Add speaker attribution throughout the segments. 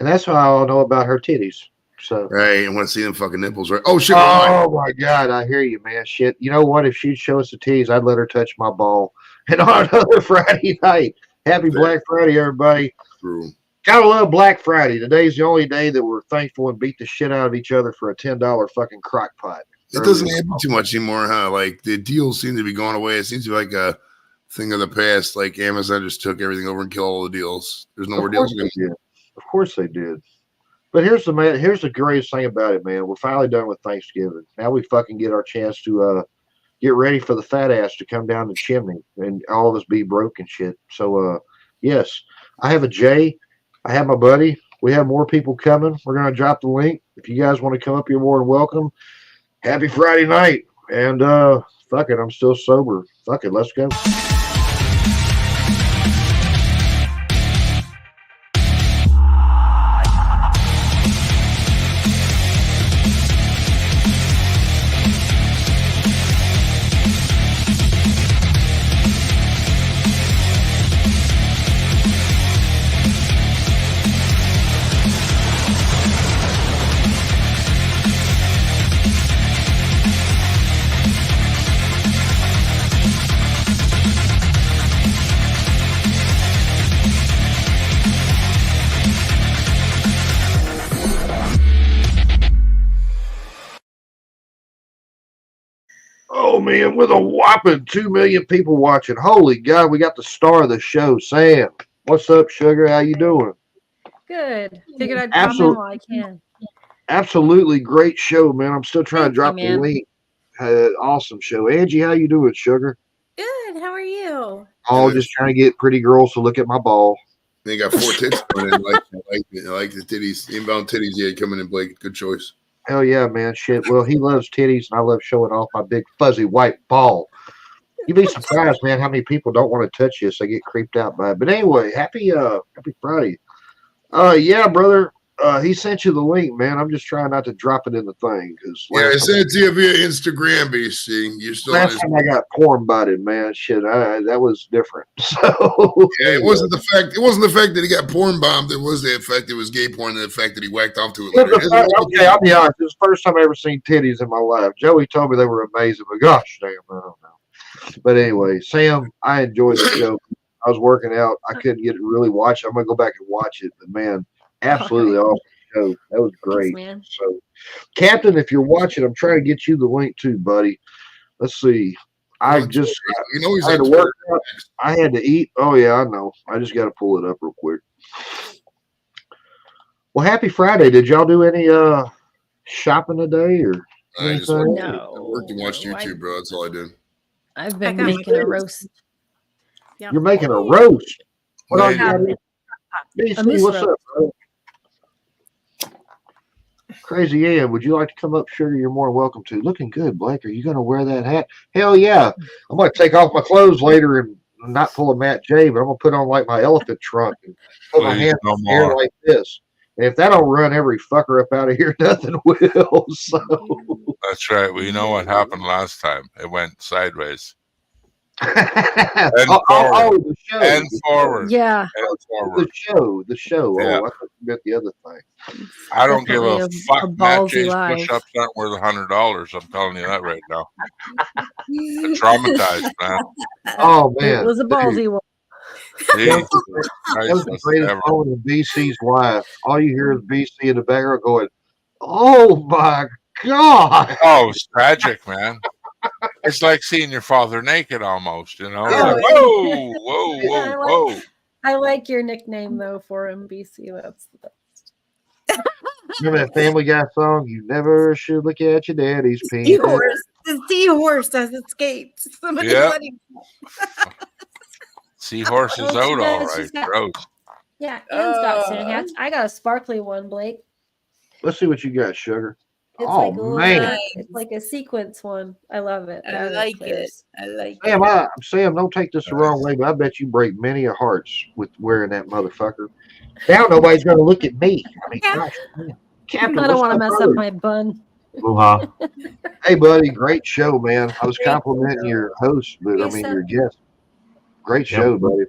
Speaker 1: And that's how I all know about her titties. So
Speaker 2: Right, and want to see them fucking nipples, right? Oh shit!
Speaker 1: oh my God, I hear you, man. Shit, you know what? If she'd show us the tease, I'd let her touch my ball. And on another Friday night, happy Black Friday, everybody.
Speaker 2: True.
Speaker 1: Gotta love Black Friday. Today's the only day that we're thankful and beat the shit out of each other for a $10 fucking crock pot.
Speaker 2: It doesn't happen too much anymore, huh? Like the deals seem to be going away. It seems to be like a thing of the past. Like Amazon just took everything over and killed all the deals. There's no more deals.
Speaker 1: Of course they did. But here's the greatest thing about it, man. We're finally done with Thanksgiving. Now we fucking get our chance to get ready for the fat ass to come down the chimney and all of us be broke and shit. So yes, I have a Jay. I have my buddy. We have more people coming. We're gonna drop the link. If you guys want to come up, you're more than welcome. Happy Friday night. And fuck it, I'm still sober. Fuck it, let's go. Oh man, with a whopping 2 million people watching. Holy God, we got the star of the show, Sam. What's up, sugar? How you doing?
Speaker 3: Good. Figured I'd pop in while I can.
Speaker 1: Absolutely great show, man. I'm still trying to drop the link. Awesome show. Angie, how you doing, sugar?
Speaker 3: Good. How are you?
Speaker 1: Oh, just trying to get pretty girls to look at my ball.
Speaker 2: They got 4 tits coming in. I like the titties. Inbound titties he had coming in, Blake. Good choice.
Speaker 1: Hell yeah, man. Shit. Well, he loves titties, and I love showing off my big fuzzy white ball. You'd be surprised, man, how many people don't want to touch this. They get creeped out by it. But anyway, happy Friday. Yeah, brother. He sent you the link, man. I'm just trying not to drop it in the thing.
Speaker 2: I sent it to you via Instagram, BC. You still
Speaker 1: last time I got porn butted, man. Shit, that was different. So
Speaker 2: yeah, it wasn't the fact that he got porn bombed. It was the fact it was gay porn and the fact that he whacked off to it later.
Speaker 1: Okay, I'll be honest. It was the first time I ever seen titties in my life. Joey told me they were amazing, but gosh damn, I don't know. But anyway, Sam, I enjoyed the show. I was working out. I couldn't get to really watch it. I'm gonna go back and watch it, but man. Absolutely awesome show. That was great. Thanks, so, Captain, if you're watching, I'm trying to get you the link too, buddy. Let's see. I had to work out. I had to eat. Oh yeah, I know. I just got to pull it up real quick. Well, happy Friday. Did y'all do any shopping today or?
Speaker 2: I just worked and watched YouTube, bro. That's all I did.
Speaker 3: I've been making a roast.
Speaker 1: Yep. You're making a roast. What are you? BC, what's up, bro? Crazy Ann, would you like to come up? Sugar, you're more welcome to. Looking good, Blake. Are you going to wear that hat? Hell yeah. I'm going to take off my clothes later and not pull a Matt J, but I'm going to put on like my elephant trunk and put my hands in the air like this. And if that don't run every fucker up out of here, nothing will. So
Speaker 4: that's right. Well, you know what happened last time? It went sideways. The show. And forward.
Speaker 3: Yeah.
Speaker 4: And forward.
Speaker 1: The show.
Speaker 4: Yeah.
Speaker 1: Oh, I thought you meant the other thing.
Speaker 4: I don't give a fuck. Matt J's push-ups aren't worth $100. I'm telling you that right now. I'm traumatized, man.
Speaker 1: Oh man,
Speaker 3: it was a ballsy one.
Speaker 1: That was the greatest moment of BC's life. All you hear is BC in the background going, "Oh my God!"
Speaker 4: Oh, it's tragic, man. It's like seeing your father naked, almost. You know,
Speaker 3: yeah.
Speaker 4: Like, whoa.
Speaker 3: I like your nickname though for him, BC. That's the best.
Speaker 1: Remember that Family Guy song? You never should look at your daddy's penis.
Speaker 5: The seahorse has escaped. Somebody's letting.
Speaker 4: Seahorse is out, all right. Gross.
Speaker 3: Yeah, Ann's got Santa hats. I got a sparkly one, Blake.
Speaker 1: Let's see what you got, sugar.
Speaker 3: It's man, it's like a sequence one. I love it.
Speaker 5: I like it.
Speaker 1: Sam, don't take this the wrong way, but I bet you break many a hearts with wearing that motherfucker. Now nobody's going to look at me. I mean, gosh, Captain,
Speaker 3: I don't want to mess up my bun.
Speaker 1: Hey, buddy, great show, man. I was complimenting your host, but I mean your guest. Great show, buddy.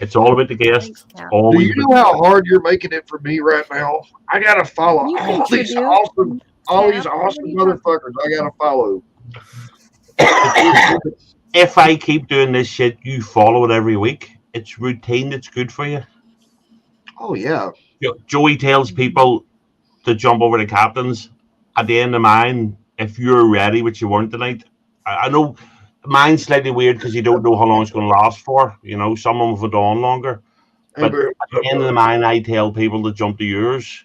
Speaker 6: It's all about the guests.
Speaker 3: Thanks, Cap.
Speaker 1: Do
Speaker 6: Always.
Speaker 1: you know how hard you're making it for me right now? I gotta follow
Speaker 3: You
Speaker 1: all these
Speaker 3: contribute.
Speaker 1: awesome
Speaker 3: What
Speaker 1: awesome
Speaker 3: are you talking-
Speaker 1: motherfuckers. I gotta follow.
Speaker 6: If I keep doing this shit, you follow it every week. It's routine. It's good for you.
Speaker 1: Oh yeah.
Speaker 6: Joey tells people to jump over the captains. At the end of mine, if you're ready, which you weren't tonight, I know mine's slightly weird because you don't know how long it's going to last for. You know, some of them have gone longer. But at the end of the mine, I tell people to jump to yours.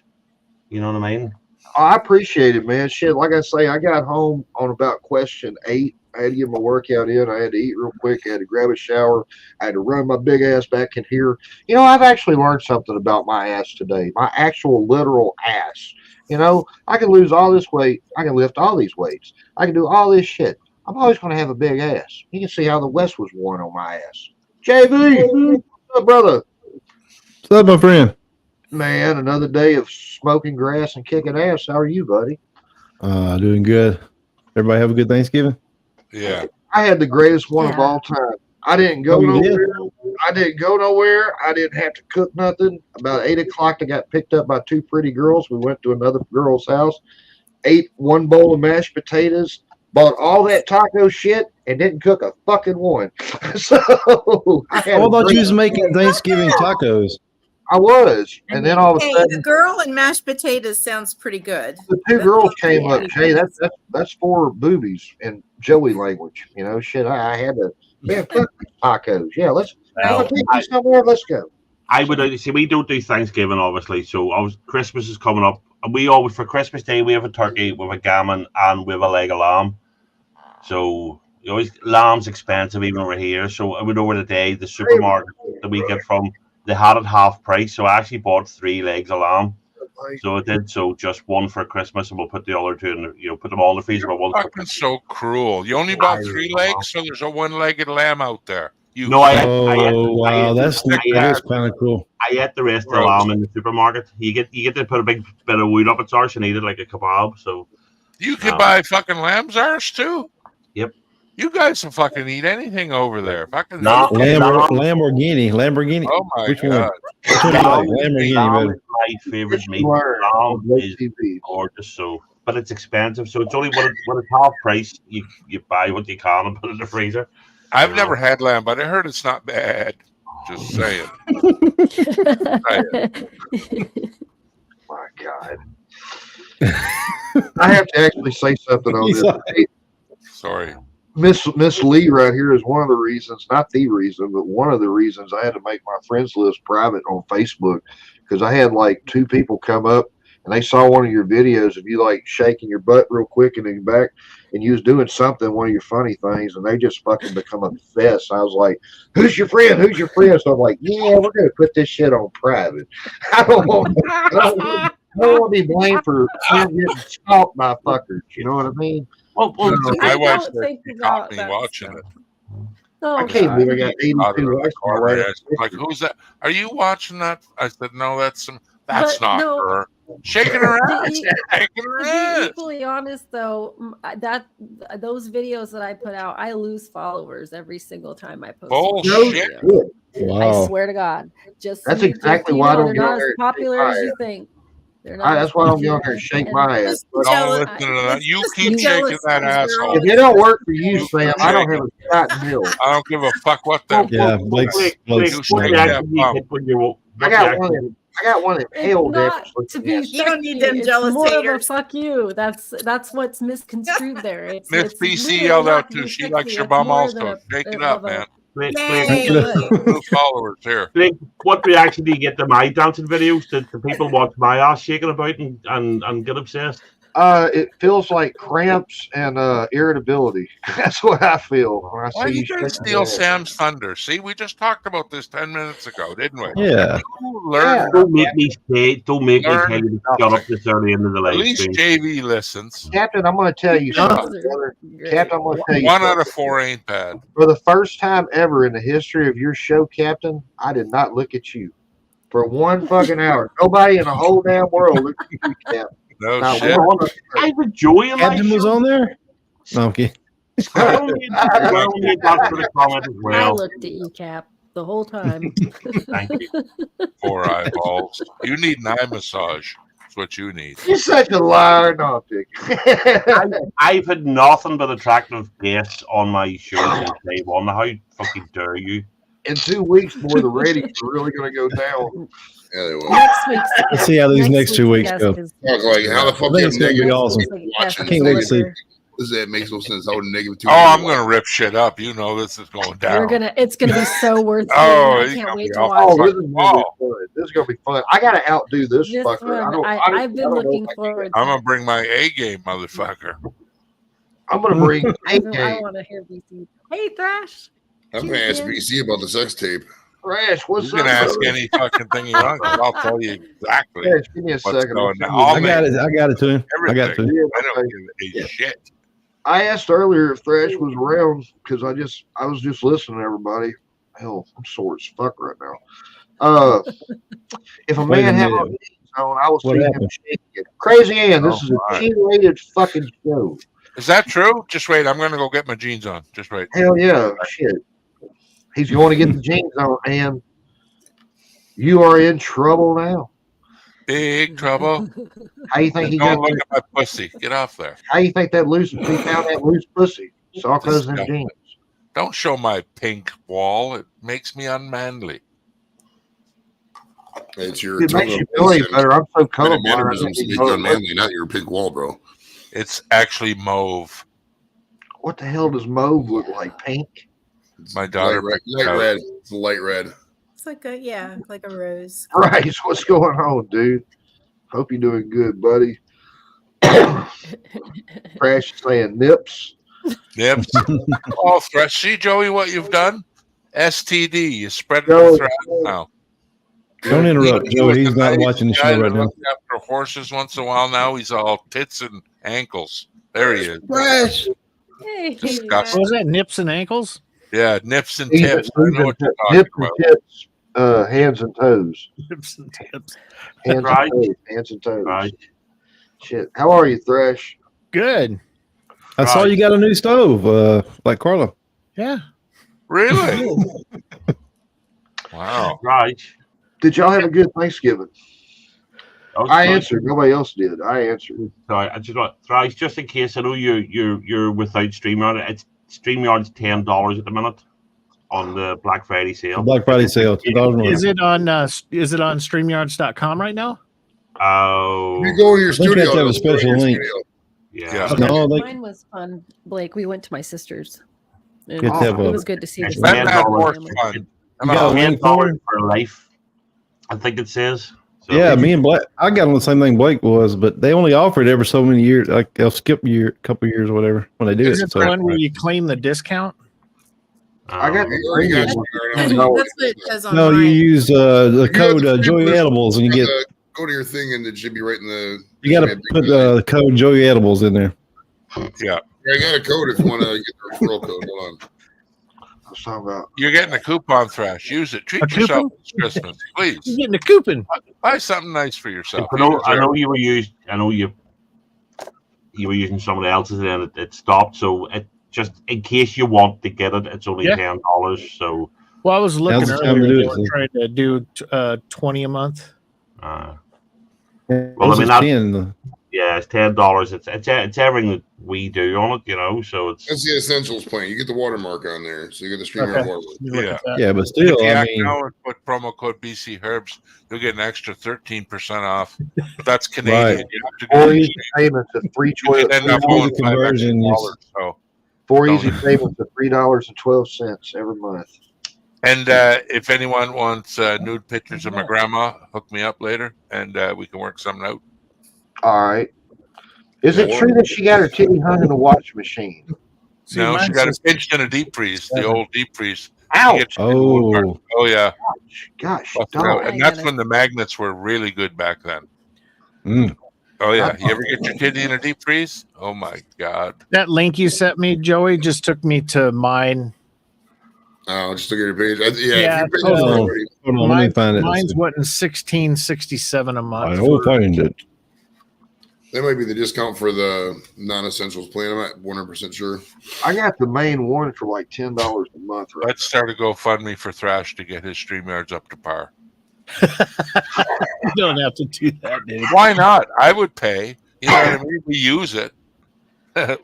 Speaker 6: You know what I mean?
Speaker 1: I appreciate it, man. Shit, like I say, I got home on about question 8. I had to get my workout in. I had to eat real quick. I had to grab a shower. I had to run my big ass back in here. You know, I've actually learned something about my ass today. My actual literal ass. You know, I can lose all this weight. I can lift all these weights. I can do all this shit. I'm always going to have a big ass. You can see how the West was worn on my ass. JV, what's up, brother?
Speaker 7: What's up, my friend?
Speaker 1: Man, another day of smoking grass and kicking ass. How are you, buddy?
Speaker 7: Doing good. Everybody have a good Thanksgiving?
Speaker 4: Yeah.
Speaker 1: I had the greatest one of
Speaker 3: Yeah.
Speaker 1: all time. I didn't go
Speaker 7: Oh, you did?
Speaker 1: nowhere. I didn't go nowhere. I didn't have to cook nothing. About 8 o'clock, I got picked up by 2 pretty girls. We went to another girl's house, ate 1 bowl of mashed potatoes, bought all that taco shit, and didn't cook a fucking one. So I had
Speaker 7: I
Speaker 1: a
Speaker 7: thought you was
Speaker 1: great-
Speaker 7: making Thanksgiving tacos.
Speaker 1: I was, and then all of a
Speaker 5: Hey,
Speaker 1: sudden,
Speaker 5: the girl and mashed potatoes sounds pretty good.
Speaker 1: the 2 girls came
Speaker 3: Yeah.
Speaker 1: up. Jay, that's 4 boobies in Joey language. You know, shit. I had to. Man, fuck these tacos. Yeah, let's. I'm
Speaker 6: Well,
Speaker 1: gonna take you somewhere. Let's go.
Speaker 6: I would see. We don't do Thanksgiving, obviously. So Christmas is coming up, and we always for Christmas Day we have a turkey with a gammon and we have a leg of lamb. So you always lamb's expensive even over here. So I went over today the supermarket that we get from. They had it half price, so I actually bought 3 legs of lamb. So I did just one for Christmas, and we'll put the other 2 in. Put them all in the freezer. But one for
Speaker 4: Fucking
Speaker 6: Christmas.
Speaker 4: so cruel. You only bought 3 legs, so there's a 1-legged lamb out there. You
Speaker 6: No, I
Speaker 7: Oh, wow.
Speaker 6: that
Speaker 7: That is kind of cool.
Speaker 6: I ate the rest of the lamb in the supermarket. You get to put a big bit of wood up its arse and eat it like a kebab. So
Speaker 4: You could buy fucking lamb's arse too.
Speaker 6: Yep.
Speaker 4: You guys can fucking eat anything over there. Fucking
Speaker 6: No.
Speaker 7: Lamborghini.
Speaker 4: Oh my
Speaker 7: Which one?
Speaker 4: god.
Speaker 7: Which one do you like? Lamborghini,
Speaker 6: lamb
Speaker 7: better.
Speaker 6: is my favorite meat.
Speaker 1: Learn on
Speaker 6: Lamb
Speaker 1: Blake
Speaker 6: is
Speaker 1: TV.
Speaker 6: gorgeous. So, but it's expensive. So it's only when it's half price. You buy what you can and put it in the freezer.
Speaker 4: I've never had lamb, but I heard it's not bad. Just saying.
Speaker 1: My God. I have to actually say something on
Speaker 7: He's
Speaker 1: this.
Speaker 7: like-
Speaker 1: Hey,
Speaker 4: Sorry.
Speaker 1: Miss Lee right here is one of the reasons, not the reason, but one of the reasons I had to make my friends list private on Facebook because I had like 2 people come up and they saw one of your videos of you like shaking your butt real quick and then back and you was doing something, one of your funny things, and they just fucking become obsessed. I was like, who's your friend? Who's your friend? So I'm like, yeah, we're going to put this shit on private. I don't want to be blamed for getting stalked by fuckers. You know what I mean?
Speaker 6: Well,
Speaker 4: My
Speaker 3: I
Speaker 4: wife
Speaker 3: don't think
Speaker 4: caught
Speaker 3: about
Speaker 4: me
Speaker 3: that
Speaker 4: watching
Speaker 3: stuff.
Speaker 4: it.
Speaker 3: Oh,
Speaker 1: I can't believe I got
Speaker 4: Got
Speaker 1: 82
Speaker 4: her in the
Speaker 1: likes on
Speaker 4: car,
Speaker 1: my
Speaker 4: right?
Speaker 1: last
Speaker 4: I was like,
Speaker 1: picture.
Speaker 4: who's that? Are you watching that? I said, no, that's
Speaker 3: But
Speaker 4: not
Speaker 3: no.
Speaker 4: her. Shaking her ass.
Speaker 3: To
Speaker 4: Shaking her
Speaker 3: be
Speaker 4: ass.
Speaker 3: equally honest, though, those videos that I put out, I lose followers every single time I post. one
Speaker 4: Bullshit.
Speaker 3: video.
Speaker 1: Good.
Speaker 7: Wow.
Speaker 3: I swear to God. Just
Speaker 1: That's
Speaker 3: so
Speaker 1: exactly
Speaker 3: you
Speaker 1: why I
Speaker 3: know,
Speaker 1: don't
Speaker 3: they're
Speaker 1: get on
Speaker 3: not as
Speaker 1: there and shake
Speaker 3: popular
Speaker 1: my
Speaker 3: as you
Speaker 1: ass.
Speaker 3: think. They're not.
Speaker 1: That's
Speaker 3: as
Speaker 1: why I don't get on
Speaker 3: popular.
Speaker 1: there and shake
Speaker 3: And-
Speaker 1: my ass.
Speaker 5: Just
Speaker 4: Don't
Speaker 5: jealous.
Speaker 4: listen to that. You
Speaker 5: Just
Speaker 4: keep
Speaker 5: be
Speaker 4: shaking
Speaker 5: jealous,
Speaker 4: that
Speaker 5: girl.
Speaker 4: asshole.
Speaker 1: If it don't work for you, Sam, I don't have a shot in hell.
Speaker 4: I don't give a fuck what that.
Speaker 7: Yeah, Blake's
Speaker 6: Blake,
Speaker 7: Blake's
Speaker 4: You
Speaker 6: what
Speaker 4: shake
Speaker 7: not-
Speaker 4: that
Speaker 6: reaction do you
Speaker 4: bum.
Speaker 6: get when you?
Speaker 1: I got one of them. I got one of them
Speaker 3: It's
Speaker 1: hell
Speaker 3: not
Speaker 1: devils
Speaker 3: to
Speaker 1: looking
Speaker 3: be
Speaker 1: at
Speaker 5: You don't need them
Speaker 3: shitty,
Speaker 5: jealous
Speaker 3: it's more
Speaker 5: haters.
Speaker 3: of a fuck you. That's what's misconstrued there. It's
Speaker 4: Miss
Speaker 3: it's
Speaker 4: BC
Speaker 3: literally
Speaker 4: yelled
Speaker 3: not
Speaker 4: out
Speaker 3: to
Speaker 4: too.
Speaker 3: be
Speaker 4: She
Speaker 3: sexy,
Speaker 4: likes your
Speaker 3: it's
Speaker 4: bum
Speaker 3: more than
Speaker 4: also. Shake it
Speaker 3: of
Speaker 4: up,
Speaker 3: a-
Speaker 4: man.
Speaker 6: Blake,
Speaker 5: Yay.
Speaker 4: New followers here.
Speaker 6: Blake, what reaction do you get to my dancing videos? Do people watch my ass shaking about and get obsessed?
Speaker 1: It feels like cramps and irritability. That's what I feel when I
Speaker 4: Why
Speaker 1: see
Speaker 4: you
Speaker 1: you
Speaker 4: gonna
Speaker 1: shaking
Speaker 4: steal
Speaker 1: your ass.
Speaker 4: Sam's thunder? See, we just talked about this 10 minutes ago, didn't we?
Speaker 7: Yeah.
Speaker 4: You learn.
Speaker 6: Don't make me say. Don't make me
Speaker 4: Learn
Speaker 6: tell you to shut up this early into the
Speaker 4: At
Speaker 6: live
Speaker 4: least
Speaker 6: stream.
Speaker 4: JV listens.
Speaker 1: Captain, I'm going to tell you
Speaker 3: Those
Speaker 1: something,
Speaker 3: are
Speaker 1: brother.
Speaker 3: great.
Speaker 1: Captain, I'm going to tell you
Speaker 4: 1 out of
Speaker 1: something.
Speaker 4: 4 ain't bad.
Speaker 1: For the first time ever in the history of your show, Captain, I did not look at you for 1 fucking hour. Nobody in the whole damn world looked at you, Captain.
Speaker 4: No
Speaker 1: Not
Speaker 4: shit.
Speaker 1: one fucking person.
Speaker 6: I was enjoying my
Speaker 7: Captain was
Speaker 6: show.
Speaker 7: on there? No, okay.
Speaker 6: Well, me, that's for the comment as
Speaker 3: I
Speaker 6: well.
Speaker 3: looked at you, Cap. the whole time.
Speaker 6: Thank you.
Speaker 4: 4 eyeballs. You need an eye massage. That's what you need.
Speaker 1: You're such a liar. No, I'm picking.
Speaker 6: I've had nothing but attractive guests on my show since day one. How fucking dare you?
Speaker 1: In 2 weeks, boy, the ratings are really going to go down.
Speaker 2: Yeah, they will.
Speaker 3: Next week's
Speaker 7: Let's see how these next 2 weeks
Speaker 3: guest
Speaker 7: go.
Speaker 3: is-
Speaker 2: Talk like how the fuck
Speaker 7: I think
Speaker 2: you
Speaker 7: it's
Speaker 2: have
Speaker 7: gonna be
Speaker 2: negative
Speaker 7: awesome.
Speaker 3: looks like a
Speaker 2: watching
Speaker 3: guest
Speaker 7: Can't wait to see.
Speaker 3: liquor.
Speaker 2: Does that makes no sense? How would negative 2?
Speaker 4: Oh, I'm gonna rip shit up. You know this is going down.
Speaker 3: It's gonna be so worth it.
Speaker 4: Oh,
Speaker 3: I
Speaker 4: it's
Speaker 3: can't
Speaker 4: gonna
Speaker 3: wait
Speaker 4: be
Speaker 3: to
Speaker 4: awesome.
Speaker 3: watch
Speaker 1: Oh,
Speaker 3: it.
Speaker 1: this is going to be fun. This is going to be fun. I got to outdo this
Speaker 3: This
Speaker 1: fucker.
Speaker 3: one, I've been looking forward to.
Speaker 4: I'm gonna bring my A game, motherfucker.
Speaker 1: I'm going to bring a
Speaker 3: I
Speaker 1: game.
Speaker 3: want to hear BC. Hey, Thrash.
Speaker 2: I'm gonna ask BC about the sex tape.
Speaker 1: Rash, what's
Speaker 4: You
Speaker 1: up?
Speaker 4: can ask
Speaker 1: brother?
Speaker 4: any fucking thing you want. 'Cause I'll tell you exactly
Speaker 1: Rash, give me a
Speaker 4: what's
Speaker 1: second.
Speaker 4: going
Speaker 1: I'll
Speaker 4: on.
Speaker 1: send
Speaker 4: I'll
Speaker 1: you-
Speaker 4: make
Speaker 7: I got it to him. I got
Speaker 4: everything.
Speaker 7: to.
Speaker 1: Yeah,
Speaker 4: I don't
Speaker 1: okay.
Speaker 4: give a shit.
Speaker 1: I asked earlier if Thrash was around because I was just listening to everybody. Hell, I'm sore as fuck right now. If a
Speaker 7: Wait a
Speaker 1: man had
Speaker 7: minute.
Speaker 1: on jeans on, I will
Speaker 7: What
Speaker 1: see him
Speaker 7: happened?
Speaker 1: shaking it. Crazy Ann, this
Speaker 4: Oh,
Speaker 1: is a
Speaker 4: my.
Speaker 1: G-rated fucking show.
Speaker 4: Is that true? Just wait. I'm gonna go get my jeans on. Just wait.
Speaker 1: Hell yeah, shit. He's going to get the jeans on, and you are in trouble now.
Speaker 4: Big trouble.
Speaker 1: How you think he
Speaker 4: Don't
Speaker 1: got?
Speaker 4: look at my pussy. Get off there.
Speaker 1: How you think that loose? He found that loose pussy. It's all because of them jeans.
Speaker 4: Don't show my pink wall. It makes me unmanly.
Speaker 2: It's your
Speaker 1: It makes
Speaker 2: tongue
Speaker 1: you
Speaker 2: of
Speaker 1: feel any
Speaker 2: voice
Speaker 1: better. I'm so
Speaker 2: and
Speaker 1: colorblind. I
Speaker 2: mannerisms
Speaker 1: think
Speaker 2: make
Speaker 1: you
Speaker 2: you
Speaker 1: know
Speaker 2: unmanly, not your pink wall, bro.
Speaker 4: It's actually mauve.
Speaker 1: what the hell does mauve look like? Pink?
Speaker 4: My daughter
Speaker 2: light red.
Speaker 4: picked it out.
Speaker 2: It's a light red.
Speaker 5: It's like a rose.
Speaker 1: Bryce, what's going on, dude? Hope you're doing good, buddy. Crash is saying nips.
Speaker 4: Nips. Oh, Thresh. See, Joey, what you've done? STD. You spread it
Speaker 1: Joey,
Speaker 4: throughout now.
Speaker 7: Don't interrupt,
Speaker 4: He
Speaker 7: Joe.
Speaker 4: was
Speaker 7: He's
Speaker 4: the
Speaker 7: not
Speaker 4: nice
Speaker 7: watching the
Speaker 4: guy
Speaker 7: show
Speaker 4: that
Speaker 7: right now.
Speaker 4: looked after horses once in a while. Now he's all tits and ankles. There he is.
Speaker 2: Fresh.
Speaker 3: Hey,
Speaker 4: Disgusting.
Speaker 8: What was that? Nips and ankles?
Speaker 4: Yeah, nips and
Speaker 1: Even
Speaker 4: tips. I know what you're talking
Speaker 1: nips and
Speaker 4: about.
Speaker 1: tips, hands and toes.
Speaker 8: Nips and tips.
Speaker 1: Hands
Speaker 6: Right.
Speaker 1: and toes. Hands and toes.
Speaker 6: Right.
Speaker 1: Shit. How are you, Thresh?
Speaker 8: Good.
Speaker 7: I saw you got a new stove, like Carla.
Speaker 8: Yeah.
Speaker 4: Really? Wow.
Speaker 6: Right.
Speaker 1: Did y'all have a good Thanksgiving?
Speaker 6: was
Speaker 1: I
Speaker 6: trying-
Speaker 1: answered. Nobody else did. I answered.
Speaker 6: Sorry, I just got Thrice, just in case I know you're without StreamYard. It's StreamYard's $10 at the minute on the Black Friday sale.
Speaker 7: Black Friday sale. $2
Speaker 8: Is it on StreamYards.com right now?
Speaker 6: Oh,
Speaker 2: You go to your
Speaker 7: I think you
Speaker 2: studio.
Speaker 7: have to have a
Speaker 2: go to your
Speaker 7: special link.
Speaker 2: studio.
Speaker 6: yeah.
Speaker 4: Yeah.
Speaker 7: No, they
Speaker 3: Mine was fun, Blake. We went to my sister's. And
Speaker 7: Good to have
Speaker 3: it
Speaker 7: a-
Speaker 3: was good to see the
Speaker 6: It's
Speaker 4: That
Speaker 6: $10
Speaker 4: had more
Speaker 3: family.
Speaker 4: fun.
Speaker 7: You got a link for it?
Speaker 6: for life. I think it says. So,
Speaker 7: Yeah, me and Blake, I got on the same thing Blake was, but they only offer it every so many years. Like they'll skip a couple years or whatever when they do
Speaker 8: Is
Speaker 7: it.
Speaker 8: it
Speaker 7: So
Speaker 8: the one where you claim the discount?
Speaker 1: I got
Speaker 2: You already got
Speaker 1: the
Speaker 5: That's
Speaker 2: $100.
Speaker 5: what it says on
Speaker 7: no, you
Speaker 5: mine.
Speaker 7: use the code
Speaker 2: the
Speaker 7: Joey
Speaker 2: free
Speaker 7: Edibles, and you get
Speaker 2: Go to your thing and it should be right in the.
Speaker 7: you got to put the code Joey Edibles in there.
Speaker 4: Yeah.
Speaker 2: I got a code if you want to get the referral code. Hold on.
Speaker 1: I was talking about.
Speaker 4: You're getting a coupon, Thrash. Use it. Treat
Speaker 8: A coupon?
Speaker 4: yourself this Christmas, please.
Speaker 8: You're getting a coupon.
Speaker 4: Buy something nice for yourself.
Speaker 6: I know you were used. I know you were using someone else's and it stopped. So it just in case you want to get it, it's only
Speaker 8: Yeah.
Speaker 6: $10. So
Speaker 8: Well, I was looking
Speaker 7: Now's the time to
Speaker 8: earlier.
Speaker 7: do
Speaker 8: They
Speaker 7: it,
Speaker 8: were
Speaker 7: so.
Speaker 8: trying to do 20 a month.
Speaker 6: well, I mean,
Speaker 7: That's
Speaker 6: that-
Speaker 7: 10.
Speaker 6: yeah, it's $10. It's everything that we do on it, you know. So it's
Speaker 2: That's the essentials plan. You get the watermark on there, so you get the streamer
Speaker 8: Okay.
Speaker 2: watermark.
Speaker 8: You look
Speaker 4: Yeah.
Speaker 8: at that.
Speaker 7: Yeah, but
Speaker 4: If
Speaker 7: still,
Speaker 4: you
Speaker 7: I
Speaker 4: act
Speaker 7: mean,
Speaker 4: now and put promo code BC Herbs, you'll get an extra 13% off. But that's Canadian.
Speaker 7: Right.
Speaker 4: You have to
Speaker 1: Four
Speaker 4: do
Speaker 1: easy payments of
Speaker 4: you could end up
Speaker 7: All the
Speaker 4: owing
Speaker 7: conversion is-
Speaker 4: $5 so.
Speaker 1: Four
Speaker 4: Don't-
Speaker 1: easy payments of $3.12 every month.
Speaker 4: And if anyone wants nude pictures of my grandma, hook me up later, and we can work something out.
Speaker 1: All right. Is it true that she got her titty hung in the washing machine?
Speaker 8: See,
Speaker 4: No, she
Speaker 8: mine
Speaker 4: got it
Speaker 8: says-
Speaker 4: pinched in a deep freeze, the old deep freeze.
Speaker 1: Ouch!
Speaker 4: Get you in the woodwork.
Speaker 7: oh,
Speaker 4: Oh yeah.
Speaker 1: Gosh,
Speaker 4: Buff it
Speaker 1: dog.
Speaker 4: out.
Speaker 3: I
Speaker 4: And that's
Speaker 3: get it.
Speaker 4: when the magnets were really good back then.
Speaker 7: mm.
Speaker 4: Oh yeah. You ever get your titty in a deep freeze? Oh my god.
Speaker 8: that link you sent me, Joey, just took me to mine.
Speaker 2: Oh, just look at your page.
Speaker 8: Yeah,
Speaker 2: if you're
Speaker 7: hold
Speaker 2: paying
Speaker 7: on.
Speaker 2: already,
Speaker 7: Hold on, let me find it.
Speaker 8: Mine's what in 1667 a month.
Speaker 7: I will
Speaker 8: for-
Speaker 7: find it.
Speaker 2: That might be the discount for the non-essentials plan. I'm not 100% sure.
Speaker 1: I got the main one for like $10 a month. Right?
Speaker 4: Let's start a GoFundMe for Thrash to get his StreamYards up to par.
Speaker 8: You don't have to do that, dude.
Speaker 4: Why not? I would pay. You know what I mean? We use it.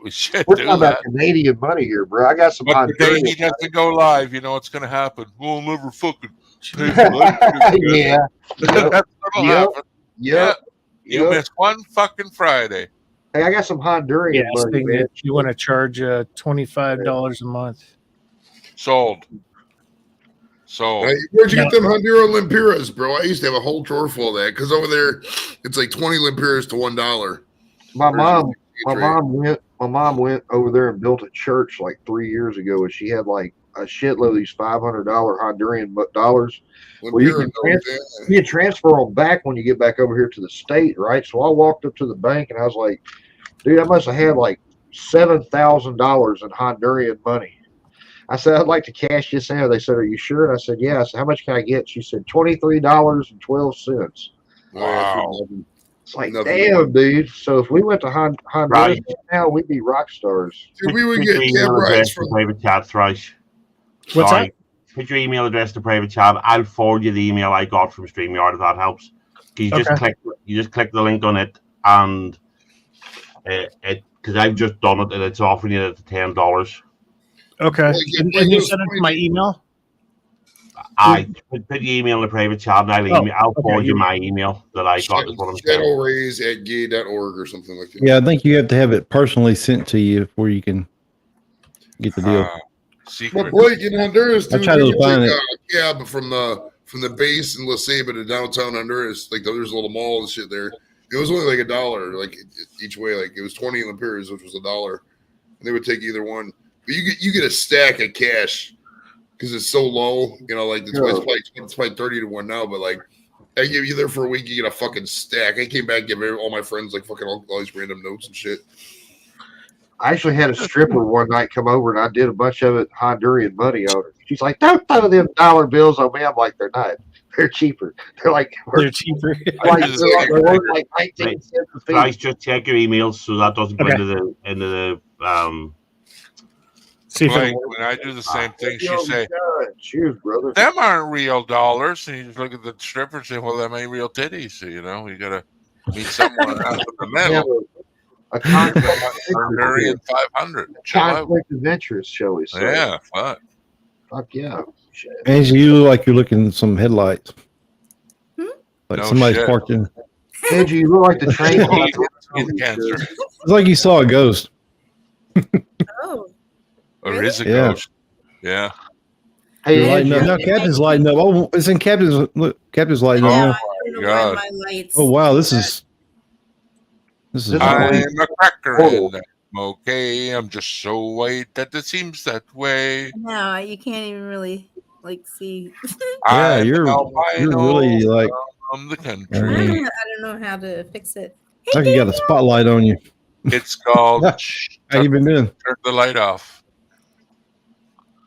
Speaker 4: We should
Speaker 1: We're
Speaker 4: do
Speaker 1: talking
Speaker 4: that.
Speaker 1: about Canadian money here, bro. I got some
Speaker 4: But the day
Speaker 1: Honduran.
Speaker 4: he doesn't go live, you know what's going to happen. We'll never fucking pay for that.
Speaker 1: Yeah.
Speaker 4: That's what'll
Speaker 1: Yep.
Speaker 4: happen.
Speaker 1: Yep.
Speaker 4: You miss one fucking Friday.
Speaker 1: Hey, I got some Honduran
Speaker 8: Yeah,
Speaker 1: money, man.
Speaker 8: you want to charge $25 a month.
Speaker 4: Sold. Sold.
Speaker 2: Hey, where'd you get them Honduran limpiras, bro? I used to have a whole drawer full of that because over there it's like 20 limpiras to $1.
Speaker 1: My mom went over there and built a church like 3 years ago, and she had like a shitload of these $500 Honduran dollars. Well, you can transfer them back when you get back over here to the state, right? So I walked up to the bank and I was like, dude, I must have had like $7,000 in Honduran money. I said, I'd like to cash this in. They said, are you sure? And I said, yeah. I said, how much can I get? She said, $23.12.
Speaker 4: Wow.
Speaker 1: It's like, damn, dude. So if we went to Honduras now, we'd be rock stars.
Speaker 2: Dude, we would get cab rides from
Speaker 6: private chat, Thrice.
Speaker 8: What's
Speaker 6: that? Put your email address to private chat. I'll forward you the email I got from StreamYard if that helps. You just click the link on it, and because I've just done it and it's offering you at $10.
Speaker 8: Okay. And you send it to my email?
Speaker 6: I put your email in the private chat, and I'll forward you my email that I got.
Speaker 2: Shadowrays@gay.org or something like that.
Speaker 7: Yeah, I think you have to have it personally sent to you before you can get the deal.
Speaker 2: But Blake, in Honduras, dude,
Speaker 7: I tried to find it.
Speaker 2: Yeah, but from the base in La Ceiba to downtown Honduras, like there's a little mall and shit there. It was only like $1, like each way. Like it was 20 lempiras, which was $1, and they would take either one. But you get a stack of cash because it's so low. You know, like it's probably 30 to 1 now. But like, I give you there for a week, you get a fucking stack. I came back, give all my friends like fucking all these random notes and shit.
Speaker 1: I actually had a stripper one night come over, and I did a bunch of it Honduran money on her. She's like, don't throw them dollar bills on me. I'm like, they're not. They're cheaper. They're cheaper. They're worth like 19 cents a piece.
Speaker 6: Guys, just check your emails so that doesn't go into the
Speaker 4: Like, when I do the same thing, she say,
Speaker 1: cheers, brother.
Speaker 4: Them aren't real dollars. And you just look at the stripper and say, well, them ain't real titties. So, you know, you got to meet someone out in the middle.
Speaker 1: A conflict
Speaker 4: Honduran 500.
Speaker 1: of interest, shall we say.
Speaker 4: Yeah, fuck.
Speaker 1: Fuck yeah.
Speaker 7: Angie, you look like you're looking at some headlights. Like
Speaker 4: No
Speaker 7: somebody's
Speaker 4: shit.
Speaker 7: parked in.
Speaker 1: Angie, you look like the train.
Speaker 4: Skin cancer.
Speaker 7: It's like you saw a ghost.
Speaker 5: Oh.
Speaker 4: Or is a
Speaker 7: Yeah.
Speaker 4: ghost. Yeah.
Speaker 1: Hey,
Speaker 7: Lighting up.
Speaker 1: Angie,
Speaker 7: Now Captain's lighting up. Oh, it's in Captain's. Look, Captain's lighting
Speaker 5: Yeah,
Speaker 7: up.
Speaker 5: I don't know
Speaker 4: God.
Speaker 5: why my lights.
Speaker 7: Oh wow, this is.
Speaker 4: I'm a cracker and I'm okay. I'm just so white that it seems that way.
Speaker 5: No, you can't even really see.
Speaker 7: Yeah,
Speaker 4: I'm
Speaker 7: you're
Speaker 4: albino
Speaker 7: really like.
Speaker 4: from the country.
Speaker 5: I don't know how to fix it.
Speaker 7: Like you got a spotlight on you.
Speaker 4: It's called
Speaker 7: How you been doing,
Speaker 4: Turn the light off.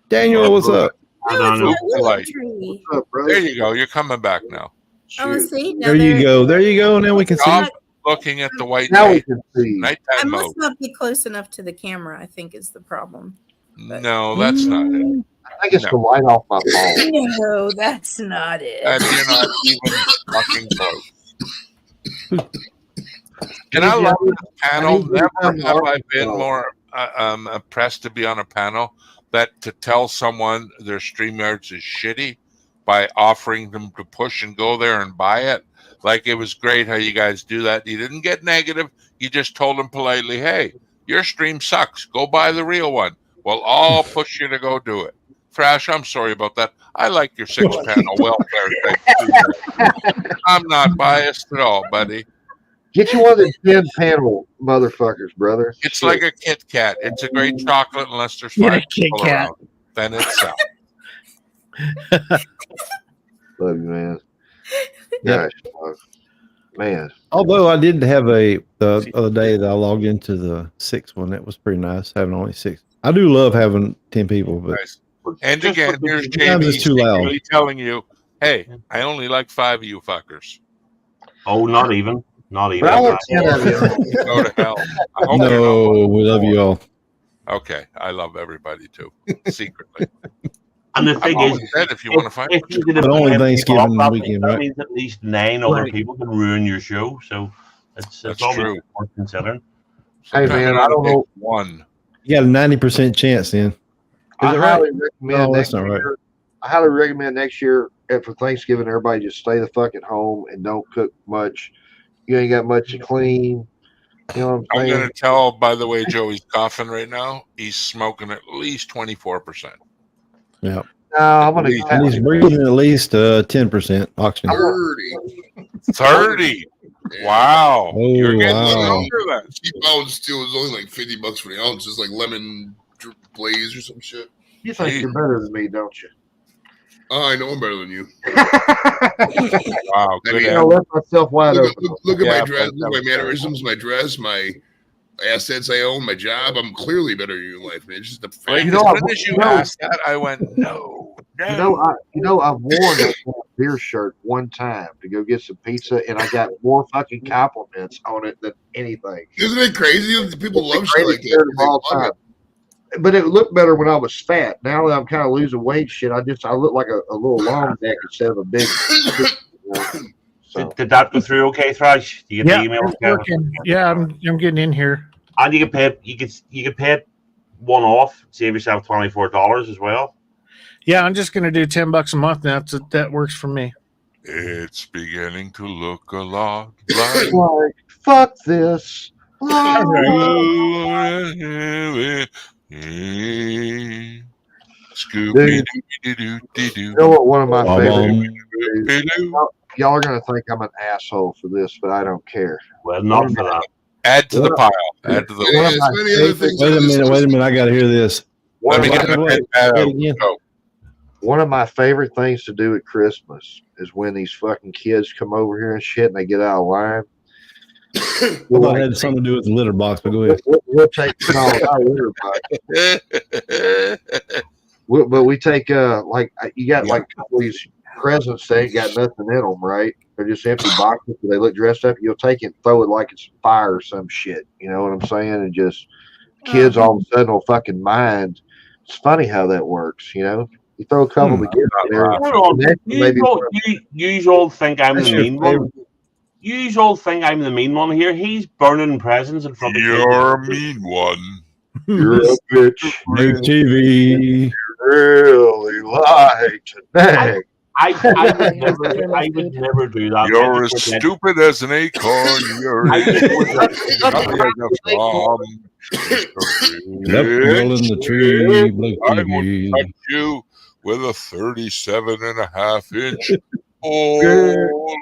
Speaker 7: Daniel? What's up?
Speaker 6: I don't know.
Speaker 4: The light.
Speaker 5: Tree.
Speaker 1: what's up, brother?
Speaker 4: There you go. You're coming back now.
Speaker 5: Oh, see, now
Speaker 7: There you go. There you go. Now we can see.
Speaker 4: Stop looking at the white
Speaker 1: Now we
Speaker 4: light.
Speaker 1: can see.
Speaker 5: I
Speaker 4: Nighttime mode.
Speaker 5: must not be close enough to the camera, I think is the problem.
Speaker 4: No, that's not it.
Speaker 1: I think it's the light off my phone.
Speaker 5: No, that's not it.
Speaker 4: And you're not even fucking close. And I love this panel. Never have I been more impressed to be on a panel that to tell someone their StreamYards is shitty by offering them to push and go there and buy it. Like, it was great how you guys do that. You didn't get negative. You just told them politely, hey, your stream sucks. Go buy the real one. Well, I'll push you to go do it. Thrash, I'm sorry about that. I like your 6-panel welfare thing. I'm not biased at all, buddy.
Speaker 1: Get you one of the 10-panel motherfuckers, brother.
Speaker 4: It's like a Kit Kat. It's a great chocolate unless there's
Speaker 8: Yeah,
Speaker 4: 5
Speaker 8: Kit
Speaker 4: people
Speaker 8: Kat.
Speaker 4: around. Then it's out.
Speaker 1: Love you, man. Gosh, man.
Speaker 7: Although I did have the other day that I logged into the 6 one, that was pretty nice having only 6. I do love having 10 people, but
Speaker 4: Nice. And again, here's
Speaker 7: sometimes
Speaker 4: JB
Speaker 7: it's too loud.
Speaker 4: secretly telling you, hey, I only like 5 of you fuckers.
Speaker 6: Oh, not even. Not even.
Speaker 1: But I want 10 out of you.
Speaker 4: Go to hell. I hope you're
Speaker 7: No,
Speaker 4: not
Speaker 7: we love you all.
Speaker 4: Okay, I love everybody too, secretly.
Speaker 6: And the
Speaker 4: I'm
Speaker 6: thing is,
Speaker 4: always dead if you want to fight.
Speaker 6: if you did
Speaker 7: But only Thanksgiving
Speaker 6: that
Speaker 7: weekend,
Speaker 6: that
Speaker 7: right?
Speaker 6: means at least 9 other
Speaker 8: Right.
Speaker 6: people can ruin your show. So it's
Speaker 4: That's
Speaker 6: always
Speaker 4: true.
Speaker 6: worth considering.
Speaker 1: Hey,
Speaker 4: Sometimes
Speaker 1: man,
Speaker 4: it
Speaker 1: I
Speaker 4: only
Speaker 1: don't know.
Speaker 4: takes one.
Speaker 7: You got a 90% chance then.
Speaker 1: I
Speaker 7: it
Speaker 1: highly
Speaker 7: right?
Speaker 1: recommend
Speaker 7: No, that's
Speaker 1: next
Speaker 7: not right.
Speaker 1: year. I highly recommend next year for Thanksgiving, everybody just stay the fuck at home and don't cook much. You ain't got much to clean. You know what I'm
Speaker 4: I'm
Speaker 1: saying?
Speaker 4: going to tell, by the way, Joey's coughing right now. He's smoking at least 24%.
Speaker 7: Yeah.
Speaker 1: No, I'm gonna.
Speaker 4: Please.
Speaker 7: And he's breathing at least 10% oxygen.
Speaker 2: 30.
Speaker 4: 30.
Speaker 2: Yeah.
Speaker 4: Wow.
Speaker 7: Oh,
Speaker 4: You're getting
Speaker 7: wow.
Speaker 4: under that.
Speaker 2: Cheap ounce too is only like $50 for the ounce. It's like lemon glaze or some shit.
Speaker 1: You think you're better than me, don't you?
Speaker 2: Oh, I know I'm better than you.
Speaker 4: Wow.
Speaker 2: I
Speaker 4: Good
Speaker 2: mean,
Speaker 1: I left myself wide
Speaker 2: Look,
Speaker 1: open.
Speaker 2: look at
Speaker 4: Yeah,
Speaker 2: my dress,
Speaker 4: but
Speaker 2: look at
Speaker 4: that
Speaker 2: my
Speaker 4: was
Speaker 2: mannerisms, my dress, my assets I own, my job. I'm clearly better than you in life, man. It's just a fact.
Speaker 4: Like,
Speaker 1: You know,
Speaker 4: as
Speaker 1: I-
Speaker 4: soon as you
Speaker 1: you know-
Speaker 4: asked that, I went, no.
Speaker 1: I've worn that beer shirt one time to go get some pizza, and I got more fucking compliments on it than anything.
Speaker 2: Isn't it crazy? People
Speaker 1: It's the
Speaker 2: love shit like
Speaker 1: greatest shirt
Speaker 2: that.
Speaker 1: of all
Speaker 2: They love
Speaker 1: time.
Speaker 2: it.
Speaker 1: But it looked better when I was fat. Now that I'm kind of losing weight, shit, I look like a little long neck instead of a big. So
Speaker 6: Did that go through okay, Thrash? You get
Speaker 8: Yeah,
Speaker 6: the email?
Speaker 8: it's working. Yeah, I'm getting in here.
Speaker 6: And you can pay. You can pay it one off. Save yourself $24 as well.
Speaker 8: Yeah, I'm just gonna do $10 a month now. That works for me.
Speaker 4: It's beginning to look a lot like.
Speaker 1: like, fuck this.
Speaker 4: Scooby
Speaker 1: You
Speaker 4: Doo Doo
Speaker 1: know what? One of my
Speaker 7: Ba-bum.
Speaker 1: favorite. Y'all are gonna think I'm an asshole for this, but I don't care.
Speaker 6: Well, not for that.
Speaker 4: Add to the pile. Add to the
Speaker 2: Yeah,
Speaker 4: list.
Speaker 2: there's many other things.
Speaker 7: Wait a
Speaker 2: on this
Speaker 7: minute.
Speaker 2: list.
Speaker 7: Wait a minute. I got to hear this.
Speaker 1: One
Speaker 4: Let me
Speaker 1: of
Speaker 4: get
Speaker 1: my-
Speaker 4: my
Speaker 7: wait,
Speaker 4: pad
Speaker 7: wait
Speaker 4: out.
Speaker 7: again.
Speaker 4: Go.
Speaker 1: One of my favorite things to do at Christmas is when these fucking kids come over here and shit, and they get out of line.
Speaker 7: I thought it had something to do with the litter box, but go ahead.
Speaker 1: We'll take not litter box. But we take like you got like a couple of these presents. They ain't got nothing in them, right? They're just empty boxes. They look dressed up. You'll take it and throw it like it's fire or some shit. You know what I'm saying? And just kids all of a sudden will fucking mind. It's funny how that works. You know, you throw a couple together there.
Speaker 6: Hold on.
Speaker 1: and maybe
Speaker 6: You all think I'm
Speaker 7: That's
Speaker 6: the
Speaker 7: your
Speaker 6: mean one. You all think I'm the mean one here. He's burning presents in front of kids.
Speaker 4: You're a mean one.
Speaker 1: you're a bitch.
Speaker 7: New TV.
Speaker 1: Really like to nag.
Speaker 6: I would never do that.
Speaker 4: You're
Speaker 6: I
Speaker 4: as
Speaker 6: just would
Speaker 4: stupid as an acorn. You're
Speaker 6: I just would
Speaker 4: nothing as a frog.
Speaker 7: That girl in the tree. Blue
Speaker 4: I would
Speaker 7: TV.
Speaker 4: touch you with a 37.5-inch pole.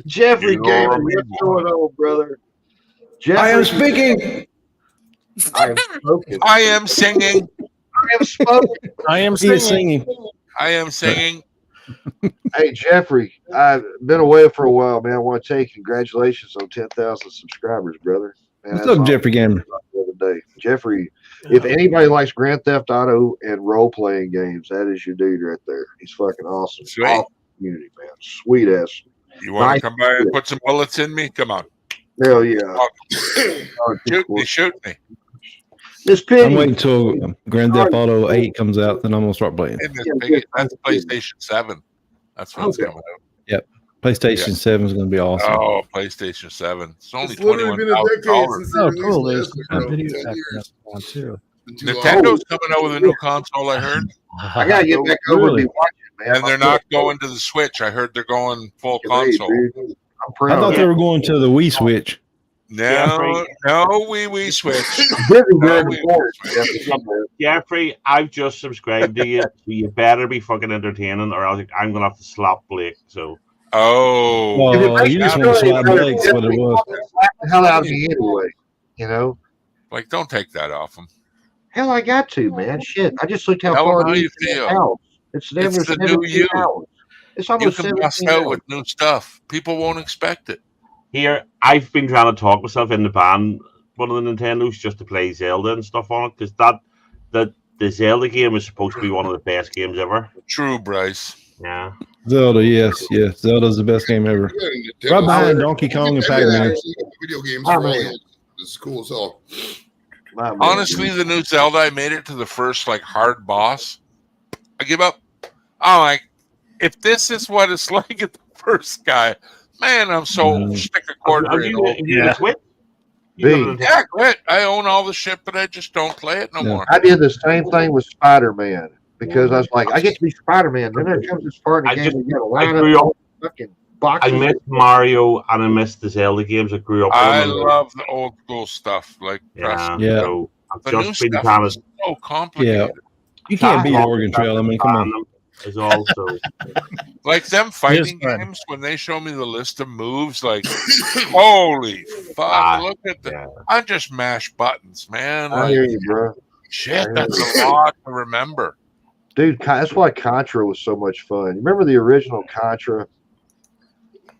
Speaker 1: Jeffrey
Speaker 4: You're
Speaker 1: Gamer,
Speaker 4: a mean
Speaker 1: what's going on, brother?
Speaker 7: I am
Speaker 1: Jeffrey,
Speaker 7: speaking.
Speaker 1: I am smoking.
Speaker 4: I am singing.
Speaker 1: I am smoking.
Speaker 8: I am
Speaker 7: He is
Speaker 8: singing.
Speaker 7: singing.
Speaker 4: I am singing.
Speaker 1: Hey, Jeffrey, I've been away for a while, man. I want to tell you congratulations on 10,000 subscribers, brother. Man,
Speaker 7: What's
Speaker 1: that's
Speaker 7: up,
Speaker 1: all
Speaker 7: Jeffrey Gamer?
Speaker 1: the other day. Jeffrey, if anybody likes Grand Theft Auto and role-playing games, that is your dude right there. He's fucking awesome.
Speaker 4: Sweet.
Speaker 1: Awesome community, man. Sweet ass.
Speaker 4: You want
Speaker 1: Nice.
Speaker 4: to come by and put some bullets in me? Come on.
Speaker 1: Hell yeah.
Speaker 4: Shoot me, shoot me.
Speaker 1: Miss
Speaker 7: I'm
Speaker 1: Piggy.
Speaker 7: waiting till Grand Theft Auto 8 comes out, then I'm gonna start playing.
Speaker 4: In this big, that's PlayStation 7. That's what's
Speaker 1: Okay.
Speaker 4: coming out.
Speaker 7: PlayStation 7 is gonna be awesome.
Speaker 4: Oh, PlayStation 7. It's only
Speaker 2: It's literally been a decade
Speaker 4: $21,000.
Speaker 2: since they
Speaker 8: Oh,
Speaker 2: released
Speaker 8: cool.
Speaker 2: the
Speaker 8: There's
Speaker 2: last
Speaker 8: a
Speaker 2: one, bro.
Speaker 8: video
Speaker 2: 10
Speaker 8: back
Speaker 2: years.
Speaker 8: one too.
Speaker 2: Been too long.
Speaker 4: Nintendo's coming out with a new console, I heard.
Speaker 1: I gotta get back over and be
Speaker 7: Really?
Speaker 1: watching, man.
Speaker 4: And they're not going to the Switch. I heard they're going full console.
Speaker 1: Dude. I'm
Speaker 7: I
Speaker 1: proud
Speaker 7: thought
Speaker 1: of
Speaker 7: they
Speaker 1: you.
Speaker 7: were going to the Wii Switch.
Speaker 4: No, no, we switch.
Speaker 1: Busy
Speaker 4: No,
Speaker 1: during
Speaker 4: we-
Speaker 1: the morning, Jeffrey.
Speaker 6: Jeffrey, I've just subscribed to you. So you better be fucking entertaining, or else I'm gonna have to slap Blake. So
Speaker 4: Oh,
Speaker 7: Well, you just want to slap Blake's what it was.
Speaker 1: Slap the hell out of me anyway. You know?
Speaker 4: like don't take that off him.
Speaker 1: Hell, I got to, man. Shit. I just looked how
Speaker 4: Tell
Speaker 1: far
Speaker 4: him how
Speaker 1: it
Speaker 4: you
Speaker 1: is from
Speaker 4: feel.
Speaker 1: the house. It's never
Speaker 4: It's the new
Speaker 1: 17
Speaker 4: you.
Speaker 1: hours. It's
Speaker 4: You
Speaker 1: almost
Speaker 4: can
Speaker 1: 17
Speaker 4: bust out
Speaker 1: hours.
Speaker 4: with new stuff. People won't expect it.
Speaker 6: here, I've been trying to talk myself into buying one of the Nintendos just to play Zelda and stuff on it, because the the Zelda game is supposed to be one of the best games ever.
Speaker 4: True, Bryce.
Speaker 6: Yeah.
Speaker 7: Zelda, yes. Zelda's the best game ever.
Speaker 2: Yeah,
Speaker 7: Right behind Donkey Kong and Pac-Man.
Speaker 2: Video games
Speaker 1: Oh,
Speaker 2: for all
Speaker 1: man.
Speaker 2: ages. It's cool as hell.
Speaker 1: My man.
Speaker 4: Honestly, the new Zelda, I made it to the first like hard boss. I give up. I'm like, if this is what it's like at the first guy, man, I'm so stick a quarter in.
Speaker 6: You quit?
Speaker 4: Yeah, quit. I own all the shit, but I just don't play it no more.
Speaker 1: I did the same thing with Spider-Man because I was like, I get to be Spider-Man. Then there comes this part in the game where you got to line up all the fucking boxes.
Speaker 6: I missed Mario and I missed the Zelda games. I grew up with
Speaker 4: I
Speaker 6: them.
Speaker 4: love the old school stuff. Like,
Speaker 6: Yeah.
Speaker 7: Yeah.
Speaker 6: So I've
Speaker 4: the new
Speaker 6: just been
Speaker 4: stuff
Speaker 6: kind
Speaker 4: is
Speaker 6: of
Speaker 4: so complicated.
Speaker 7: You can't beat Oregon Trail. I mean, come on.
Speaker 6: Is also
Speaker 4: Like them fighting games, when they show me the list of moves, like, holy fuck, look at the. I just mash buttons, man.
Speaker 1: I
Speaker 4: Like,
Speaker 1: hear you, bro.
Speaker 4: shit, that's a lot to remember.
Speaker 1: Dude, that's why Contra was so much fun. Remember the original Contra?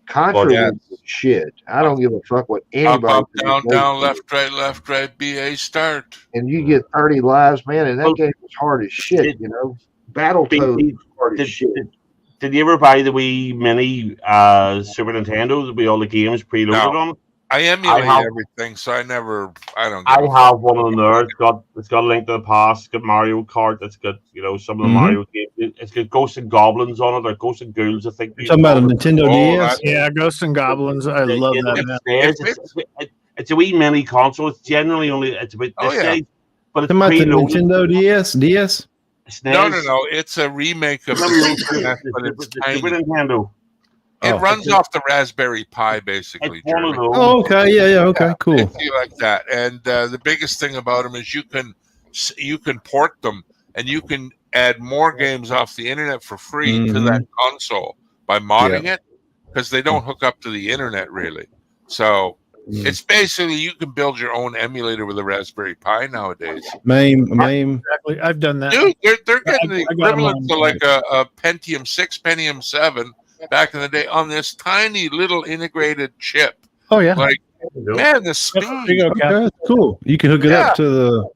Speaker 1: Contra was shit. I don't give a fuck what anybody
Speaker 4: Up,
Speaker 1: says.
Speaker 4: down, down, left, right, BA, start.
Speaker 1: And you get 30 lives, man, and that game was hard as shit, you know? Battletoads was hard as shit.
Speaker 6: Did you ever buy the wee mini Super Nintendo with all the games preloaded on it?
Speaker 4: I emulate everything, so I don't.
Speaker 6: I have one of them there. It's got a Link to the Past. It's got Mario Kart. It's got some of the Mario games. It's got Ghosts and Goblins on it, or Ghosts and Ghouls. I think.
Speaker 7: You're talking about a Nintendo DS?
Speaker 8: Yeah, Ghosts and Goblins. I love that.
Speaker 6: It's a wee mini console. It's generally only about this size, but it's
Speaker 7: about the
Speaker 6: preloaded.
Speaker 7: Nintendo DS.
Speaker 4: No. It's a remake of the
Speaker 6: Super Nintendo.
Speaker 4: It runs off the Raspberry Pi, basically.
Speaker 6: It's one of those.
Speaker 7: Oh, okay. Yeah. Okay, cool.
Speaker 4: Like that. And the biggest thing about them is you can port them, and you can add more games off the internet for free to that console by modding it, because they don't hook up to the internet really. So it's basically you can build your own emulator with a Raspberry Pi nowadays.
Speaker 7: MAME.
Speaker 8: Exactly. I've done that.
Speaker 4: Dude, they're getting the equivalent to like a Pentium 6, Pentium 7 back in the day on this tiny little integrated chip.
Speaker 8: Oh yeah.
Speaker 4: Like, man, the speed.
Speaker 7: Okay, cool. You can hook it up to the.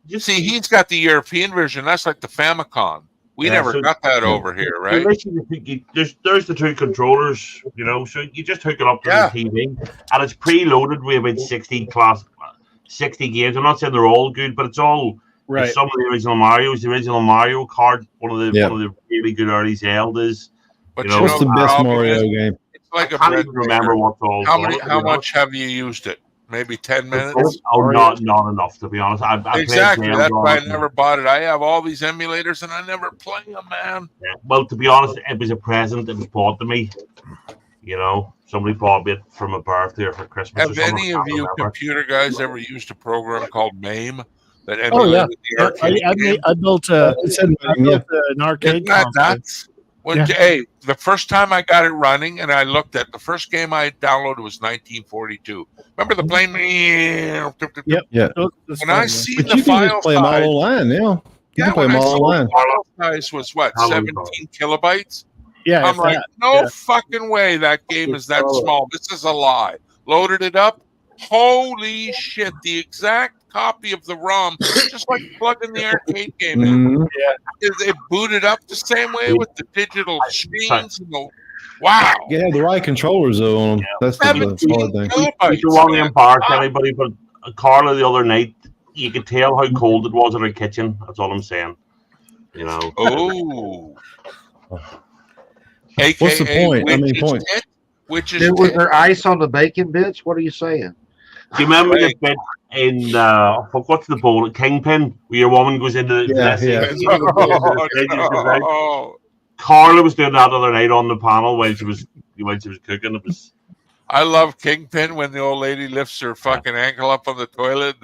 Speaker 4: You see, he's got the European version. That's like the Famicom. We never got that over here, right?
Speaker 6: There's the two controllers, so you just hook it up to the TV, and it's preloaded with about 60 games. I'm not saying they're all good, but it's all
Speaker 8: right.
Speaker 6: Some of the original Marios, the original Mario Kart, one of the really good early Zeldas.
Speaker 4: But
Speaker 7: what's the best Mario game?
Speaker 4: It's like
Speaker 6: I can't even remember what's all.
Speaker 4: How much have you used it? Maybe 10 minutes?
Speaker 6: Oh, not enough, to be honest.
Speaker 4: Exactly. That's why I never bought it. I have all these emulators and I never play them, man.
Speaker 6: Yeah. Well, to be honest, it was a present. It was bought to me. Somebody bought me it for my birthday or for Christmas.
Speaker 4: Have any of you computer guys ever used a program called MAME that emulated the arcade?
Speaker 8: I built an arcade.
Speaker 4: Isn't that nuts? Hey, the first time I got it running and I looked at the first game I downloaded was 1942. Remember the plane?
Speaker 7: Yeah.
Speaker 4: When I see
Speaker 7: but
Speaker 4: the
Speaker 7: you can
Speaker 4: file
Speaker 7: just play them all online now. You can play them all online.
Speaker 4: The file size was what, 17 kilobytes?
Speaker 8: Yeah.
Speaker 4: I'm like, fucking way that game is that small. This is a lie. Loaded it up. Holy shit! The exact copy of the ROM, just like plugging the arcade game in. It booted up the same way with the digital screens. Wow.
Speaker 7: You have the right controllers though on them. That's the hard thing.
Speaker 6: You want to embark anybody, but Carla the other night, you could tell how cold it was in her kitchen. That's all I'm saying.
Speaker 4: Oh.
Speaker 7: What's the point?
Speaker 1: Was there ice on the bacon bits? What are you saying?
Speaker 6: Do you remember the bit in what's the bowl? Kingpin, where your woman goes into the Carla was doing that the other night on the panel when she was cooking. It was.
Speaker 4: I love Kingpin when the old lady lifts her fucking ankle up on the toilet.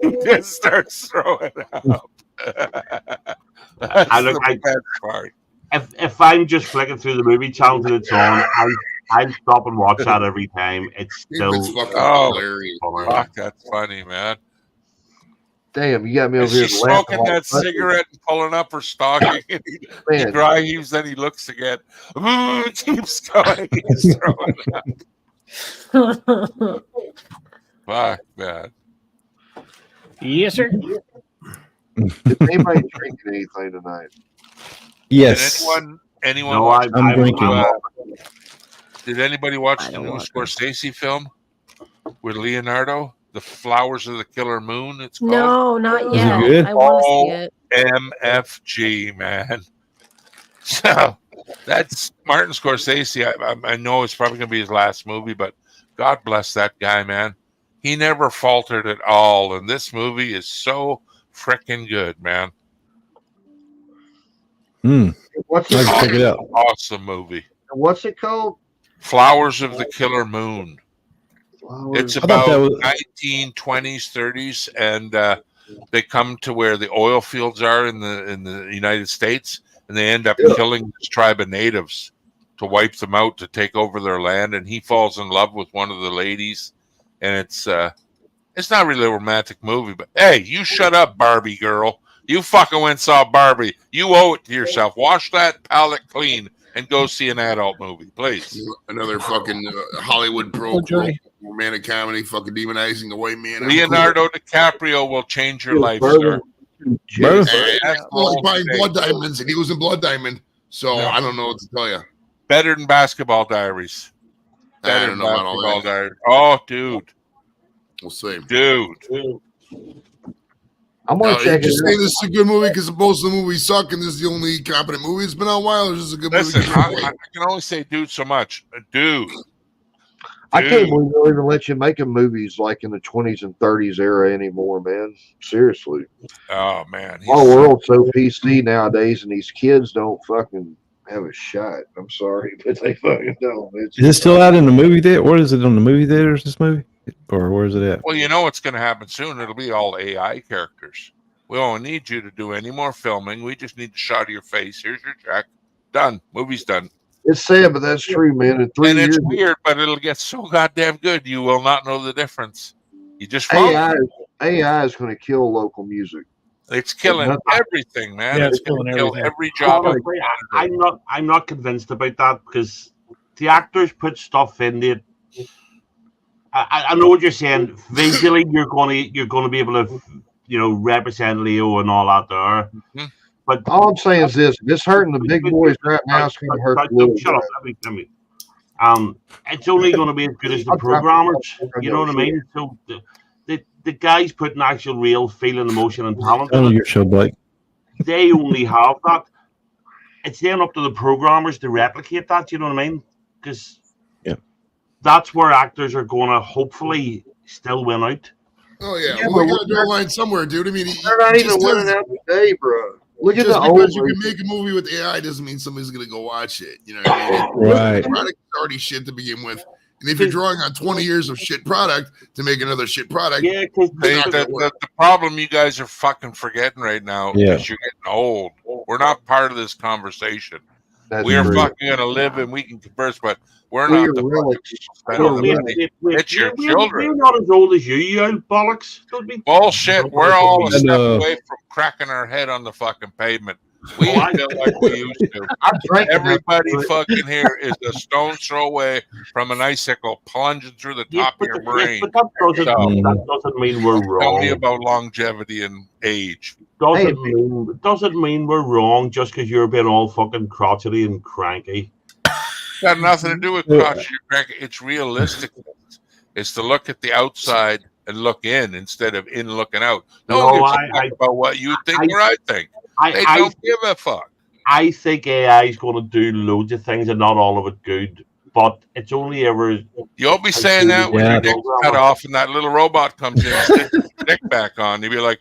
Speaker 4: He just starts throwing up. That's the best part.
Speaker 6: If I'm just flicking through the movie channels and it's on, I'll stop and watch that every time. It's still
Speaker 2: hilarious.
Speaker 4: Fuck, that's funny, man.
Speaker 1: Damn, you got me over here.
Speaker 4: She's smoking that cigarette and pulling up her stocking. He dry heaves, then he looks again. Keeps going. He's throwing up. Fuck, man.
Speaker 8: Yes, sir.
Speaker 1: Did anybody drinking anything tonight?
Speaker 7: Yes.
Speaker 4: Did anyone
Speaker 6: No,
Speaker 4: watch?
Speaker 7: I'm drinking.
Speaker 4: Did anybody watch
Speaker 3: I
Speaker 4: the
Speaker 3: don't
Speaker 4: new
Speaker 3: want
Speaker 4: Scorsese film with Leonardo, "The Flowers of the Killer Moon"? It's called.
Speaker 3: No, not
Speaker 7: Is it
Speaker 3: yet.
Speaker 7: good?
Speaker 3: I want to see it.
Speaker 4: MFG, man. So that's Martin Scorsese. I know it's probably going to be his last movie, but God bless that guy, man. He never faltered at all, and this movie is so freaking good, man.
Speaker 1: What's
Speaker 7: I
Speaker 1: it,
Speaker 7: can check it out.
Speaker 4: Awesome movie.
Speaker 1: what's it called?
Speaker 4: Flowers of the Killer Moon. It's
Speaker 1: Flowers.
Speaker 7: I thought that
Speaker 4: about
Speaker 7: was
Speaker 4: 1920s, 30s, and they come to where the oil fields are in the United States, and they end up killing this tribe of natives to wipe them out, to take over their land. And he falls in love with one of the ladies, and it's not really a romantic movie. But hey, you shut up, Barbie girl. You fucking went and saw Barbie. You owe it to yourself. Wash that palate clean and go see an adult movie, please.
Speaker 2: Another fucking Hollywood romantic comedy, fucking demonizing the white man.
Speaker 4: Leonardo DiCaprio will change your life,
Speaker 1: Bourbon.
Speaker 4: sir.
Speaker 7: Bourbon.
Speaker 2: Hey,
Speaker 4: That's
Speaker 2: like
Speaker 4: all
Speaker 2: buying
Speaker 4: today.
Speaker 2: Blood Diamonds, and he was in Blood Diamond. So
Speaker 4: Yeah.
Speaker 2: I don't know what to tell you.
Speaker 4: Better than Basketball Diaries.
Speaker 2: I
Speaker 4: Better
Speaker 2: don't
Speaker 4: than
Speaker 2: know about all
Speaker 4: Basketball
Speaker 2: that.
Speaker 4: Diaries. Oh, dude.
Speaker 2: We'll see.
Speaker 4: Dude.
Speaker 1: I'm gonna
Speaker 2: No, you
Speaker 1: check it
Speaker 2: just
Speaker 1: out.
Speaker 2: say this is a good movie because most of the movies suck, and this is the only competent movie that's been out in a while. Or is this a good
Speaker 4: Listen,
Speaker 2: movie?
Speaker 4: I can only say dude so much. Dude.
Speaker 1: I can't
Speaker 4: Dude.
Speaker 1: believe they'll even let you make movies like in the 20s and 30s era anymore, man. Seriously.
Speaker 4: Oh, man.
Speaker 1: Our world's so PC nowadays, and these kids don't fucking have a shot. I'm sorry, but they fucking don't. It's
Speaker 7: Is it still out in the movie theater? What is it on the movie theaters? This movie, or where is it at?
Speaker 4: Well, you know what's going to happen soon. It'll be all AI characters. We don't need you to do any more filming. We just need a shot of your face. Here's your check. Done. Movie's done.
Speaker 1: It's sad, but that's true, man. In 3
Speaker 4: And
Speaker 1: years,
Speaker 4: it's weird, but it'll get so goddamn good, you will not know the difference. You just won't.
Speaker 1: AI is going to kill local music.
Speaker 4: It's killing
Speaker 1: nothing.
Speaker 4: everything, man.
Speaker 8: Yeah,
Speaker 4: it's
Speaker 8: it's
Speaker 4: going to
Speaker 8: killing
Speaker 4: kill
Speaker 8: everything.
Speaker 4: every job.
Speaker 6: Honestly, I'm not convinced about that because the actors put stuff in there. I know what you're saying. Visually, you're going to be able to, represent Leo and all that there.
Speaker 4: Mhm.
Speaker 6: But
Speaker 1: All I'm saying is this: if it's hurting the big boys right now, it's going to hurt the little
Speaker 6: shut up.
Speaker 1: guys.
Speaker 6: Let me. It's only going to be as good as the programmers. You know what I mean? So the guys putting actual real feeling, emotion, and talent
Speaker 7: On
Speaker 6: in it,
Speaker 7: your show, Blake.
Speaker 6: they only have that. It's then up to the programmers to replicate that. You know what I mean? Because that's where actors are going to hopefully still win out.
Speaker 2: Oh yeah,
Speaker 1: Yeah,
Speaker 2: well, we
Speaker 1: but
Speaker 2: got to draw a line somewhere, dude. I mean,
Speaker 1: They're not even winning out today, bro. Look at the old
Speaker 2: because you can
Speaker 1: movies.
Speaker 2: make a movie with AI doesn't mean somebody's going to go watch it. You know what I mean?
Speaker 7: Right.
Speaker 2: The product is already shit to begin with. And if you're drawing on 20 years of shit product to make another shit product,
Speaker 6: Yeah, because
Speaker 4: The problem you guys are fucking forgetting right now is you're getting old. We're not part of this conversation.
Speaker 1: That's
Speaker 4: We're
Speaker 1: true.
Speaker 4: fucking going to live and we can converse, but we're
Speaker 1: We're
Speaker 4: not the
Speaker 1: relics.
Speaker 4: fucking spending the money. It's your children.
Speaker 6: We're not as old as you old bollocks. Don't be
Speaker 4: Bullshit. We're all a
Speaker 7: And,
Speaker 4: step away from cracking our head on the fucking pavement. We ain't feel like we used to.
Speaker 1: I'm drinking.
Speaker 4: Everybody fucking here is a stone's throw away from an icicle plunging through the top of your brain.
Speaker 6: But that doesn't mean we're
Speaker 4: Tell me
Speaker 6: wrong.
Speaker 4: about longevity and age.
Speaker 6: Doesn't mean we're wrong just because you're being all fucking crotchety and cranky.
Speaker 4: Got nothing to do with crotch. It's realistic. It's to look at the outside and look in instead of in looking out. No one gives a fuck about what you think or I think. They don't give a fuck.
Speaker 6: I think AI is going to do loads of things and not all of it good. But it's only ever.
Speaker 4: You'll be saying that when your dick's cut off and that little robot comes in and sticks his dick back on. You'll be like,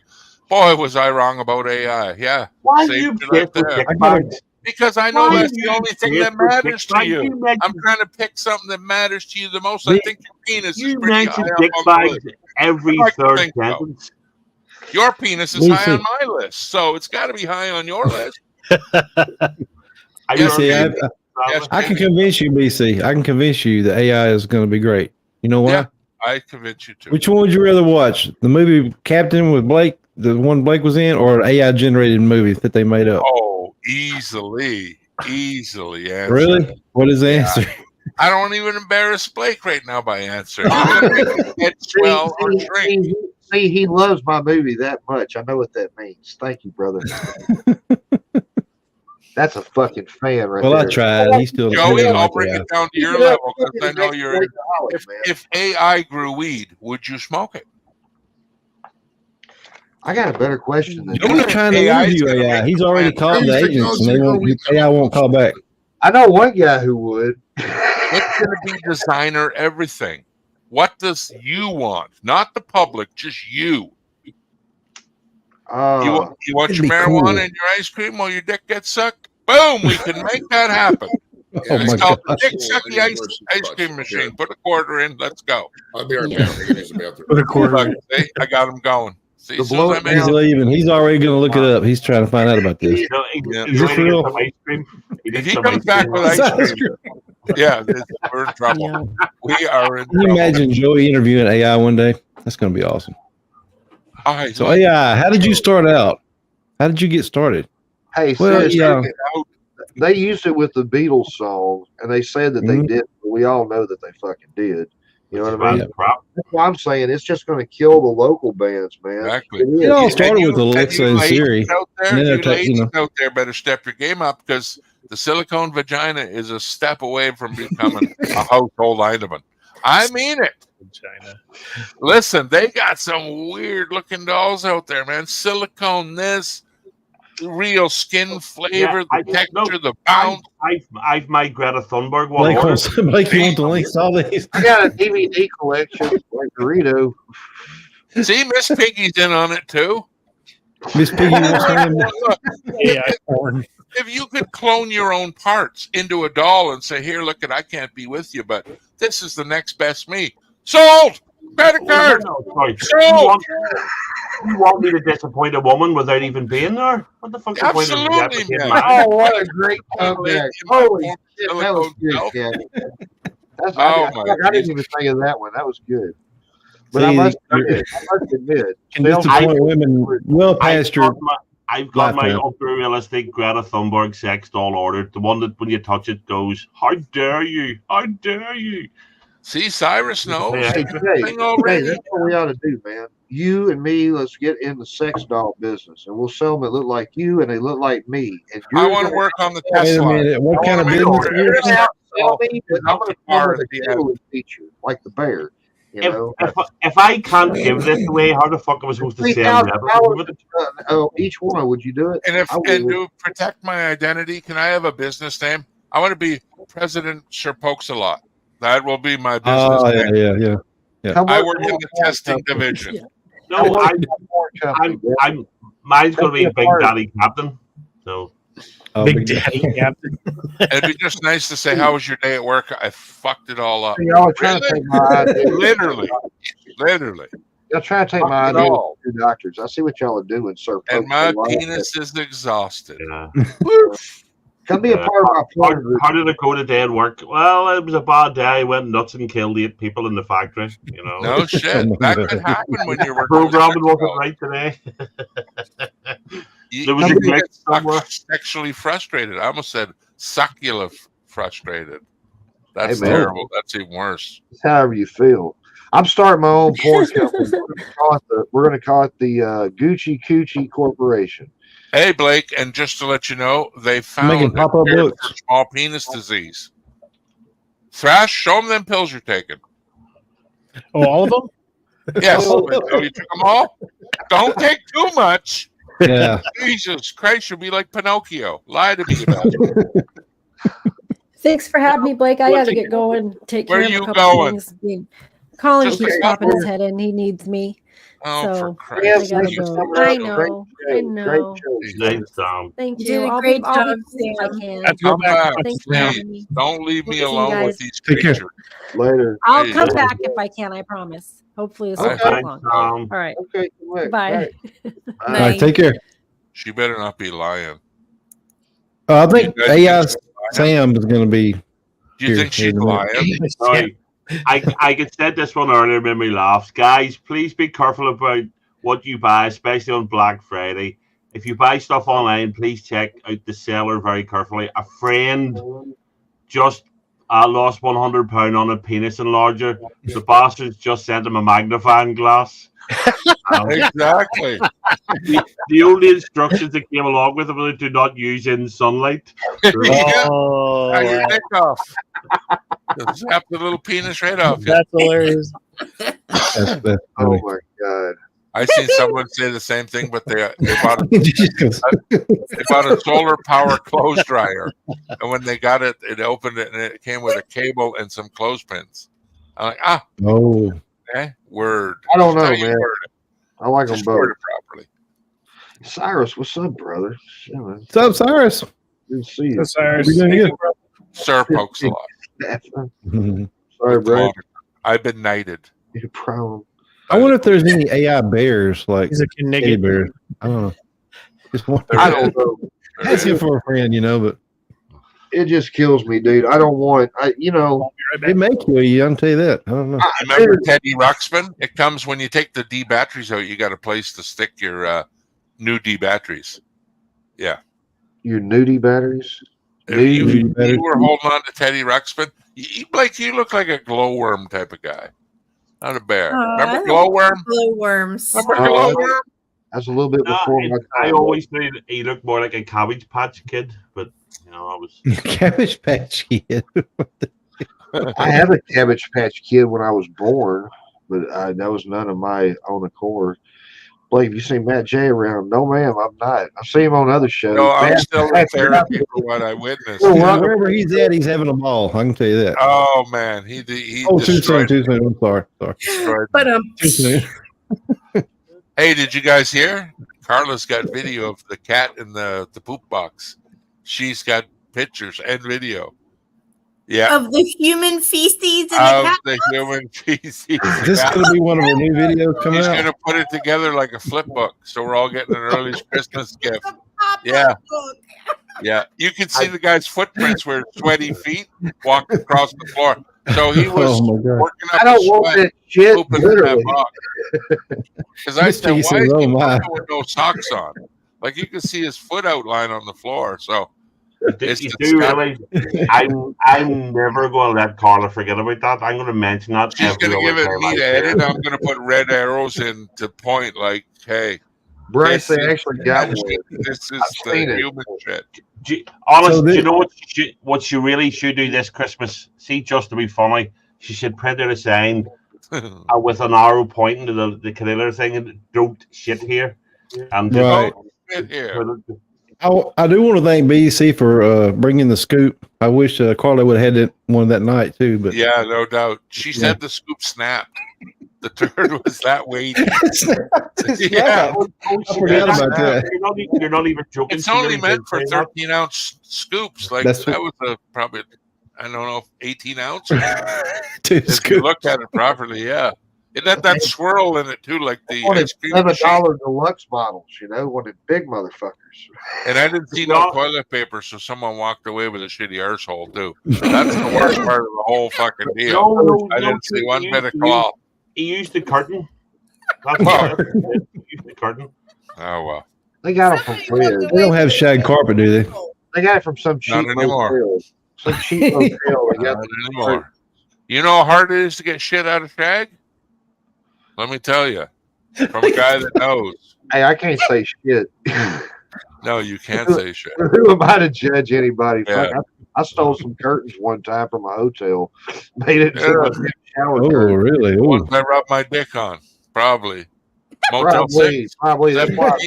Speaker 4: boy, was I wrong about AI. Yeah.
Speaker 6: Why do you pick with dick bags?
Speaker 4: Because I know
Speaker 6: Why
Speaker 4: that's
Speaker 6: do
Speaker 4: the
Speaker 6: you
Speaker 4: only thing
Speaker 6: pick
Speaker 4: that
Speaker 6: with
Speaker 4: matters
Speaker 6: dick
Speaker 4: to you.
Speaker 6: bags?
Speaker 4: I'm trying to pick something that matters to you the most. I think your penis is
Speaker 6: You
Speaker 4: pretty
Speaker 6: mention
Speaker 4: high
Speaker 6: dick
Speaker 4: up on the
Speaker 6: bags
Speaker 4: list.
Speaker 6: every
Speaker 4: I'd like to
Speaker 6: third
Speaker 4: think so.
Speaker 6: sentence.
Speaker 4: Your penis is high on my list, so it's got to be high on your list.
Speaker 7: BC, I can convince you, BC. I can convince you that AI is going to be great. You know why?
Speaker 4: Yeah, I convince you to.
Speaker 7: Which one would you rather watch? The movie Captain with Blake, the one Blake was in, or an AI generated movie that they made up?
Speaker 4: Oh, easily answer.
Speaker 7: Really? What is the answer?
Speaker 4: I don't even embarrass Blake right now by answering. You're gonna make his head swell or shrink.
Speaker 1: See, he loves my movie that much. I know what that means. Thank you, brother. That's a fucking fan right
Speaker 7: Well,
Speaker 1: there.
Speaker 7: I tried. He still
Speaker 4: Joey,
Speaker 7: doesn't
Speaker 4: I'll
Speaker 7: like
Speaker 4: bring
Speaker 7: it.
Speaker 4: it down to your level because I know you're. If AI grew weed, would you smoke it?
Speaker 1: I got a better question than
Speaker 4: You know
Speaker 7: He's
Speaker 1: that.
Speaker 4: what
Speaker 7: trying to
Speaker 4: AI 's
Speaker 7: interview
Speaker 4: gonna
Speaker 7: AI.
Speaker 4: make
Speaker 7: He's
Speaker 4: the
Speaker 7: already
Speaker 4: planet
Speaker 7: called the
Speaker 2: Use
Speaker 7: agents, and
Speaker 2: technology
Speaker 7: AI won't call back.
Speaker 1: I know one guy who would.
Speaker 4: It's going to be designer everything. What does you want? Not the public, just you. You want your
Speaker 7: It'd be
Speaker 4: marijuana
Speaker 7: cool.
Speaker 4: and your ice cream while your dick gets sucked? Boom, we can make that happen.
Speaker 7: Oh
Speaker 4: It's
Speaker 7: my
Speaker 4: called
Speaker 7: God.
Speaker 4: the Dick Sucky ice cream machine. Put a quarter in. Let's go.
Speaker 2: I'll be right back. I can use the bathroom.
Speaker 8: Put a quarter
Speaker 4: Look,
Speaker 8: in.
Speaker 4: see, I got him going. See,
Speaker 1: The
Speaker 4: as soon as I
Speaker 1: blow
Speaker 4: make
Speaker 7: He's
Speaker 1: down-
Speaker 7: leaving. He's already going to look it up. He's trying to find out about this.
Speaker 6: No,
Speaker 4: Yeah.
Speaker 6: he's
Speaker 7: Is this
Speaker 6: trying to get
Speaker 7: real?
Speaker 6: some ice cream. He
Speaker 4: if
Speaker 6: needs
Speaker 4: he
Speaker 6: some
Speaker 4: comes
Speaker 6: ice
Speaker 4: back
Speaker 6: cream.
Speaker 4: with ice cream, yeah, we're in trouble.
Speaker 3: Yeah.
Speaker 4: We are in
Speaker 7: Can you
Speaker 4: trouble.
Speaker 7: imagine Joey interviewing AI one day? That's going to be awesome.
Speaker 4: Hi,
Speaker 7: So
Speaker 4: look,
Speaker 7: AI, how did you start out? How did you get started?
Speaker 1: Hey,
Speaker 7: Well,
Speaker 1: sis,
Speaker 7: yeah.
Speaker 1: they used it with the Beatles song, and they said that they
Speaker 7: Mhm.
Speaker 1: did, but we all know that they fucking did. You know what I mean?
Speaker 7: Yeah.
Speaker 1: That's why I'm saying it's just going to kill the local bands, man.
Speaker 4: exactly.
Speaker 1: It
Speaker 7: It
Speaker 1: is.
Speaker 7: all started with Alexa and
Speaker 4: ladies
Speaker 7: Siri.
Speaker 4: out there,
Speaker 7: And then
Speaker 4: you
Speaker 7: they're ta- you
Speaker 4: ladies
Speaker 7: know.
Speaker 4: out there better step your game up because the silicone vagina is a step away from becoming a household item. I mean it.
Speaker 8: Vagina.
Speaker 4: Listen, they got some weird looking dolls out there, man. Silicone, this real skin flavor,
Speaker 6: Yeah,
Speaker 4: the texture, the bounce.
Speaker 6: I've made Greta Thunberg one
Speaker 7: Blake,
Speaker 6: order.
Speaker 7: wants, Blake, you want the links to all these?
Speaker 1: I got a DVD collection like Dorito.
Speaker 4: See, Miss Piggy's in on it too.
Speaker 7: Miss Piggy wants to name
Speaker 4: Look,
Speaker 8: AI porn.
Speaker 4: if you could clone your own parts into a doll and say, "Here, look it, I can't be with you, but this is the next best me." Sold. Credit card.
Speaker 6: Sorry.
Speaker 4: Sold.
Speaker 6: You want me to disappoint a woman without even being there? What the fuck?
Speaker 4: Absolutely, man.
Speaker 1: Oh, what a great comeback! Holy shit, that was good, Ken. That's,
Speaker 4: Oh,
Speaker 1: I
Speaker 4: my
Speaker 1: didn't even think of that one. That was good. But
Speaker 7: See,
Speaker 1: I must admit,
Speaker 7: can disappoint women well past your.
Speaker 6: I've got my
Speaker 7: lifetime.
Speaker 6: ultra realistic Greta Thunberg sex doll ordered. The one that when you touch it goes, "How dare you? How dare you?"
Speaker 4: See, Cyrus knows.
Speaker 6: Yeah.
Speaker 1: Hey,
Speaker 4: Thing already.
Speaker 1: that's what we ought to do, man. You and me, let's get in the sex doll business, and we'll sell them that look like you and they look like me. And
Speaker 4: I
Speaker 1: you're
Speaker 4: want to
Speaker 1: gonna
Speaker 4: work on the
Speaker 7: Wait
Speaker 4: test
Speaker 7: a
Speaker 4: line.
Speaker 7: minute. What
Speaker 4: I
Speaker 7: kind of
Speaker 4: wanna make
Speaker 7: business?
Speaker 4: sure
Speaker 7: are you
Speaker 4: every
Speaker 7: in?
Speaker 1: sell me, but I'm
Speaker 4: up
Speaker 1: going
Speaker 4: to
Speaker 1: to come
Speaker 4: par
Speaker 1: with a
Speaker 4: at the end.
Speaker 1: killing feature, like the bear. You know,
Speaker 6: If I can't give this away, how the fuck am I supposed to sell
Speaker 1: $3,000 each one. Would you do it?
Speaker 4: And
Speaker 1: I would.
Speaker 4: to protect my identity, can I have a business name? I want to be President Sherpokes-a-lot. That will be my business
Speaker 7: Oh,
Speaker 4: name.
Speaker 7: yeah.
Speaker 1: Come
Speaker 4: I
Speaker 1: on,
Speaker 4: work in
Speaker 1: come
Speaker 4: the
Speaker 1: on,
Speaker 4: testing
Speaker 1: company.
Speaker 4: division.
Speaker 6: No, I'm mine's gonna be
Speaker 1: That's
Speaker 6: Big
Speaker 1: hard.
Speaker 6: Daddy Captain. So
Speaker 7: Oh,
Speaker 8: Big Daddy Captain.
Speaker 4: It'd be just nice to say, "How was your day at work?" I fucked it all up.
Speaker 1: Y'all are trying to take my idea.
Speaker 4: Literally.
Speaker 1: Y'all trying to take my
Speaker 4: Fuck it
Speaker 1: idea
Speaker 4: all.
Speaker 1: to doctors. I see what y'all are doing, sir.
Speaker 4: And
Speaker 1: Folks,
Speaker 4: my
Speaker 1: a lot of
Speaker 4: penis is exhausted.
Speaker 6: yeah.
Speaker 1: Come be a part of my
Speaker 6: How,
Speaker 1: porn group.
Speaker 6: how did it go today at work? Well, it was a bad day. I went nuts and killed 8 people in the factory. You know,
Speaker 4: No shit. That could happen when you're working. with
Speaker 6: programming
Speaker 4: sex
Speaker 6: wasn't
Speaker 4: dolls.
Speaker 6: right today.
Speaker 4: You
Speaker 6: There was a
Speaker 4: you
Speaker 6: glitch
Speaker 4: get
Speaker 6: somewhere.
Speaker 4: sexually frustrated. I almost said succula frustrated. That's
Speaker 1: Hey, man.
Speaker 4: terrible. That's even worse.
Speaker 1: It's however you feel. I'm starting my own porn company. We're going to call it the Gucci Coochie Corporation.
Speaker 4: Hey, Blake, and just to let you know, they
Speaker 7: Making
Speaker 4: found a
Speaker 7: pop-up
Speaker 4: cure
Speaker 7: books.
Speaker 4: for small penis disease. Thrash, show them them pills you're taking.
Speaker 8: Oh, all of them?
Speaker 4: Yes. Oh, you took them all? Don't take too much.
Speaker 7: Yeah.
Speaker 4: Jesus Christ, you'll be like Pinocchio. Lie to me about it.
Speaker 3: Thanks for having me, Blake. I got to get going. Take
Speaker 4: Where
Speaker 3: care of
Speaker 4: you
Speaker 3: a couple
Speaker 4: going?
Speaker 3: things. Colin
Speaker 4: Just
Speaker 3: keeps
Speaker 4: a
Speaker 3: popping
Speaker 4: couple.
Speaker 3: his head in. He needs me.
Speaker 4: Oh,
Speaker 3: So,
Speaker 4: for
Speaker 3: I
Speaker 4: Christ's
Speaker 3: gotta
Speaker 4: sake.
Speaker 3: go. I know. I know.
Speaker 6: Nice,
Speaker 3: Thank
Speaker 5: You
Speaker 3: you.
Speaker 5: did a
Speaker 3: I'll
Speaker 5: great
Speaker 3: be, I'll
Speaker 5: job,
Speaker 3: be if I
Speaker 5: Sam.
Speaker 3: can.
Speaker 8: I have to go
Speaker 4: Come
Speaker 8: back.
Speaker 4: back.
Speaker 8: and
Speaker 3: Thanks for
Speaker 8: watch
Speaker 3: having me.
Speaker 4: Don't leave me
Speaker 3: We'll see you
Speaker 4: alone with
Speaker 3: guys.
Speaker 4: these
Speaker 7: Take care.
Speaker 4: creatures.
Speaker 1: Later.
Speaker 3: I'll
Speaker 4: Hey,
Speaker 3: come
Speaker 4: yeah.
Speaker 3: back if I can. I promise. Hopefully this won't
Speaker 1: Okay.
Speaker 3: take long. All right.
Speaker 1: Okay. Quick.
Speaker 3: Bye.
Speaker 1: Right.
Speaker 7: All right. Take care.
Speaker 4: She better not be lying.
Speaker 7: I think
Speaker 4: You guys
Speaker 7: AI
Speaker 4: think she's lying?
Speaker 7: Sam is going to be.
Speaker 4: Do you
Speaker 7: Here,
Speaker 4: think she's
Speaker 7: here in a minute.
Speaker 4: lying?
Speaker 6: Sorry. I could said this one earlier, made me laugh. Guys, please be careful about what you buy, especially on Black Friday. If you buy stuff online, please check out the seller very carefully. A friend just I lost 100 pound on a penis enlarger. The bastards just sent him a magnifying glass.
Speaker 4: Exactly.
Speaker 6: The only instructions that came along with it were do not use in sunlight.
Speaker 4: Yeah.
Speaker 8: Oh,
Speaker 4: Cut your dick off. Zap the little penis right off. Yeah.
Speaker 8: that's hilarious.
Speaker 7: That's
Speaker 1: Oh
Speaker 7: funny.
Speaker 1: my god.
Speaker 4: I seen someone say the same thing, but they bought a
Speaker 7: Just-
Speaker 4: solar power clothes dryer, and when they got it, it opened it and it came with a cable and some clothespins. I'm like,
Speaker 7: oh,
Speaker 4: okay, word.
Speaker 1: I don't know,
Speaker 4: How you
Speaker 1: man.
Speaker 4: word it.
Speaker 1: I like them
Speaker 4: Just
Speaker 1: both.
Speaker 4: word it properly.
Speaker 1: Cyrus, what's up, brother? Shit, man.
Speaker 7: what's up, Cyrus?
Speaker 1: Good to see you.
Speaker 8: That's ours.
Speaker 7: We doing good?
Speaker 4: Sir pokes a lot.
Speaker 1: Sorry, bro.
Speaker 4: I've been knighted.
Speaker 1: You're problem.
Speaker 7: I wonder if there's any AI bears like
Speaker 8: He's a
Speaker 7: teddy
Speaker 8: Canadian.
Speaker 7: bears. I don't know. Just wonder.
Speaker 1: I don't know.
Speaker 7: Asking for a friend, but
Speaker 1: It just kills me, dude. I don't want.
Speaker 7: they may kill you. I'll tell you that. I don't know.
Speaker 4: Remember Teddy Ruxpin? It comes when you take the D batteries out. You got a place to stick your new D batteries. Yeah.
Speaker 1: Your nudie batteries.
Speaker 4: If
Speaker 1: Nudie
Speaker 4: you
Speaker 7: batteries.
Speaker 4: were holding on to Teddy Ruxpin, Blake, you look like a glowworm type of guy, not a bear.
Speaker 5: I
Speaker 4: Remember
Speaker 5: like
Speaker 4: glowworm?
Speaker 5: Glowworms.
Speaker 4: Remember
Speaker 1: Oh,
Speaker 4: glowworm?
Speaker 1: That's a little bit before my
Speaker 6: I
Speaker 1: time.
Speaker 6: always knew that he looked more like a Cabbage Patch Kid, but I was.
Speaker 7: Cabbage Patch Kid.
Speaker 1: I had a Cabbage Patch Kid when I was born, but that was none of my own accord. Blake, have you seen Matt J around? No, ma'am, I'm not. I've seen him on other shows.
Speaker 4: No, I'm
Speaker 1: Man,
Speaker 4: still in therapy for what I witnessed.
Speaker 7: Wherever he's at, he's having a ball. I can tell you that.
Speaker 4: Oh man, he
Speaker 7: Oh, too soon,
Speaker 4: destroyed.
Speaker 7: too soon. I'm sorry.
Speaker 4: destroyed.
Speaker 5: But
Speaker 7: Too soon.
Speaker 4: Hey, did you guys hear? Carla's got video of the cat in the poop box. She's got pictures and video. Yeah,
Speaker 5: of the human feces in the
Speaker 4: of
Speaker 5: cat.
Speaker 4: the human feces.
Speaker 7: Is this
Speaker 4: Yeah.
Speaker 7: going to be one of our new videos coming
Speaker 4: He's
Speaker 7: out?
Speaker 4: gonna put it together like a flip book, so we're all getting an early Christmas gift. Yeah. Yeah, you can see the guy's footprints were sweaty feet walking across the floor. So he was
Speaker 7: Oh, my God.
Speaker 4: working up
Speaker 1: I don't
Speaker 4: a
Speaker 1: want
Speaker 4: sweat,
Speaker 1: that shit.
Speaker 4: pooping in that
Speaker 1: Literally.
Speaker 4: box. Because I said, why
Speaker 7: Jesus,
Speaker 4: is he
Speaker 7: oh, my.
Speaker 4: pooping with no socks on? Like you can see his foot outline on the floor. So it's
Speaker 6: You do
Speaker 4: disgusting.
Speaker 6: realize I'm never going to let Carla forget about that. I'm going to mention that.
Speaker 4: She's
Speaker 6: every
Speaker 4: gonna give
Speaker 6: other
Speaker 4: it
Speaker 6: time
Speaker 4: me to
Speaker 6: I
Speaker 4: edit.
Speaker 6: say it.
Speaker 4: I'm gonna put red arrows in to point like, hey,
Speaker 1: Bryce,
Speaker 4: this
Speaker 1: they
Speaker 4: is-
Speaker 1: actually got
Speaker 4: this
Speaker 1: one.
Speaker 4: is- this is
Speaker 1: I've
Speaker 4: the
Speaker 1: seen it.
Speaker 4: human shit.
Speaker 6: Honest,
Speaker 7: So
Speaker 6: do
Speaker 7: this-
Speaker 6: you know what you really should do this Christmas? See, just to be funny, she should print out a sign with an arrow pointing to the Canadian thing and don't shit here. And just-
Speaker 7: Right.
Speaker 4: Sit here.
Speaker 7: I do want to thank BEC for bringing the scoop. I wish Carla would have had one that night too. But
Speaker 4: Yeah, no doubt. She
Speaker 7: Yeah.
Speaker 4: said the scoop snapped. The turd was that weighty.
Speaker 7: yeah,
Speaker 6: Oh,
Speaker 7: I forgot about that.
Speaker 6: You're not even joking.
Speaker 4: It's
Speaker 6: She
Speaker 4: only
Speaker 6: really
Speaker 4: meant
Speaker 6: did
Speaker 4: for
Speaker 6: say that.
Speaker 4: 13-ounce scoops. Like
Speaker 7: That's
Speaker 4: that was probably, I don't know, 18 ounce.
Speaker 7: Two
Speaker 4: If you
Speaker 7: scoops.
Speaker 4: look at it properly, yeah. It had that swirl in it too, like the
Speaker 1: One of
Speaker 4: ice cream machine.
Speaker 1: $7 deluxe models, one of the big motherfuckers.
Speaker 4: And I didn't see no toilet paper, so someone walked away with a shitty arsehole too. That's the worst part of the whole fucking deal. I didn't see one bit of cloth.
Speaker 6: He used the curtain. That's
Speaker 4: Well.
Speaker 6: what he used the curtain.
Speaker 4: Oh well.
Speaker 1: They got it from Fred.
Speaker 7: They don't have shag carpet, do they?
Speaker 1: They got it from some cheap
Speaker 4: Not anymore.
Speaker 1: motel. Some cheap motel. They got
Speaker 4: Not anymore. You know how hard it is to get shit out of shag? Let me tell you, from a guy that knows.
Speaker 1: Hey, I can't say shit.
Speaker 4: No, you can't say shit.
Speaker 1: Who am I to judge anybody?
Speaker 4: Yeah.
Speaker 1: Fuck, I stole some curtains one time from a hotel. Made it into
Speaker 4: Yeah.
Speaker 1: a damn shower
Speaker 7: Oh,
Speaker 1: curtain.
Speaker 7: really?
Speaker 4: The
Speaker 7: Ooh.
Speaker 4: ones I rubbed my dick on, probably. Motel 6.
Speaker 1: Probably. That's why.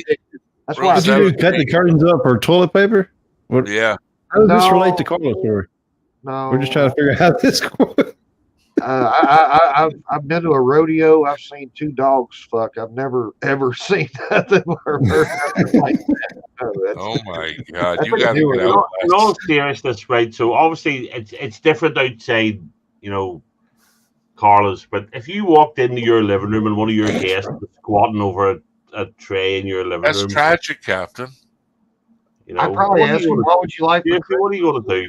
Speaker 1: That's why. I
Speaker 7: What did you do? Cut the curtains up for toilet paper? What?
Speaker 4: Yeah.
Speaker 7: How does this
Speaker 1: No.
Speaker 7: relate to Carla's story?
Speaker 1: No.
Speaker 7: We're just trying to figure out how this goes.
Speaker 1: I've been to a rodeo. I've seen two dogs fuck. I've never ever seen nothing or heard nothing like that. No, that's,
Speaker 4: Oh my God.
Speaker 1: That's
Speaker 4: You
Speaker 1: what
Speaker 4: got to
Speaker 1: you
Speaker 4: get
Speaker 1: do.
Speaker 4: out.
Speaker 6: In all seriousness, right? So obviously it's different outside, Carla's. But if you walked into your living room and one of your guests was squatting over a tray in your living
Speaker 4: That's
Speaker 6: room,
Speaker 4: tragic, Captain.
Speaker 1: I probably
Speaker 6: what are
Speaker 1: asked
Speaker 6: you
Speaker 1: him,
Speaker 6: gonna-
Speaker 1: what would you like for Christmas?
Speaker 6: What are you going to do?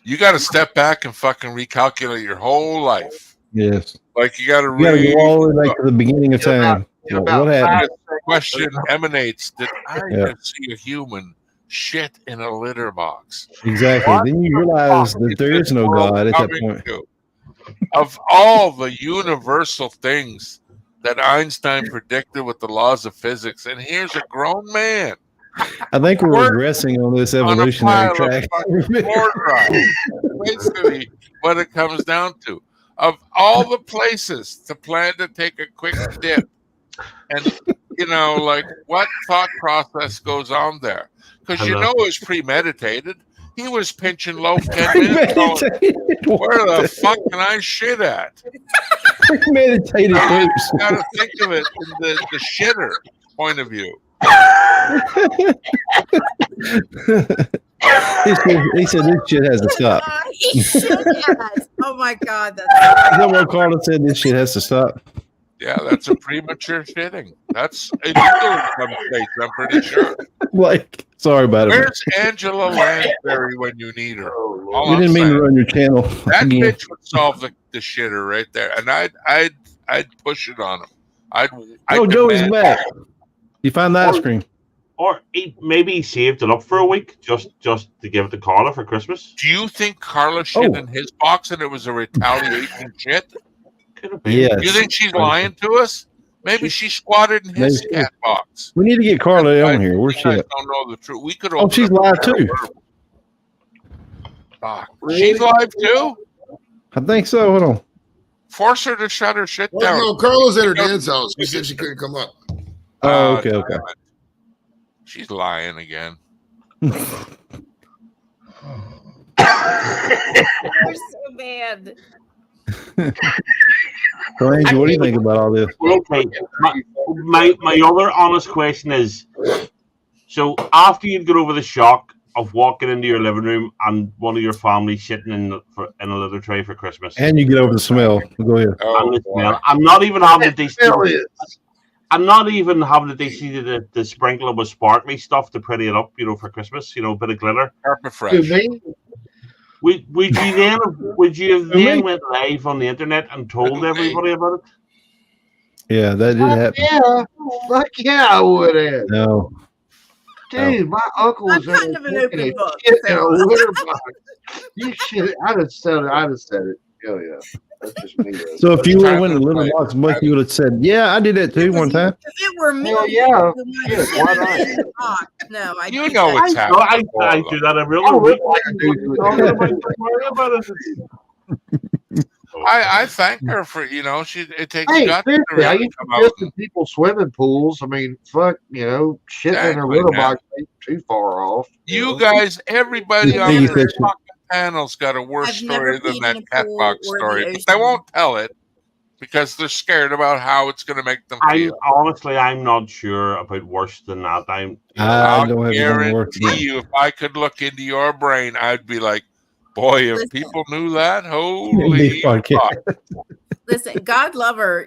Speaker 4: You got to step back and fucking recalculate your whole life.
Speaker 7: Yes.
Speaker 4: Like you got to
Speaker 7: You got to
Speaker 4: really
Speaker 7: go all the way back to the beginning of
Speaker 1: In about-
Speaker 7: time.
Speaker 1: in about
Speaker 7: What happened?
Speaker 1: 5 seconds.
Speaker 4: question emanates. Did I
Speaker 7: Yeah.
Speaker 4: just see a human shit in a litter box.
Speaker 7: Exactly.
Speaker 4: What
Speaker 7: Then you
Speaker 4: the
Speaker 7: realize
Speaker 4: fuck
Speaker 7: that
Speaker 4: is
Speaker 7: there
Speaker 4: this
Speaker 7: is no
Speaker 4: world
Speaker 7: God at that
Speaker 4: coming
Speaker 7: point.
Speaker 4: to? Of all the universal things that Einstein predicted with the laws of physics, and here's a grown man
Speaker 7: I think we're
Speaker 4: We're
Speaker 7: regressing on this
Speaker 4: on a
Speaker 7: evolutionary
Speaker 4: pile of
Speaker 7: track.
Speaker 4: fucking floor drive. Basically, what it comes down to. Of all the places to plan to take a quick dip, and like what thought process goes on there? Because it was premeditated. He was pinching loaf 10 minutes going, where the fuck can I shit at?
Speaker 7: Premeditated
Speaker 4: You
Speaker 7: poops.
Speaker 4: gotta think of it in the shitter point of view.
Speaker 7: He said this shit has to stop.
Speaker 5: He should have. Oh my God,
Speaker 7: Is that what Carla said? This shit has to stop.
Speaker 4: Yeah, that's a premature shitting. That's illegal in some states, I'm pretty sure.
Speaker 7: Like, sorry about it.
Speaker 4: Where's Angela Lansbury when you need her? All
Speaker 7: We
Speaker 4: I'm
Speaker 7: didn't mean to
Speaker 4: saying.
Speaker 7: run your channel.
Speaker 4: That
Speaker 7: again.
Speaker 4: bitch would solve the shitter right there, and I'd push it on him. I'd
Speaker 7: Joey's
Speaker 4: demand
Speaker 7: back. You find the ice cream.
Speaker 6: Or maybe he saved it up for a week just to give it to Carla for Christmas.
Speaker 4: Do you think Carla shit in his box and it was a retaliation shit?
Speaker 6: Could have been.
Speaker 7: Yes.
Speaker 4: You think she's lying to us? Maybe she squatted in his cat box.
Speaker 7: We need to get Carla on here. Where's
Speaker 4: You
Speaker 7: she
Speaker 4: guys
Speaker 7: at?
Speaker 4: don't know the truth. We could.
Speaker 7: Oh, she's live too.
Speaker 4: She's live too.
Speaker 7: I think so. Hold on.
Speaker 4: Force her to shut her shit
Speaker 2: Well,
Speaker 4: down.
Speaker 2: no, Carla's at her dad's house. She said she couldn't come up.
Speaker 7: Oh, okay.
Speaker 4: damn it. She's lying again.
Speaker 5: You're so bad.
Speaker 7: So, Angie, what do you think about all this?
Speaker 6: Okay. My other honest question is, so after you'd got over the shock of walking into your living room and one of your family sitting in a litter tray for Christmas,
Speaker 7: And you get over the smell. Go ahead.
Speaker 6: and the smell, I'm not even having to the sprinkle with sparkly stuff to pretty it up, for Christmas, a bit of glitter.
Speaker 4: Carpet fresh.
Speaker 6: Would you have then went live on the internet and told everybody about it?
Speaker 7: Yeah, that did happen.
Speaker 1: Yeah, fuck yeah, I would have.
Speaker 7: No.
Speaker 1: Dude, my uncle was
Speaker 5: I'm kind of an open book.
Speaker 1: shit in a
Speaker 5: So.
Speaker 1: litter box. You shit. I'd have said it. Oh yeah, that's just me. Though.
Speaker 7: So if you would have went to Little Box, Mike, you would have said, "Yeah, I did that too one time."
Speaker 5: If it were me,
Speaker 1: Hell yeah.
Speaker 5: the one
Speaker 1: Yeah,
Speaker 5: who
Speaker 1: why
Speaker 5: said it, no, I
Speaker 4: You
Speaker 5: think
Speaker 4: know
Speaker 5: that-
Speaker 4: it's
Speaker 6: No,
Speaker 4: happening.
Speaker 6: I do that every
Speaker 1: I
Speaker 6: other week.
Speaker 1: look like a dude with
Speaker 4: I thank her for it takes
Speaker 1: Hey,
Speaker 4: guts to
Speaker 1: seriously, I
Speaker 4: really
Speaker 1: used
Speaker 4: come
Speaker 1: to
Speaker 4: out.
Speaker 1: just in people's swimming pools. I mean, fuck, shit in their
Speaker 4: Exactly,
Speaker 1: litter
Speaker 4: man.
Speaker 1: box ain't too far off.
Speaker 4: You guys, everybody
Speaker 7: Yeah,
Speaker 4: on
Speaker 7: you
Speaker 4: this
Speaker 7: said she-
Speaker 4: fucking panel's got a worse
Speaker 5: I've never
Speaker 4: story than
Speaker 5: peed
Speaker 4: that
Speaker 5: in a
Speaker 4: cat
Speaker 5: pool
Speaker 4: box
Speaker 5: or the
Speaker 4: story, but they
Speaker 5: ocean.
Speaker 4: won't tell it because they're scared about how it's going to make them
Speaker 6: I'm
Speaker 4: feel.
Speaker 6: honestly, I'm not sure about worse than that.
Speaker 7: I
Speaker 4: I'll
Speaker 7: don't have any work.
Speaker 4: guarantee you, if I could look into your brain, I'd be like, boy, if
Speaker 5: Listen.
Speaker 4: people knew that, holy fuck.
Speaker 5: Listen, God love her,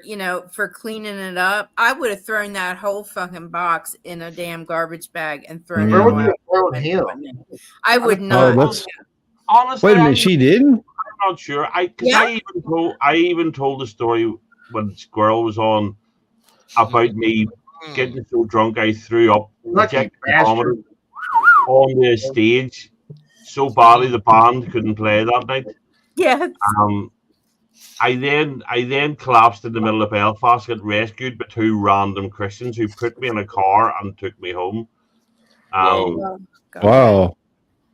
Speaker 5: for cleaning it up. I would have thrown that whole fucking box in a damn garbage bag and thrown
Speaker 1: Where
Speaker 5: it
Speaker 1: would
Speaker 5: away.
Speaker 1: you have thrown him?
Speaker 5: I would
Speaker 7: Oh,
Speaker 5: not.
Speaker 7: that's
Speaker 6: Honestly,
Speaker 7: wait a minute. She didn't.
Speaker 6: I'm not sure. I
Speaker 5: Yeah.
Speaker 6: even told the story when Squirrel was on about me getting so drunk I threw up
Speaker 1: Lucky
Speaker 6: projectile
Speaker 1: bastard.
Speaker 6: vomited on the stage so badly the band couldn't play that night.
Speaker 5: Yes.
Speaker 6: I then collapsed in the middle of Belfast, got rescued by two random Christians who put me in a car and took me home.
Speaker 4: Whoa.
Speaker 5: God.
Speaker 7: Wow.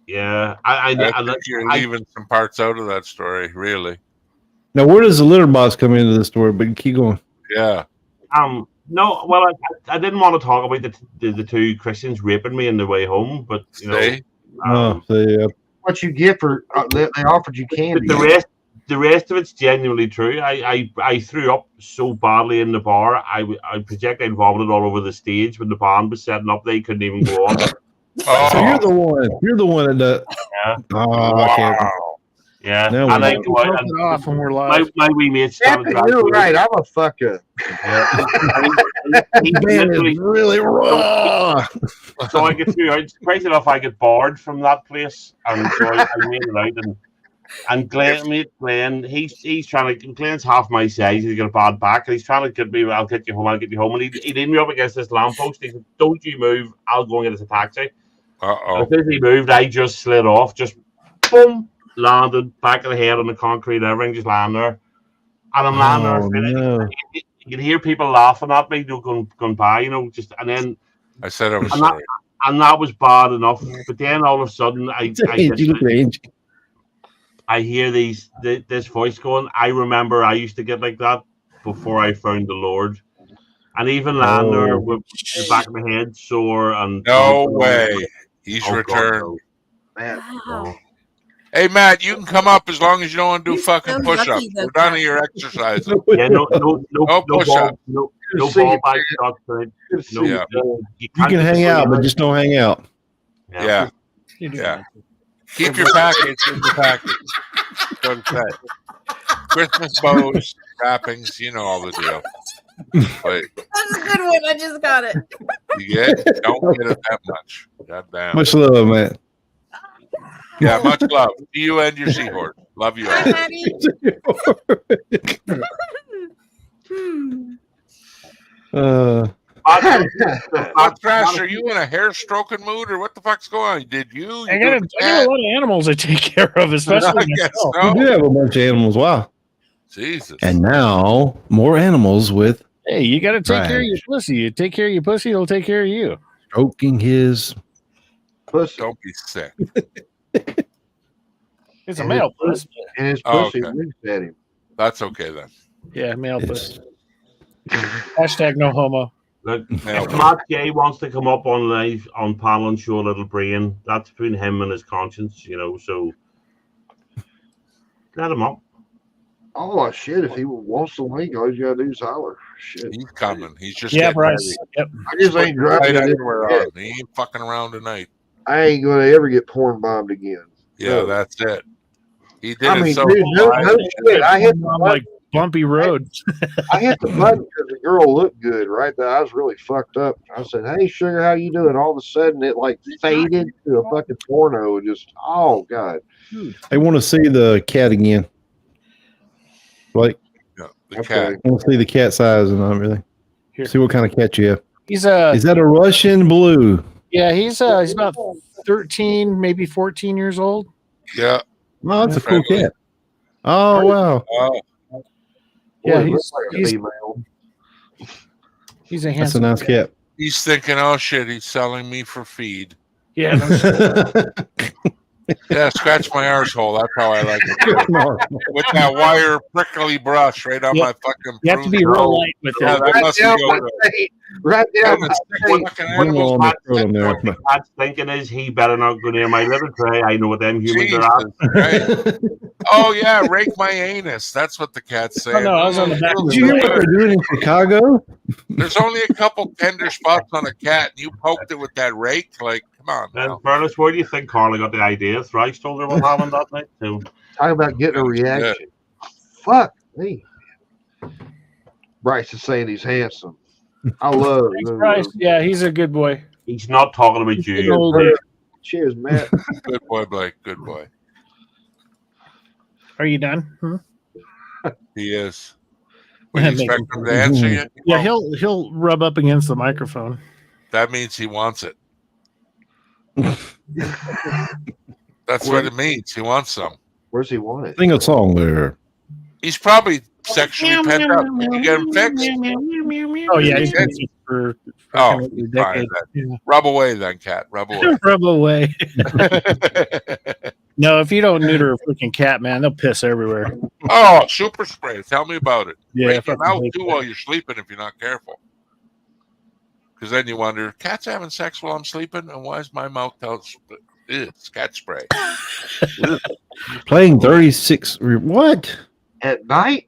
Speaker 6: Yeah,
Speaker 4: I think you're leaving some parts out of that story, really.
Speaker 7: Now, where does the litter box come into the story? But keep going.
Speaker 4: Yeah.
Speaker 6: No, well, I didn't want to talk about the two Christians raping me on the way home, but
Speaker 4: See?
Speaker 1: What you get for they offered you candy.
Speaker 6: the rest of it's genuinely true. I threw up so badly in the bar. I projectile vomited all over the stage when the band was setting up. They couldn't even go on.
Speaker 4: Oh,
Speaker 7: So you're the one. You're the one that.
Speaker 6: Yeah.
Speaker 7: Oh, I can't.
Speaker 6: Yeah,
Speaker 7: No,
Speaker 6: and
Speaker 7: we-
Speaker 6: I
Speaker 8: Turn it off when we're live.
Speaker 6: my wee mate started
Speaker 1: You're right. I'm a fucker.
Speaker 6: He
Speaker 7: Man,
Speaker 6: literally-
Speaker 7: it's really raw.
Speaker 6: so I get through. It's crazy enough. I get bored from that place, and so I made it out. And Glenn, he's trying to. Glenn's half my size. He's got a bad back, and he's trying to get me. I'll get you home. I'll get you home. And he leaned me up against this lamppost. He said, "Don't you move. I'll go and get us a taxi." As soon as he moved, I just slid off, just boom, landed back of the head on the concrete, everything just landed there. And I'm landing there.
Speaker 7: no.
Speaker 6: You can hear people laughing at me, going by, just and then
Speaker 4: I said I was
Speaker 6: and that,
Speaker 4: sorry.
Speaker 6: and that was bad enough. But then all of a sudden, I hear this voice going. I remember I used to get like that before I found the Lord, and even lying there with the back of my head sore and
Speaker 4: No way. He's returned.
Speaker 6: God, no.
Speaker 1: Man,
Speaker 5: Wow.
Speaker 4: Hey Matt, you can come up as long as you don't want to do
Speaker 5: You're
Speaker 4: fucking
Speaker 5: so
Speaker 4: push-ups.
Speaker 5: lucky
Speaker 4: We're
Speaker 5: that
Speaker 4: done
Speaker 5: that-
Speaker 4: with your exercising.
Speaker 6: Yeah, no
Speaker 4: push-up.
Speaker 6: no
Speaker 1: See
Speaker 6: ball
Speaker 1: you,
Speaker 6: back
Speaker 1: man.
Speaker 6: shots. Right?
Speaker 1: good to see
Speaker 6: No,
Speaker 1: you.
Speaker 4: Yeah.
Speaker 7: You can hang out, but just don't hang out.
Speaker 4: Yeah.
Speaker 8: You do
Speaker 4: Yeah.
Speaker 8: that.
Speaker 4: Keep your package in the package. Go to bed. Christmas bows, wrappings, you know all the deal. Wait,
Speaker 5: That's a good one. I just got it.
Speaker 4: you get? Don't get it that much. God damn.
Speaker 7: Much love, man.
Speaker 4: Yeah, much love to you and your seahorse. Love you all.
Speaker 5: Hi, Maddie.
Speaker 7: Uh,
Speaker 4: What Trash, are you in a hair stroking mood or what the fuck's going on? Did you?
Speaker 8: I got a lot of animals I take care of, especially
Speaker 4: I guess
Speaker 8: myself.
Speaker 7: we do
Speaker 4: so.
Speaker 7: have a bunch of animals. Wow.
Speaker 4: Jesus.
Speaker 7: And now more animals with
Speaker 8: Hey, you got to take care of
Speaker 7: Right.
Speaker 8: your pussy. You take care of your pussy, it'll take care of you.
Speaker 7: stroking his.
Speaker 1: Pussy.
Speaker 4: Don't be sick.
Speaker 8: It's a
Speaker 1: And
Speaker 8: male
Speaker 1: his
Speaker 8: pussy.
Speaker 1: And his
Speaker 4: Oh,
Speaker 1: pussy
Speaker 4: okay.
Speaker 1: winks at him.
Speaker 4: That's okay then.
Speaker 8: Yeah, male
Speaker 7: Yes.
Speaker 8: pussy. Hashtag no homo.
Speaker 6: Look,
Speaker 4: Yeah.
Speaker 6: if Matt Gay wants to come up on live on panel and show a little brain, that's between him and his conscience, so let him up.
Speaker 1: Oh shit! If he wants to link, all he's gotta do is holler. Shit.
Speaker 4: He's coming. He's just
Speaker 8: Yeah,
Speaker 4: getting
Speaker 8: Bryce.
Speaker 4: ready.
Speaker 8: Yep.
Speaker 1: I just ain't dropping
Speaker 4: Right
Speaker 1: it.
Speaker 4: underwear
Speaker 1: in.
Speaker 4: on. He ain't fucking around tonight.
Speaker 1: I ain't gonna ever get porn bombed again.
Speaker 4: Yeah,
Speaker 1: No.
Speaker 4: that's it. He did
Speaker 1: I
Speaker 4: it
Speaker 1: mean,
Speaker 4: so
Speaker 1: dude, no
Speaker 4: quiet.
Speaker 1: shit. I hit the
Speaker 8: on
Speaker 1: button.
Speaker 8: like bumpy road.
Speaker 1: I hit the button because the girl looked good, right? There, I was really fucked up. I said, "Hey, sugar, how you doing?" All of a sudden, it like faded to a fucking porno. Just oh god.
Speaker 7: I want to see the cat again. Like,
Speaker 4: Yeah, the
Speaker 1: Okay.
Speaker 4: cat.
Speaker 7: I want to see the cat size and everything.
Speaker 8: Here.
Speaker 7: See what kind of cat you have.
Speaker 8: He's
Speaker 7: Is that a Russian blue?
Speaker 8: yeah, he's about 13, maybe 14 years old.
Speaker 4: Yeah.
Speaker 7: Oh, that's a cool
Speaker 4: Friendly.
Speaker 7: cat. Oh, wow.
Speaker 8: Yeah,
Speaker 1: Boy, it
Speaker 8: he's
Speaker 1: looks like a
Speaker 8: he's,
Speaker 1: female.
Speaker 8: he's a
Speaker 7: That's a
Speaker 8: handsome.
Speaker 7: nice cat.
Speaker 4: He's thinking, oh shit, he's selling me for feed.
Speaker 8: Yeah, no,
Speaker 4: Yeah, scratch my arsehole. That's how I like it. With that wire prickly brush right on
Speaker 8: Yep.
Speaker 4: my fucking
Speaker 8: you have to be
Speaker 4: prune
Speaker 8: real
Speaker 4: nose.
Speaker 8: light with
Speaker 4: Yeah,
Speaker 8: it.
Speaker 4: that must
Speaker 1: down
Speaker 4: be
Speaker 1: my
Speaker 4: good.
Speaker 1: face. Right down my
Speaker 4: Goodness,
Speaker 1: face.
Speaker 4: fucking
Speaker 7: One
Speaker 4: animals.
Speaker 7: on the throat on there.
Speaker 6: What Matt's thinking is he better not go near my little tray. I know what them humans are at.
Speaker 4: Jesus, right? Oh yeah, rake my anus. That's what the cat's saying.
Speaker 8: Oh, no, I was on the back of
Speaker 7: Did you hear what they're doing in Chicago?
Speaker 4: There's only a couple tender spots on a cat, and you poked it with that rake. Like, come on,
Speaker 6: In
Speaker 4: now.
Speaker 6: fairness, where do you think Carly got the idea? Thrice told her what happened that night. So
Speaker 1: Talk about getting a reaction. Fuck me. Bryce is saying he's handsome. I love
Speaker 8: Christ, yeah, he's a good boy.
Speaker 6: he's not talking about
Speaker 8: He's an
Speaker 6: you.
Speaker 8: old dude.
Speaker 1: Cheers, Matt.
Speaker 4: Good boy, Blake. Good boy.
Speaker 8: Are you done? Hmm?
Speaker 4: He is. What do you
Speaker 8: Make
Speaker 4: expect him to answer you?
Speaker 8: Yeah, he'll rub up against the microphone.
Speaker 4: That means he wants it. That's what it means. He wants some.
Speaker 1: Where's he want it?
Speaker 7: Sing a song there.
Speaker 4: He's probably sexually pent up. Did you get him fixed?
Speaker 8: Oh yeah, he's been
Speaker 4: Okay.
Speaker 8: sick for
Speaker 4: Oh,
Speaker 8: fucking a
Speaker 4: fine
Speaker 8: decade.
Speaker 4: then.
Speaker 8: Yeah.
Speaker 4: Rub away then, cat. Rub away.
Speaker 8: Rub away. No, if you don't neuter a freaking cat, man, they'll piss everywhere.
Speaker 4: Oh, super spray. Tell me about it.
Speaker 8: Yeah,
Speaker 4: Break your
Speaker 8: fucking
Speaker 4: mouth
Speaker 8: hate
Speaker 4: too
Speaker 8: that.
Speaker 4: while you're sleeping if you're not careful. Because then you wonder, cats having sex while I'm sleeping, and why is my mouth tells it's cat spray?
Speaker 7: Playing 36. What?
Speaker 1: At night?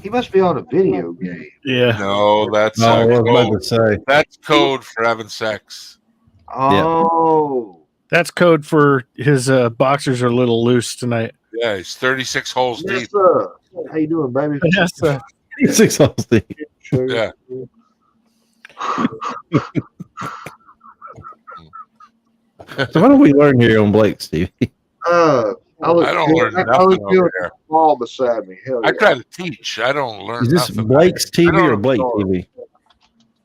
Speaker 1: He must be on a video game.
Speaker 8: Yeah.
Speaker 4: No, that's
Speaker 7: No, I was about to say.
Speaker 4: that's code for having sex.
Speaker 1: Oh.
Speaker 8: That's code for his boxers are a little loose tonight.
Speaker 4: Yeah, he's 36 holes deep.
Speaker 1: Yes, how you doing, baby?
Speaker 8: Yes,
Speaker 7: 36 holes deep.
Speaker 4: Yeah.
Speaker 7: So what do we learn here on Blake's TV?
Speaker 1: I was
Speaker 4: I don't
Speaker 1: feeling-
Speaker 4: learn
Speaker 1: I was
Speaker 4: nothing
Speaker 1: feeling
Speaker 4: over there.
Speaker 1: small beside me. Hell
Speaker 4: I
Speaker 1: yeah.
Speaker 4: try to teach. I don't learn
Speaker 7: Is this
Speaker 4: nothing.
Speaker 7: Blake's TV
Speaker 4: I don't
Speaker 7: or Blake
Speaker 4: know.
Speaker 7: TV?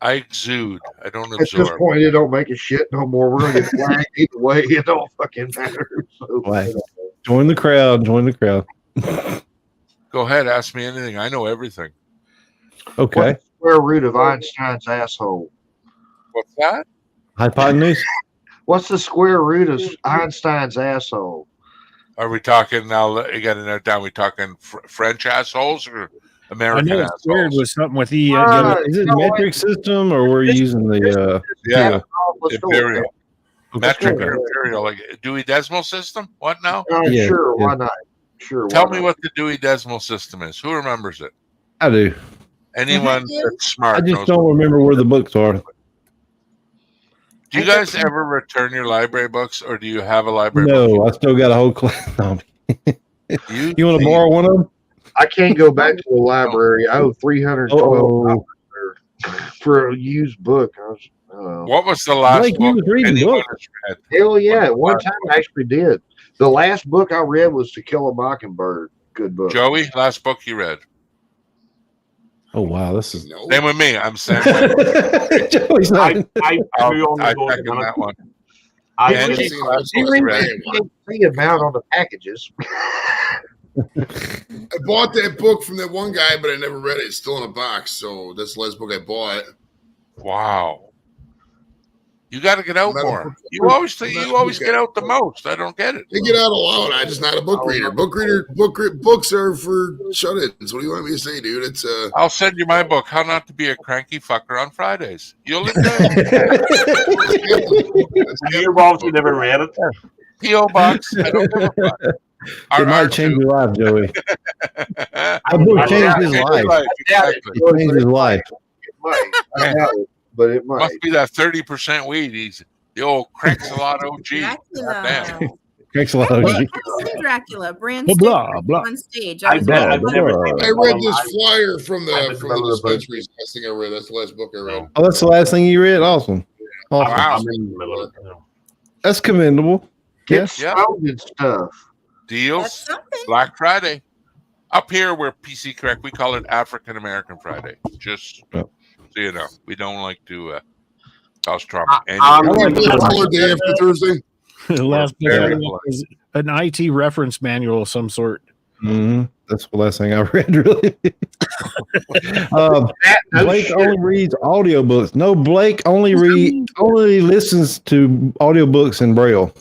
Speaker 4: I exude. I don't
Speaker 1: At this
Speaker 4: absorb.
Speaker 1: point, it don't make a shit no more. We're gonna get flagged either way. It don't fucking matter. So,
Speaker 7: Like, join the crowd. Join the crowd.
Speaker 4: Go ahead, ask me anything. I know everything.
Speaker 7: Okay.
Speaker 1: what's the square root of Einstein's asshole?
Speaker 4: What's that?
Speaker 7: Hypotenuse.
Speaker 1: What's the square root of Einstein's asshole?
Speaker 4: Are we talking now? You got to note down. We talking French assholes or
Speaker 8: I
Speaker 4: American
Speaker 8: know it's weird
Speaker 4: assholes?
Speaker 8: with something with E.
Speaker 7: Is it metric system or we're using the
Speaker 4: Yeah,
Speaker 7: imperial?
Speaker 1: Let's go.
Speaker 4: imperial, metric
Speaker 7: Okay.
Speaker 4: or imperial, like Dewey Decimal System. What now?
Speaker 7: Yeah,
Speaker 1: Sure,
Speaker 7: yeah.
Speaker 1: why not? Sure.
Speaker 4: Tell
Speaker 1: why
Speaker 4: me
Speaker 1: not?
Speaker 4: what the Dewey Decimal System is. Who remembers it?
Speaker 7: I do.
Speaker 4: Anyone
Speaker 5: do.
Speaker 4: that's smart
Speaker 7: I just
Speaker 4: knows.
Speaker 7: don't remember where the books are.
Speaker 4: Do you guys ever return your library books, or do you have a library book?
Speaker 7: No, I still got a whole class. No. You want to
Speaker 4: cheat.
Speaker 7: borrow one of them?
Speaker 1: I can't go back to the library. I owe $312
Speaker 7: Oh,
Speaker 1: for a used book.
Speaker 4: What was the last
Speaker 7: Blake, you
Speaker 4: book
Speaker 7: was reading
Speaker 4: anyone
Speaker 7: books.
Speaker 4: has read?
Speaker 1: Hell yeah!
Speaker 4: What's the
Speaker 1: One
Speaker 4: last
Speaker 1: time
Speaker 4: book?
Speaker 1: I actually did. The last book I read was To Kill a Mockingbird. Good book.
Speaker 4: Joey, last book you read?
Speaker 7: oh wow, this is.
Speaker 2: No.
Speaker 4: Same with me. I'm saying
Speaker 7: Joey's not.
Speaker 6: I threw on
Speaker 4: I
Speaker 6: the board
Speaker 4: second that one.
Speaker 6: I
Speaker 4: Angie?
Speaker 6: did-
Speaker 2: Seen last
Speaker 1: You
Speaker 2: book.
Speaker 1: read
Speaker 4: read.
Speaker 1: you can't see about on the packages.
Speaker 2: I bought that book from that one guy, but I never read it. It's still in a box, so that's the last book I bought.
Speaker 4: Wow. You got to get out
Speaker 2: I'm not a
Speaker 4: more.
Speaker 2: book-
Speaker 4: You always
Speaker 2: I'm not
Speaker 4: you
Speaker 2: a
Speaker 4: always
Speaker 2: book
Speaker 4: get
Speaker 2: guy.
Speaker 4: out the most. I don't get it.
Speaker 2: I get out a lot. I'm just not a book reader. Books are for shut-ins. What do you want me to say, dude? It's
Speaker 4: I'll send you my book, How Not to Be a Cranky Fucker on Fridays. You'll enjoy it.
Speaker 6: You've obviously never read it.
Speaker 4: P.O. Box. I don't give a fuck.
Speaker 7: It might change your life, Joey. That book changed his life.
Speaker 4: Exactly.
Speaker 7: It changed his life.
Speaker 1: It might. I doubt it, but it might.
Speaker 4: Must be that 30% weed. He's the old cranks a lot OG.
Speaker 5: Dracula.
Speaker 4: Damn.
Speaker 7: Thanks a lot.
Speaker 5: Hey, I've seen Dracula. Bram
Speaker 8: Blah,
Speaker 5: Stoker
Speaker 8: blah, blah.
Speaker 5: on stage.
Speaker 6: I
Speaker 5: was
Speaker 6: bet
Speaker 5: like,
Speaker 6: I've never
Speaker 7: blah.
Speaker 6: seen
Speaker 2: I
Speaker 6: it.
Speaker 2: read this flyer from
Speaker 6: I
Speaker 2: the
Speaker 6: remember the book.
Speaker 2: dispensaries. Last thing I read. That's the last book I read.
Speaker 7: Oh, that's the last thing you read? Awesome. Awesome.
Speaker 4: Wow.
Speaker 6: I'm in the middle of it.
Speaker 7: That's commendable.
Speaker 1: Get
Speaker 4: Yeah.
Speaker 1: sounded stuff.
Speaker 5: That's
Speaker 4: Deals.
Speaker 5: something.
Speaker 4: Black Friday. Up here, we're PC correct. We call it African American Friday. Just
Speaker 7: Oh.
Speaker 4: so you know, we don't like to cause trauma.
Speaker 6: I'm
Speaker 2: Is
Speaker 6: in the
Speaker 2: it a
Speaker 6: middle of
Speaker 2: holiday
Speaker 6: it.
Speaker 2: after Thursday?
Speaker 8: The last book
Speaker 4: Very
Speaker 8: I read
Speaker 4: polite.
Speaker 8: was an IT reference manual of some sort.
Speaker 7: Mm-hmm. That's the last thing I read, really. Blake only reads audiobooks. No, Blake only listens to audiobooks in Braille.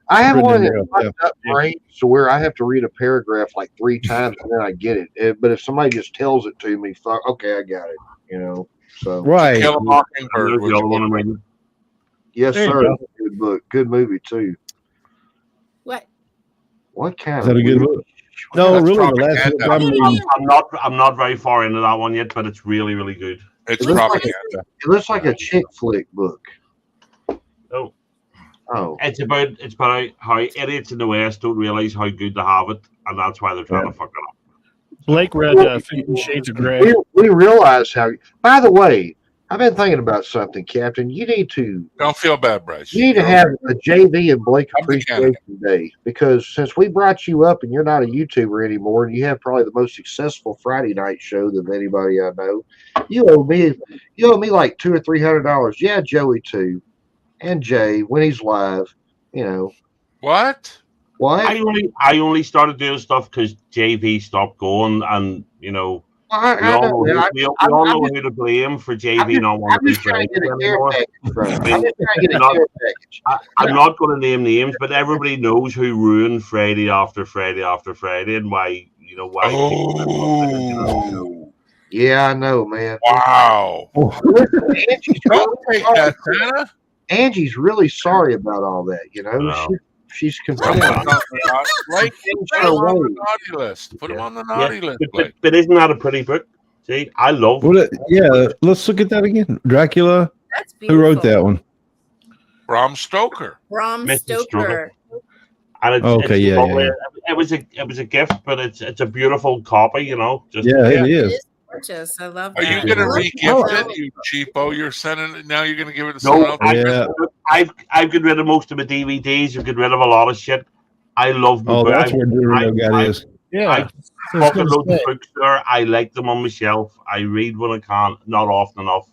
Speaker 1: I have
Speaker 7: Written
Speaker 1: one
Speaker 7: in
Speaker 1: that
Speaker 7: Braille,
Speaker 1: fucked up brain to where I have to read a paragraph like 3 times and then I get it. But if somebody just tells it to me, fuck, okay, I got it. You know. So
Speaker 7: Right.
Speaker 4: Kill a Mockingbird.
Speaker 6: There's
Speaker 4: was
Speaker 6: the other
Speaker 4: a
Speaker 6: one I'm
Speaker 4: book.
Speaker 6: reading.
Speaker 1: yes,
Speaker 8: There you
Speaker 1: sir.
Speaker 8: go.
Speaker 1: Good book. Good movie too.
Speaker 5: What?
Speaker 1: What kind
Speaker 7: Is that a
Speaker 1: of
Speaker 7: good
Speaker 1: movie?
Speaker 7: book? No,
Speaker 4: That's
Speaker 7: really, the last
Speaker 4: propaganda.
Speaker 7: book I'm reading.
Speaker 6: I'm not very far into that one yet, but it's really, really good.
Speaker 4: It's
Speaker 1: It looks like
Speaker 4: propaganda.
Speaker 1: It looks like a chick flick book.
Speaker 6: Oh.
Speaker 1: Oh.
Speaker 6: It's about how idiots in the West don't realize how good they have it, and that's why they're trying to fuck it up.
Speaker 8: Blake read 50 Shades of Grey.
Speaker 1: We realize how. By the way, I've been thinking about something, Captain. You need to
Speaker 4: Don't feel bad, Bryce.
Speaker 1: You need to have a JV and Blake
Speaker 4: I'm the
Speaker 1: Appreciation Day because since we brought you up and you're not a YouTuber anymore and you have probably the most successful Friday night show than anybody I know, you owe me like $200 or $300. Yeah, Joey too, and Jay when he's live. You know
Speaker 4: What?
Speaker 1: what?
Speaker 6: I only started doing stuff because JV stopped going, and you know
Speaker 1: I
Speaker 6: we all
Speaker 1: know.
Speaker 6: know,
Speaker 1: I-
Speaker 6: we all
Speaker 1: I'm
Speaker 6: know
Speaker 1: just-
Speaker 6: who to blame for
Speaker 1: I'm
Speaker 6: JV
Speaker 1: just-
Speaker 6: not wanting
Speaker 1: I'm
Speaker 6: to do
Speaker 1: just trying to
Speaker 6: Fridays
Speaker 1: get a care
Speaker 6: anymore.
Speaker 1: package from him. I'm just trying to get a
Speaker 6: Not-
Speaker 1: care package.
Speaker 6: I'm not going to name names, but everybody knows who ruined Friday after Friday after Friday, and why
Speaker 4: Oh,
Speaker 1: Yeah, I know, man.
Speaker 4: wow.
Speaker 1: Angie's
Speaker 4: Don't take that, Santa.
Speaker 1: Angie's really sorry about all that. You know,
Speaker 6: No.
Speaker 1: she's
Speaker 4: Put him
Speaker 1: confused.
Speaker 4: on the naughty- Blake, put him on the naughty list. Put him on the naughty list, Blake.
Speaker 6: but isn't that a pretty book? See, I love.
Speaker 7: Yeah, let's look at that again. Dracula.
Speaker 5: That's
Speaker 7: Who
Speaker 5: beautiful.
Speaker 7: wrote that one?
Speaker 4: Bram Stoker.
Speaker 5: Bram
Speaker 6: Mr.
Speaker 5: Stoker.
Speaker 6: And it's,
Speaker 7: Okay,
Speaker 6: it's
Speaker 7: yeah,
Speaker 6: lovely.
Speaker 7: yeah.
Speaker 6: It was a gift, but it's a beautiful copy, you know. Just
Speaker 7: Yeah, it
Speaker 5: It
Speaker 7: is.
Speaker 5: is gorgeous. I love
Speaker 4: Are
Speaker 5: that.
Speaker 4: you gonna
Speaker 5: I love
Speaker 4: re-gift
Speaker 5: that.
Speaker 4: it, you cheapo? You're sending it now. You're gonna give it to someone
Speaker 6: No,
Speaker 4: else.
Speaker 7: Yeah.
Speaker 6: I've got rid of most of my DVDs. I've got rid of a lot of shit. I love my
Speaker 7: Oh,
Speaker 6: book.
Speaker 7: that's where Dorito guy is.
Speaker 8: Yeah.
Speaker 6: Fucking loads of books there. I like them on my shelf. I read when I can, not often enough.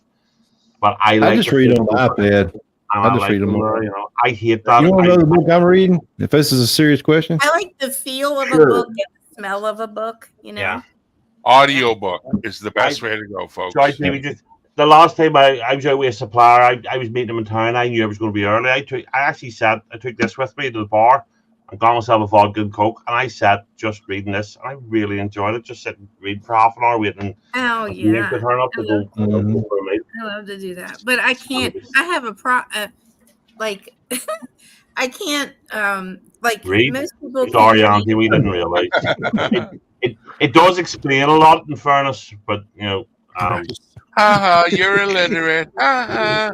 Speaker 6: But I
Speaker 7: I
Speaker 6: like
Speaker 7: just
Speaker 6: to
Speaker 7: read
Speaker 6: flip
Speaker 7: on the
Speaker 6: them over,
Speaker 7: iPad.
Speaker 6: and
Speaker 7: I just
Speaker 6: like
Speaker 7: read them
Speaker 6: them
Speaker 7: on-
Speaker 6: there, I hate that.
Speaker 7: You want to
Speaker 6: I-
Speaker 7: know the book I'm reading? If this is a serious question,
Speaker 5: I like the feel of
Speaker 1: Sure.
Speaker 5: a book and the smell of a book. You know.
Speaker 6: Yeah.
Speaker 4: Audiobook is the best way to go, folks.
Speaker 6: So I think just the last time I was out with a supplier, I was meeting him in town. I knew I was going to be early. I took this with me to the bar. I got myself a vodka and coke, and I sat just reading this. And I really enjoyed it. Just sitting reading for half an hour, waiting.
Speaker 5: Oh
Speaker 6: to
Speaker 5: yeah.
Speaker 6: turn up to go for a meal.
Speaker 5: I love to do that, but I can't. I have a like I can't. Like
Speaker 6: Read?
Speaker 5: most people.
Speaker 6: Sorry,
Speaker 5: can't
Speaker 6: Auntie,
Speaker 5: read.
Speaker 6: we didn't realize. It does explain a lot, in fairness, but
Speaker 4: Haha, you're illiterate. Haha.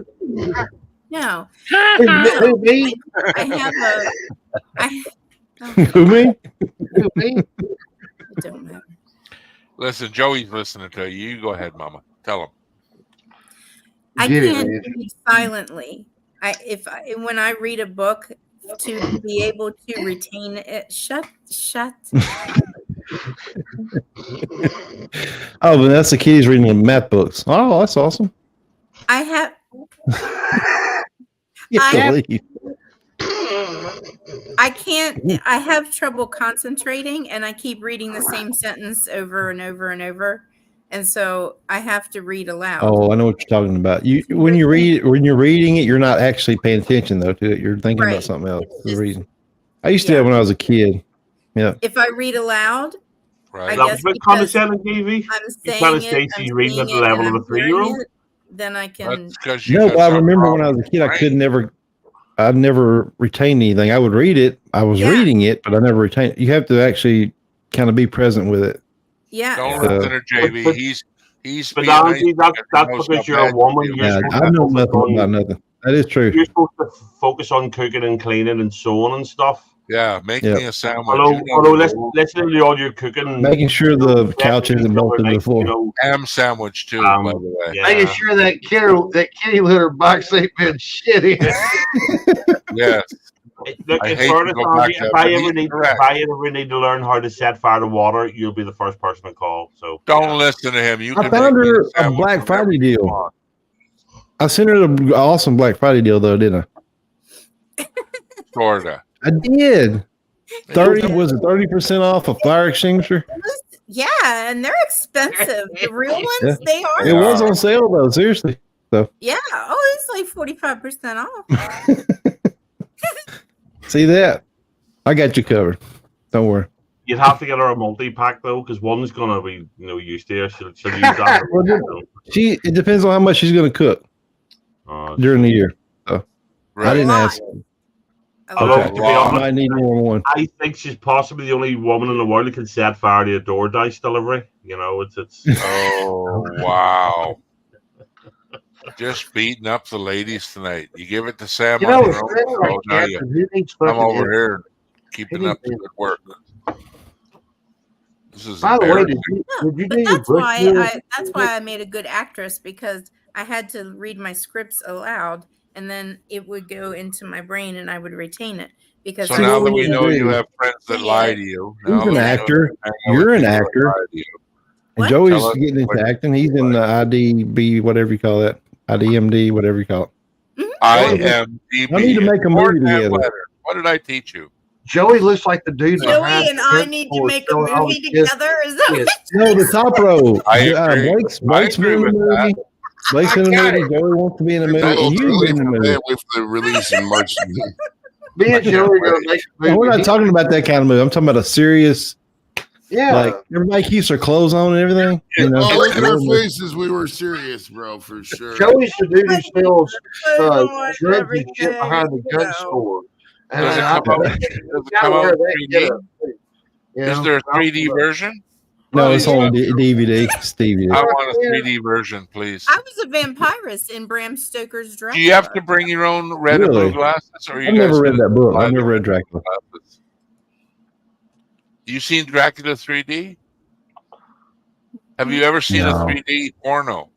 Speaker 5: No,
Speaker 1: Who, me?
Speaker 5: I have a.
Speaker 7: who me?
Speaker 1: Who, me?
Speaker 5: It don't matter.
Speaker 4: Listen, Joey's listening to you. You go ahead, Mama. Tell him.
Speaker 5: I
Speaker 1: Get it,
Speaker 5: can't
Speaker 1: man.
Speaker 5: read silently. When I read a book to be able to retain it. Shut.
Speaker 7: Oh, but that's the kids reading the math books. Oh, that's awesome.
Speaker 5: I have.
Speaker 7: You
Speaker 5: I-
Speaker 7: have to leave.
Speaker 5: I can't. I have trouble concentrating, and I keep reading the same sentence over and over and over, and so I have to read aloud.
Speaker 7: Oh, I know what you're talking about. When you're reading it, you're not actually paying attention though to it. You're thinking
Speaker 5: Right.
Speaker 7: about something else.
Speaker 5: It's
Speaker 7: The
Speaker 5: just-
Speaker 7: reason. I used to
Speaker 5: yeah.
Speaker 7: have when I was a kid. Yeah.
Speaker 5: If I read aloud,
Speaker 4: Right.
Speaker 5: I
Speaker 6: that
Speaker 5: guess
Speaker 6: was
Speaker 5: because
Speaker 6: condescending, TV.
Speaker 5: I'm
Speaker 6: You
Speaker 5: saying
Speaker 6: kinda
Speaker 5: it,
Speaker 6: say
Speaker 5: I'm
Speaker 6: she's reading at
Speaker 5: seeing
Speaker 6: the
Speaker 5: it,
Speaker 6: level
Speaker 5: and
Speaker 6: of a
Speaker 5: I'm hearing
Speaker 6: 3-year-old.
Speaker 5: it, then I can.
Speaker 4: That's because you
Speaker 7: No,
Speaker 4: got
Speaker 7: but I
Speaker 4: some
Speaker 7: remember when I
Speaker 4: problem
Speaker 7: was a kid, I
Speaker 4: with
Speaker 7: could
Speaker 4: your brain.
Speaker 7: never. I'd never retain anything. I would read it. I was
Speaker 5: Yeah.
Speaker 7: reading it, but I never retained it. You have to actually kind of be present with it.
Speaker 5: Yeah.
Speaker 4: Don't
Speaker 7: Yeah.
Speaker 4: listen to JV.
Speaker 6: But-
Speaker 4: He's
Speaker 6: But
Speaker 4: being nice
Speaker 6: Auntie, that's
Speaker 4: because he knows
Speaker 6: because
Speaker 4: how
Speaker 6: you're a
Speaker 4: bad you
Speaker 6: woman.
Speaker 4: feel.
Speaker 6: You're
Speaker 7: Yeah,
Speaker 6: supposed
Speaker 7: I
Speaker 6: to
Speaker 7: know
Speaker 6: focus
Speaker 7: nothing
Speaker 6: on-
Speaker 7: about nothing. That is true.
Speaker 6: You're supposed to focus on cooking and cleaning and sewing and stuff.
Speaker 4: Yeah, make
Speaker 7: Yeah.
Speaker 4: me a sandwich.
Speaker 6: Although,
Speaker 4: You know
Speaker 6: although
Speaker 4: the rules.
Speaker 6: listen to all your cooking.
Speaker 7: Making sure the couch isn't bolted to the floor.
Speaker 4: Ham sandwich too, by the way.
Speaker 1: Making sure that kitty litter box ain't been shit in.
Speaker 4: Yes.
Speaker 6: Look,
Speaker 4: I
Speaker 6: in
Speaker 4: hate to
Speaker 6: fairness,
Speaker 4: go back
Speaker 6: Auntie,
Speaker 4: to
Speaker 6: if
Speaker 4: that,
Speaker 6: I
Speaker 4: but
Speaker 6: ever
Speaker 4: he's
Speaker 6: need,
Speaker 4: correct.
Speaker 6: if I ever need to learn how to set fire to water, you'll be the first person to call. So
Speaker 4: Don't listen to him. You
Speaker 7: I
Speaker 4: can
Speaker 7: found
Speaker 4: make me
Speaker 7: her a
Speaker 4: sandwich
Speaker 7: Black
Speaker 4: whenever
Speaker 7: Friday
Speaker 4: you
Speaker 7: deal.
Speaker 4: want.
Speaker 7: I sent her an awesome Black Friday deal though, didn't
Speaker 4: Sorta.
Speaker 7: I? I did. 30% off a fire extinguisher.
Speaker 5: Yeah, and they're expensive. The real ones,
Speaker 7: Yeah.
Speaker 5: they are.
Speaker 7: It was on sale though. Seriously.
Speaker 5: Yeah. Oh, it's like 45% off.
Speaker 7: See that? I got you covered. Don't worry.
Speaker 6: you'd have to get her a multi-pack though, because one's gonna be used to her. She'll use that.
Speaker 7: It depends on how much she's going to cook during the year. So I didn't ask.
Speaker 6: Although,
Speaker 5: Okay.
Speaker 6: to be
Speaker 7: I
Speaker 6: honest,
Speaker 7: might need more than one.
Speaker 6: I think she's possibly the only woman in the world that can set fire to a DoorDash delivery. It's
Speaker 4: Oh wow! Just beating up the ladies tonight. You give it to Sam
Speaker 1: You
Speaker 4: on
Speaker 1: know,
Speaker 4: your
Speaker 1: it's
Speaker 4: own.
Speaker 1: really like
Speaker 4: Oh, now you
Speaker 1: Captain, who needs
Speaker 4: come
Speaker 1: fucking
Speaker 4: over
Speaker 1: internet?
Speaker 4: here, keeping
Speaker 1: He
Speaker 4: up the
Speaker 1: needs
Speaker 4: good work. This is
Speaker 1: By the way,
Speaker 4: embarrassing.
Speaker 1: did you
Speaker 5: But
Speaker 1: do your
Speaker 5: that's
Speaker 1: book
Speaker 5: why
Speaker 1: deal?
Speaker 5: I made a good actress, because I had to read my scripts aloud, and then it would go into my brain and I would retain it. Because
Speaker 4: So
Speaker 5: I
Speaker 4: now
Speaker 5: was
Speaker 4: that we
Speaker 5: reading
Speaker 4: know
Speaker 5: it.
Speaker 4: you have friends that lie to you,
Speaker 7: He's
Speaker 4: now
Speaker 7: an
Speaker 4: that we know
Speaker 7: actor.
Speaker 4: you hang out with
Speaker 7: You're an
Speaker 4: people that
Speaker 7: actor.
Speaker 4: lie to you.
Speaker 7: And
Speaker 5: What?
Speaker 7: Joey's
Speaker 4: Tell us
Speaker 7: getting into
Speaker 4: what-
Speaker 7: acting. He's in the IDB, whatever you call that. IDMD, whatever you call it.
Speaker 4: I am DB.
Speaker 7: I need to make a movie
Speaker 4: Important
Speaker 7: together.
Speaker 4: letter. What did I teach you?
Speaker 1: Joey looks like the dude
Speaker 5: Joey
Speaker 1: behind
Speaker 5: and
Speaker 1: the
Speaker 5: I need to
Speaker 1: principal
Speaker 5: make a
Speaker 1: showing all
Speaker 5: movie
Speaker 1: the kids.
Speaker 5: together. Is that
Speaker 1: Yes.
Speaker 7: No, the top row.
Speaker 4: I agree.
Speaker 7: Blake's
Speaker 4: I
Speaker 7: been in
Speaker 4: agree
Speaker 7: the
Speaker 4: with
Speaker 7: movie. Blake's in the
Speaker 2: got
Speaker 7: movie. Joey wants to be in the movie.
Speaker 2: It's a little
Speaker 7: And
Speaker 2: too
Speaker 7: you've
Speaker 2: late
Speaker 7: been in the
Speaker 2: for
Speaker 7: movie.
Speaker 2: that. Wait for the release in March.
Speaker 1: Me and Joey are gonna make a
Speaker 7: No, we're
Speaker 1: movie.
Speaker 7: not talking about that kind of movie. I'm talking about a serious,
Speaker 1: Yeah,
Speaker 7: like everybody keeps their clothes on and everything. You know,
Speaker 2: Oh, look at our
Speaker 7: We're-
Speaker 2: faces. We were serious, bro, for sure.
Speaker 1: Joey's the dude who sells
Speaker 5: on
Speaker 1: drugs and shit behind the gun store. And
Speaker 4: Does it
Speaker 1: I
Speaker 4: come out?
Speaker 1: think
Speaker 4: Does it
Speaker 1: gotta
Speaker 4: come
Speaker 1: wear
Speaker 4: out
Speaker 1: that
Speaker 4: 3D?
Speaker 1: getup, too. You
Speaker 4: Is
Speaker 1: know?
Speaker 4: there a 3D version?
Speaker 7: no, it's on DVD. It's DVD.
Speaker 4: I want a 3D version, please.
Speaker 5: I was a vampirist in Bram Stoker's Dracula.
Speaker 4: Do you have to bring your own red and
Speaker 7: Really?
Speaker 4: blue glasses, or you
Speaker 7: I've
Speaker 4: guys
Speaker 7: never read
Speaker 4: gonna
Speaker 7: that book.
Speaker 4: buy
Speaker 7: I've
Speaker 4: the
Speaker 7: never read
Speaker 4: red
Speaker 7: Dracula.
Speaker 4: glasses? You seen Dracula 3D? Have you ever seen a
Speaker 7: No.
Speaker 4: 3D porno?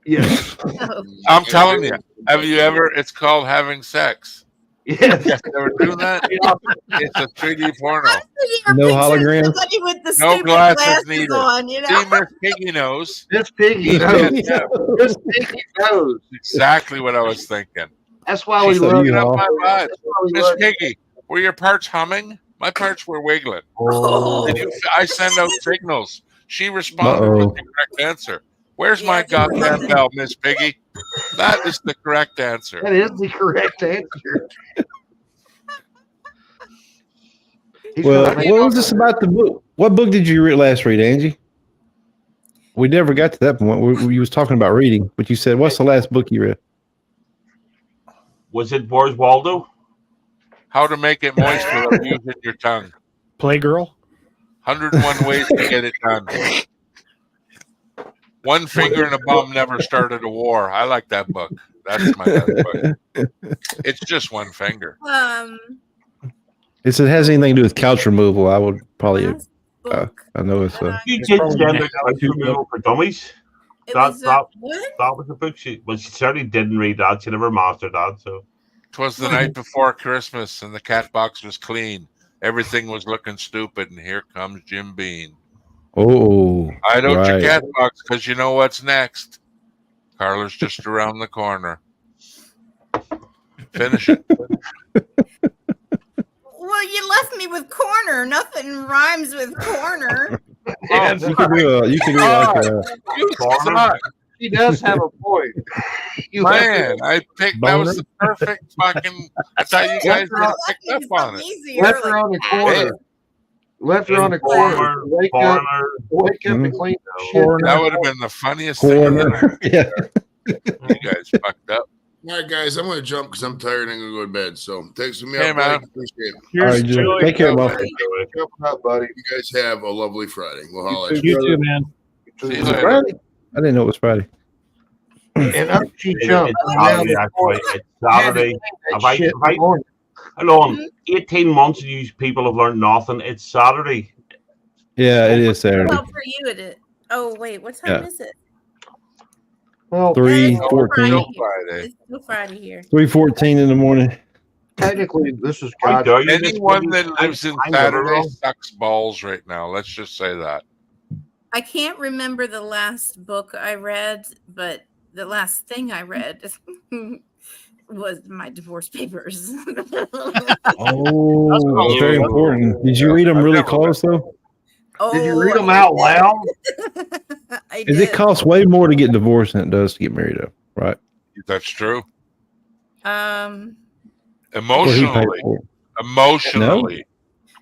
Speaker 1: Yes.
Speaker 5: Oh,
Speaker 4: I'm telling you. Have you ever? It's called Having Sex.
Speaker 1: Yes.
Speaker 4: Yes, they were doing that. It's a 3D porno.
Speaker 7: No holograms?
Speaker 5: Somebody with the
Speaker 4: No
Speaker 5: stupid
Speaker 4: glasses needed.
Speaker 5: on, you know.
Speaker 4: See, Miss Piggy knows.
Speaker 1: This piggy knows. This piggy knows.
Speaker 4: Exactly what I was thinking.
Speaker 1: That's why we
Speaker 4: She's
Speaker 1: love
Speaker 4: looking
Speaker 1: you.
Speaker 4: up my butt.
Speaker 1: That's why we
Speaker 4: Miss
Speaker 1: love you.
Speaker 4: Piggy, were your parts humming? My parts were wiggling.
Speaker 1: Oh.
Speaker 4: I send out signals. She responded with the correct answer. Where's my
Speaker 5: Yeah,
Speaker 4: goddamn bell, Miss Piggy? That is the correct answer.
Speaker 1: That is the correct answer. He's
Speaker 7: Well,
Speaker 1: gonna make-
Speaker 7: what was this about the book? What book did you last read, Angie? We never got to that point. We was talking about reading, but you said, "What's the last book you read?"
Speaker 6: Was it Where's Waldo?
Speaker 4: How to make it moist without using your tongue.
Speaker 8: Playgirl.
Speaker 4: 101 ways to get it done. One finger and a bum never started a war. I like that book. That's my best book. It's just one finger.
Speaker 7: If it has anything to do with couch removal, I would probably.
Speaker 5: last book,
Speaker 7: I know it's.
Speaker 6: You
Speaker 8: It's
Speaker 6: did
Speaker 8: probably
Speaker 6: send
Speaker 8: next
Speaker 6: it out to for dummies.
Speaker 5: it
Speaker 6: that-
Speaker 5: was,
Speaker 6: that-
Speaker 5: what?
Speaker 6: That was the book she certainly didn't read that. She never mastered that. So
Speaker 4: 'Twas the night before Christmas, and the cat box was clean. Everything was looking stupid, and here comes Jim Beam.
Speaker 7: Oh,
Speaker 4: I don't your
Speaker 7: right.
Speaker 4: cat box because you know what's next. Carla's just around the corner. Finish it.
Speaker 5: Well, you left me with corner. Nothing rhymes with corner.
Speaker 4: Oh,
Speaker 7: You can do like a.
Speaker 4: you suck.
Speaker 1: He does have a point. You
Speaker 4: Man, I picked that was the perfect fucking. I thought you guys would have picked up on it.
Speaker 1: left her on the corner. Left her on the corner. Wake up and clean the shit.
Speaker 4: That would have been the funniest thing.
Speaker 7: Corner. Yeah.
Speaker 4: You guys fucked up.
Speaker 2: All right, guys, I'm going to jump because I'm tired and I'm going to go to bed. So thanks for me.
Speaker 4: Hey,
Speaker 2: up,
Speaker 4: man.
Speaker 2: buddy. Appreciate it.
Speaker 8: Here's
Speaker 7: All right, Joe.
Speaker 8: Joey.
Speaker 7: Take care, Muff.
Speaker 1: Jumping up, buddy.
Speaker 2: You guys have a lovely Friday. We'll holler at you.
Speaker 8: You too, man.
Speaker 4: See you
Speaker 7: Is it
Speaker 4: later.
Speaker 7: Friday? I didn't know it was Friday.
Speaker 1: And up she
Speaker 6: It's
Speaker 1: jumped.
Speaker 6: Saturday, actually. It's Saturday. Have I- Hold on. 18 months and you people have learned nothing. It's Saturday.
Speaker 7: Yeah, it is Saturday.
Speaker 5: Well, for you, it is. Oh, wait. What time is it?
Speaker 1: Well,
Speaker 7: 3:14.
Speaker 4: Still Friday.
Speaker 5: It's still Friday here.
Speaker 7: 3:14 in the morning.
Speaker 1: technically, this is
Speaker 6: Why
Speaker 1: God's.
Speaker 6: don't you just
Speaker 4: Anyone
Speaker 6: put
Speaker 4: that
Speaker 6: me-
Speaker 4: lives in
Speaker 6: I never
Speaker 4: Saturday
Speaker 6: know.
Speaker 4: sucks balls right now. Let's just say that.
Speaker 5: I can't remember the last book I read, but the last thing I read was my divorce papers.
Speaker 7: Oh,
Speaker 4: That's
Speaker 7: very
Speaker 4: cool.
Speaker 7: important. Did you read them
Speaker 4: I've
Speaker 7: really
Speaker 4: never
Speaker 7: close though?
Speaker 1: Did you
Speaker 5: Oh,
Speaker 1: read them
Speaker 5: I
Speaker 1: out
Speaker 5: did.
Speaker 1: loud?
Speaker 5: I
Speaker 7: Is
Speaker 5: did.
Speaker 7: it costs way more to get divorced than it does to get married up, right?
Speaker 4: That's true.
Speaker 5: Um,
Speaker 7: What he paid
Speaker 4: Emotionally.
Speaker 7: for.
Speaker 4: Emotionally.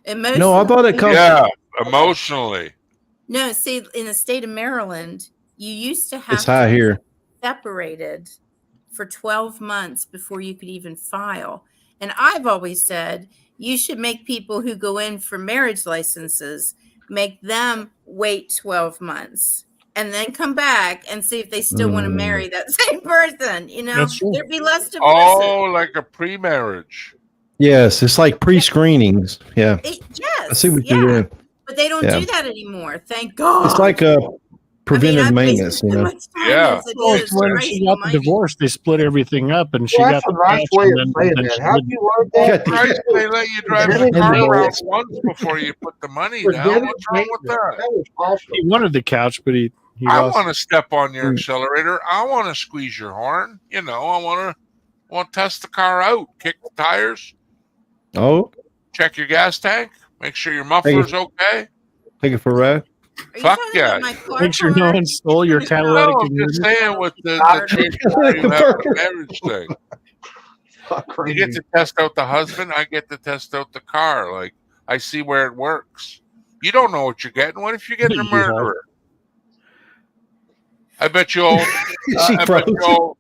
Speaker 5: emotionally.
Speaker 7: No, I thought it cost.
Speaker 4: Yeah. Emotionally.
Speaker 5: No, see, in the state of Maryland, you used to have
Speaker 7: It's high
Speaker 5: to be
Speaker 7: here.
Speaker 5: separated for 12 months before you could even file. And I've always said you should make people who go in for marriage licenses, make them wait 12 months and then come back and see if they still want to marry that same person. You know,
Speaker 8: That's true.
Speaker 5: there'd be less divorces.
Speaker 4: Oh, like a pre-marriage.
Speaker 7: Yes, it's like pre-screenings. Yeah,
Speaker 5: Yes.
Speaker 7: I see what
Speaker 5: yeah.
Speaker 7: you're doing.
Speaker 5: But they don't
Speaker 7: Yeah.
Speaker 5: do that anymore. Thank God.
Speaker 7: It's like a preventive
Speaker 5: I've
Speaker 7: maintenance,
Speaker 5: wasted
Speaker 7: you
Speaker 5: so
Speaker 7: know.
Speaker 5: much time
Speaker 4: Yeah.
Speaker 5: as it
Speaker 8: Well,
Speaker 5: is
Speaker 8: when
Speaker 5: to
Speaker 8: she
Speaker 5: raise
Speaker 8: got the
Speaker 5: money.
Speaker 8: divorce, they split everything up, and she
Speaker 1: Well,
Speaker 8: got
Speaker 1: that's a
Speaker 8: the
Speaker 1: nice
Speaker 8: cash,
Speaker 1: way
Speaker 8: and
Speaker 1: of
Speaker 8: then
Speaker 1: saying
Speaker 8: she
Speaker 1: that. How do
Speaker 8: didn't.
Speaker 1: you learn
Speaker 7: Yeah,
Speaker 1: that?
Speaker 4: Christ, they let you drive the
Speaker 1: Preventive
Speaker 4: car around
Speaker 7: maintenance.
Speaker 4: once before you put the money down.
Speaker 1: Preventive
Speaker 4: What's wrong with
Speaker 1: maintenance.
Speaker 4: that?
Speaker 1: That was awesome.
Speaker 8: He wanted the couch, but he
Speaker 4: I
Speaker 8: lost.
Speaker 4: want to step on your
Speaker 7: Mm.
Speaker 4: accelerator. I want to squeeze your horn. You know, I want to test the car out, kick the tires,
Speaker 7: Oh,
Speaker 4: check your gas tank, make sure your muffler's okay.
Speaker 7: take it for a ride.
Speaker 5: Are you
Speaker 4: Fuck
Speaker 5: talking
Speaker 4: yeah.
Speaker 5: about my car
Speaker 8: Make sure no
Speaker 5: part?
Speaker 8: one stole your
Speaker 5: No,
Speaker 8: catalytic
Speaker 4: No, I'm just
Speaker 8: converter.
Speaker 4: saying with the
Speaker 5: Stop.
Speaker 4: change you have the marriage thing.
Speaker 1: Fuck
Speaker 4: You
Speaker 1: crazy.
Speaker 4: get to test out the husband, I get to test out the car. Like, I see where it works. You don't know what you're getting. What if you're getting a
Speaker 8: You
Speaker 4: murderer? I bet you old,
Speaker 7: She
Speaker 4: I bet you old,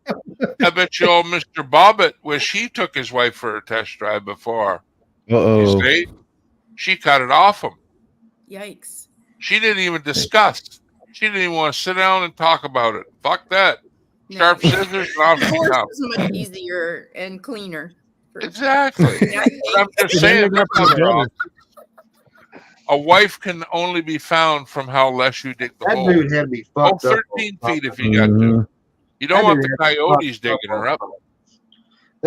Speaker 4: I bet you old Mr. Bobbitt wish he took his wife for a test drive before. You
Speaker 7: Uh-oh.
Speaker 4: see? She cut it off him.
Speaker 5: Yikes.
Speaker 4: She didn't even discuss. She didn't even want to sit down and talk about it. Fuck that.
Speaker 5: No.
Speaker 4: Sharp scissors and off she
Speaker 5: Divorce
Speaker 4: comes.
Speaker 5: is much easier and cleaner.
Speaker 4: Exactly.
Speaker 5: Yeah,
Speaker 4: But I'm just
Speaker 8: Then
Speaker 4: saying,
Speaker 8: you're
Speaker 4: that's
Speaker 8: gonna
Speaker 4: not
Speaker 8: put
Speaker 4: wrong. A wife can only be found from how less you dig the
Speaker 1: That
Speaker 4: hole.
Speaker 1: dude had me
Speaker 4: Go
Speaker 1: fucked up.
Speaker 4: 13 feet if you got to.
Speaker 7: Mhm.
Speaker 4: You don't
Speaker 1: That
Speaker 4: want
Speaker 1: dude
Speaker 4: the
Speaker 1: had me
Speaker 4: coyotes
Speaker 1: fucked
Speaker 4: digging her up.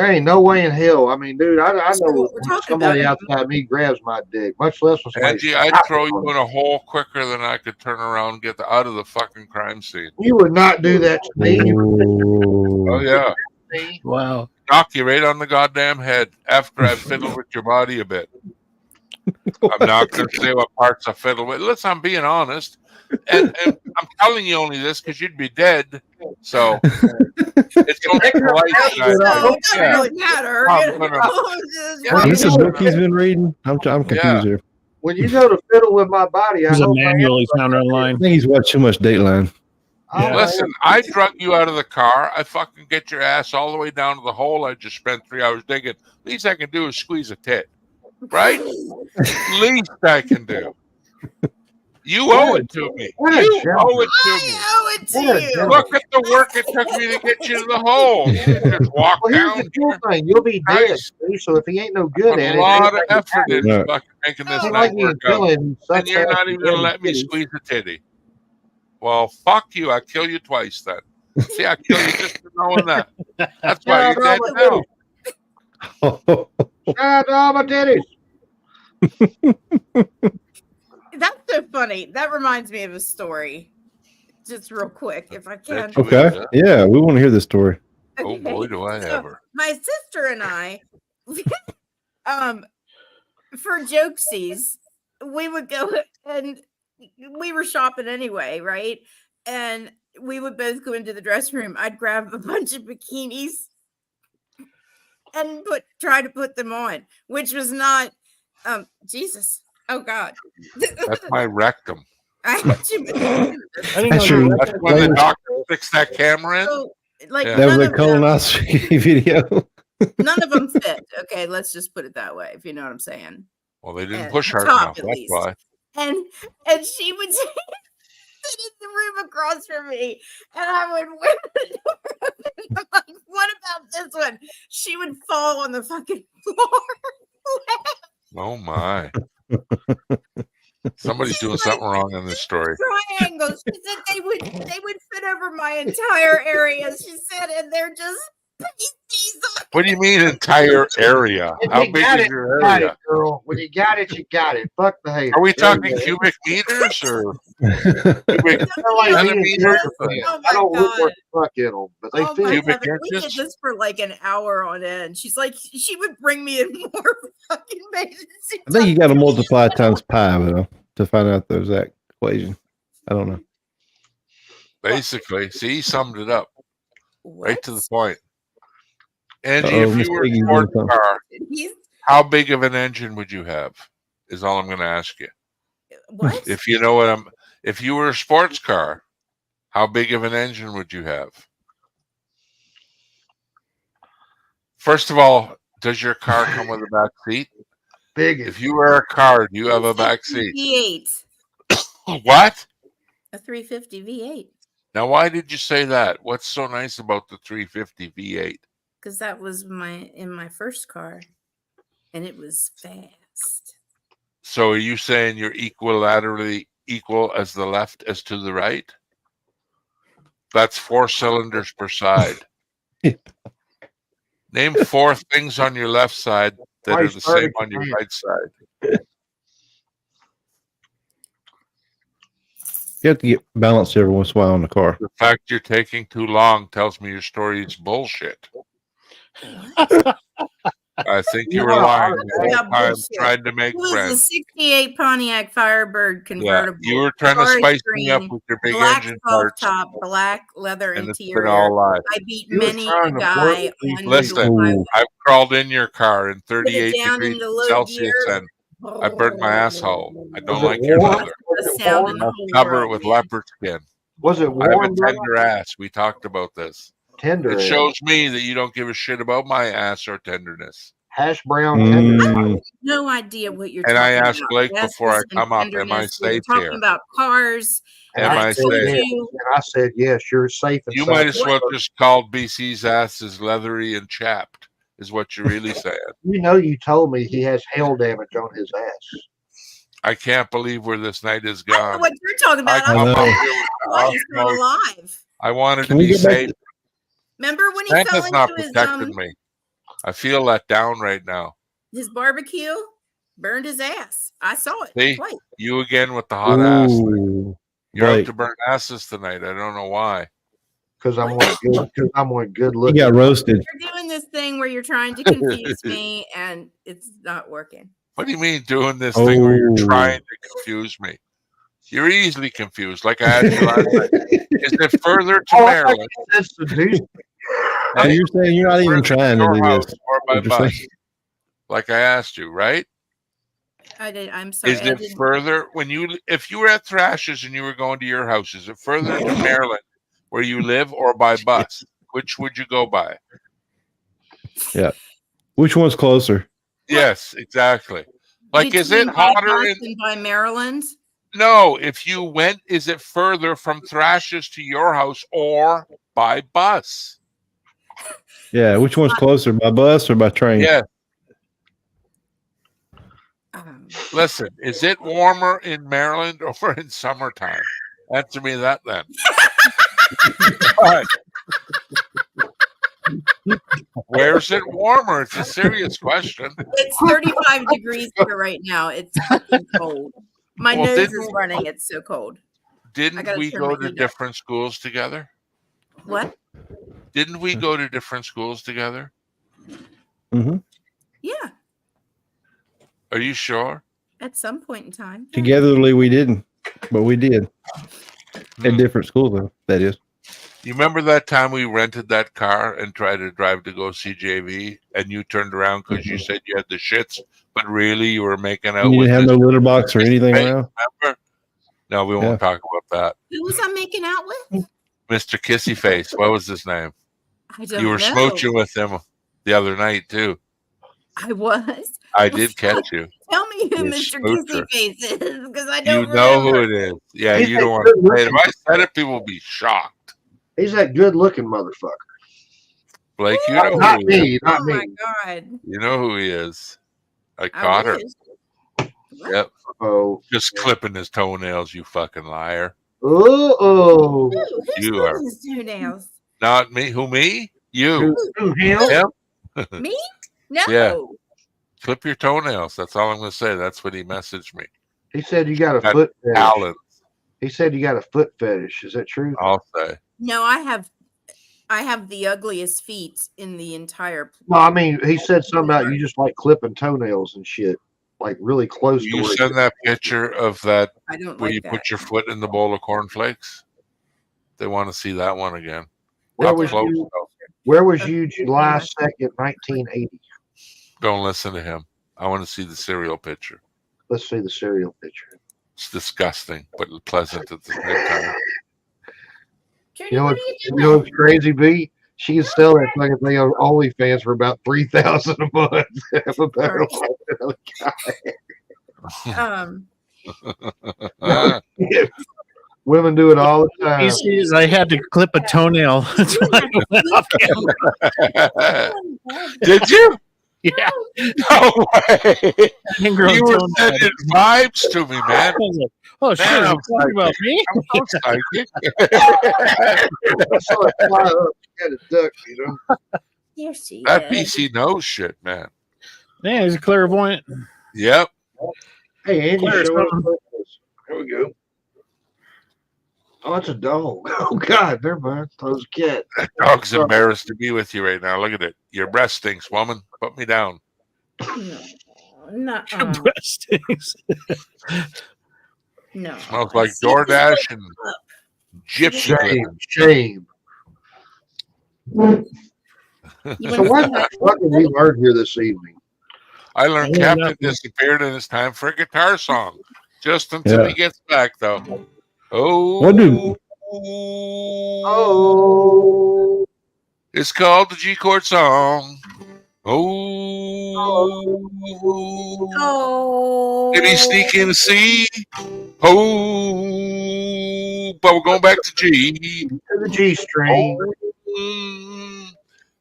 Speaker 1: There ain't no way in hell. I mean, dude, I
Speaker 5: That's
Speaker 1: know
Speaker 5: what we're
Speaker 1: when
Speaker 5: talking
Speaker 1: somebody
Speaker 5: about.
Speaker 1: outside me grabs my dick, much less when somebody.
Speaker 4: Angie, I'd throw you in a hole quicker than I could turn around and get out of the fucking crime scene.
Speaker 1: You would not do that to me. You would
Speaker 4: Oh yeah,
Speaker 1: me.
Speaker 8: Wow.
Speaker 4: knock you right on the goddamn head after I've fiddled with your body a bit. I'm not going to say what parts I fiddle with. Listen, I'm being honest, and I'm telling you only this because you'd be dead. So it's only polite.
Speaker 5: So it doesn't really matter.
Speaker 4: I'm
Speaker 5: you
Speaker 4: gonna-
Speaker 5: know?
Speaker 7: Is this a book he's been reading? I'm confused
Speaker 4: Yeah.
Speaker 7: here.
Speaker 1: When you go to fiddle with my body, I
Speaker 8: There's a
Speaker 1: hope
Speaker 8: manual he found
Speaker 7: I
Speaker 8: online.
Speaker 7: think he's watched too much Dateline.
Speaker 8: Yeah.
Speaker 4: Listen, I drug you out of the car. I fucking get your ass all the way down to the hole I just spent 3 hours digging. Least I can do is squeeze a tit. Right? Least I can do. You owe it to me. You owe it to me.
Speaker 5: I owe it to you.
Speaker 4: Look at the work it took me to get you to the hole. You didn't just walk
Speaker 1: Well, here's
Speaker 4: down.
Speaker 1: the cool thing. You'll be dead.
Speaker 4: Christ.
Speaker 1: See? So if he ain't no good
Speaker 4: Put
Speaker 1: at
Speaker 4: a
Speaker 1: it,
Speaker 4: lot of
Speaker 1: anything
Speaker 4: effort
Speaker 1: matters.
Speaker 4: into
Speaker 7: Yeah.
Speaker 4: fucking making this
Speaker 1: It's
Speaker 4: night
Speaker 1: like you
Speaker 4: work
Speaker 1: ain't
Speaker 4: out.
Speaker 1: killing.
Speaker 4: And you're not even going to let me squeeze a titty. Well, fuck you. I kill you twice then. See, I kill you just for knowing that. That's why you're dead now.
Speaker 1: Shout out to all my titties.
Speaker 5: That's so funny. That reminds me of a story. Just real quick, if I can.
Speaker 7: Okay. Yeah, we want to hear this story.
Speaker 4: Oh boy, do I
Speaker 5: So,
Speaker 4: ever.
Speaker 5: my sister and I, for jokesies, we would go and we were shopping anyway, right? And we would both go into the dressing room. I'd grab a bunch of bikinis and try to put them on, which was not Jesus. Oh God.
Speaker 4: That's my rectum.
Speaker 5: I had too much.
Speaker 8: I didn't
Speaker 7: That's
Speaker 8: know
Speaker 7: your-
Speaker 8: that.
Speaker 4: That's when the doctor sticks that camera in.
Speaker 5: So, like
Speaker 4: Yeah.
Speaker 7: That was
Speaker 5: none
Speaker 7: a
Speaker 5: of them,
Speaker 7: colonoscopy video.
Speaker 5: none of them fit. Okay, let's just put it that way, if you know what I'm saying.
Speaker 4: Well, they didn't
Speaker 5: At
Speaker 4: push
Speaker 5: the
Speaker 4: hard
Speaker 5: top,
Speaker 4: enough.
Speaker 5: at
Speaker 4: That's
Speaker 5: least.
Speaker 4: why.
Speaker 5: And she would sit in the room across from me, and I would whip the door open. I'm like, what about this one? She would fall on the fucking floor.
Speaker 4: Oh my. Somebody's doing something wrong in this story.
Speaker 5: Triangles. She said they would fit over my entire area. She said, and they're just pasties on.
Speaker 4: What do you mean entire area?
Speaker 1: If
Speaker 4: How
Speaker 1: you
Speaker 4: big
Speaker 1: got
Speaker 4: is
Speaker 1: it,
Speaker 4: your
Speaker 1: you got
Speaker 4: area?
Speaker 1: it, girl. When you got it, you got it. Fuck the hate.
Speaker 4: Are we talking cubic meters or cubic centimeters?
Speaker 5: Oh
Speaker 1: I don't
Speaker 5: my
Speaker 1: look
Speaker 5: God.
Speaker 1: worth the fuck in them, but they
Speaker 5: Oh
Speaker 1: fit.
Speaker 5: my
Speaker 4: Cubic
Speaker 5: God. We did
Speaker 4: inches?
Speaker 5: this for like an hour on end. She's like, she would bring me in more fucking babies.
Speaker 7: I think you got to multiply times pi though, to find out the exact equation. I don't know.
Speaker 4: Basically, see, he summed it up right to the point. Angie,
Speaker 7: Uh-oh,
Speaker 4: if
Speaker 7: Miss
Speaker 4: you were a
Speaker 7: Piggy's
Speaker 4: sports
Speaker 7: doing
Speaker 4: car,
Speaker 5: He's,
Speaker 4: how big of an engine would you have? Is all I'm going to ask you.
Speaker 5: what?
Speaker 4: If you know what if you were a sports car, how big of an engine would you have? First of all, does your car come with a back seat?
Speaker 1: Big.
Speaker 4: If you were a car, do you have a back seat?
Speaker 5: V8.
Speaker 4: What?
Speaker 5: A 350 V8.
Speaker 4: Now, why did you say that? What's so nice about the 350 V8?
Speaker 5: Because that was in my first car. And it was fast.
Speaker 4: So are you saying you're equilaterally equal as the left as to the right? That's 4 cylinders per side. Name 4 things on your left side that are the same on your right side.
Speaker 7: You have to get balanced every once in a while on the car.
Speaker 4: The fact you're taking too long tells me your story is bullshit. I think you were lying the whole
Speaker 5: Yeah,
Speaker 4: time
Speaker 5: bullshit.
Speaker 4: trying to make
Speaker 5: It was a
Speaker 4: friends.
Speaker 5: 68 Pontiac Firebird
Speaker 4: Yeah,
Speaker 5: convertible.
Speaker 4: you were trying to
Speaker 5: Forest
Speaker 4: spice me up
Speaker 5: green,
Speaker 4: with your big
Speaker 5: black
Speaker 4: engine
Speaker 5: soft
Speaker 4: parts,
Speaker 5: top, black leather
Speaker 4: and it's been
Speaker 5: interior.
Speaker 4: all lies.
Speaker 5: I beat
Speaker 1: You were
Speaker 5: many a
Speaker 1: trying to
Speaker 5: guy
Speaker 1: flirt with
Speaker 5: on
Speaker 1: these
Speaker 4: Listen,
Speaker 5: the highway.
Speaker 4: I've crawled in your car in
Speaker 5: Put it
Speaker 4: 38
Speaker 5: down
Speaker 4: degrees
Speaker 5: into low
Speaker 4: Celsius,
Speaker 5: gear.
Speaker 4: and I burned my asshole. I don't
Speaker 1: Was it
Speaker 4: like your
Speaker 1: warm?
Speaker 4: leather.
Speaker 5: The sound in the
Speaker 4: I'll
Speaker 5: whole
Speaker 4: cover it
Speaker 5: world,
Speaker 4: with
Speaker 5: man.
Speaker 4: leopard skin.
Speaker 1: Was it
Speaker 4: I have a
Speaker 1: warm?
Speaker 4: tender ass. We talked about this.
Speaker 1: Tender.
Speaker 4: It
Speaker 1: ass.
Speaker 4: shows me that you don't give a shit about my ass or tenderness.
Speaker 1: Hash brown tender.
Speaker 7: Mm,
Speaker 5: No idea what you're
Speaker 4: And
Speaker 5: talking
Speaker 4: I
Speaker 5: about.
Speaker 4: asked Blake before I
Speaker 5: Asses and
Speaker 4: come up, am I
Speaker 5: tenderness. We were
Speaker 4: safe
Speaker 5: talking
Speaker 4: here?
Speaker 5: about cars.
Speaker 1: And
Speaker 4: Am
Speaker 5: I
Speaker 4: I
Speaker 5: told
Speaker 4: safe?
Speaker 5: you
Speaker 1: And I said, yes, you're safe and
Speaker 4: You
Speaker 1: sound.
Speaker 4: might as well just called BC's asses leathery and chapped, is what you're really saying.
Speaker 1: You know, you told me he has hail damage on his ass.
Speaker 4: I can't believe where this night is
Speaker 5: I know
Speaker 4: gone.
Speaker 5: what you're talking about.
Speaker 4: I
Speaker 5: I'm
Speaker 7: know.
Speaker 4: come up
Speaker 5: surprised
Speaker 4: here with the
Speaker 5: why he's still
Speaker 4: utmost-
Speaker 5: alive.
Speaker 4: I wanted to
Speaker 7: Can we
Speaker 4: be
Speaker 7: get back
Speaker 4: safe.
Speaker 5: Remember when he fell
Speaker 4: Santa's not
Speaker 5: into his
Speaker 4: protecting me. I feel let down right now.
Speaker 5: His barbecue burned his ass. I saw it
Speaker 4: See,
Speaker 5: twice.
Speaker 4: you again with the hot ass.
Speaker 7: Ooh,
Speaker 4: You're up
Speaker 7: Blake,
Speaker 4: to burn asses tonight. I don't know why.
Speaker 1: Because I'm on good
Speaker 7: he
Speaker 1: looking.
Speaker 7: got roasted.
Speaker 5: You're doing this thing where you're trying to confuse me, and it's not working.
Speaker 4: What do you mean doing this thing where you're
Speaker 7: Oh.
Speaker 4: trying to confuse me? You're easily confused, like I asked you last night. Is it further to Maryland?
Speaker 1: That's the dude.
Speaker 7: So you're saying you're not even
Speaker 4: Further to
Speaker 7: trying to
Speaker 4: your
Speaker 7: do
Speaker 4: house
Speaker 7: this?
Speaker 4: or by
Speaker 7: What you're
Speaker 4: bus?
Speaker 7: saying?
Speaker 4: Like I asked you, right?
Speaker 5: I'm sorry.
Speaker 4: Is it further if you were at Thrash's and you were going to your house? Is it further to Maryland where you live or by bus? Which would you go by?
Speaker 7: Yeah. Which one's closer?
Speaker 4: Yes, exactly. Like, is it
Speaker 5: Between by
Speaker 4: hotter in?
Speaker 5: Boston, by Maryland?
Speaker 4: No, if you went, is it further from Thrash's to your house or by bus?
Speaker 7: Yeah. Which one's closer, by bus or by train?
Speaker 4: Yeah.
Speaker 5: Um,
Speaker 4: Listen, is it warmer in Maryland or in summertime? Answer me that then. What? Where's it warmer? It's a serious question.
Speaker 5: it's 35 degrees here right now. It's fucking cold. My
Speaker 4: Well,
Speaker 5: nose
Speaker 4: didn't-
Speaker 5: is running. It's so cold. I
Speaker 4: Didn't
Speaker 5: gotta
Speaker 4: we
Speaker 5: turn
Speaker 4: go
Speaker 5: my
Speaker 4: to
Speaker 5: heat up.
Speaker 4: different schools together?
Speaker 5: What?
Speaker 4: Didn't we go to different schools together?
Speaker 7: Mm-hmm.
Speaker 5: Yeah,
Speaker 4: Are you sure?
Speaker 5: at some point in time.
Speaker 7: Togetherly, we didn't, but we did
Speaker 4: Hmm.
Speaker 7: at different schools. Though that is.
Speaker 4: You remember that time we rented that car and tried to drive to go see JV, and you turned around because you said you had the shits, but really you were making out
Speaker 7: You
Speaker 4: with
Speaker 7: didn't have
Speaker 4: this
Speaker 7: no litter box or anything
Speaker 4: Hey,
Speaker 7: around.
Speaker 4: remember? No, we won't talk about that.
Speaker 5: Who was I making out with?
Speaker 4: Mr. Kissy Face. What was his name?
Speaker 5: I don't
Speaker 4: You were
Speaker 5: know.
Speaker 4: smooching with him the other night too.
Speaker 5: I was.
Speaker 4: I did catch you.
Speaker 5: Tell me who
Speaker 4: You
Speaker 5: Mr.
Speaker 4: smoocher.
Speaker 5: Kissy Face is, because I
Speaker 4: You
Speaker 5: don't
Speaker 4: know
Speaker 5: remember.
Speaker 4: who it is. Yeah,
Speaker 1: He's
Speaker 4: you
Speaker 1: that
Speaker 4: don't want to
Speaker 1: good
Speaker 4: say it. If
Speaker 1: looking-
Speaker 4: I said it, people will be shocked.
Speaker 1: He's that good looking motherfucker.
Speaker 4: Blake, you know
Speaker 1: Not
Speaker 4: who he is.
Speaker 1: me, not
Speaker 5: Oh
Speaker 1: me.
Speaker 5: my god!
Speaker 4: You know who he is. I
Speaker 5: I
Speaker 4: caught her.
Speaker 5: wish.
Speaker 4: Yep.
Speaker 1: Oh,
Speaker 4: Just clipping his toenails, you fucking liar.
Speaker 1: oh,
Speaker 5: Who's
Speaker 4: You are-
Speaker 5: doing his toenails?
Speaker 4: Not me. Who, me? You.
Speaker 1: him?
Speaker 4: Him?
Speaker 5: Me? No.
Speaker 4: Yeah. Clip your toenails. That's all I'm going to say. That's what he messaged me.
Speaker 1: He said you got a
Speaker 4: Got
Speaker 1: foot fetish.
Speaker 4: Alan,
Speaker 1: He said you got a foot fetish. Is that true?
Speaker 4: I'll say.
Speaker 5: No, I have the ugliest feet in the entire.
Speaker 1: No, I mean he said something about you just like clipping toenails and shit, like really close to
Speaker 4: You
Speaker 1: where
Speaker 4: send that picture of that
Speaker 5: I don't
Speaker 4: where
Speaker 5: like
Speaker 4: you
Speaker 5: that.
Speaker 4: put your foot in the bowl of cornflakes. They want to see that one again.
Speaker 1: Where
Speaker 4: Up
Speaker 1: was
Speaker 4: close,
Speaker 1: you?
Speaker 4: though.
Speaker 1: Where was you July 2nd, 1980?
Speaker 4: Don't listen to him. I want to see the cereal picture.
Speaker 1: Let's see the serial picture.
Speaker 4: It's disgusting, but pleasant at the same time.
Speaker 5: Trudy,
Speaker 1: You know
Speaker 5: what
Speaker 1: what?
Speaker 5: are you
Speaker 1: You
Speaker 5: doing?
Speaker 1: know what's crazy, B? She can sell that fucking thing on OnlyFans for about $3,000 a month. Have a better life than
Speaker 4: Ah,
Speaker 1: Women do it all the time.
Speaker 8: He sees I had to clip a toenail. That's why I went off camera.
Speaker 4: Did you?
Speaker 8: Yeah,
Speaker 4: No way.
Speaker 8: ingrown
Speaker 4: You were
Speaker 8: toenail.
Speaker 4: sending vibes to me, man.
Speaker 8: I was like, oh shit,
Speaker 4: Man,
Speaker 8: are
Speaker 4: I'm
Speaker 8: you talking about me?
Speaker 4: I'm so psychic.
Speaker 1: I saw it fly up. Got a duck, you know.
Speaker 5: Here she
Speaker 4: That
Speaker 5: is.
Speaker 4: BC knows shit, man.
Speaker 8: Yeah, he's a clairvoyant.
Speaker 4: Yep.
Speaker 1: Hey, Andy,
Speaker 8: Claire,
Speaker 1: show us
Speaker 8: something.
Speaker 1: photos. Here we go. Oh, it's a dog. Oh, God, never mind. That was a cat.
Speaker 4: That dog's embarrassed to be with you right now. Look at it. Your breast stinks, woman. Put me down.
Speaker 5: No,
Speaker 8: Breast stinks.
Speaker 5: no.
Speaker 4: Smells like DoorDash and gypsy.
Speaker 1: Shame, shame.
Speaker 5: You
Speaker 1: So
Speaker 5: want
Speaker 1: what did we learn here this evening?
Speaker 4: I learned
Speaker 8: Oh,
Speaker 4: Captain
Speaker 8: nothing.
Speaker 4: disappeared and it's time for a guitar song. Just until
Speaker 7: Yeah.
Speaker 4: he gets back, though. Oh.
Speaker 7: What do-
Speaker 1: Oh,
Speaker 4: It's called the G chord song. Oh.
Speaker 5: Oh.
Speaker 4: Did he sneak in C? Oh. But we're going back to G.
Speaker 1: to the G string.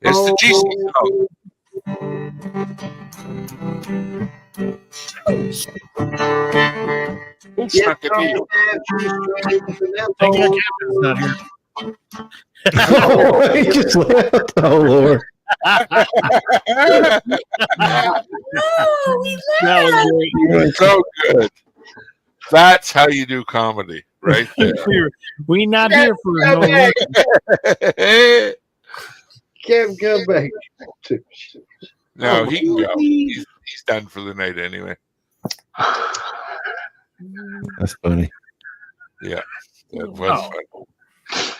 Speaker 4: It's the G song. Who
Speaker 1: Get
Speaker 4: snuck it
Speaker 1: on
Speaker 4: in?
Speaker 1: that G string with the
Speaker 8: Thank God
Speaker 1: nipple.
Speaker 8: Captain's not here.
Speaker 7: Oh, he just left. Oh Lord.
Speaker 5: Oh, we
Speaker 8: That was great.
Speaker 4: So good. That's how you do comedy, right there.
Speaker 8: We not here for no reason.
Speaker 1: Can't come back.
Speaker 4: No, he can go. He's done for the night anyway.
Speaker 7: That's funny.
Speaker 4: Yeah, that was fun.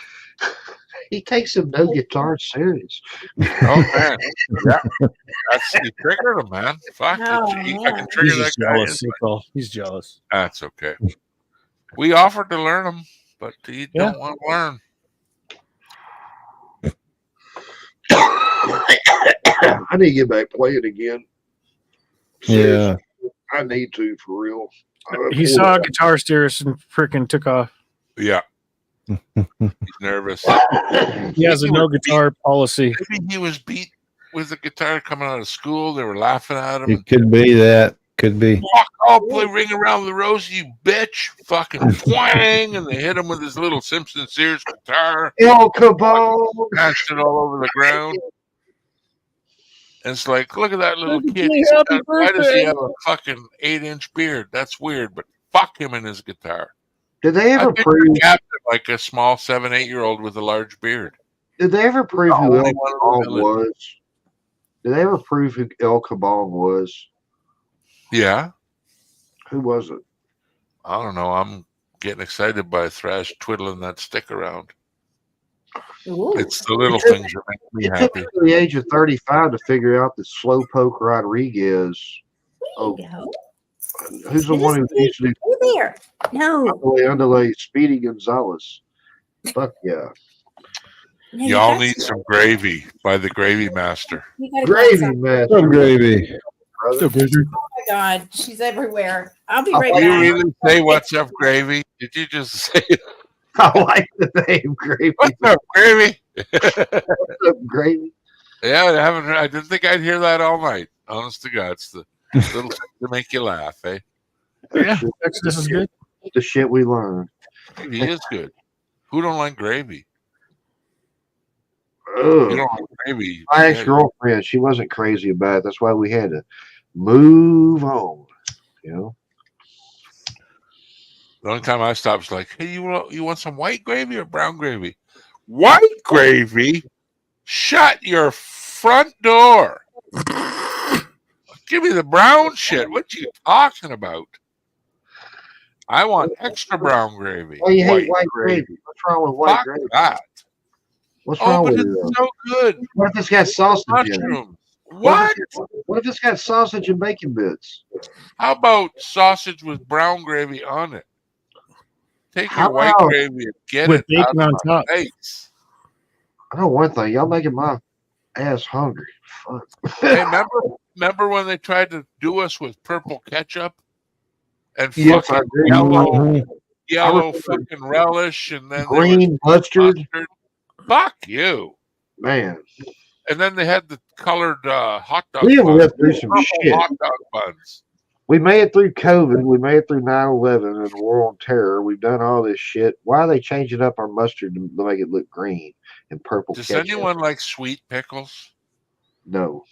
Speaker 1: He takes him no guitar serious.
Speaker 4: Oh man, yeah, that's you triggered him, man. Fuck,
Speaker 5: Oh,
Speaker 4: I can
Speaker 5: man.
Speaker 4: trigger
Speaker 8: He's
Speaker 4: that
Speaker 8: just
Speaker 4: guy.
Speaker 8: jealous. Sicko. He's jealous.
Speaker 4: That's okay. We offered to learn him, but he
Speaker 8: Yeah.
Speaker 4: don't want to learn.
Speaker 1: I need to get back playing again.
Speaker 7: Yeah.
Speaker 1: I need to for real.
Speaker 8: He saw a guitar stairs and freaking took off.
Speaker 4: Yeah, he's nervous.
Speaker 8: He has a no guitar policy.
Speaker 4: Maybe he was beat with the guitar coming out of school. They were laughing at him.
Speaker 7: It could be that. Could be.
Speaker 4: Fuck, I'll play Ring Around the Rosie, you bitch. Fucking twang. And they hit him with his little Simpson Sears guitar.
Speaker 1: El Cabal.
Speaker 4: Smashed it all over the ground. And it's like, look at that little
Speaker 8: Look at
Speaker 4: kid.
Speaker 8: me,
Speaker 4: He's
Speaker 8: happy
Speaker 4: why does
Speaker 8: birthday.
Speaker 4: he have a fucking 8-inch beard? That's weird, but fuck him and his guitar.
Speaker 1: Did they
Speaker 4: I
Speaker 1: ever
Speaker 4: think
Speaker 1: prove?
Speaker 4: Captain like a small 7-8-year-old with a large beard.
Speaker 1: Did they ever prove who
Speaker 4: Only
Speaker 1: El
Speaker 4: one of
Speaker 1: Cabal
Speaker 4: the villains.
Speaker 1: was? Did they ever prove who El Cabal was?
Speaker 4: Yeah.
Speaker 1: Who was it?
Speaker 4: I don't know. I'm getting excited by Thrash twiddling that stick around.
Speaker 5: Ooh.
Speaker 4: It's the little things that make me
Speaker 1: It took
Speaker 4: happy.
Speaker 1: me to the age of 35 to figure out that Slowpoke Rodriguez.
Speaker 5: There you go.
Speaker 1: Who's the one who used to do
Speaker 5: Hey there. No.
Speaker 1: underlay Speedy Gonzalez? Fuck yeah.
Speaker 5: No, you
Speaker 4: Y'all
Speaker 5: got
Speaker 4: need
Speaker 5: to.
Speaker 4: some gravy by the Gravy Master.
Speaker 5: You gotta go
Speaker 1: Gravy,
Speaker 5: outside.
Speaker 1: man.
Speaker 7: Some gravy.
Speaker 1: Brother.
Speaker 5: Oh my God, she's everywhere. I'll be right
Speaker 4: Did you
Speaker 5: back.
Speaker 4: really say what's up, Gravy? Did you just say
Speaker 1: I like the name Gravy.
Speaker 4: what's up, Gravy?
Speaker 1: What's up, Gravy?
Speaker 4: Yeah, I didn't think I'd hear that all night. Honest to God, it's the little thing to make you laugh, eh?
Speaker 8: Yeah, this is good.
Speaker 1: The shit we learned.
Speaker 4: He is good. Who don't like gravy?
Speaker 1: Ugh.
Speaker 4: You don't like gravy.
Speaker 1: My ex-girlfriend, she wasn't crazy about it. That's why we had to move on. You know?
Speaker 4: The only time I stopped was like, hey, you want some white gravy or brown gravy? White gravy? Shut your front door. Give me the brown shit. What you talking about? I want extra brown gravy.
Speaker 1: Oh, you hate white gravy. What's wrong with white
Speaker 4: Fuck
Speaker 1: gravy?
Speaker 4: that.
Speaker 1: What's
Speaker 4: Oh,
Speaker 1: wrong
Speaker 4: but
Speaker 1: with it?
Speaker 4: it's so good.
Speaker 1: What if it's got sausage in it?
Speaker 4: Mushrooms. What?
Speaker 1: What if it's got sausage and bacon bits?
Speaker 4: How about sausage with brown gravy on it? Take your
Speaker 1: How
Speaker 4: white
Speaker 1: about-
Speaker 4: gravy and get
Speaker 8: With
Speaker 4: it
Speaker 8: bacon
Speaker 4: out
Speaker 8: on
Speaker 4: of my
Speaker 8: top.
Speaker 4: face.
Speaker 1: I know one thing. Y'all making my ass hungry. Fuck.
Speaker 4: Hey, remember when they tried to do us with purple ketchup and
Speaker 1: Yes, I
Speaker 4: fucking
Speaker 1: do.
Speaker 4: yellow
Speaker 1: I
Speaker 4: fucking relish, and then there
Speaker 1: Green
Speaker 4: was
Speaker 1: mustard.
Speaker 4: mustard? Fuck you!
Speaker 1: Man,
Speaker 4: And then they had the colored hot dog.
Speaker 1: we have
Speaker 4: buns.
Speaker 1: lived through some
Speaker 4: Purple
Speaker 1: shit.
Speaker 4: hot dog buns.
Speaker 1: We made it through COVID. We made it through 9/11 and the war on terror. We've done all this shit. Why are they changing up our mustard to make it look green and purple
Speaker 4: Does
Speaker 1: ketchup?
Speaker 4: anyone like sweet pickles?
Speaker 1: No.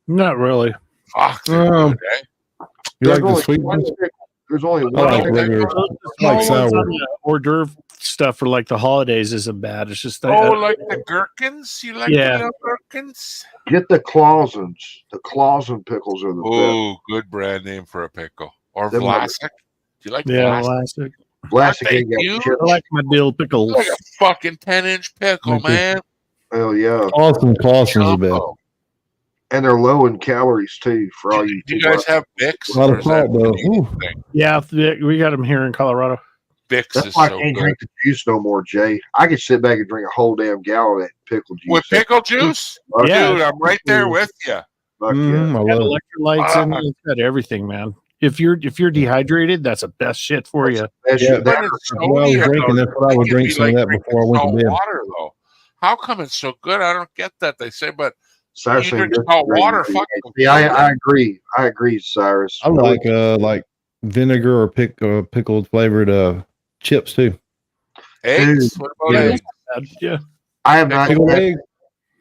Speaker 8: Not really.
Speaker 4: Fuck, they're
Speaker 7: Um,
Speaker 4: good, eh?
Speaker 7: You
Speaker 1: There's
Speaker 7: like the
Speaker 1: only
Speaker 7: sweet
Speaker 1: one
Speaker 7: ones?
Speaker 1: pickle. There's only
Speaker 7: I
Speaker 1: one.
Speaker 7: like
Speaker 4: Well,
Speaker 7: regular.
Speaker 8: The
Speaker 7: like
Speaker 8: small ones
Speaker 7: sour.
Speaker 8: on the hors d'oeuvre stuff for like the holidays isn't bad. It's just that
Speaker 4: Oh, like the gherkins? You like
Speaker 8: Yeah.
Speaker 4: the little gherkins?
Speaker 1: Get the Clausens. The Clausen pickles are the best.
Speaker 4: Oh, good brand name for a pickle. Or
Speaker 1: Them
Speaker 4: Vlasic. Do you like
Speaker 8: yeah,
Speaker 4: Vlasic?
Speaker 8: elastic.
Speaker 1: Plastic
Speaker 4: Thank
Speaker 1: ain't got
Speaker 4: you.
Speaker 1: chips.
Speaker 8: I like my dill pickles.
Speaker 4: Like a fucking 10-inch pickle,
Speaker 7: Thank you.
Speaker 4: man.
Speaker 1: Hell yeah.
Speaker 7: Clausen's the best.
Speaker 4: Jumbo.
Speaker 1: And they're low in calories too for all you
Speaker 4: Do you guys have Bix?
Speaker 7: A lot
Speaker 4: Or
Speaker 7: of
Speaker 4: is that
Speaker 7: salt, though.
Speaker 4: a Canadian
Speaker 7: Ooh.
Speaker 4: thing?
Speaker 8: Yeah, we got them here in Colorado.
Speaker 4: Bix
Speaker 1: That's
Speaker 4: is
Speaker 1: why I
Speaker 4: so
Speaker 1: can't
Speaker 4: good.
Speaker 1: drink the juice no more, Jay. I could sit back and drink a whole damn gallon of that pickle juice.
Speaker 4: With pickle juice?
Speaker 1: Fuck
Speaker 8: Yeah.
Speaker 4: Dude, I'm right there with you.
Speaker 1: Fuck
Speaker 7: Mm, I
Speaker 8: Got
Speaker 7: love it.
Speaker 8: electrolytes in it. It's got everything, man. If you're dehydrated, that's the best shit for you.
Speaker 1: That
Speaker 7: Yeah,
Speaker 1: shit,
Speaker 4: But
Speaker 1: that,
Speaker 4: it's
Speaker 7: That's what I was
Speaker 4: sodium,
Speaker 7: drinking.
Speaker 4: though.
Speaker 7: That's what I would
Speaker 4: It'd
Speaker 7: drink
Speaker 4: be
Speaker 7: some of
Speaker 4: like
Speaker 7: that before I
Speaker 4: drinking
Speaker 7: went to
Speaker 4: salt
Speaker 7: bed.
Speaker 4: water, though. How come it's so good? I don't get that. They say, but
Speaker 1: Cyrus
Speaker 4: you
Speaker 1: said
Speaker 4: drink
Speaker 1: that's
Speaker 4: salt
Speaker 1: great.
Speaker 4: water, fuck.
Speaker 1: Yeah, I agree. I agree, Cyrus.
Speaker 7: I like vinegar or pickled flavored chips too.
Speaker 4: Eggs?
Speaker 1: Dude,
Speaker 4: What about
Speaker 1: yeah.
Speaker 4: eggs?
Speaker 8: Yeah.
Speaker 1: I have not.
Speaker 7: Pickled
Speaker 1: Had,
Speaker 7: eggs.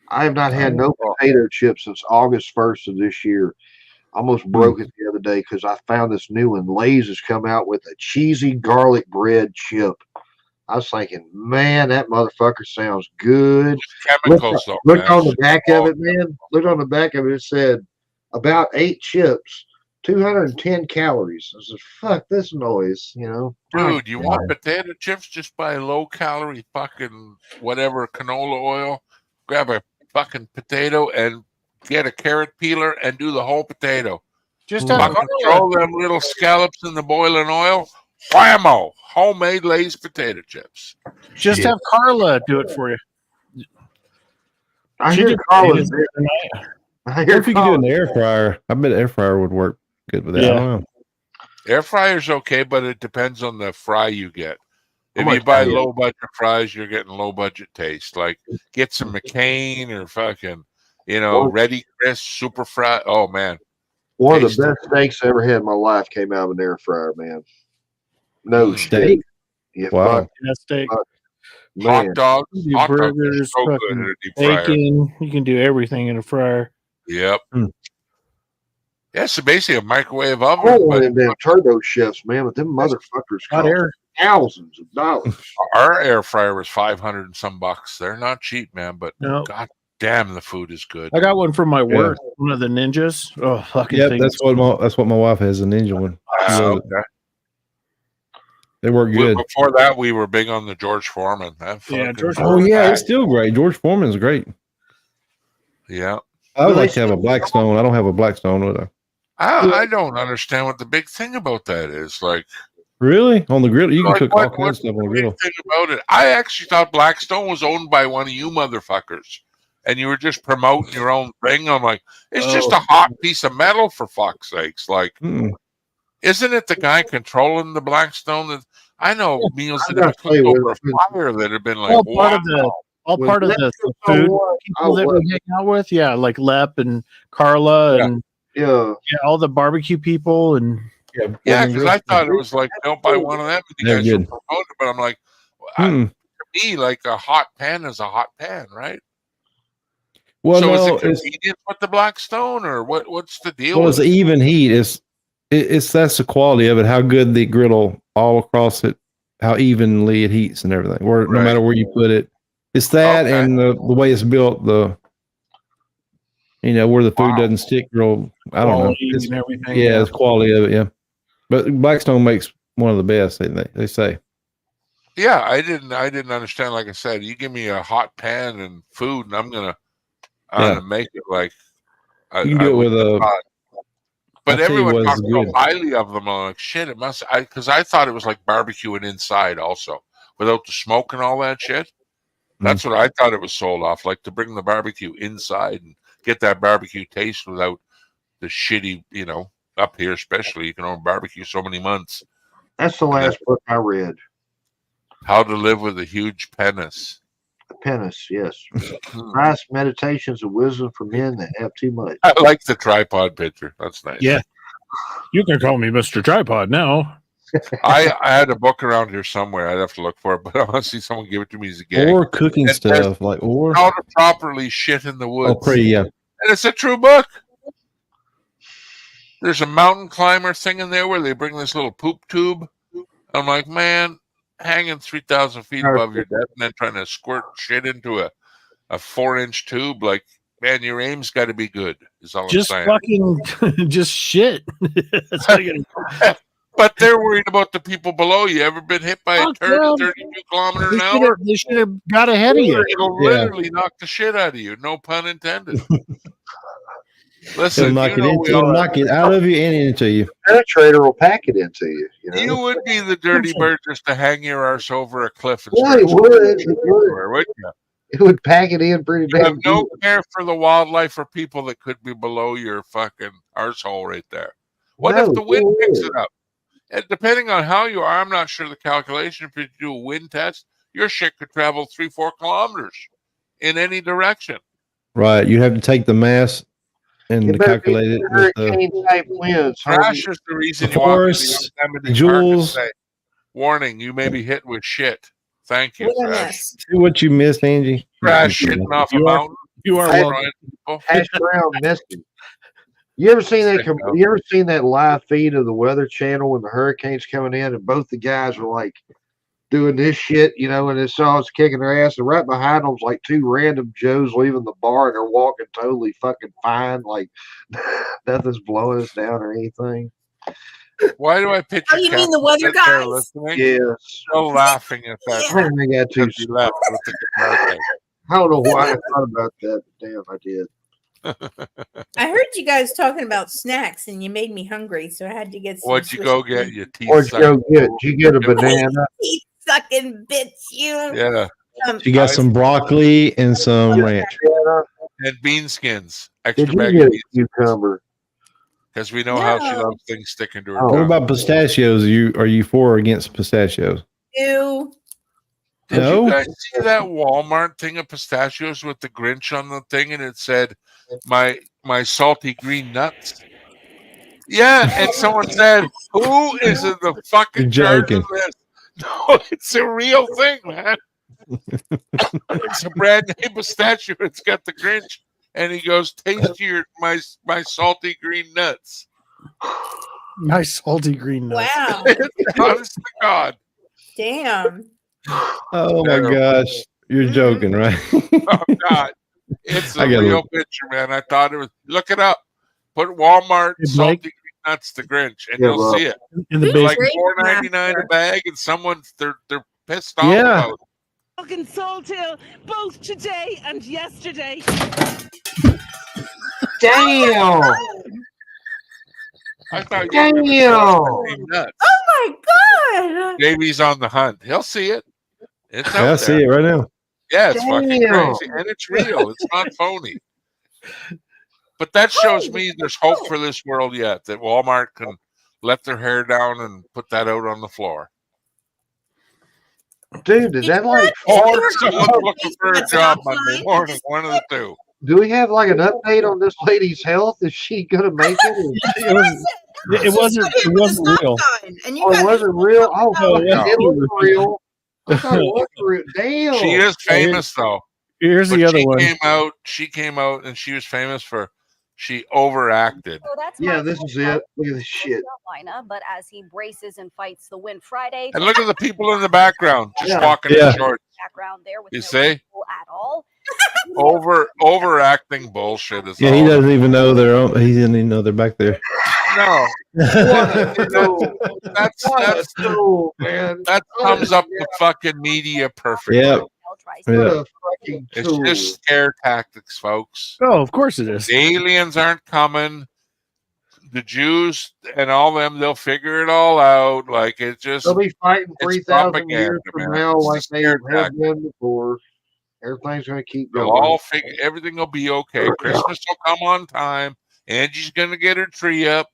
Speaker 1: I have not had no potato chips since August 1st of this year. Almost broke it the other day because I found this new one. Lay's has come out with a cheesy garlic bread chip. I was thinking, man, that motherfucker sounds good.
Speaker 4: Chemicals, though.
Speaker 1: Look on the back of it, man. Look on the back of it. It said about 8 chips, 210 calories. I said, fuck this noise, you know.
Speaker 4: Dude, you want potato chips? Just buy low-calorie fucking whatever canola oil. Grab a fucking potato and get a carrot peeler and do the whole potato.
Speaker 8: Just
Speaker 4: Fucking throw them little scallops in the boiling oil. Whammo! Homemade Lay's potato chips.
Speaker 8: Just have Carla do it for you.
Speaker 1: I
Speaker 8: She
Speaker 1: hear
Speaker 8: did
Speaker 1: Carla's
Speaker 8: potatoes
Speaker 1: there.
Speaker 8: the other night.
Speaker 1: I
Speaker 7: What
Speaker 1: hear
Speaker 7: if you could do it in
Speaker 1: Carla's
Speaker 7: the air fryer? I bet air fryer would work good with that. I
Speaker 8: Yeah.
Speaker 7: don't know.
Speaker 4: Air fryer's okay, but it depends on the fry you get.
Speaker 1: How
Speaker 4: If you
Speaker 1: much
Speaker 4: buy
Speaker 1: that is?
Speaker 4: low budget fries, you're getting low budget taste. Like get some McCain or fucking, Ready Crisp, super fry. Oh man,
Speaker 1: One of
Speaker 4: Tasty.
Speaker 1: the best steaks I ever had in my life came out of an air fryer, man. No
Speaker 4: Mm.
Speaker 1: shit.
Speaker 7: Steak?
Speaker 1: Yeah,
Speaker 7: Wow.
Speaker 1: fuck,
Speaker 8: Yeah, steak.
Speaker 1: man.
Speaker 4: hot dogs.
Speaker 8: You can do
Speaker 4: Hot dogs are
Speaker 8: burgers,
Speaker 4: so good
Speaker 8: fucking
Speaker 4: in a deep fryer.
Speaker 8: bacon. You can do everything in a fryer.
Speaker 4: Yep.
Speaker 7: Mm.
Speaker 4: Yeah, so basically a microwave oven,
Speaker 1: I want
Speaker 4: but
Speaker 1: them damn turbo chefs, man, but them motherfuckers
Speaker 8: Hot
Speaker 1: cost
Speaker 8: air.
Speaker 1: thousands of dollars.
Speaker 4: our air fryer was $500 and some bucks. They're not cheap, man, but
Speaker 8: No,
Speaker 4: god damn, the food is good.
Speaker 8: I got one from my work. One of the ninjas. Oh, fucking
Speaker 7: Yep,
Speaker 8: thing.
Speaker 7: that's what my wife has, a Ninja one. She
Speaker 4: Wow,
Speaker 7: loves it.
Speaker 4: okay.
Speaker 7: They work good.
Speaker 4: Before that, we were big on the George Foreman. That
Speaker 8: Yeah,
Speaker 4: fucking-
Speaker 8: George
Speaker 7: Oh yeah,
Speaker 4: back.
Speaker 7: it's still great. George Foreman's great.
Speaker 4: Yeah.
Speaker 7: I would
Speaker 1: Do
Speaker 7: like
Speaker 1: they
Speaker 7: to have a Blackstone. I don't have a Blackstone, would I?
Speaker 4: I don't understand what the big thing about that is. Like,
Speaker 7: Really? On the grill, you can
Speaker 4: like,
Speaker 7: cook all
Speaker 4: what-
Speaker 7: kinds of
Speaker 4: what's
Speaker 7: stuff on the
Speaker 4: the big
Speaker 7: grill.
Speaker 4: thing about it? I actually thought Blackstone was owned by one of you motherfuckers, and you were just promoting your own thing. I'm like, it's just a hot piece of metal for fuck's sakes. Like,
Speaker 7: Mm-mm.
Speaker 4: isn't it the guy controlling the Blackstone? That I know meals
Speaker 1: I
Speaker 4: that have
Speaker 1: gotta tell
Speaker 4: been
Speaker 1: you,
Speaker 4: cooked over
Speaker 1: when-
Speaker 4: a fire that have been like,
Speaker 8: all part of
Speaker 4: wow.
Speaker 8: the all
Speaker 1: When
Speaker 8: part of the
Speaker 1: Blackstone's
Speaker 8: food
Speaker 1: on one,
Speaker 8: people that we hang out with. Yeah, like Lep and Carla and
Speaker 1: yeah.
Speaker 8: all the barbecue people and
Speaker 4: Yeah,
Speaker 7: Foreman
Speaker 4: because
Speaker 7: grill.
Speaker 4: I thought it was like, don't buy one of them. You
Speaker 7: They're
Speaker 4: guys are
Speaker 7: good.
Speaker 4: promoting, but I'm like,
Speaker 7: Mm-mm.
Speaker 4: to me, like a hot pan is a hot pan, right?
Speaker 7: Well,
Speaker 4: so is
Speaker 7: no,
Speaker 4: it
Speaker 7: it's
Speaker 4: convenient with the Blackstone, or what's the deal?
Speaker 7: well,
Speaker 4: with
Speaker 7: it's
Speaker 4: it?
Speaker 7: even heat. It's that's the quality of it. How good the griddle all across it, how evenly it heats and everything. Where no
Speaker 4: Right.
Speaker 7: matter where you put it, it's that
Speaker 4: Okay.
Speaker 7: and the way it's built. Where the food
Speaker 4: Wow.
Speaker 7: doesn't stick real. I don't know.
Speaker 8: quality
Speaker 7: It's,
Speaker 8: and everything.
Speaker 7: yeah, it's quality of it. Yeah, but Blackstone makes one of the best. They say.
Speaker 4: Yeah, I didn't understand. Like I said, you give me a hot pan and food, and I'm gonna make it like
Speaker 7: You can do it with a.
Speaker 4: But
Speaker 7: I'll tell you
Speaker 4: everyone
Speaker 7: what is
Speaker 4: talks so
Speaker 7: good.
Speaker 4: highly of them. I'm like, shit, it must. Because I thought it was like barbecuing inside also, without the smoke and all that shit. That's what I thought it was sold off, like to bring the barbecue inside and get that barbecue taste without the shitty, up here especially. You can only barbecue so many months.
Speaker 1: That's the last book I read.
Speaker 4: How to Live with a Huge Penis.
Speaker 1: Penis, yes. Nice meditations of wisdom for men that have too much.
Speaker 4: I like the tripod picture. That's nice.
Speaker 8: Yeah. You can call me Mr. Tripod now.
Speaker 4: I had a book around here somewhere. I'd have to look for it, but I want to see someone give it to me as a gag.
Speaker 7: Or cooking
Speaker 4: And
Speaker 7: stuff like or
Speaker 4: How to Properly Shit in the Woods.
Speaker 7: oh pretty yeah.
Speaker 4: And it's a true book. There's a mountain climber thing in there where they bring this little poop tube. I'm like, man, hanging 3,000 feet above your death and then trying to squirt shit into a 4-inch tube. Like, man, your aim's got to be good, is all
Speaker 8: Just
Speaker 4: I'm saying.
Speaker 8: fucking just shit. That's how you get
Speaker 4: But they're worried about the people below you. Ever been hit by a
Speaker 8: Fuck
Speaker 4: turd
Speaker 8: them.
Speaker 4: at 32 kilometers an hour?
Speaker 8: They should have got ahead of you.
Speaker 4: It'll
Speaker 7: Yeah.
Speaker 4: literally knock the shit out of you. No pun intended. Listen,
Speaker 7: It'll knock,
Speaker 4: you know we
Speaker 7: it'll
Speaker 4: all
Speaker 7: knock it out of you and into you.
Speaker 1: Penetrator will pack it into you.
Speaker 4: You would be the dirty bird just to hang your arse over a cliff and
Speaker 1: Yeah,
Speaker 4: start
Speaker 1: it would.
Speaker 4: squirting
Speaker 1: It would.
Speaker 4: everywhere, wouldn't you?
Speaker 1: It would pack it in pretty
Speaker 4: You have
Speaker 1: damn
Speaker 4: no
Speaker 1: good.
Speaker 4: care for the wildlife or people that could be below your fucking arsehole right there. What
Speaker 1: No,
Speaker 4: if the wind
Speaker 1: it
Speaker 4: picks
Speaker 1: would.
Speaker 4: it up? And depending on how you are, I'm not sure the calculation. If you do a wind test, your shit could travel 3-4 kilometers in any direction.
Speaker 7: Right. You have to take the mass and
Speaker 1: It better be
Speaker 7: calculate it with the
Speaker 1: hurricane type winds.
Speaker 4: Crash is the reason
Speaker 7: The
Speaker 4: you walk into
Speaker 7: forest,
Speaker 4: the Yosemite
Speaker 7: jewels.
Speaker 4: Park and say, warning, you may be hit with shit. Thank you,
Speaker 5: What a
Speaker 4: Crash.
Speaker 5: mess.
Speaker 7: see what you missed, Angie.
Speaker 4: Crash shitting off a
Speaker 8: You are-
Speaker 4: mountain.
Speaker 8: You are
Speaker 1: Hash,
Speaker 8: welcome.
Speaker 1: hash brown Misty. You ever seen that? You ever seen that live feed of the Weather Channel when the hurricane's coming in and both the guys are like doing this shit, you know, and it's all kicking their ass, and right behind them's like two random Joes leaving the bar and they're walking totally fucking fine, like nothing's blowing us down or anything.
Speaker 4: Why do I picture?
Speaker 5: Oh, you mean the weather
Speaker 4: Captain there
Speaker 5: guys?
Speaker 4: listening?
Speaker 1: Yes.
Speaker 4: Still laughing at that.
Speaker 1: I think I got too.
Speaker 4: because he left with the hurricane.
Speaker 1: I don't know why I thought about that, but damn, I did.
Speaker 5: I heard you guys talking about snacks, and you made me hungry, so I had to get some.
Speaker 4: What'd you go get? Your teeth
Speaker 1: What'd you go
Speaker 4: sucked.
Speaker 1: get? Did you get a banana?
Speaker 5: Teeth sucking bitch, you.
Speaker 4: Yeah,
Speaker 7: She got some broccoli and some ranch.
Speaker 4: and bean skins.
Speaker 1: Did
Speaker 4: Extra
Speaker 1: you
Speaker 4: bag
Speaker 1: get
Speaker 4: of
Speaker 1: a
Speaker 4: beans
Speaker 1: cucumber?
Speaker 4: because we know how she
Speaker 5: No.
Speaker 4: loves things sticking to her
Speaker 1: Oh.
Speaker 7: What
Speaker 4: tongue.
Speaker 7: about pistachios? Are you for or against pistachios?
Speaker 5: Ew.
Speaker 4: Did
Speaker 7: No?
Speaker 4: you guys see that Walmart thing of pistachios with the Grinch on the thing, and it said, "My salty green nuts"? Yeah, and someone said, "Who is in the fucking
Speaker 7: You're
Speaker 4: charge of
Speaker 7: joking.
Speaker 4: this?" No, it's a real thing, man. It's a brand name pistachio. It's got the Grinch, and he goes, "Taste my salty green nuts."
Speaker 8: Nice salty green nuts.
Speaker 5: Wow.
Speaker 4: Honest to God.
Speaker 5: Damn.
Speaker 7: Oh my
Speaker 4: Terrible.
Speaker 7: gosh. You're joking, right?
Speaker 4: Oh God, it's a
Speaker 7: I gotta
Speaker 4: real
Speaker 7: look.
Speaker 4: picture, man. I thought it was. Look it up. Put Walmart
Speaker 8: Hey,
Speaker 4: salty
Speaker 8: Blake?
Speaker 4: green nuts to Grinch, and
Speaker 1: Yeah,
Speaker 4: you'll
Speaker 1: well,
Speaker 4: see it.
Speaker 8: In the
Speaker 5: Who's
Speaker 4: They're like
Speaker 8: basement.
Speaker 5: Great
Speaker 4: $4.99 a
Speaker 5: Master.
Speaker 4: bag, and they're pissed off
Speaker 7: Yeah.
Speaker 4: about it.
Speaker 9: Fucking Saltail both today and yesterday.
Speaker 1: Damn!
Speaker 4: I thought you were gonna call it green nuts.
Speaker 5: Oh my god.
Speaker 4: Davey's on the hunt. He'll see it. It's out
Speaker 7: I
Speaker 4: there.
Speaker 7: see it right now.
Speaker 4: Yeah, it's fucking
Speaker 1: Damn.
Speaker 4: crazy, and it's real. It's not phony. But that shows me there's hope for this world yet. That Walmart can let their hair down and put that out on the floor.
Speaker 1: Dude, did that like?
Speaker 4: Or someone's looking for a
Speaker 5: That's
Speaker 4: job
Speaker 5: offline.
Speaker 4: Monday morning. One of the two.
Speaker 1: Do we have like an update on this lady's health? Is she gonna make it?
Speaker 8: It wasn't real.
Speaker 5: And you
Speaker 1: Or
Speaker 5: guys
Speaker 1: was it real? Oh,
Speaker 8: No,
Speaker 1: fuck,
Speaker 8: it
Speaker 1: it
Speaker 8: wasn't
Speaker 1: was real. I thought it was real. Damn.
Speaker 4: She is famous though.
Speaker 8: Here's
Speaker 4: But
Speaker 8: the other
Speaker 4: she
Speaker 8: one.
Speaker 4: came out and she was famous for she overacted.
Speaker 10: So that's
Speaker 1: Yeah,
Speaker 10: my
Speaker 1: this is it. Look at this shit.
Speaker 10: Carolina, but as he braces and fights the win Friday,
Speaker 4: And look at the people in the background just
Speaker 1: Yeah.
Speaker 4: walking
Speaker 7: Yeah.
Speaker 4: in shorts.
Speaker 10: background there with
Speaker 4: You
Speaker 10: no
Speaker 4: see?
Speaker 10: people at all.
Speaker 4: Overacting bullshit is
Speaker 7: Yeah,
Speaker 4: all.
Speaker 7: he doesn't even know he didn't even know they're back there.
Speaker 4: No. That's
Speaker 1: Cool, man.
Speaker 4: that sums up the fucking media perfectly.
Speaker 7: Yep.
Speaker 1: What
Speaker 7: Yeah.
Speaker 1: a fucking
Speaker 4: It's
Speaker 1: tool.
Speaker 4: just scare tactics, folks.
Speaker 8: Oh, of course it is.
Speaker 4: The aliens aren't coming. The Jews and all them, they'll figure it all out. Like it just
Speaker 1: They'll be fighting
Speaker 4: it's
Speaker 1: 3,000 years
Speaker 4: propaganda,
Speaker 1: from
Speaker 4: man.
Speaker 1: now
Speaker 4: It's
Speaker 1: like
Speaker 4: just
Speaker 1: they
Speaker 4: scare
Speaker 1: have
Speaker 4: tactics.
Speaker 1: been before. Everything's gonna keep
Speaker 4: They'll
Speaker 1: going.
Speaker 4: all figure everything will be okay. Christmas will come on time. Angie's gonna get her tree up.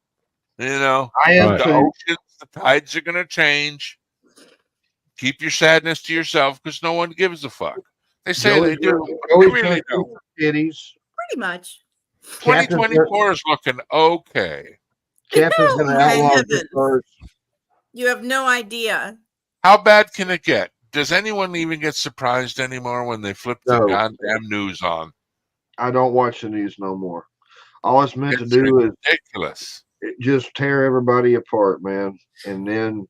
Speaker 4: You know,
Speaker 1: I am
Speaker 7: Right.
Speaker 4: the
Speaker 1: too.
Speaker 4: oceans, the tides are gonna change. Keep your sadness to yourself because no one gives a fuck. They say
Speaker 1: Joey's
Speaker 4: they do,
Speaker 1: gonna-
Speaker 4: but they
Speaker 1: Joey's
Speaker 4: really
Speaker 1: gonna
Speaker 4: don't.
Speaker 1: keep her titties.
Speaker 5: pretty much.
Speaker 1: Captain's
Speaker 4: 2024 is looking okay.
Speaker 1: Captain's gonna
Speaker 5: Oh, my
Speaker 1: outlaw
Speaker 5: heavens.
Speaker 1: this first.
Speaker 5: You have no idea.
Speaker 4: How bad can it get? Does anyone even get surprised anymore when they flip the
Speaker 1: No.
Speaker 4: goddamn news on?
Speaker 1: I don't watch the news no more. All it's meant to
Speaker 4: It's
Speaker 1: do is
Speaker 4: ridiculous.
Speaker 1: just tear everybody apart, man. And then,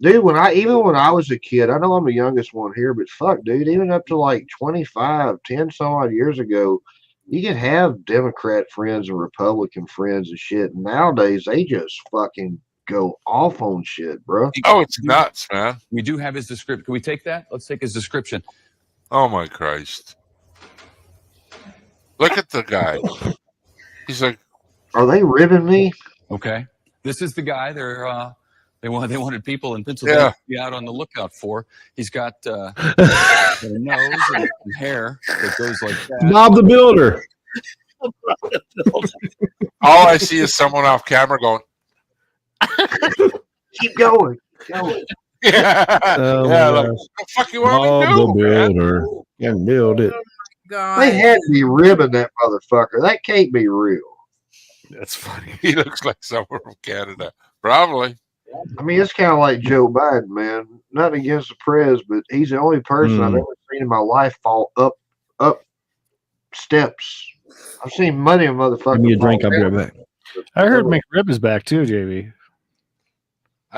Speaker 1: dude, when I was a kid, I know I'm the youngest one here, but fuck, dude, even up to like 25, 10 some odd years ago, you could have Democrat friends and Republican friends and shit. Nowadays, they just fucking go off on shit, bro.
Speaker 4: Oh, it's nuts, man.
Speaker 11: We do have his description. Can we take that? Let's take his description.
Speaker 4: Oh my Christ. Look at the guy. He's like,
Speaker 1: Are they ribbing me?
Speaker 11: Okay. This is the guy they wanted people in Pennsylvania to be out on the lookout for. He's got a nose and hair that goes like that.
Speaker 7: Bob the Builder.
Speaker 4: all I see is someone off camera going,
Speaker 1: Keep going. Keep going.
Speaker 4: yeah,
Speaker 7: Oh,
Speaker 4: yeah,
Speaker 7: my
Speaker 4: like,
Speaker 7: gosh.
Speaker 4: what the fuck you want
Speaker 7: Bob
Speaker 4: me
Speaker 7: the
Speaker 4: to do, man?
Speaker 7: Builder. Can build it.
Speaker 5: God.
Speaker 1: They had to be ribbing that motherfucker. That can't be real.
Speaker 4: That's funny. He looks like someone from Canada. Probably.
Speaker 1: I mean, it's kind of like Joe Biden, man. Nothing against the prez, but he's the only person I've ever seen in my life fall up steps. I've seen many a motherfucker.
Speaker 7: Give me a drink.
Speaker 1: fall
Speaker 7: I'll be
Speaker 1: down.
Speaker 7: right back.
Speaker 8: I heard McRib is back too, JB.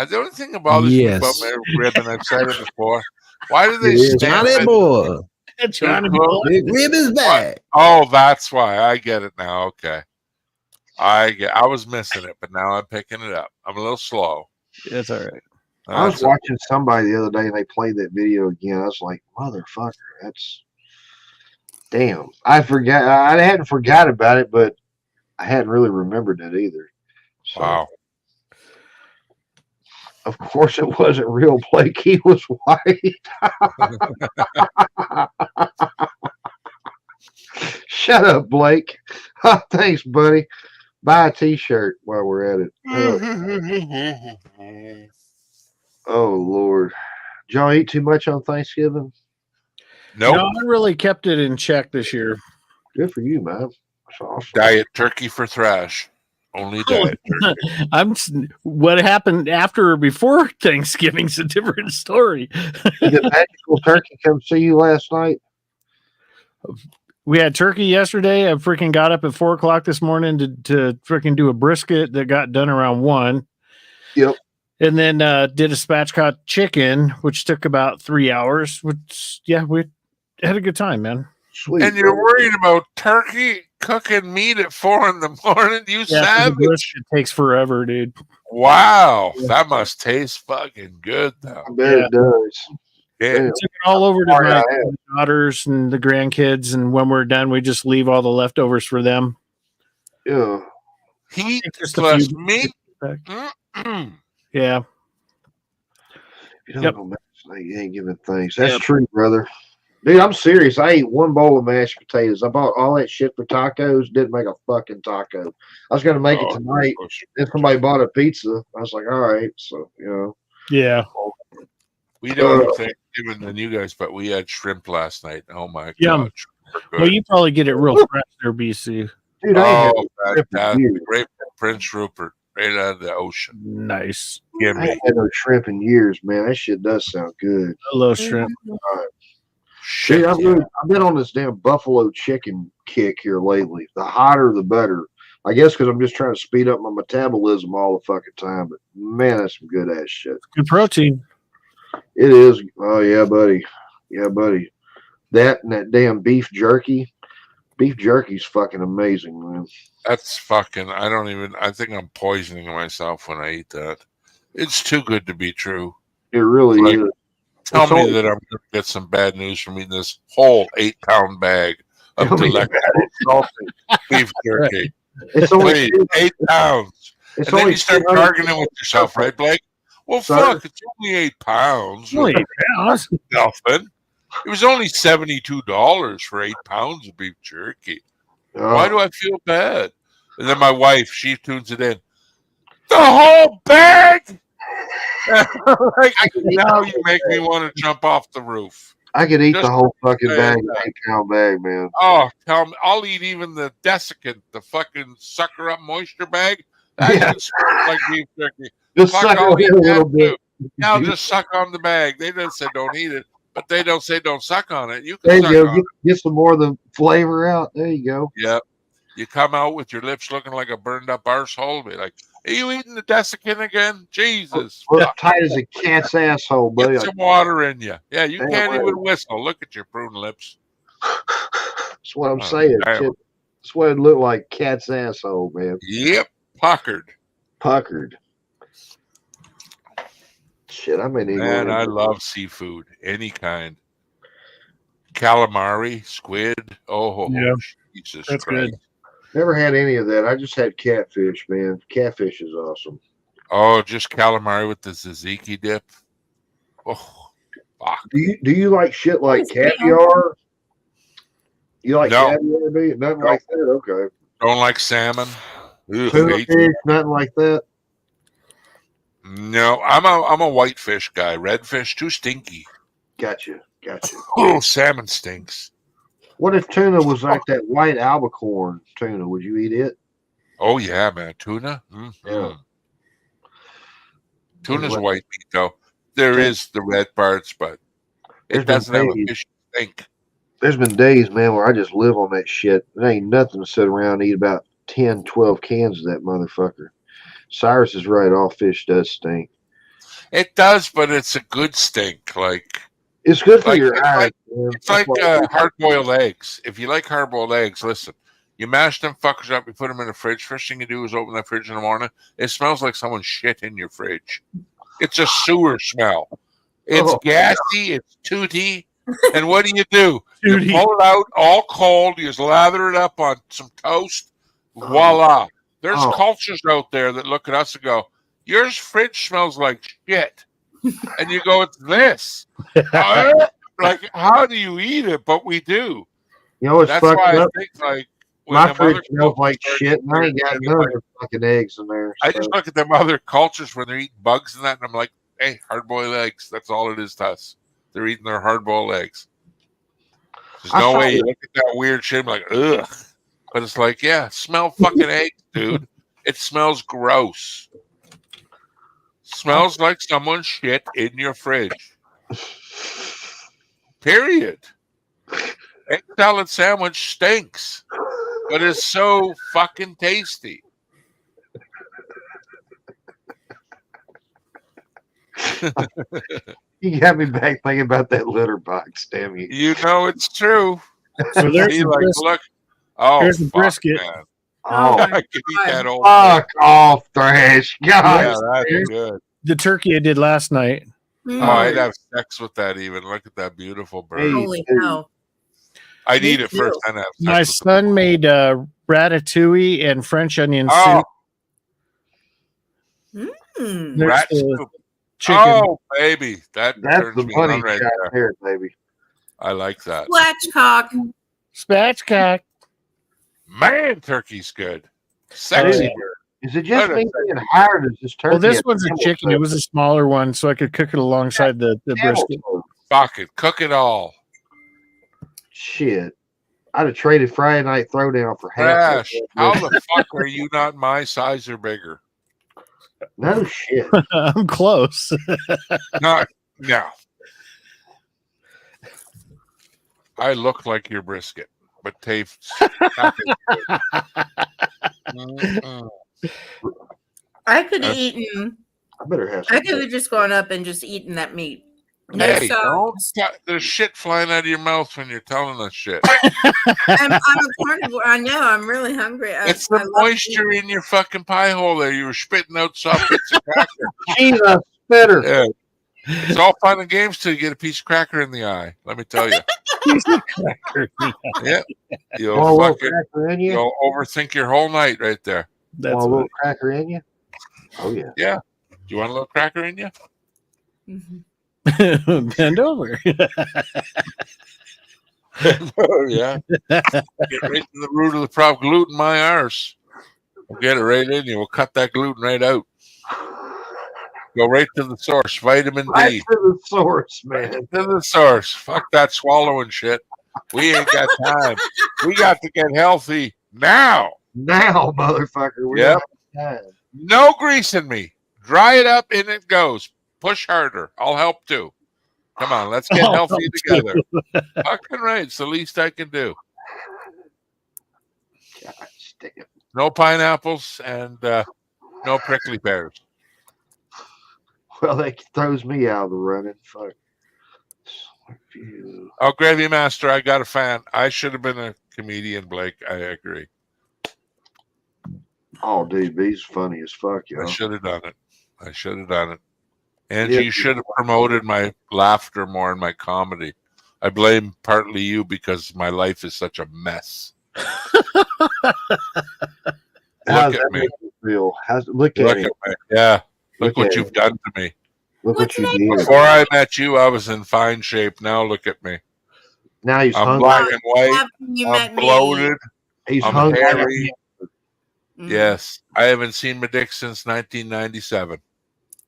Speaker 4: The only thing that bothers me about
Speaker 7: Yes.
Speaker 4: my rib, and I've said it before, why do they
Speaker 1: It is.
Speaker 4: stamp
Speaker 7: Johnny
Speaker 4: it?
Speaker 7: boy.
Speaker 8: Johnny
Speaker 7: Big Rib is back.
Speaker 4: Oh, that's why. I get it now. Okay. I was missing it, but now I'm picking it up. I'm a little slow.
Speaker 8: That's all right.
Speaker 1: I was
Speaker 4: That's
Speaker 1: watching somebody the other day and they played that video again. I was like, motherfucker, that's damn. I forgot. I hadn't forgot about it, but I hadn't really remembered it either. So,
Speaker 4: wow.
Speaker 1: of course, it wasn't real Blake. He was white. Shut up, Blake. Thanks, buddy. Buy a T-shirt while we're at it. Oh Lord, did y'all eat too much on Thanksgiving?
Speaker 4: Nope.
Speaker 8: No, I really kept it in check this year.
Speaker 1: Good for you, man. That's awesome.
Speaker 4: Diet turkey for thrash. Only diet turkey.
Speaker 8: What happened after or before Thanksgiving's a different story.
Speaker 1: Did Magical Turkey come see you last night?
Speaker 8: We had turkey yesterday. I freaking got up at 4:00 this morning to freaking do a brisket that got done around 1.
Speaker 1: Yep.
Speaker 8: And then did a spatchcock chicken, which took about 3 hours. Which, yeah, we had a good time, man.
Speaker 1: Sweet.
Speaker 4: And you're worried about turkey cooking meat at 4 in the morning? You
Speaker 8: Yeah, the
Speaker 4: savage.
Speaker 8: brisket takes forever, dude.
Speaker 4: Wow. That must taste fucking good, though.
Speaker 1: I bet it does.
Speaker 4: Yeah.
Speaker 1: Damn.
Speaker 8: Took it all over to
Speaker 1: Oh,
Speaker 8: my
Speaker 1: yeah, yeah.
Speaker 8: daughters and the grandkids, and when we're done, we just leave all the leftovers for them.
Speaker 1: Yeah.
Speaker 4: Heat
Speaker 8: Just a
Speaker 4: plus
Speaker 8: few-
Speaker 4: meat.
Speaker 8: Yeah.
Speaker 1: You don't
Speaker 8: Yep.
Speaker 1: know, man. You ain't giving thanks. That's true, brother. Dude, I'm serious. I ate one bowl of mashed potatoes. I bought all that shit for tacos. Didn't make a fucking taco. I was gonna make it tonight. Then somebody bought a pizza. I was like, all right. So
Speaker 8: Yeah.
Speaker 4: We don't have Thanksgiving than you guys, but we had shrimp last night. Oh my
Speaker 8: Yum.
Speaker 4: god. Shrimp are
Speaker 8: Well,
Speaker 4: good.
Speaker 8: you probably get it real fresh there, BC.
Speaker 1: Dude, I ain't
Speaker 4: Oh,
Speaker 1: had shrimp in
Speaker 4: fantastic.
Speaker 1: years.
Speaker 4: Great Prince Rupert, right out of the ocean.
Speaker 8: Nice.
Speaker 4: Give
Speaker 1: I
Speaker 4: me.
Speaker 1: ain't had no shrimp in years, man. That shit does sound good.
Speaker 8: I love shrimp.
Speaker 4: Shit,
Speaker 1: Dude,
Speaker 4: yeah.
Speaker 1: I've been on this damn buffalo chicken kick here lately. The hotter, the better. I guess because I'm just trying to speed up my metabolism all the fucking time. But man, that's some good ass shit.
Speaker 8: Good protein.
Speaker 1: It is. Oh yeah, buddy. Yeah, buddy. That and that damn beef jerky. Beef jerky's fucking amazing, man.
Speaker 4: That's fucking. I think I'm poisoning myself when I eat that. It's too good to be true.
Speaker 1: It really
Speaker 4: Like,
Speaker 1: is.
Speaker 4: Tell
Speaker 1: It's
Speaker 4: me
Speaker 1: only-
Speaker 4: that I'm going to get some bad news from eating this whole 8-pound bag of
Speaker 1: Tell me
Speaker 4: delectable beef jerky.
Speaker 1: It's only
Speaker 4: Please, 8 pounds.
Speaker 1: it's
Speaker 4: And then
Speaker 1: only
Speaker 4: you start
Speaker 1: 200
Speaker 4: bargaining with yourself, right, Blake? Well,
Speaker 1: Sorry?
Speaker 4: fuck, it's only 8 pounds.
Speaker 8: Only 8 pounds.
Speaker 4: Nothing. It was only $72 for 8 pounds of beef jerky. Why do I feel bad? And then my wife, she tunes it in. The whole bag? Like, now you make me want to jump off the roof.
Speaker 1: I could eat
Speaker 4: Just
Speaker 1: the whole fucking
Speaker 4: say
Speaker 1: bag,
Speaker 4: that.
Speaker 1: 8-pound bag, man.
Speaker 4: Oh, tell me, I'll eat even the desiccant, the fucking sucker up moisture bag. That
Speaker 1: Yeah.
Speaker 4: shit smells like beef jerky.
Speaker 1: Just
Speaker 4: Fuck,
Speaker 1: suck
Speaker 4: I'll
Speaker 1: on
Speaker 4: eat
Speaker 1: it a
Speaker 4: that
Speaker 1: little bit.
Speaker 4: too. Now just suck on the bag. They don't say don't eat it, but they don't say don't suck on it. You can
Speaker 1: There you
Speaker 4: suck
Speaker 1: go.
Speaker 4: on
Speaker 1: Get some more of the flavor out. There you go.
Speaker 4: it. Yep. You come out with your lips looking like a burned up arsehole. Be like, are you eating the dessican again? Jesus.
Speaker 1: Well,
Speaker 4: fuck.
Speaker 1: tight as a cat's asshole, buddy.
Speaker 4: Get some water in you. Yeah, you
Speaker 1: Damn
Speaker 4: can't
Speaker 1: right.
Speaker 4: even whistle. Look at your prune lips.
Speaker 1: That's what I'm
Speaker 4: Oh,
Speaker 1: saying.
Speaker 4: damn.
Speaker 1: Shit. That's what it looked like. Cat's asshole, man.
Speaker 4: Yep. Puckered.
Speaker 1: Puckered. Shit, I may need
Speaker 4: Man,
Speaker 1: one.
Speaker 4: I love seafood, any kind. Calamari, squid. Oh,
Speaker 8: Yeah.
Speaker 4: Jesus
Speaker 8: That's
Speaker 4: Christ.
Speaker 8: good.
Speaker 1: Never had any of that. I just had catfish, man. Catfish is awesome.
Speaker 4: Oh, just calamari with the tzatziki dip. Oh, fuck.
Speaker 1: Do you like shit like
Speaker 3: What is
Speaker 1: caviar? You like
Speaker 4: No.
Speaker 1: caviar, do you? Nothing
Speaker 4: No.
Speaker 1: like that. Okay.
Speaker 4: Don't like salmon. Ugh,
Speaker 1: Tuna
Speaker 4: hate-
Speaker 1: fish, nothing like that.
Speaker 4: No, I'm a white fish guy. Red fish, too stinky.
Speaker 1: Gotcha.
Speaker 4: Oh, salmon stinks.
Speaker 1: What if tuna was like that white albacore tuna? Would you eat it?
Speaker 4: Oh, yeah, man. Tuna? Mhm.
Speaker 1: Yeah.
Speaker 4: Tuna's
Speaker 1: What-
Speaker 4: white meat, though. There
Speaker 1: Tuna-
Speaker 4: is the red parts, but
Speaker 1: There's
Speaker 4: it
Speaker 1: been
Speaker 4: doesn't have a
Speaker 1: babies.
Speaker 4: fish stink.
Speaker 1: There's been days, man, where I just live on that shit. There ain't nothing to sit around and eat about 10, 12 cans of that motherfucker. Cyrus is right. All fish does stink.
Speaker 4: It does, but it's a good stink. Like
Speaker 1: It's good for
Speaker 4: Like,
Speaker 1: your
Speaker 4: it's
Speaker 1: eyes.
Speaker 4: like-
Speaker 1: man.
Speaker 4: it's
Speaker 1: That's
Speaker 4: like
Speaker 1: why-
Speaker 4: hard-boiled eggs. If you like hard-boiled eggs, listen. You mash them fuckers up. You put them in the fridge. First thing you do is open that fridge in the morning. It smells like someone shit in your fridge. It's a sewer smell. It's
Speaker 1: Oh.
Speaker 4: gassy. It's tooty. And what do? You
Speaker 8: Tooty.
Speaker 4: pull it out all cold. You just lather it up on some toast. Voila. There's
Speaker 1: Oh.
Speaker 4: cultures out there that look at us and go, "Yours fridge smells like shit," and you go, "It's this." Like, how do you eat it? But we do.
Speaker 1: You know what's
Speaker 4: That's
Speaker 1: fucked
Speaker 4: why
Speaker 1: up?
Speaker 4: I think like when
Speaker 1: My
Speaker 4: them
Speaker 1: fridge
Speaker 4: other
Speaker 1: smells like
Speaker 4: cultures
Speaker 1: shit, and I ain't got
Speaker 4: start
Speaker 1: none of
Speaker 4: eating,
Speaker 1: the fucking eggs in there.
Speaker 4: I
Speaker 1: so.
Speaker 4: just look at them other cultures when they're eating bugs and that, and I'm like, hey, hard-boiled eggs. That's all it is to us. They're eating their hard-boiled eggs. There's
Speaker 1: I
Speaker 4: no
Speaker 1: saw
Speaker 4: way you
Speaker 1: it.
Speaker 4: look at that weird shit. I'm like, ugh. But it's like, yeah, smell fucking eggs, dude. It smells gross. Smells like someone shit in your fridge. Period. Egg salad sandwich stinks, but it's so fucking tasty.
Speaker 1: You got me back thinking about that litter box. Damn you!
Speaker 4: You know it's true.
Speaker 8: So there's
Speaker 4: See,
Speaker 8: the
Speaker 4: like,
Speaker 8: brisket.
Speaker 4: look. Oh,
Speaker 8: Here's the
Speaker 4: fuck,
Speaker 8: brisket.
Speaker 4: man.
Speaker 5: Oh,
Speaker 1: Oh,
Speaker 5: my
Speaker 4: I could eat that all day.
Speaker 1: fuck off, Thrash! God,
Speaker 4: Yeah, that's
Speaker 8: Here's-
Speaker 4: good.
Speaker 8: The turkey I did last night.
Speaker 5: Mm.
Speaker 4: Oh, I'd have sex with that even. Look at that beautiful bird.
Speaker 1: Hey.
Speaker 5: Holy hell.
Speaker 4: I'd
Speaker 5: me
Speaker 4: eat it
Speaker 5: too.
Speaker 4: first and have sex
Speaker 8: My
Speaker 4: with
Speaker 8: son made ratatouille and French onion
Speaker 4: Oh,
Speaker 8: soup.
Speaker 5: Mm.
Speaker 8: There's
Speaker 4: rat
Speaker 8: the
Speaker 4: soup.
Speaker 8: chicken.
Speaker 4: Oh, baby. That
Speaker 1: that's
Speaker 4: turns
Speaker 1: the
Speaker 4: me
Speaker 1: money
Speaker 4: on right
Speaker 1: shot
Speaker 4: there.
Speaker 1: there, baby.
Speaker 4: I like that.
Speaker 5: Splatchcock.
Speaker 8: Spatchcock.
Speaker 4: Man, turkey's good. Sexy
Speaker 8: yeah.
Speaker 4: bird.
Speaker 1: Is it just
Speaker 4: What a
Speaker 1: me
Speaker 4: second.
Speaker 1: being hired as this turkey?
Speaker 8: Well, this
Speaker 1: at
Speaker 8: one's a
Speaker 1: Campbell's
Speaker 8: chicken. It
Speaker 1: Soup?
Speaker 8: was a smaller one, so I could cook it alongside the
Speaker 1: Campbell's
Speaker 8: brisket.
Speaker 1: Soup.
Speaker 4: Fuck it. Cook it all.
Speaker 1: Shit, I'd have traded Friday night throwdown for half.
Speaker 4: Crash.
Speaker 1: that
Speaker 4: How
Speaker 1: brisket.
Speaker 4: the fuck are you not my size or bigger?
Speaker 1: No shit.
Speaker 8: I'm close.
Speaker 4: Not now. I look like your brisket, but tastes.
Speaker 5: I could have
Speaker 4: That's-
Speaker 5: eaten.
Speaker 1: I better have.
Speaker 5: I
Speaker 1: Some
Speaker 5: could have just gone up and just eaten that meat. No
Speaker 4: Hey,
Speaker 5: sauce.
Speaker 4: don't there's shit flying out of your mouth when you're telling us shit.
Speaker 5: I'm a carnivore. I know. I'm really hungry.
Speaker 4: It's the moisture in your fucking pie hole there. You were spitting out soft bits of cracker.
Speaker 1: Jesus, better.
Speaker 4: Yeah. It's all fun and games till you get a piece of cracker in the eye. Let me tell you. Yeah. You'll
Speaker 1: Want a little
Speaker 4: fucking
Speaker 1: cracker in you?
Speaker 4: you'll overthink your whole night right there.
Speaker 8: That's
Speaker 1: Want a
Speaker 8: what
Speaker 1: little cracker in you? Oh yeah.
Speaker 4: Yeah. Do you want a little cracker in you?
Speaker 5: Mhm.
Speaker 8: bend over.
Speaker 4: Oh yeah. Get right to the root of the problem. Gluten my arse. We'll get it right in you. We'll cut that gluten right out. Go right to the source. Vitamin
Speaker 1: Right
Speaker 4: D.
Speaker 1: to the source, man.
Speaker 4: To the source. Fuck that swallowing shit. We ain't got time. We got to get healthy now.
Speaker 1: Now, motherfucker. We
Speaker 4: Yep.
Speaker 1: don't have time.
Speaker 4: No grease in me. Dry it up and it goes. Push harder. I'll help too. Come on, let's get
Speaker 8: I'll
Speaker 4: healthy
Speaker 8: help
Speaker 4: together. Fucking right. It's the least I can do.
Speaker 1: Gosh, damn.
Speaker 4: No pineapples and no prickly pears.
Speaker 1: Well, that throws me out of the running. Fuck. Phew.
Speaker 4: Oh, Gravy Master, I got a fan. I should have been a comedian, Blake. I agree.
Speaker 1: Oh, dude, B's funny as fuck, yo.
Speaker 4: I should have done it. I should have done it. Angie,
Speaker 1: Yeah.
Speaker 4: you should have promoted my laughter more in my comedy. I blame partly you because my life is such a mess.
Speaker 1: How's
Speaker 4: Look
Speaker 1: that
Speaker 4: at me.
Speaker 1: make you feel? Look
Speaker 4: Look
Speaker 1: at
Speaker 4: at
Speaker 1: it.
Speaker 4: me. Yeah. Look
Speaker 1: Look
Speaker 4: what
Speaker 1: at
Speaker 4: you've
Speaker 1: it.
Speaker 4: done to me.
Speaker 1: Look what you did.
Speaker 4: Before I met you, I was in fine shape. Now look at me.
Speaker 1: Now he's
Speaker 4: I'm
Speaker 1: hungry.
Speaker 4: black and white.
Speaker 5: After you
Speaker 4: I'm
Speaker 5: met me.
Speaker 4: bloated.
Speaker 1: He's
Speaker 4: I'm
Speaker 1: hungry.
Speaker 4: hairy.
Speaker 5: Mm.
Speaker 4: Yes. I haven't seen my dick since 1997.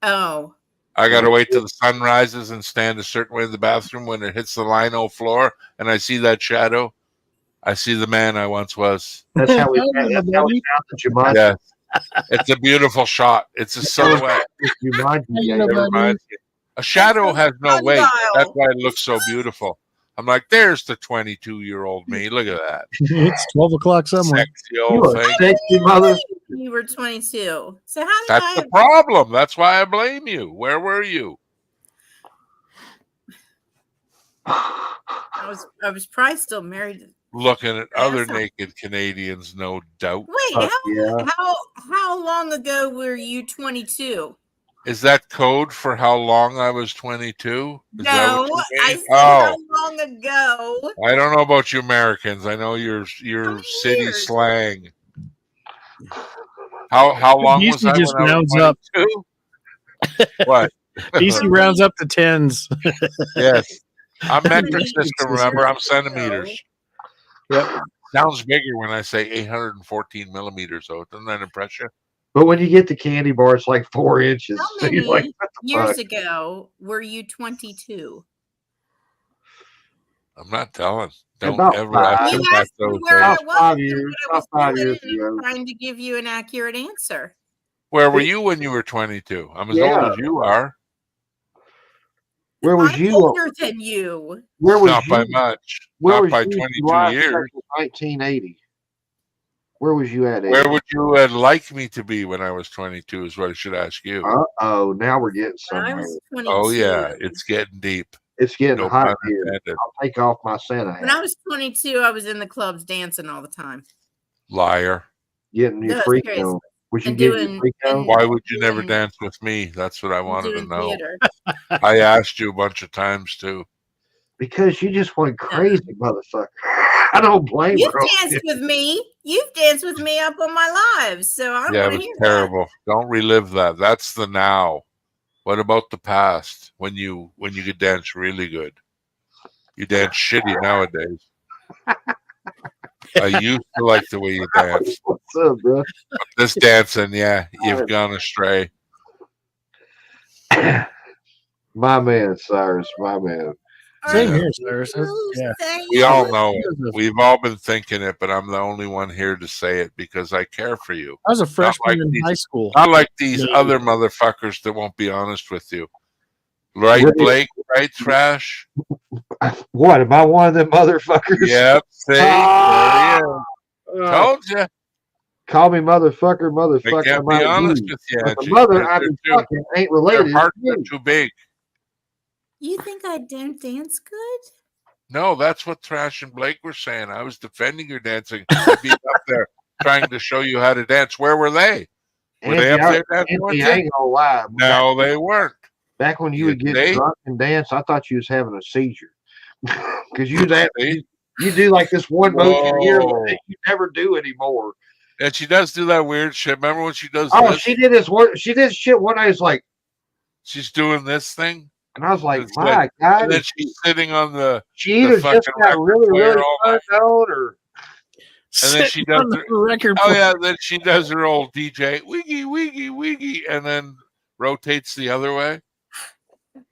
Speaker 5: Oh.
Speaker 4: I got to wait till the sun rises and stand a certain way in the bathroom when it hits the lino floor and I see that shadow. I see the man I once was.
Speaker 1: That's how we found that Jumanji.
Speaker 4: Yeah. It's a beautiful shot. It's a silhouette.
Speaker 1: Jumanji.
Speaker 4: It reminds you. A shadow has no weight. That's why it looks so beautiful. I'm like, there's the 22-year-old me. Look at that.
Speaker 8: It's 12 o'clock somewhere.
Speaker 4: Sexy old thing.
Speaker 1: Sexy mother.
Speaker 5: You were 22. So how did
Speaker 4: That's the problem. That's why I blame you. Where were you?
Speaker 5: I was probably still married.
Speaker 4: Looking at other
Speaker 5: That's not-
Speaker 4: naked Canadians, no doubt.
Speaker 5: Wait,
Speaker 1: yeah.
Speaker 5: how long ago were you 22?
Speaker 4: Is that code for how long I was 22? Is that
Speaker 5: No,
Speaker 4: what you
Speaker 5: I
Speaker 4: mean?
Speaker 5: said
Speaker 4: Oh,
Speaker 5: how long ago?
Speaker 4: I don't know about you Americans. I know your city
Speaker 5: years?
Speaker 4: slang. How long was
Speaker 8: DC
Speaker 4: I
Speaker 8: just
Speaker 4: when I was
Speaker 8: rounds up.
Speaker 4: 22? What?
Speaker 8: DC rounds up to tens.
Speaker 4: Yes. I'm metric
Speaker 5: many
Speaker 4: system,
Speaker 8: years
Speaker 4: remember? I'm
Speaker 5: ago?
Speaker 4: centimeters.
Speaker 8: Yep.
Speaker 4: Sounds bigger when I say 814 millimeters, though. Doesn't that impress you?
Speaker 1: But when you get the candy bar, it's like 4 inches.
Speaker 5: How
Speaker 1: So you're
Speaker 5: many
Speaker 1: like, what the
Speaker 5: years
Speaker 1: fuck?
Speaker 5: ago were you 22?
Speaker 4: I'm not telling. Don't
Speaker 1: About
Speaker 4: ever
Speaker 1: 5.
Speaker 4: ask
Speaker 5: You
Speaker 4: me that
Speaker 5: asked me
Speaker 4: those
Speaker 5: where
Speaker 4: days.
Speaker 5: I
Speaker 1: About
Speaker 5: was
Speaker 1: 5
Speaker 5: and
Speaker 1: years.
Speaker 5: what I was
Speaker 1: About 5
Speaker 5: doing,
Speaker 1: years
Speaker 5: and I'm
Speaker 1: ago.
Speaker 5: trying to give you an accurate answer.
Speaker 4: Where were you when you were 22? I'm as
Speaker 1: Yeah.
Speaker 4: old as you are.
Speaker 1: Where was
Speaker 5: I'm
Speaker 1: you?
Speaker 5: older than you.
Speaker 1: Where was
Speaker 4: Not
Speaker 1: you?
Speaker 4: by much.
Speaker 1: Where
Speaker 4: Not
Speaker 1: was
Speaker 4: by
Speaker 1: you
Speaker 4: 22
Speaker 1: July
Speaker 4: years.
Speaker 1: 2nd, 1980? Where was you at?
Speaker 4: Where would you like me to be when I was 22 is what I should ask you.
Speaker 1: Uh-oh, now we're getting
Speaker 5: When I
Speaker 1: somewhere.
Speaker 5: was 22.
Speaker 4: Oh, yeah. It's getting deep.
Speaker 1: It's getting
Speaker 4: No
Speaker 1: hot
Speaker 4: pun
Speaker 1: here.
Speaker 4: intended.
Speaker 1: I'll take off my Santa
Speaker 5: When I
Speaker 1: hat.
Speaker 5: was 22, I was in the clubs dancing all the time.
Speaker 4: Liar.
Speaker 1: Getting your
Speaker 5: No,
Speaker 1: freak
Speaker 5: seriously.
Speaker 1: on. Would you
Speaker 5: And
Speaker 1: get your
Speaker 5: doing-
Speaker 1: freak on?
Speaker 5: and-
Speaker 4: Why would you never
Speaker 5: doing-
Speaker 4: dance with me? That's what I wanted to
Speaker 5: Doing
Speaker 4: know.
Speaker 5: theater.
Speaker 4: I asked you a bunch of times, too.
Speaker 1: Because you just went crazy, motherfucker. I don't blame
Speaker 5: You've
Speaker 1: her.
Speaker 5: danced with me. You've danced with me up on my lives. So I don't
Speaker 4: Yeah,
Speaker 5: want
Speaker 4: it
Speaker 5: to
Speaker 4: was
Speaker 5: hear
Speaker 4: terrible. Don't relive that. That's the now. What about the past when you could dance really good? You dance shitty nowadays. I used to like the way you dance.
Speaker 1: What's up, bro?
Speaker 4: But this dancing, yeah, you've gone astray.
Speaker 1: My man, Cyrus. My man.
Speaker 5: that.
Speaker 8: Same
Speaker 4: Yeah.
Speaker 8: here, Cyrus. Yeah.
Speaker 4: We all know it. We've all been thinking it, but I'm the only one here to say it because I care for you.
Speaker 8: I was a freshman
Speaker 4: like
Speaker 8: in
Speaker 4: these-
Speaker 8: high school.
Speaker 4: Not like these
Speaker 8: Yeah.
Speaker 4: other motherfuckers that won't be honest with you. Right,
Speaker 1: Really?
Speaker 4: Blake? Right, Trash?
Speaker 1: What? Am I one of them motherfuckers?
Speaker 4: Yep. See?
Speaker 1: Ah!
Speaker 4: There he is. Told you.
Speaker 1: Call me motherfucker,
Speaker 4: I
Speaker 1: motherfucker.
Speaker 4: can't
Speaker 1: I
Speaker 4: be
Speaker 1: might
Speaker 4: honest
Speaker 1: be.
Speaker 4: with you,
Speaker 1: But the
Speaker 4: Angie.
Speaker 1: mother
Speaker 4: They're
Speaker 1: I be
Speaker 4: too-
Speaker 1: fucking ain't
Speaker 4: Their
Speaker 1: related.
Speaker 4: hearts
Speaker 1: to
Speaker 4: are
Speaker 1: you.
Speaker 4: too big.
Speaker 5: You think I don't dance good?
Speaker 4: No, that's what Trash and Blake were saying. I was defending your dancing. I'd be up there trying to show you how to dance. Where were they? Were they up there dancing with
Speaker 1: Anthony, I
Speaker 4: you?
Speaker 1: ain't gonna lie.
Speaker 4: No, they weren't.
Speaker 1: Back when you
Speaker 4: You
Speaker 1: would get
Speaker 4: see?
Speaker 1: drunk and dance, I thought you was having a seizure. Because you
Speaker 4: See?
Speaker 1: you do like this one motion here
Speaker 4: Whoa.
Speaker 1: that you never do anymore.
Speaker 4: And she does do that weird shit. Remember when she does
Speaker 1: Oh,
Speaker 4: this?
Speaker 1: she did this one. She did shit one day. It's like,
Speaker 4: She's doing this thing.
Speaker 1: and I was like,
Speaker 4: It's
Speaker 1: my
Speaker 4: like-
Speaker 1: God,
Speaker 4: And then she's sitting on the
Speaker 1: she either
Speaker 4: fucking
Speaker 1: just got
Speaker 4: record
Speaker 1: really,
Speaker 4: player
Speaker 1: really
Speaker 4: all
Speaker 1: turned on, or
Speaker 4: And then she
Speaker 8: Sitting
Speaker 4: does
Speaker 8: on the record.
Speaker 4: Oh
Speaker 8: player.
Speaker 4: yeah, then she does her old DJ wiggy wiggy wiggy and then rotates the other way.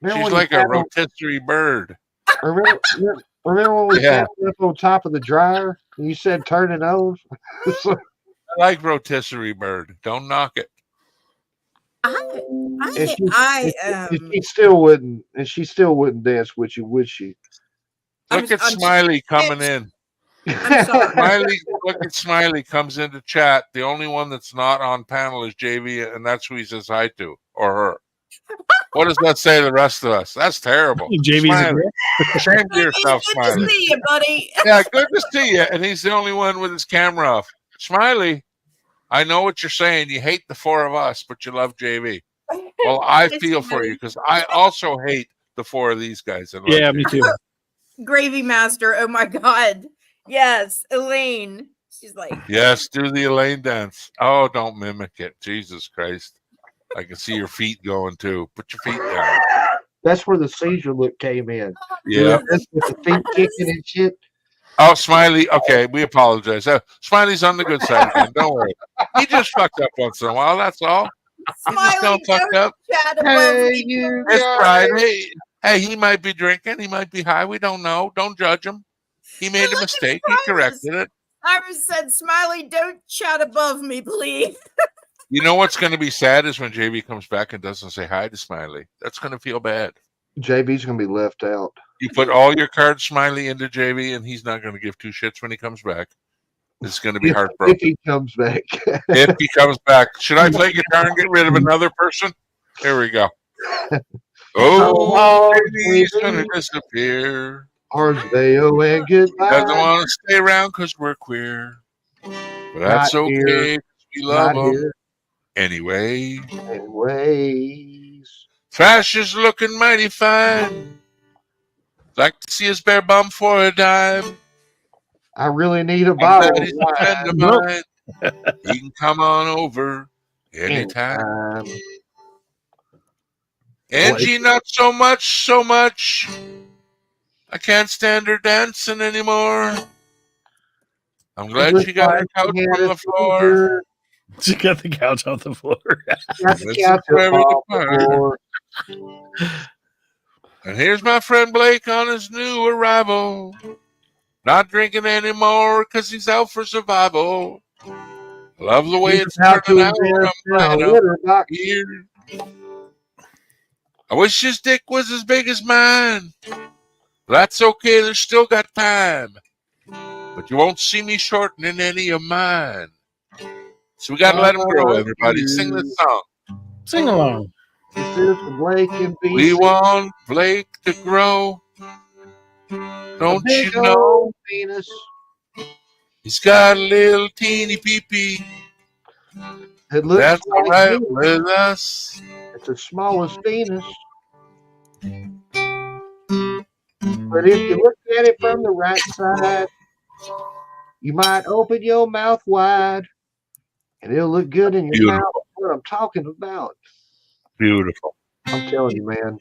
Speaker 1: remember
Speaker 4: She's
Speaker 1: when
Speaker 4: like
Speaker 1: you
Speaker 4: a
Speaker 1: sat on-
Speaker 4: rotisserie bird.
Speaker 1: remember when we
Speaker 4: Yeah.
Speaker 1: sat up on top of the dryer and you said turn it on? So,
Speaker 4: I like rotisserie bird. Don't knock it.
Speaker 1: and
Speaker 5: I
Speaker 1: she still wouldn't, and she still wouldn't dance with you, would she?
Speaker 4: Look at Smiley coming in.
Speaker 5: I'm sorry.
Speaker 4: Smiley, look at Smiley comes into chat. The only one that's not on panel is JV, and that's who he says hi to, or her. What does that say to the rest of us? That's terrible.
Speaker 8: JV's a
Speaker 4: Smiley.
Speaker 8: girl.
Speaker 4: Shame to yourself,
Speaker 5: Good to
Speaker 4: Smiley.
Speaker 5: see you, buddy.
Speaker 4: Yeah, good to see you. And he's the only one with his camera off. Smiley, I know what you're saying. You hate the four of us, but you love JV. Well, I feel for you because I also hate the four of these guys. And love
Speaker 8: Yeah,
Speaker 4: JV.
Speaker 8: me too.
Speaker 5: Gravy Master. Oh my God. Yes, Elaine. She's like,
Speaker 4: Yes, do the Elaine dance. Oh, don't mimic it. Jesus Christ. I can see your feet going too. Put your feet down.
Speaker 1: That's where the seizure look came in.
Speaker 4: Yeah.
Speaker 1: That's with the feet kicking and shit.
Speaker 4: Oh, Smiley. Okay, we apologize. Smiley's on the good side again. Don't worry. He just fucked up once in a while. That's all. He just
Speaker 5: Smiley,
Speaker 4: don't fuck up.
Speaker 5: chat above
Speaker 1: Hey,
Speaker 5: me.
Speaker 1: you
Speaker 4: It's
Speaker 1: guys.
Speaker 4: Friday. Hey, he might be drinking. He might be high. We don't know. Don't judge him. He made a mistake. He corrected it.
Speaker 5: Iris said, Smiley, don't chat above me, please.
Speaker 4: You know what's going to be sad is when JB comes back and doesn't say hi to Smiley. That's going to feel bad.
Speaker 1: JB's gonna be left out.
Speaker 4: You put all your cards, Smiley, into JV, and he's not going to give two shits when he comes back. It's going to be
Speaker 1: If
Speaker 4: heartbroken.
Speaker 1: he comes back.
Speaker 4: If he comes back. Should I play guitar and get rid of another person? Here we go. Oh, baby's going to disappear.
Speaker 1: Arsdale and goodbye.
Speaker 4: Doesn't want to stay around because we're queer. But that's
Speaker 1: Not
Speaker 4: okay.
Speaker 1: here.
Speaker 4: We love
Speaker 1: Not
Speaker 4: him.
Speaker 1: here.
Speaker 4: Anyway.
Speaker 1: Anyways.
Speaker 4: Thrash is looking mighty fine. Like to see his bare bum for a dime.
Speaker 1: I really need a
Speaker 4: I'm
Speaker 1: bottle
Speaker 4: glad
Speaker 1: of
Speaker 4: he's a friend of
Speaker 1: wine.
Speaker 4: mine. He can come on over anytime. Angie, not so much. I can't stand her dancing anymore. I'm glad she got her couch on the floor.
Speaker 8: She got the couch off the floor.
Speaker 1: Got the couch off the floor.
Speaker 4: And here's my friend Blake on his new arrival. Not drinking anymore because he's out for survival. I love the way it's turning out. I'm here. I wish his dick was as big as mine. That's okay, there's still got time. But you won't see me shortening any of mine. So we gotta let him grow, everybody. Sing this song.
Speaker 8: Sing along.
Speaker 1: This is for Blake and BC.
Speaker 4: We want Blake to grow. Don't you know?
Speaker 1: Penis.
Speaker 4: He's got a little teeny pee-pee.
Speaker 1: It looks
Speaker 4: That's
Speaker 1: like
Speaker 4: all right
Speaker 1: penis.
Speaker 4: with us.
Speaker 1: It's the smallest penis. But if you look at it from the right side, you might open your mouth wide, and it'll look good in your mouth. What I'm talking about.
Speaker 4: Beautiful.
Speaker 1: I'm telling you, man.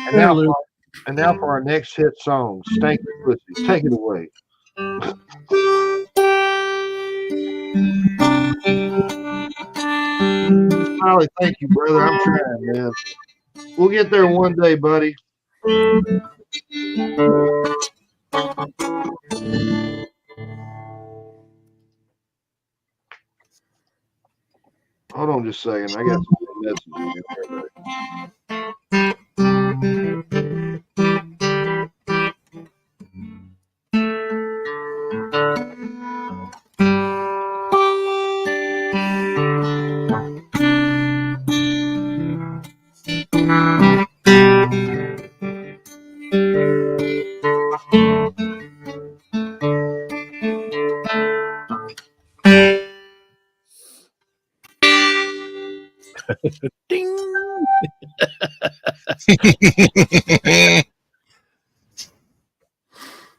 Speaker 1: And now for our next hit song, Stanky Pussy. Take it away. Smiley, thank you, brother. I'm trying, man. We'll get there one day, buddy. Hold on just a second. I got some messages in there.
Speaker 8: Ding.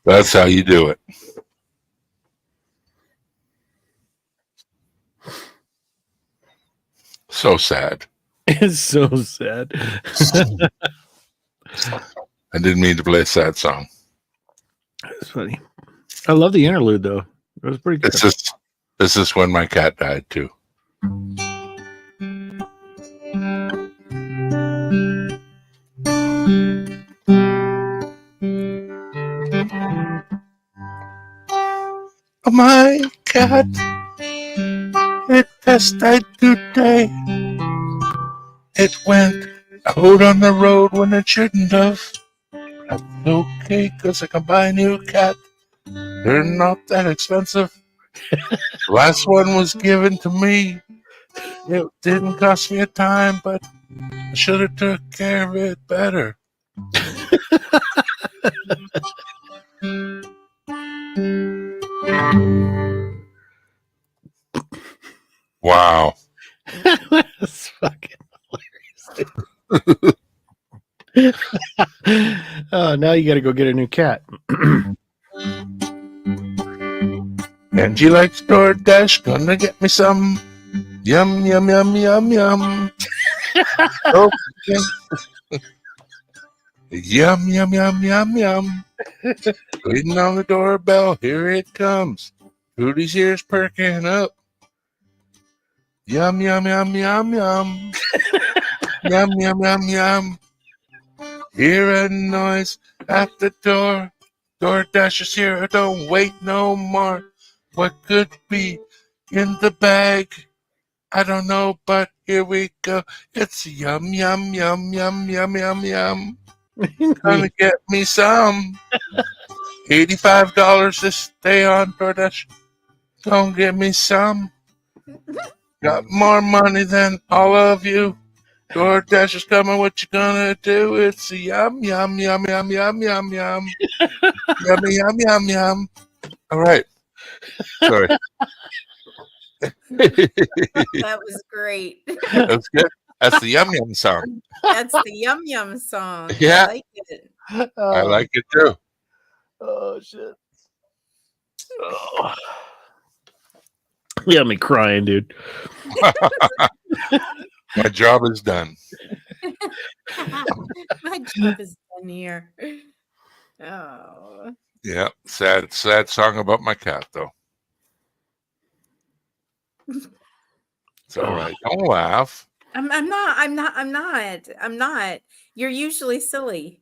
Speaker 4: That's how you do it. So sad.
Speaker 8: It's so sad.
Speaker 4: I didn't mean to play a sad song.
Speaker 8: That's funny. I love the interlude though. It was pretty good.
Speaker 4: This is when my cat died too. My cat, it just died today. It went out on the road when it shouldn't have. That's okay, because I can buy a new cat. They're not that expensive. Last one was given to me. It didn't cost me a dime, but I should have took care of it better. Wow.
Speaker 8: That's fucking hilarious. Oh, now you got to go get a new cat.
Speaker 4: And she likes DoorDash, gonna get me some. Yum, yum, yum, yum, yum. Okay. Yum, yum, yum, yum, yum. Waiting on the doorbell, here it comes. Rudy's ears perking up. Yum, yum, yum, yum, yum. Yum, yum, yum, yum. Hear a noise at the door. DoorDash is here, don't wait no more. What could be in the bag? I don't know, but here we go. It's yum, yum, yum, yum, yum, yum, yum. Gonna get me some. $85 this day on DoorDash. Gonna get me some. Got more money than all of you. DoorDash is coming. What you gonna do? It's a yum, yum, yum, yum, yum, yum, yum. Yummy, yum, yum, yum. All right. Sorry.
Speaker 5: That was great.
Speaker 4: That's good. That's the yum yum song.
Speaker 5: That's the yum yum song.
Speaker 4: Yeah.
Speaker 5: I like it.
Speaker 4: I like it too.
Speaker 8: Oh shit. Oh. You got me crying, dude.
Speaker 4: My job is done.
Speaker 5: My job is done here. Oh.
Speaker 4: Yeah. Sad song about my cat though. It's all right. Don't laugh.
Speaker 5: I'm not. You're usually silly.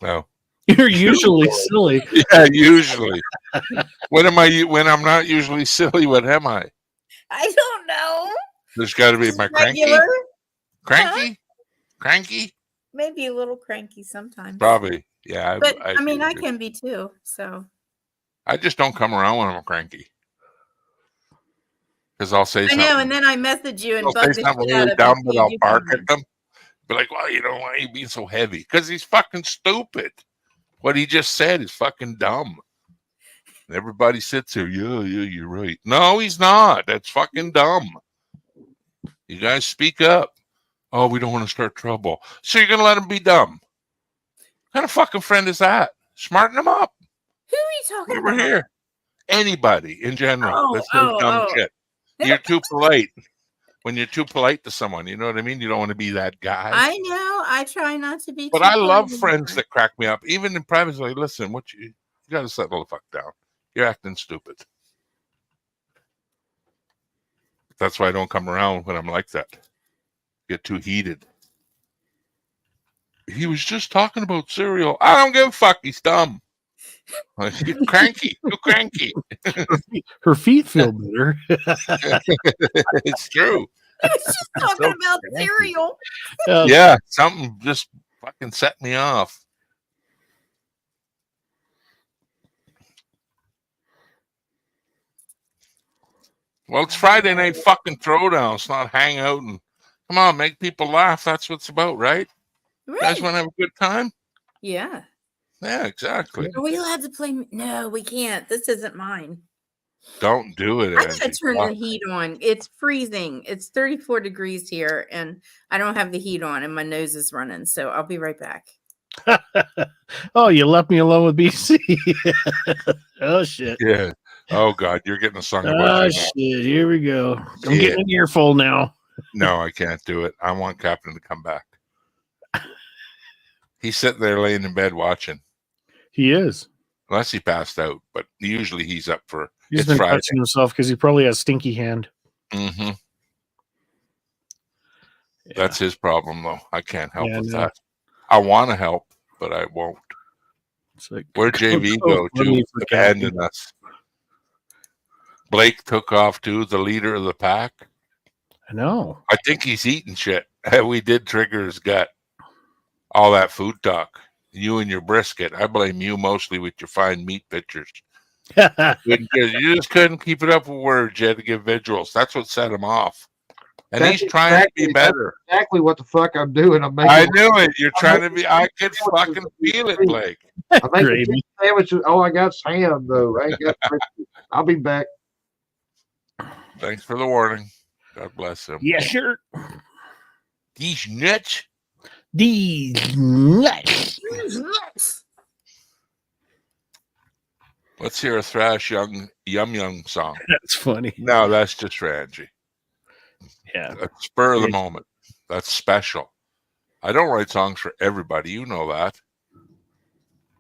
Speaker 4: No.
Speaker 8: You're usually silly.
Speaker 4: Yeah, usually. When I'm not usually silly, what am I?
Speaker 5: I don't know.
Speaker 4: There's got to be my
Speaker 5: Regular?
Speaker 4: cranky.
Speaker 5: Maybe a little cranky sometimes.
Speaker 4: Probably. Yeah.
Speaker 5: But I mean, I can be too. So
Speaker 4: I just don't come around when I'm cranky. Because I'll say something.
Speaker 5: I know, and then I message you and
Speaker 4: I'll
Speaker 5: bug
Speaker 4: say
Speaker 5: the
Speaker 4: something
Speaker 5: shit out
Speaker 4: really
Speaker 5: of
Speaker 4: dumb,
Speaker 5: you.
Speaker 4: but
Speaker 5: You
Speaker 4: I'll
Speaker 5: do
Speaker 4: bark
Speaker 5: come
Speaker 4: at them. Be like, well, why are you being so heavy? Because he's fucking stupid. What he just said is fucking dumb. And everybody sits there, yeah, you're right. No, he's not. That's fucking dumb. You guys speak up. Oh, we don't want to start trouble. So you're going to let him be dumb. What kind of fucking friend is that? Smarten him up.
Speaker 5: Who are you talking
Speaker 4: Over
Speaker 5: about?
Speaker 4: here. Anybody in general. That's no dumb shit. You're too polite. When you're too polite to someone, you know what I mean? You don't want to be that guy.
Speaker 5: I know. I try not to be.
Speaker 4: But
Speaker 5: too
Speaker 4: I love
Speaker 5: polite.
Speaker 4: friends that crack me up. Even in private, like, listen, you got to settle the fuck down. You're acting stupid. That's why I don't come around when I'm like that. Get too heated. He was just talking about cereal. I don't give a fuck. He's dumb. You're cranky. You're cranky.
Speaker 8: Her feet feel better.
Speaker 4: It's true.
Speaker 5: I was just talking about cereal.
Speaker 4: Yeah, something just fucking set me off. Well, it's Friday night fucking throwdown. It's not hang out and come on, make people laugh. That's what it's about, right?
Speaker 5: Right.
Speaker 4: You guys want to have a good time?
Speaker 5: Yeah.
Speaker 4: Yeah, exactly.
Speaker 5: Are we allowed to play? No, we can't. This isn't mine.
Speaker 4: Don't do it,
Speaker 5: I
Speaker 4: Angie.
Speaker 5: gotta turn the heat on. It's freezing. It's 34 degrees here, and I don't have the heat on, and my nose is running. So I'll be right back.
Speaker 8: Oh, you left me alone with BC. Oh shit.
Speaker 4: Yeah. Oh God, you're getting a song about
Speaker 8: Oh
Speaker 4: you now.
Speaker 8: shit. Here we go. I'm
Speaker 4: Yeah.
Speaker 8: getting an earful now.
Speaker 4: No, I can't do it. I want Captain to come back. He's sitting there laying in bed watching.
Speaker 8: He is.
Speaker 4: Unless he passed out, but usually he's up for
Speaker 8: He's
Speaker 4: it's
Speaker 8: been
Speaker 4: Friday.
Speaker 8: touching himself because he probably has stinky hand.
Speaker 4: Mm-hmm.
Speaker 8: Yeah.
Speaker 4: That's his problem, though. I can't help
Speaker 8: Yeah, I
Speaker 4: with
Speaker 8: know.
Speaker 4: that. I want to help, but I won't.
Speaker 8: It's like,
Speaker 4: Where'd JV
Speaker 8: so
Speaker 4: go
Speaker 8: funny
Speaker 4: to?
Speaker 8: for
Speaker 4: Abandon us. Blake took off too, the leader of the pack.
Speaker 8: I know.
Speaker 4: I think he's eating shit. We did trigger his gut. All that food talk. You and your brisket. I blame you mostly with your fine meat pictures. You just couldn't keep it up with words. You had to give visuals. That's what set him off. And
Speaker 1: That's
Speaker 4: he's trying to be better.
Speaker 1: That's exactly what the fuck I'm doing. I'm making.
Speaker 4: I knew it. You're trying to be. I could fucking feel it, Blake.
Speaker 1: I'm making
Speaker 8: Gravy.
Speaker 1: chicken sandwiches. Oh, I got ham though. I ain't got. I'll be back.
Speaker 4: Thanks for the warning. God bless him.
Speaker 8: Yeah, sure.
Speaker 4: These nuts.
Speaker 8: These nuts.
Speaker 4: Let's hear a thrash yum yum song.
Speaker 8: That's funny.
Speaker 4: No, that's just for Angie.
Speaker 8: Yeah.
Speaker 4: That's spur of the moment. That's special. I don't write songs for everybody. You know that.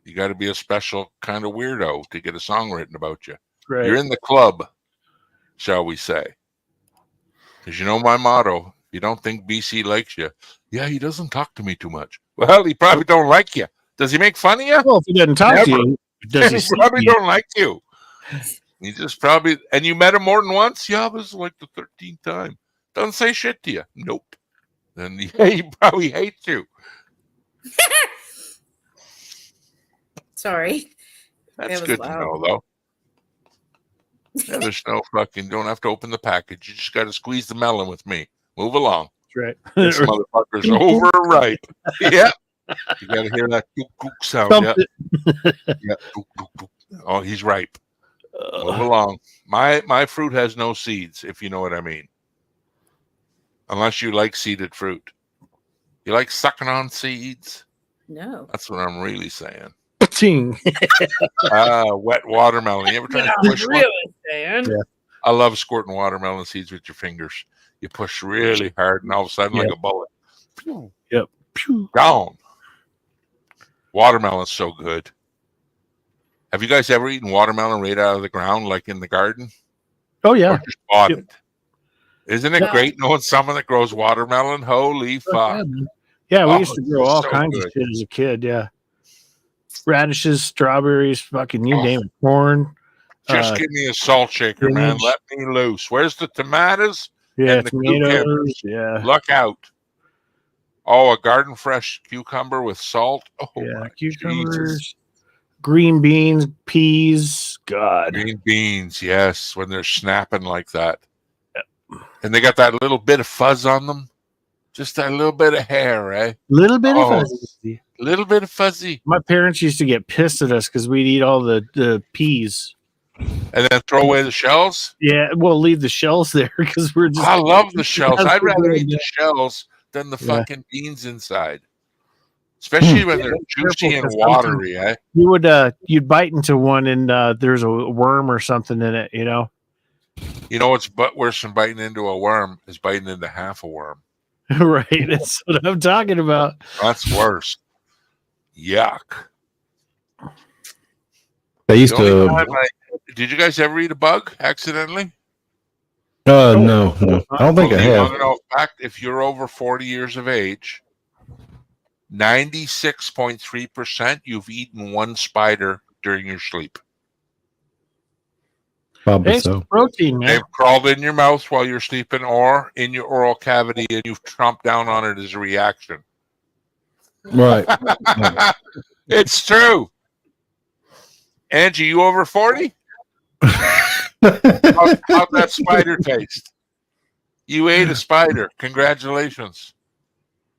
Speaker 4: You got to be a special kind of weirdo to get a song written about you.
Speaker 8: Right.
Speaker 4: You're in the club, shall we say. Because you know my motto. You don't think BC likes you. Yeah, he doesn't talk to me too much. Well, he probably don't like you. Does he make fun of you?
Speaker 8: Well, if he doesn't talk to you, does he
Speaker 4: He
Speaker 8: see
Speaker 4: probably
Speaker 8: you?
Speaker 4: don't like you. He just probably, and you met him more than once? Yeah, this is like the 13th time. Doesn't say shit to you. Nope. Then he probably hates you.
Speaker 5: Sorry.
Speaker 4: That's
Speaker 5: That was
Speaker 4: good to
Speaker 5: loud.
Speaker 4: know, though. Yeah, there's no fucking, don't have to open the package. You just got to squeeze the melon with me. Move along.
Speaker 8: That's right.
Speaker 4: This motherfucker's overripe. Yeah. You got to hear that gook, gook sound. Yeah. Yeah. Gook, gook, gook. Oh, he's ripe. Move along. My fruit has no seeds, if you know what I mean. Unless you like seeded fruit. You like sucking on seeds?
Speaker 5: No.
Speaker 4: That's what I'm really saying.
Speaker 8: Ting.
Speaker 4: Wet watermelon. You ever try to push one?
Speaker 5: saying.
Speaker 8: Yeah.
Speaker 4: I love squirting watermelon seeds with your fingers. You push really hard, and all of a sudden, like a bullet.
Speaker 8: Yep.
Speaker 4: Gone. Watermelon's so good. Have you guys ever eaten watermelon right out of the ground, like in the garden?
Speaker 8: Oh, yeah.
Speaker 4: Or just bought
Speaker 8: Yep.
Speaker 4: it? Isn't it great knowing someone that grows watermelon? Holy fuck.
Speaker 8: Yeah, we
Speaker 4: Oh,
Speaker 8: used to grow all
Speaker 4: so
Speaker 8: kinds
Speaker 4: good.
Speaker 8: of shit as a kid. Yeah. Radishes, strawberries, fucking you name it. Corn.
Speaker 4: Just give me a salt shaker, man.
Speaker 8: spinach.
Speaker 4: Let me loose. Where's the tomatoes?
Speaker 8: Yeah,
Speaker 4: and the
Speaker 8: tomatoes.
Speaker 4: cucumbers?
Speaker 8: Yeah.
Speaker 4: Look out. Oh, a garden fresh cucumber with salt. Oh,
Speaker 8: Yeah,
Speaker 4: my
Speaker 8: cucumbers,
Speaker 4: Jesus.
Speaker 8: green beans, peas. God.
Speaker 4: Green beans, yes, when they're snapping like that. And they got that little bit of fuzz on them. Just that little bit of hair, eh?
Speaker 8: Little bit of
Speaker 4: Oh,
Speaker 8: fuzzy.
Speaker 4: little bit of fuzzy.
Speaker 8: My parents used to get pissed at us because we'd eat all the peas.
Speaker 4: And then throw away the shells?
Speaker 8: Yeah, we'll leave the shells there because we're just.
Speaker 4: I love the shells.
Speaker 8: That's
Speaker 4: I'd rather
Speaker 8: good,
Speaker 4: eat
Speaker 8: yeah.
Speaker 4: the shells than the
Speaker 8: Yeah.
Speaker 4: fucking beans inside. Especially when they're juicy and
Speaker 8: Careful, 'cause
Speaker 4: watery, eh?
Speaker 8: You would you'd bite into one and there's a worm or something in it, you know.
Speaker 4: You know what's worse than biting into a worm is biting into half a worm.
Speaker 8: Right, that's what I'm talking about.
Speaker 4: That's worse. Yuck.
Speaker 7: They used
Speaker 4: The only
Speaker 7: to.
Speaker 4: time did you guys ever eat a bug accidentally?
Speaker 7: No. I don't think I
Speaker 4: Okay,
Speaker 7: have.
Speaker 4: no. In fact, if you're over 40 years of age, 96.3% you've eaten one spider during your sleep.
Speaker 7: Probably
Speaker 8: It's
Speaker 7: so.
Speaker 8: protein, man.
Speaker 4: They've crawled in your mouth while you're sleeping or in your oral cavity, and you've chomped down on it as a reaction.
Speaker 7: Right.
Speaker 4: It's true. Angie, you over 40? How'd that spider taste? You ate a spider. Congratulations.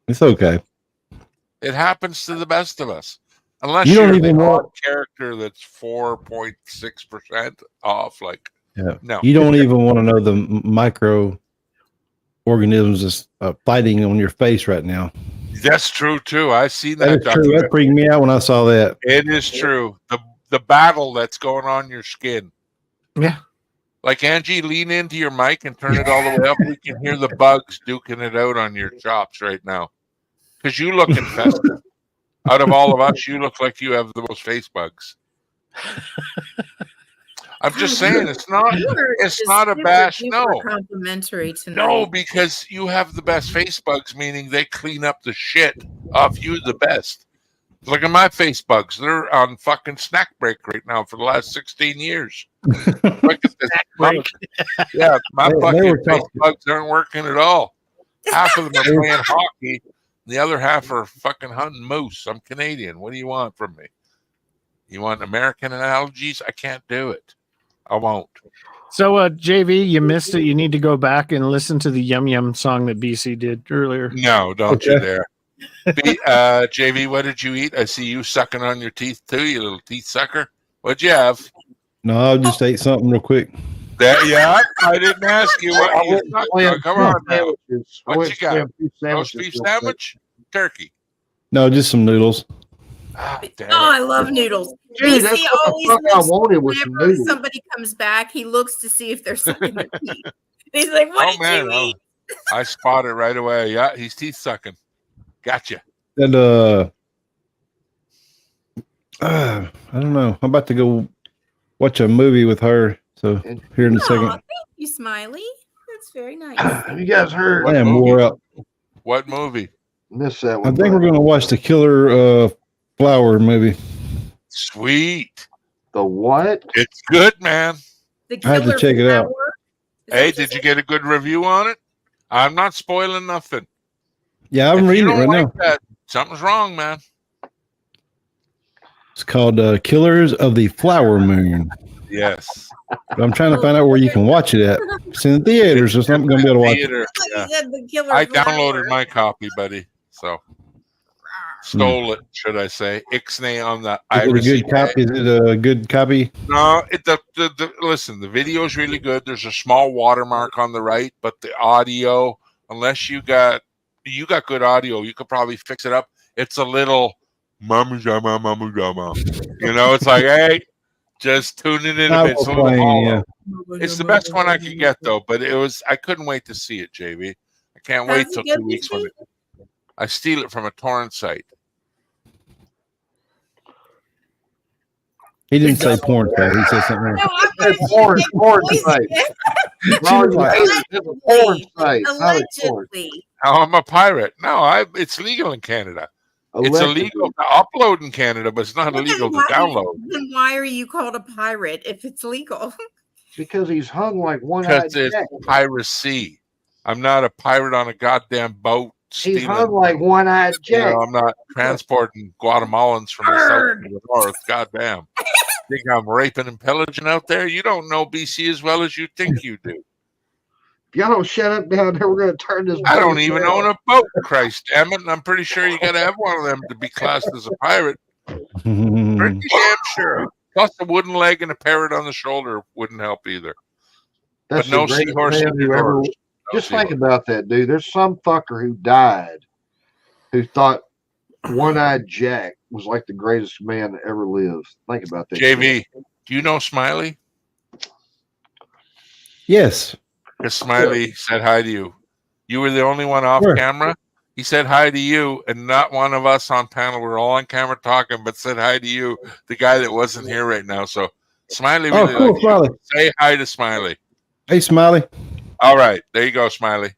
Speaker 7: It's okay.
Speaker 4: It happens to the best of us. Unless
Speaker 7: You
Speaker 4: you're
Speaker 7: don't
Speaker 4: the
Speaker 7: even
Speaker 4: odd
Speaker 7: want.
Speaker 4: character that's 4.6% off. Like,
Speaker 7: Yeah.
Speaker 4: no.
Speaker 7: You don't even want to know the microorganisms that's fighting on your face right now.
Speaker 4: That's true, too. I've seen
Speaker 7: That
Speaker 4: that.
Speaker 7: is true. That freaked me out when I saw that.
Speaker 4: It is true. The battle that's going on your skin.
Speaker 8: Yeah.
Speaker 4: Like, Angie, lean into your mic and turn it all the way up. We can hear the bugs duking it out on your chops right now. Because you look infested. Out of all of us, you look like you have the most face bugs. I'm just saying, it's not a bash. No.
Speaker 5: Complimentary tonight.
Speaker 4: No, because you have the best face bugs, meaning they clean up the shit off you the best. Look at my face bugs. They're on fucking snack break right now for the last 16 years. Look at this. Yeah, my fucking face bugs aren't working at all. Half of them are playing hockey. The other half are fucking hunting moose. I'm Canadian. What do you want from me? You want American analogies? I can't do it. I won't.
Speaker 8: So, JV, you missed it. You need to go back and listen to the Yum Yum song that BC did earlier.
Speaker 4: No, don't you dare. JV, what did you eat? I see you sucking on your teeth too, you little teeth sucker. What'd you have?
Speaker 7: No, I just ate something real quick.
Speaker 4: Yeah, I didn't ask you what you sucked on. Come on now. What you got? Roast beef sandwich? Turkey.
Speaker 7: No, just some noodles.
Speaker 4: Ah, damn
Speaker 5: Oh,
Speaker 4: it.
Speaker 5: I love noodles.
Speaker 1: Dude, that's
Speaker 5: BC
Speaker 1: what
Speaker 5: always
Speaker 1: the fuck I
Speaker 5: looks
Speaker 1: wanted was some
Speaker 5: whenever
Speaker 1: noodles.
Speaker 5: somebody comes back, he looks to see if they're sucking their teeth. He's like, "What did you eat?"
Speaker 4: I spot it right away. Yeah, he's teeth sucking. Gotcha.
Speaker 7: And I don't know. I'm about to go watch a movie with her. So here in a
Speaker 5: Aw,
Speaker 7: second.
Speaker 5: thank you, Smiley. That's very nice.
Speaker 1: Have you guys heard?
Speaker 7: I am wore out.
Speaker 4: What movie?
Speaker 1: Missed that
Speaker 7: I
Speaker 1: one.
Speaker 7: think we're going to watch the Killer Flower movie.
Speaker 4: Sweet.
Speaker 1: The what?
Speaker 4: It's good, man.
Speaker 5: The
Speaker 7: I had to
Speaker 5: Killer
Speaker 7: check it out.
Speaker 5: Flower?
Speaker 4: Hey, did you get a good review on it? I'm not spoiling nothing.
Speaker 7: Yeah, I'm
Speaker 4: If you
Speaker 7: reading it
Speaker 4: don't
Speaker 7: right
Speaker 4: like
Speaker 7: now.
Speaker 4: that, something's wrong, man.
Speaker 7: It's called Killers of the Flower Moon.
Speaker 4: Yes.
Speaker 7: But I'm trying to find out where you can watch it at. It's in the theaters, or something. I'm gonna be able to watch it.
Speaker 4: Theater.
Speaker 5: Like
Speaker 4: Yeah.
Speaker 5: you said, the killer
Speaker 4: I
Speaker 5: flower.
Speaker 4: downloaded my copy, buddy. So stole it, should I say? Ixnay on the
Speaker 7: Is it a
Speaker 4: Irish.
Speaker 7: good copy? Is it a good copy?
Speaker 4: No, listen, the video is really good. There's a small watermark on the right, but the audio, unless you got good audio, you could probably fix it up. It's a little mama jama, mama jama. You know, it's like, hey, just tune it in a
Speaker 7: Not
Speaker 4: bit. It's a little
Speaker 7: playing,
Speaker 4: hollow.
Speaker 7: yeah.
Speaker 4: It's the best one I could get though, but I couldn't wait to see it, JV. I can't wait till 2 weeks from it. I steal it from a torrent site.
Speaker 7: He didn't say porn site. He said something else.
Speaker 1: It's porn site. It's a porn site. Not a porn.
Speaker 5: Allegedly.
Speaker 4: Oh, I'm a pirate. No, it's legal in Canada. It's illegal to upload in Canada, but it's not illegal to download.
Speaker 5: Then why are you called a pirate if it's legal?
Speaker 1: Because he's hung like one-eyed
Speaker 4: Because it's
Speaker 1: jack.
Speaker 4: piracy. I'm not a pirate on a goddamn boat.
Speaker 1: He's
Speaker 4: stealing,
Speaker 1: hung like one-eyed
Speaker 4: you
Speaker 1: jack.
Speaker 4: know, I'm not transporting Guatemalans from the south to the north. Goddamn. Think I'm raping and pillaging out there? You don't know BC as well as you think you do.
Speaker 1: If y'all don't shut up down there, we're going to turn this.
Speaker 4: I don't
Speaker 1: place
Speaker 4: even
Speaker 1: down.
Speaker 4: own a boat, Christ damn it. And I'm pretty sure you got to have one of them to be classed as a pirate. Pretty damn sure. Plus, a wooden leg and a parrot on the shoulder wouldn't help either.
Speaker 1: That's
Speaker 4: But no
Speaker 1: the greatest
Speaker 4: seahorse
Speaker 1: man
Speaker 4: in
Speaker 1: who
Speaker 4: your
Speaker 1: ever.
Speaker 4: doors. No
Speaker 1: Just think
Speaker 4: seahorse.
Speaker 1: about that, dude. There's some fucker who died who thought one-eyed Jack was like the greatest man that ever lived. Think about that.
Speaker 4: JV,
Speaker 1: shit.
Speaker 4: do you know Smiley?
Speaker 7: Yes.
Speaker 4: Because Smiley said hi to you. You were the only one off
Speaker 7: Sure.
Speaker 4: camera. He said hi to you, and not one of us on panel. We're all on camera talking, but said hi to you, the guy that wasn't here right now. So Smiley
Speaker 7: Oh,
Speaker 4: really
Speaker 7: cool,
Speaker 4: likes you.
Speaker 7: Smiley.
Speaker 4: Say hi to Smiley.
Speaker 7: Hey, Smiley.
Speaker 4: All right, there you go, Smiley.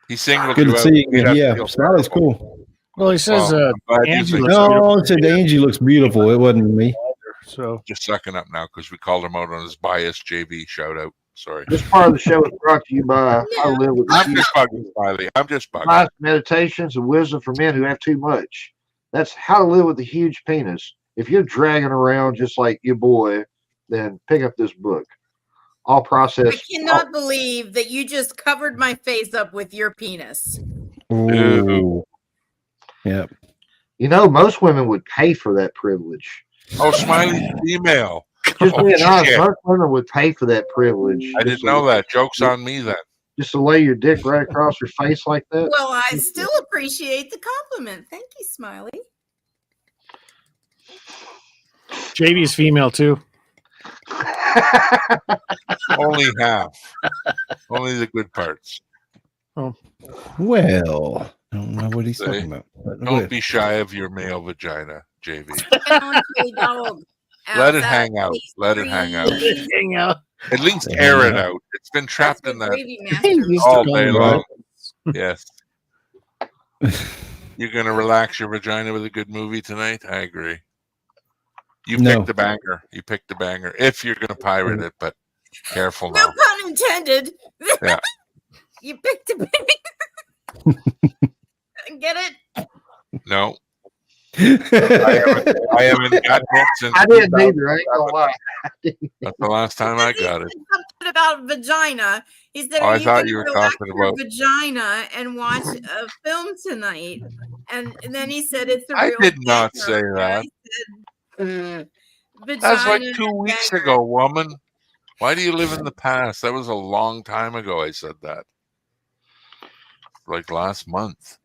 Speaker 4: He singled
Speaker 7: Good
Speaker 4: you
Speaker 7: to
Speaker 4: out.
Speaker 7: see you
Speaker 4: Made
Speaker 7: again.
Speaker 4: us
Speaker 7: Yeah,
Speaker 4: feel
Speaker 7: Smiley's
Speaker 4: terrible.
Speaker 7: cool.
Speaker 8: Well, he says
Speaker 4: Well, I'm glad you
Speaker 8: Angie
Speaker 4: think
Speaker 8: looks
Speaker 4: so.
Speaker 8: beautiful.
Speaker 7: No, I said Angie looks beautiful. It wasn't me.
Speaker 8: So
Speaker 4: Just sucking up now because we called him out on his biased JV shout out. Sorry.
Speaker 1: This part of the show is brought to you by I Live with
Speaker 4: I'm just bugging, Smiley. I'm just bugging.
Speaker 1: Advice, meditations, and wisdom for men who have too much. That's how to live with a huge penis. If you're dragging around just like your boy, then pick up this book. All
Speaker 5: I
Speaker 1: processed.
Speaker 5: cannot believe that you just covered my face up with your penis.
Speaker 7: Ooh. Yeah.
Speaker 1: You know, most women would pay for that privilege.
Speaker 4: Oh, Smiley's female.
Speaker 1: Just
Speaker 4: Oh,
Speaker 1: being honest,
Speaker 4: shit.
Speaker 1: most women would pay for that privilege.
Speaker 4: I didn't know that. Joke's on me then.
Speaker 1: Just to lay your dick right across her face like that.
Speaker 5: Well, I still appreciate the compliment. Thank you, Smiley.
Speaker 8: JV's female too.
Speaker 4: Only half. Only the good parts.
Speaker 7: Well, I don't know what he's
Speaker 4: Say,
Speaker 7: talking about. But go
Speaker 4: Don't
Speaker 7: ahead.
Speaker 4: be shy of your male vagina, JV.
Speaker 5: Dog.
Speaker 4: Let it hang out. Let it hang out.
Speaker 8: Hang out.
Speaker 4: At least air it out. It's been trapped in that
Speaker 5: Gravy master.
Speaker 4: all day long. Yes. You're going to relax your vagina with a good movie tonight? I agree. You
Speaker 7: No.
Speaker 4: picked the banger. You picked the banger. If you're going to pirate it, but careful
Speaker 5: No
Speaker 4: now.
Speaker 5: pun intended.
Speaker 4: Yeah.
Speaker 5: You picked a baby. Get it?
Speaker 4: No. I haven't gotten it since
Speaker 1: I didn't either. I ain't gonna lie.
Speaker 4: That's the last time I got it.
Speaker 5: Something about vagina. He said,
Speaker 4: Oh, I
Speaker 5: "Are you
Speaker 4: thought
Speaker 5: gonna
Speaker 4: you were
Speaker 5: relax
Speaker 4: talking
Speaker 5: your
Speaker 4: about-
Speaker 5: vagina and watch a film tonight?" And then he said, "It's a
Speaker 4: I
Speaker 5: real
Speaker 4: did not
Speaker 5: banger."
Speaker 4: say
Speaker 5: And
Speaker 4: that.
Speaker 5: I said,
Speaker 4: That's like
Speaker 5: "Vagina
Speaker 4: 2
Speaker 5: and
Speaker 4: weeks
Speaker 5: banger."
Speaker 4: ago, woman. Why do you live in the past? That was a long time ago I said that. Like last month.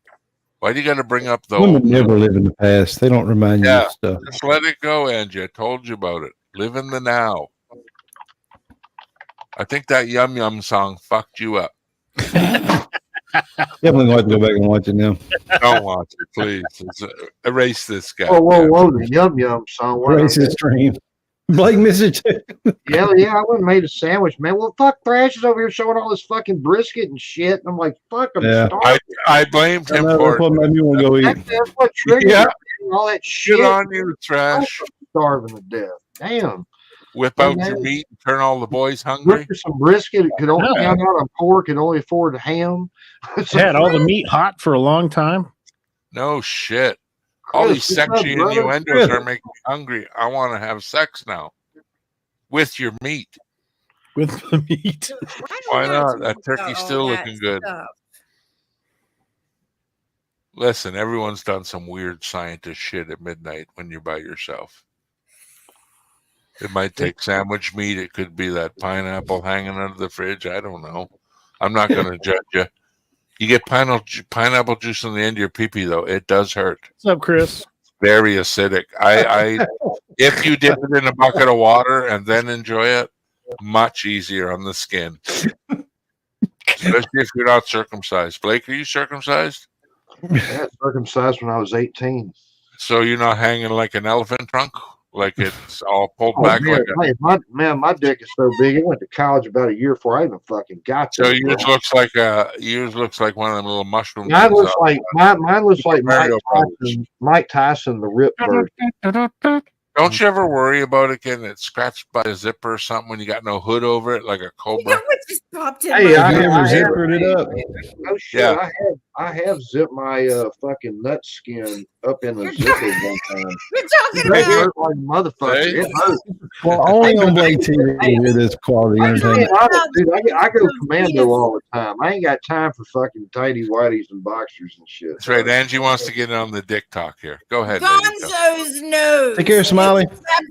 Speaker 4: Why do you got to bring up the
Speaker 7: Women
Speaker 4: old
Speaker 7: never live in the past. They don't remind you
Speaker 4: Yeah.
Speaker 7: of stuff.
Speaker 4: Just let it go, Angie. I told you about it. Live in the now. I think that Yum Yum song fucked you up.
Speaker 7: Definitely going to have to go back and watch it now.
Speaker 4: Don't watch it, please. Erase this guy.
Speaker 1: Whoa, the Yum Yum song. What
Speaker 7: Racist stream. Blake missed it too.
Speaker 1: Yeah, I wouldn't made a sandwich, man. Well, fuck Thrash is over here showing all this fucking brisket and shit. And I'm like, fuck, I'm
Speaker 7: Yeah.
Speaker 1: starving.
Speaker 4: I blamed him
Speaker 7: That's
Speaker 4: for
Speaker 7: what
Speaker 4: it.
Speaker 7: made me want to go eat.
Speaker 1: That's what triggered
Speaker 4: Yeah.
Speaker 1: it, all that shit.
Speaker 4: Shit on you, trash.
Speaker 1: I'm starving to death. Damn.
Speaker 4: Whip
Speaker 1: Hey,
Speaker 4: out
Speaker 1: man.
Speaker 4: your meat and turn all the boys hungry.
Speaker 1: Look for some brisket. It could only
Speaker 8: Yeah.
Speaker 1: count out on pork. Could only afford ham.
Speaker 8: Had all the meat hot for a long time.
Speaker 4: No shit. All these
Speaker 1: Chris, what's up,
Speaker 4: sexy
Speaker 1: brother?
Speaker 4: innuendos
Speaker 7: Chris.
Speaker 4: are making me hungry. I want to have sex now with your meat.
Speaker 8: With the meat.
Speaker 4: Why
Speaker 5: do we
Speaker 4: not?
Speaker 5: talk
Speaker 4: That turkey's
Speaker 5: about all
Speaker 4: still
Speaker 5: that
Speaker 4: looking good.
Speaker 5: stuff?
Speaker 4: Listen, everyone's done some weird scientist shit at midnight when you're by yourself. It might take sandwich meat. It could be that pineapple hanging out of the fridge. I don't know. I'm not going to judge you. You get pineapple juice in the end of your pee-pee, though. It does hurt.
Speaker 8: What's up, Chris?
Speaker 4: Very acidic. I if you dip it in a bucket of water and then enjoy it, much easier on the skin. Especially if you're not circumcised. Blake, are you circumcised?
Speaker 1: I got circumcised when I was 18.
Speaker 4: So you're not hanging like an elephant trunk? Like it's all pulled
Speaker 1: Oh,
Speaker 4: back
Speaker 1: man,
Speaker 4: like a...
Speaker 1: my dick is so big. It went to college about a year before I even fucking got
Speaker 4: So
Speaker 1: there.
Speaker 4: yours looks like one of them little mushroom
Speaker 1: Mine
Speaker 4: things
Speaker 1: looks
Speaker 4: out
Speaker 1: like mine looks like
Speaker 4: Mario Brothers.
Speaker 1: Mike Tyson, the Rip Bird.
Speaker 4: Don't you ever worry about it getting it scratched by a zipper or something when you got no hood over it, like a
Speaker 5: You know
Speaker 4: cobra?
Speaker 5: what just popped in
Speaker 1: Hey,
Speaker 5: my
Speaker 7: Have you ever
Speaker 5: head?
Speaker 7: zippered it up?
Speaker 1: Oh shit!
Speaker 4: Yeah.
Speaker 1: I have zipped my fucking nut skin up in the
Speaker 5: You're
Speaker 1: zipper one time.
Speaker 5: We're talking
Speaker 1: It
Speaker 4: Right here.
Speaker 5: about
Speaker 1: hurt like a motherfucker.
Speaker 4: Hey.
Speaker 1: It hurt.
Speaker 7: Well, only on Blake TV it is quality
Speaker 1: I'm saying,
Speaker 7: entertainment.
Speaker 1: honest, dude, I go
Speaker 5: those
Speaker 1: commando
Speaker 5: penises.
Speaker 1: all the time. I ain't got time for fucking tighty whities and boxers and shit.
Speaker 4: That's right. Angie wants to get in on the dick talk here. Go ahead, lady.
Speaker 5: Gonzo's nose.
Speaker 7: Take care, Smiley.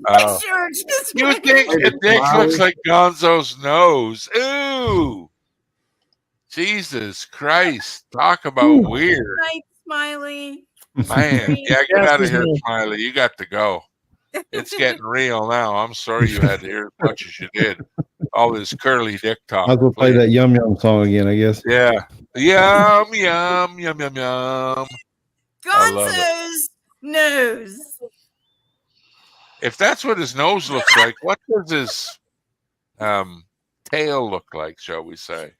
Speaker 4: Oh.
Speaker 5: Picture just
Speaker 4: You
Speaker 5: went
Speaker 4: think
Speaker 5: in.
Speaker 4: a dick looks like Gonzo's nose? Ooh. Jesus Christ. Talk about weird.
Speaker 5: Night, Smiley.
Speaker 4: Man, yeah, get
Speaker 8: Yes,
Speaker 4: out of
Speaker 8: he's
Speaker 4: here,
Speaker 8: me.
Speaker 4: Smiley. You got to go. It's getting real now. I'm sorry you had to hear as much as you did. All this curly dick talk.
Speaker 7: Might as well play
Speaker 4: please.
Speaker 7: that Yum Yum song again, I guess.
Speaker 4: Yeah. Yum, yum, yum, yum, yum. I love it.
Speaker 5: Gonzo's nose.
Speaker 4: If that's what his nose looks like, what does his tail look like, shall we say?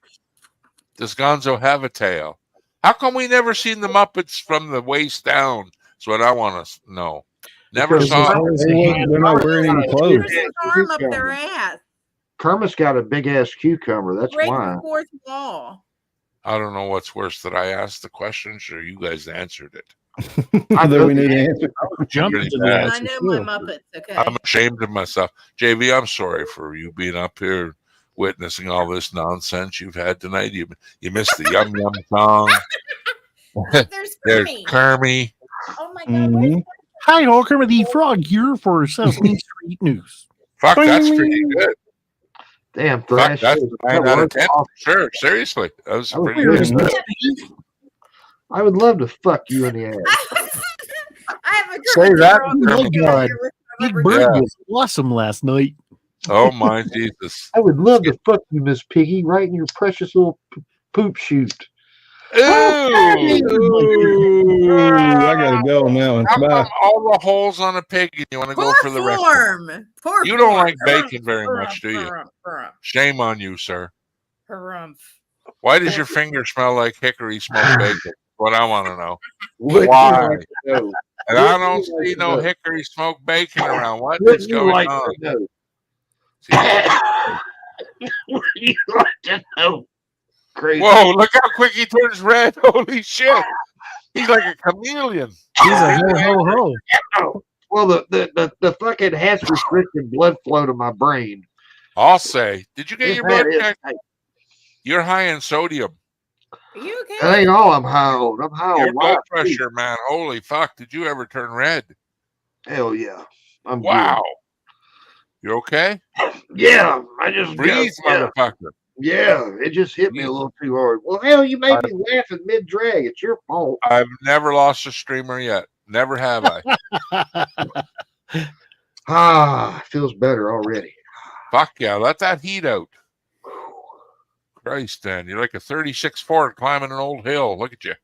Speaker 4: Does Gonzo have a tail? How come we never seen the Muppets from the waist down? That's what I want to know. Never
Speaker 1: Because
Speaker 4: saw
Speaker 1: his-
Speaker 4: it.
Speaker 7: They're not wearing any clothes.
Speaker 5: There's an arm up their ass.
Speaker 1: Kermit's got a big ass cucumber. That's
Speaker 5: Break
Speaker 1: why.
Speaker 5: the fourth wall.
Speaker 4: I don't know what's worse, that I asked the questions or you guys answered it.
Speaker 7: That we need to answer.
Speaker 8: Jump
Speaker 4: Pretty
Speaker 8: into the
Speaker 4: bad.
Speaker 5: I
Speaker 8: answer,
Speaker 5: know
Speaker 8: too.
Speaker 5: my Muppets. Okay.
Speaker 4: I'm ashamed of myself. JV, I'm sorry for you being up here witnessing all this nonsense you've had tonight. You missed the Yum Yum song.
Speaker 5: There's
Speaker 4: There's
Speaker 5: Kermit.
Speaker 4: Kermie.
Speaker 5: Oh my God. Where's
Speaker 7: Mhm.
Speaker 8: Hi, all, Kermit the Frog here for Sesame Street News.
Speaker 4: Fuck, that's pretty good.
Speaker 1: Damn,
Speaker 4: Fuck,
Speaker 1: Thrash.
Speaker 4: that's
Speaker 1: that
Speaker 4: 9 out of
Speaker 1: was
Speaker 4: 10.
Speaker 1: awesome.
Speaker 4: Sure, seriously. That was
Speaker 1: That was
Speaker 4: pretty
Speaker 1: good.
Speaker 4: good.
Speaker 1: I would love to fuck you in the ass.
Speaker 5: I have a
Speaker 4: Say
Speaker 5: Kermit
Speaker 4: that,
Speaker 5: the Frog
Speaker 8: Oh my
Speaker 4: Kermit.
Speaker 5: video
Speaker 8: God.
Speaker 5: here with my
Speaker 8: Big
Speaker 5: rubber
Speaker 8: Bird
Speaker 4: Yeah.
Speaker 8: was awesome last night.
Speaker 4: Oh my Jesus.
Speaker 1: I would love to fuck you, Miss Piggy, right in your precious little poop chute.
Speaker 4: Ooh!
Speaker 7: Ooh, I gotta go on that one.
Speaker 4: How
Speaker 7: Bye.
Speaker 4: come all the holes on a pig and you want to go
Speaker 5: Poor
Speaker 4: for the rest of it?
Speaker 5: form. Poor
Speaker 4: You don't
Speaker 5: form.
Speaker 4: like bacon very much, do you?
Speaker 5: Harumph.
Speaker 4: Shame on you, sir.
Speaker 5: Harumph.
Speaker 4: Why does your finger smell like hickory smoked bacon? What I want to know.
Speaker 1: Would you
Speaker 4: Why?
Speaker 1: like to know?
Speaker 4: And I
Speaker 1: Wouldn't
Speaker 4: don't
Speaker 1: you like
Speaker 4: see
Speaker 1: to
Speaker 4: no
Speaker 1: know?
Speaker 4: hickory smoked bacon around. What
Speaker 1: Wouldn't
Speaker 4: is
Speaker 1: you
Speaker 4: going
Speaker 1: like
Speaker 4: on?
Speaker 1: to know?
Speaker 4: See?
Speaker 1: Wouldn't you like to know? Crazy.
Speaker 4: Whoa, look how quick he turns red. Holy shit. He's like a chameleon.
Speaker 8: He's a ho.
Speaker 1: Oh, well, the fucking has restricted blood flow to my brain.
Speaker 4: I'll say. Did you get your blood
Speaker 1: That is-
Speaker 4: checked? You're high in sodium.
Speaker 5: Are you okay?
Speaker 1: That ain't all I'm high on. I'm high
Speaker 4: Your
Speaker 1: on
Speaker 4: blood
Speaker 1: life, too.
Speaker 4: pressure, man. Holy fuck. Did you ever turn red?
Speaker 1: Hell yeah. I'm
Speaker 4: Wow. You okay?
Speaker 1: good. Yeah, I just
Speaker 4: Breathe,
Speaker 1: got,
Speaker 4: motherfucker.
Speaker 1: yeah, it just hit me a little too hard. Well, hell, you made me laugh at mid drag. It's your fault.
Speaker 4: I've never lost a streamer yet. Never have I.
Speaker 1: Ah, feels better already.
Speaker 4: Fuck yeah. Let that heat out. Christ, Dan. You're like a 36 Ford climbing an old hill. Look at you.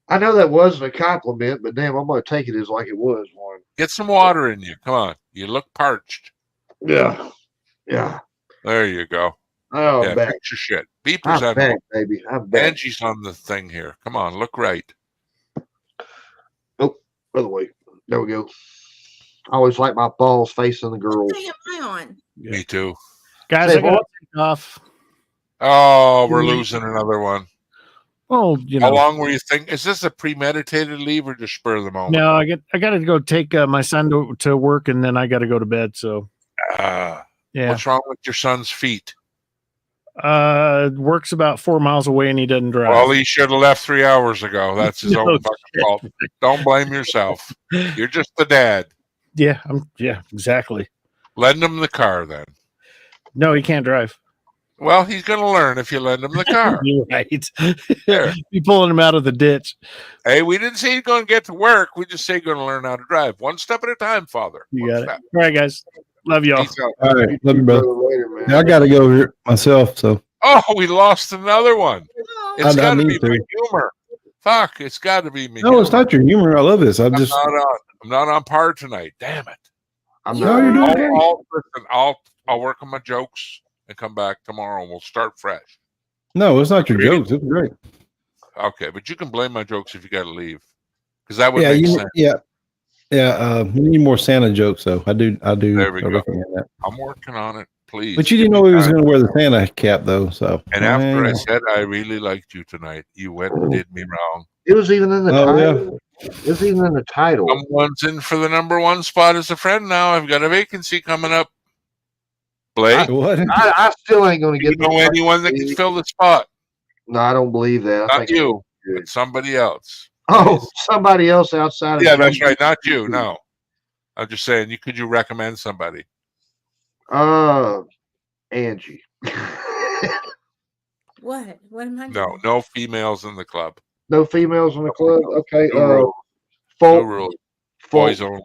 Speaker 1: I know that wasn't a compliment, but damn, I'm gonna take it as like it was one.
Speaker 4: Get some water in you. Come on. You look parched.
Speaker 1: Yeah, yeah.
Speaker 4: There you go.
Speaker 1: Oh,
Speaker 4: Yeah,
Speaker 1: I'm back.
Speaker 4: fix your shit. Be
Speaker 1: I'm
Speaker 4: presentable.
Speaker 1: back, baby. I'm back.
Speaker 4: Angie's on the thing here. Come on, look right.
Speaker 1: Oh, by the way, There we go. I always like my balls facing the girls.
Speaker 5: What day am I on?
Speaker 4: Me too.
Speaker 8: Guys,
Speaker 1: Say
Speaker 8: I got to
Speaker 1: what?
Speaker 8: take off.
Speaker 4: Oh, we're losing another one.
Speaker 8: Oh, you
Speaker 4: How
Speaker 8: know.
Speaker 4: long were you thinking? Is this a premeditated leave or just spur of the moment?
Speaker 8: No, I got to go take my son to work, and then I got to go to bed. So, yeah.
Speaker 4: What's wrong with your son's feet?
Speaker 8: Works about 4 miles away, and he doesn't drive.
Speaker 4: Well, he should have left 3 hours ago. That's his own fucking fault. Don't blame yourself. You're just the dad.
Speaker 8: Yeah, exactly.
Speaker 4: Lend him the car then.
Speaker 8: No, he can't drive.
Speaker 4: Well, he's going to learn if you lend him the car.
Speaker 8: You're right. You're pulling him out of the ditch.
Speaker 4: Hey, we didn't say he's going to get to work. We just say he's going to learn how to drive. One step at a time, Father.
Speaker 8: You got it. All right, guys. Love y'all.
Speaker 7: All right, love you, brother.
Speaker 1: Later, man.
Speaker 7: Now I got to go here myself. So
Speaker 4: Oh, we lost another one. It's
Speaker 7: I
Speaker 4: got to
Speaker 7: need
Speaker 4: be
Speaker 7: to.
Speaker 4: my humor. Fuck, it's got to be me.
Speaker 7: no, it's not your humor. I love this. I'm
Speaker 4: not on par tonight. Damn it.
Speaker 7: No, you're doing great.
Speaker 4: Listen, I'll work on my jokes and come back tomorrow and we'll start fresh.
Speaker 7: No, it's not your jokes. It's great.
Speaker 4: Okay, but you can blame my jokes if you got to leave, because that would
Speaker 7: Yeah,
Speaker 4: make sense.
Speaker 7: yeah. We need more Santa jokes, though. I do.
Speaker 4: There we go.
Speaker 7: recommend that.
Speaker 4: I'm working on it. Please.
Speaker 7: But you didn't know he was going to wear the Santa cap, though. So.
Speaker 4: And after I said I really liked you tonight, you went and did me wrong.
Speaker 1: It was even in the title. It was even in the title.
Speaker 4: Someone's in for the #1 spot as a friend now. I've got a vacancy coming up. Blake,
Speaker 1: I still ain't going to get.
Speaker 4: You know anyone that can fill the spot?
Speaker 1: No, I don't believe that. I
Speaker 4: Not
Speaker 1: think
Speaker 4: you, but somebody else.
Speaker 1: Oh, somebody else outside of
Speaker 4: Yeah, that's right. Not you. No, I'm just saying. Could you recommend somebody?
Speaker 1: Angie.
Speaker 5: What? What am I doing?
Speaker 4: No females in the club.
Speaker 1: No females in the club. Okay.
Speaker 4: No rules. Boys only.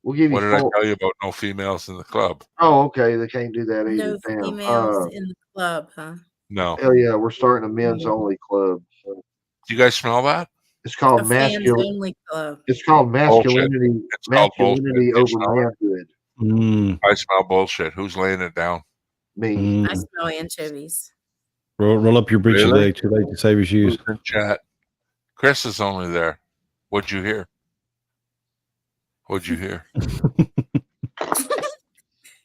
Speaker 1: We'll give you.
Speaker 4: What did I tell you about no females in the club?
Speaker 1: Oh, okay. They can't do that either.
Speaker 5: No
Speaker 1: Damn.
Speaker 5: females in the club, huh?
Speaker 4: No.
Speaker 1: Hell yeah, we're starting a men's only club.
Speaker 4: Do you guys smell that?
Speaker 1: It's called
Speaker 5: A fans
Speaker 1: masculine.
Speaker 5: only club.
Speaker 1: It's called masculinity.
Speaker 4: It's called
Speaker 1: Masculinity
Speaker 4: bullshit. You
Speaker 1: over
Speaker 4: smell it?
Speaker 1: manhood.
Speaker 4: I smell bullshit. Who's laying it down?
Speaker 1: Me.
Speaker 5: I smell anchovies.
Speaker 7: Roll up your breeches
Speaker 4: Really?
Speaker 7: leg. Too late to save your shoes.
Speaker 4: Who's in chat? Chris is only there. What'd you hear? What'd you hear?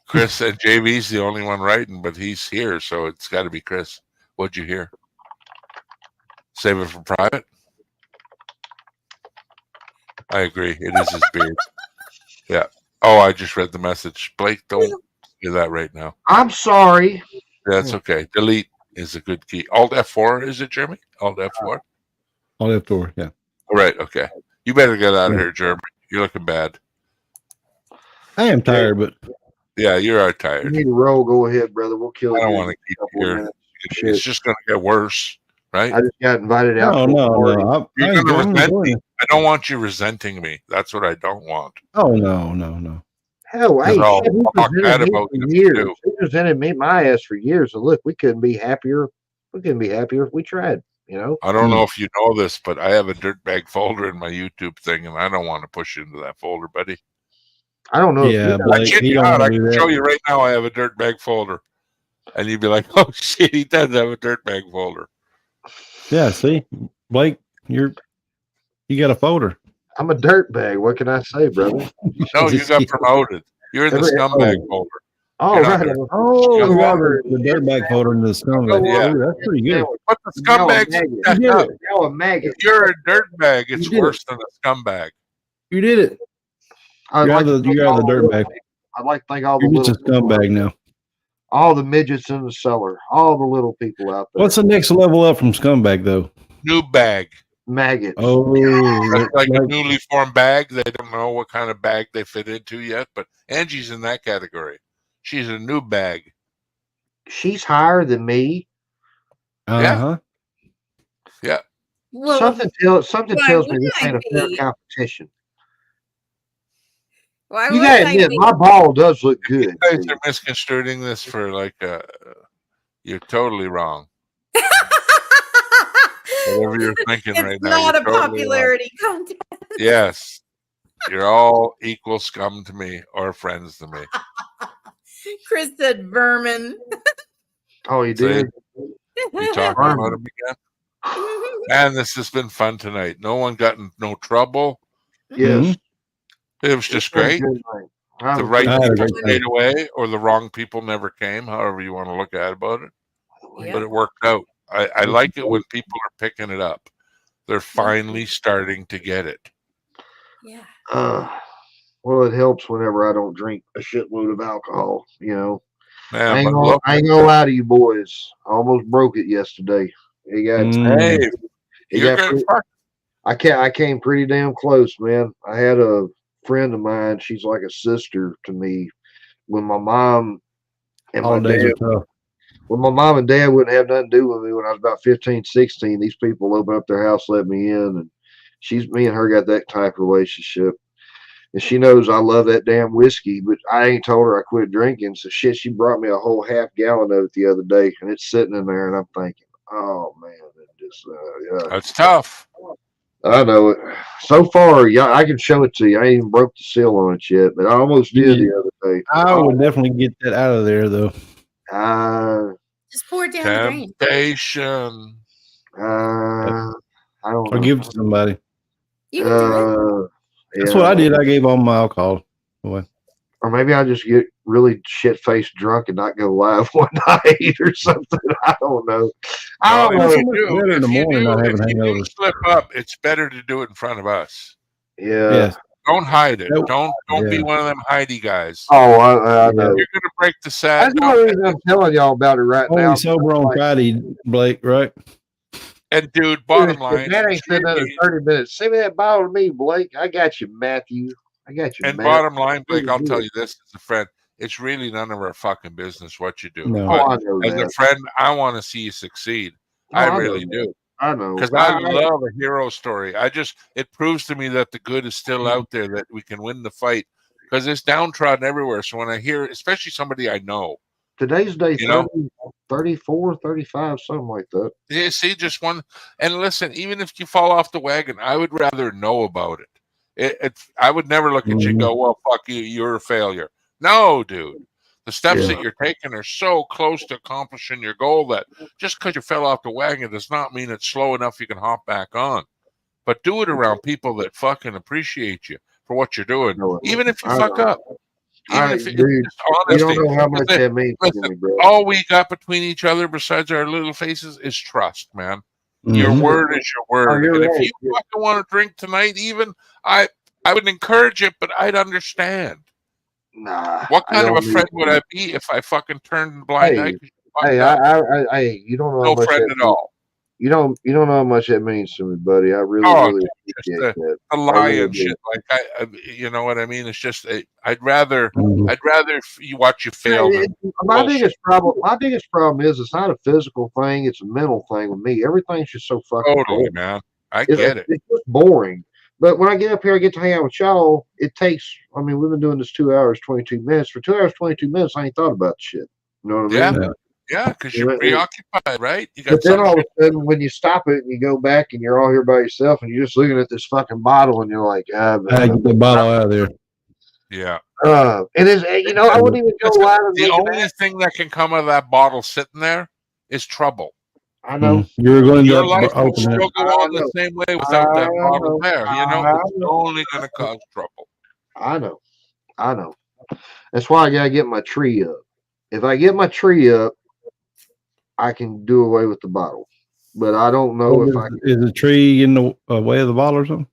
Speaker 4: Chris and JV's the only one writing, but he's here, so it's got to be Chris. What'd you hear? Save it for private? I agree. It is his beard. Yeah. Oh, I just read the message. Blake, don't do that right now.
Speaker 1: I'm sorry.
Speaker 4: That's okay. Delete is a good key. Alt F4, is it, Jeremy? Alt F4?
Speaker 7: All left door. Yeah.
Speaker 4: All right. Okay. You better get out of here, Jeremy. You're looking bad.
Speaker 7: I am tired, but
Speaker 4: Yeah, you're
Speaker 1: You
Speaker 4: tired.
Speaker 1: need to roll. Go ahead, brother. We'll kill
Speaker 4: I
Speaker 1: you.
Speaker 4: don't
Speaker 1: in
Speaker 4: want to keep
Speaker 1: a couple
Speaker 4: you here.
Speaker 1: minutes.
Speaker 4: It's just going to get worse, right?
Speaker 1: I just got invited out.
Speaker 7: no,
Speaker 1: to a
Speaker 7: no,
Speaker 1: party.
Speaker 7: no.
Speaker 4: You're
Speaker 7: I'm
Speaker 4: going to resent
Speaker 7: enjoying
Speaker 4: me.
Speaker 7: it.
Speaker 4: I don't want you resenting me. That's what I don't want.
Speaker 7: Oh no, no, no.
Speaker 1: Hell, hey,
Speaker 4: I'll
Speaker 1: shit, he
Speaker 4: talk bad
Speaker 1: presented me
Speaker 4: about
Speaker 1: for
Speaker 4: you
Speaker 1: years.
Speaker 4: too.
Speaker 1: He presented me my ass for years. And look, we couldn't be happier. We couldn't be happier if we tried. You know.
Speaker 4: I don't know if you know this, but I have a dirtbag folder in my YouTube thing, and I don't want to push you into that folder, buddy.
Speaker 1: I don't know.
Speaker 7: Yeah,
Speaker 1: if you
Speaker 7: Blake,
Speaker 4: I kid
Speaker 7: he
Speaker 4: you
Speaker 7: don't
Speaker 4: not.
Speaker 7: wanna
Speaker 4: I
Speaker 7: do
Speaker 4: can
Speaker 7: that.
Speaker 4: show you right now. I have a dirtbag folder, and you'd be like, "Oh shit, he does have a dirtbag folder."
Speaker 7: Yeah, see, Blake, you got a folder.
Speaker 1: I'm a dirtbag. What can I say, brother?
Speaker 4: No, you got promoted. You're in the scumbag folder.
Speaker 1: Oh,
Speaker 4: You're not
Speaker 1: right.
Speaker 4: dirty.
Speaker 7: Oh,
Speaker 4: Scumbag.
Speaker 7: we got the dirtbag folder in the scumbag.
Speaker 4: Yeah.
Speaker 7: Ooh, that's pretty good.
Speaker 4: But the
Speaker 1: Now a
Speaker 4: scumbags
Speaker 1: maggot.
Speaker 4: stack up.
Speaker 1: Now a maggot.
Speaker 4: If you're a dirtbag, it's
Speaker 7: did it.
Speaker 4: worse than a scumbag.
Speaker 7: You did it.
Speaker 1: I'd
Speaker 7: You're
Speaker 1: like
Speaker 7: out
Speaker 1: to
Speaker 7: of the
Speaker 1: thank all
Speaker 7: dirtbag.
Speaker 1: I'd like to thank all the
Speaker 7: You're just a
Speaker 1: little
Speaker 7: scumbag now.
Speaker 1: all the midgets in the cellar, all the little people out there.
Speaker 7: What's the next level up from scumbag though?
Speaker 4: New bag.
Speaker 1: Maggots.
Speaker 7: Oh,
Speaker 4: That's like a
Speaker 7: like-
Speaker 4: newly formed bag. They don't know what kind of bag they fit into yet, but Angie's in that category. She's a new bag.
Speaker 1: She's higher than me.
Speaker 7: uh-huh.
Speaker 4: Yeah.
Speaker 5: Well,
Speaker 1: Something tells
Speaker 5: why
Speaker 1: me
Speaker 5: would
Speaker 1: this
Speaker 5: I
Speaker 1: ain't a fair
Speaker 5: be?
Speaker 1: competition.
Speaker 5: why
Speaker 1: You
Speaker 5: would
Speaker 1: gotta
Speaker 5: I
Speaker 1: admit,
Speaker 5: be?
Speaker 1: my ball does look good.
Speaker 4: You guys are misconstruing this for like you're totally wrong. Whatever you're thinking
Speaker 5: It's
Speaker 4: right now.
Speaker 5: not
Speaker 4: you're
Speaker 5: a
Speaker 4: totally wrong.
Speaker 5: popularity contest.
Speaker 4: Yes. You're all equal scum to me or friends to me.
Speaker 5: Chris said vermin.
Speaker 1: Oh, you
Speaker 4: See?
Speaker 1: did?
Speaker 4: You talking about him again? Man, this has been fun tonight. No one got in no trouble.
Speaker 1: Yes.
Speaker 4: It was just
Speaker 1: It's been a
Speaker 4: great.
Speaker 1: good night. I
Speaker 4: The
Speaker 1: have a
Speaker 4: right
Speaker 1: good
Speaker 7: I had a
Speaker 4: people
Speaker 7: great time.
Speaker 4: stayed away, or the wrong people never came. However you want to look at about it,
Speaker 5: Yeah.
Speaker 4: but it worked out. I like it when people are picking it up. They're finally starting to get it.
Speaker 5: Yeah.
Speaker 1: Well, it helps whenever I don't drink a shitload of alcohol. You know,
Speaker 4: Man, but look,
Speaker 1: I ain't gonna lie to you boys. I almost broke it yesterday. It got,
Speaker 4: hey,
Speaker 1: it
Speaker 4: you're
Speaker 1: got.
Speaker 4: gonna
Speaker 1: I came pretty damn close, man. I had a friend of mine. She's like a sister to me. When my mom and my
Speaker 7: Holidays
Speaker 1: dad,
Speaker 7: are tough.
Speaker 1: when my mom and dad wouldn't have nothing to do with me when I was about 15, 16, these people opened up their house, let me in, and me and her got that type of relationship. And she knows I love that damn whiskey, but I ain't told her I quit drinking. So shit, she brought me a whole half gallon of it the other day, and it's sitting in there, and I'm thinking, oh man, it just yeah.
Speaker 4: That's tough.
Speaker 1: I know it. So far, yeah, I can show it to you. I ain't even broke the seal on it yet, but I almost did the other day.
Speaker 7: I would definitely get that out of there, though.
Speaker 5: Just pour it down the drain.
Speaker 4: Temptation.
Speaker 1: I don't
Speaker 7: Or
Speaker 1: know.
Speaker 7: give it to somebody.
Speaker 5: You can do it.
Speaker 7: That's what I did. I gave all my alcohol away.
Speaker 1: Or maybe I just get really shit-faced drunk and not go live one night or something. I don't know. I don't know.
Speaker 4: If you do
Speaker 7: hangover.
Speaker 4: slip up, it's better to do it in front of us.
Speaker 1: Yeah.
Speaker 7: Yes.
Speaker 4: Don't hide it.
Speaker 7: Nope.
Speaker 4: Don't be
Speaker 7: Yeah.
Speaker 4: one of them hidey guys.
Speaker 1: Oh, I know.
Speaker 4: You're gonna break the set.
Speaker 1: That's the only reason I'm telling y'all about it right
Speaker 7: Only
Speaker 1: now.
Speaker 7: sober on Friday, Blake, right?
Speaker 4: And dude, bottom
Speaker 1: If
Speaker 4: line,
Speaker 1: that ain't sitting there in 30 minutes. Send me that bottle to me, Blake. I got you, Matthew. I got you,
Speaker 4: and
Speaker 1: Matt.
Speaker 4: bottom line, Blake, I'll
Speaker 1: do
Speaker 4: tell
Speaker 1: it.
Speaker 4: you this as a friend. It's really none of our fucking business what you do.
Speaker 7: No.
Speaker 4: But
Speaker 1: I know
Speaker 4: as a
Speaker 1: that.
Speaker 4: friend, I want to see you succeed.
Speaker 1: I know
Speaker 4: really
Speaker 1: that.
Speaker 4: do.
Speaker 1: I know.
Speaker 4: Because I love a hero story. It proves to me that the good is still out there, that we can win the fight. Because it's downtrodden everywhere. So when I hear, especially somebody I know,
Speaker 1: Today's day,
Speaker 4: you know,
Speaker 1: 34, 35, something like that.
Speaker 4: yeah, see, just one. And listen, even if you fall off the wagon, I would rather know about it. I would never look at you and go, well, fuck you, you're a failure. No, dude. The steps that you're taking are so close to accomplishing your goal that just because you fell off the wagon does not mean it's slow enough you can hop back on. But do it around people that fucking appreciate you for what you're doing, even if you fuck up. Even if it's just honesty.
Speaker 1: You don't know how much that means to me, bro.
Speaker 4: All we got between each other besides our little faces is trust, man. Your word is your word.
Speaker 1: you're
Speaker 4: And
Speaker 1: right.
Speaker 4: if you fucking want to drink tonight, even I would encourage it, but I'd understand.
Speaker 1: Nah.
Speaker 4: What kind of a friend would I be if I fucking turned a blind eye?
Speaker 1: You don't know
Speaker 4: No
Speaker 1: how much
Speaker 4: friend
Speaker 1: that
Speaker 4: at
Speaker 1: means.
Speaker 4: all.
Speaker 1: You don't know how much that means to me, buddy. I really appreciate that.
Speaker 4: The lie and shit. Like you know what I mean? It's just I'd rather you watch you fail.
Speaker 1: My biggest problem is it's not a physical thing; it's a mental thing with me. Everything's just so fucking
Speaker 4: totally,
Speaker 1: boring.
Speaker 4: man. I get it.
Speaker 1: It's just boring. But when I get up here, I get to hang out with y'all. It takes. I mean, we've been doing this 2 hours, 22 minutes. For 2 hours, 22 minutes, I ain't thought about shit. You know what I mean?
Speaker 4: Yeah, because you're preoccupied, right? You got
Speaker 1: but then all of a sudden, when you stop it and you go back and you're all here by yourself and you're just looking at this fucking bottle and you're like,
Speaker 7: I get the bottle out of there.
Speaker 4: Yeah.
Speaker 1: It is, I wouldn't even go live.
Speaker 4: The only thing that can come out of that bottle sitting there is trouble.
Speaker 1: I know.
Speaker 7: You're going
Speaker 4: Your
Speaker 7: to
Speaker 4: life will
Speaker 7: open
Speaker 4: still
Speaker 7: it.
Speaker 4: go on the same way without that bottle there. You know, it's only going to cause trouble.
Speaker 1: I know. That's why I gotta get my tree up. If I get my tree up, I can do away with the bottle. But I don't know if I can.
Speaker 7: Is the tree in the way of the bottle or something?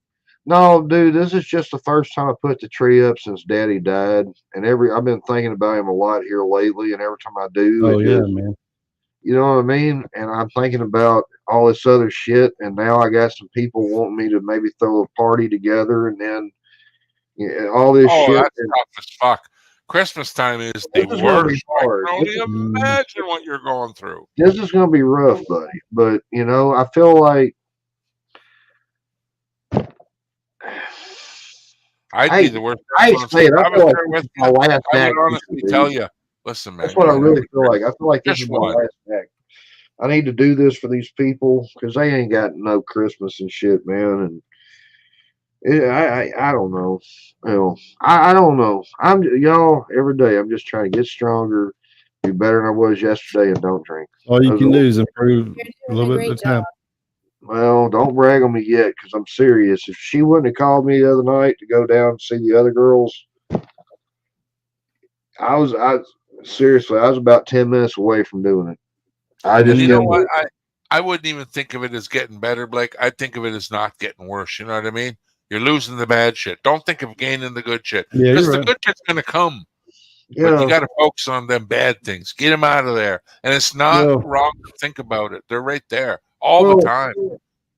Speaker 1: No, dude, this is just the first time I put the tree up since Daddy died, and I've been thinking about him a lot here lately, and every time I do,
Speaker 7: man.
Speaker 1: You know what I mean? And I'm thinking about all this other shit, and now I got some people wanting me to maybe throw a party together, and then all this shit.
Speaker 4: That's tough as fuck. Christmas time is the worst. I can only imagine what you're going through.
Speaker 1: This is going to be rough, buddy. But, I feel like
Speaker 4: I'd be the worst.
Speaker 1: I would
Speaker 4: honestly tell you, listen, man.
Speaker 1: That's what I really feel like. I feel like this is my last act. I need to do this for these people because they ain't got no Christmas and shit, man. And I don't know. I don't know. Y'all every day. I'm just trying to get stronger, be better than I was yesterday, and don't drink.
Speaker 7: All you can do is improve a little bit at a time.
Speaker 1: Well, don't brag on me yet, because I'm serious. If she wouldn't have called me the other night to go down and see the other girls, I seriously, I was about 10 minutes away from doing it. I
Speaker 4: And
Speaker 1: just
Speaker 4: you know
Speaker 1: didn't.
Speaker 4: what? I wouldn't even think of it as getting better, Blake. I think of it as not getting worse. You know what I mean? You're losing the bad shit. Don't think of gaining the good shit.
Speaker 7: Yeah,
Speaker 4: Because
Speaker 7: you're
Speaker 4: the
Speaker 7: right.
Speaker 4: good shit's going to come. But you
Speaker 1: Yeah,
Speaker 4: got to focus on them bad things. Get them out of there. And it's not
Speaker 7: Well,
Speaker 4: wrong to think about it. They're right there all the
Speaker 1: well,
Speaker 4: time.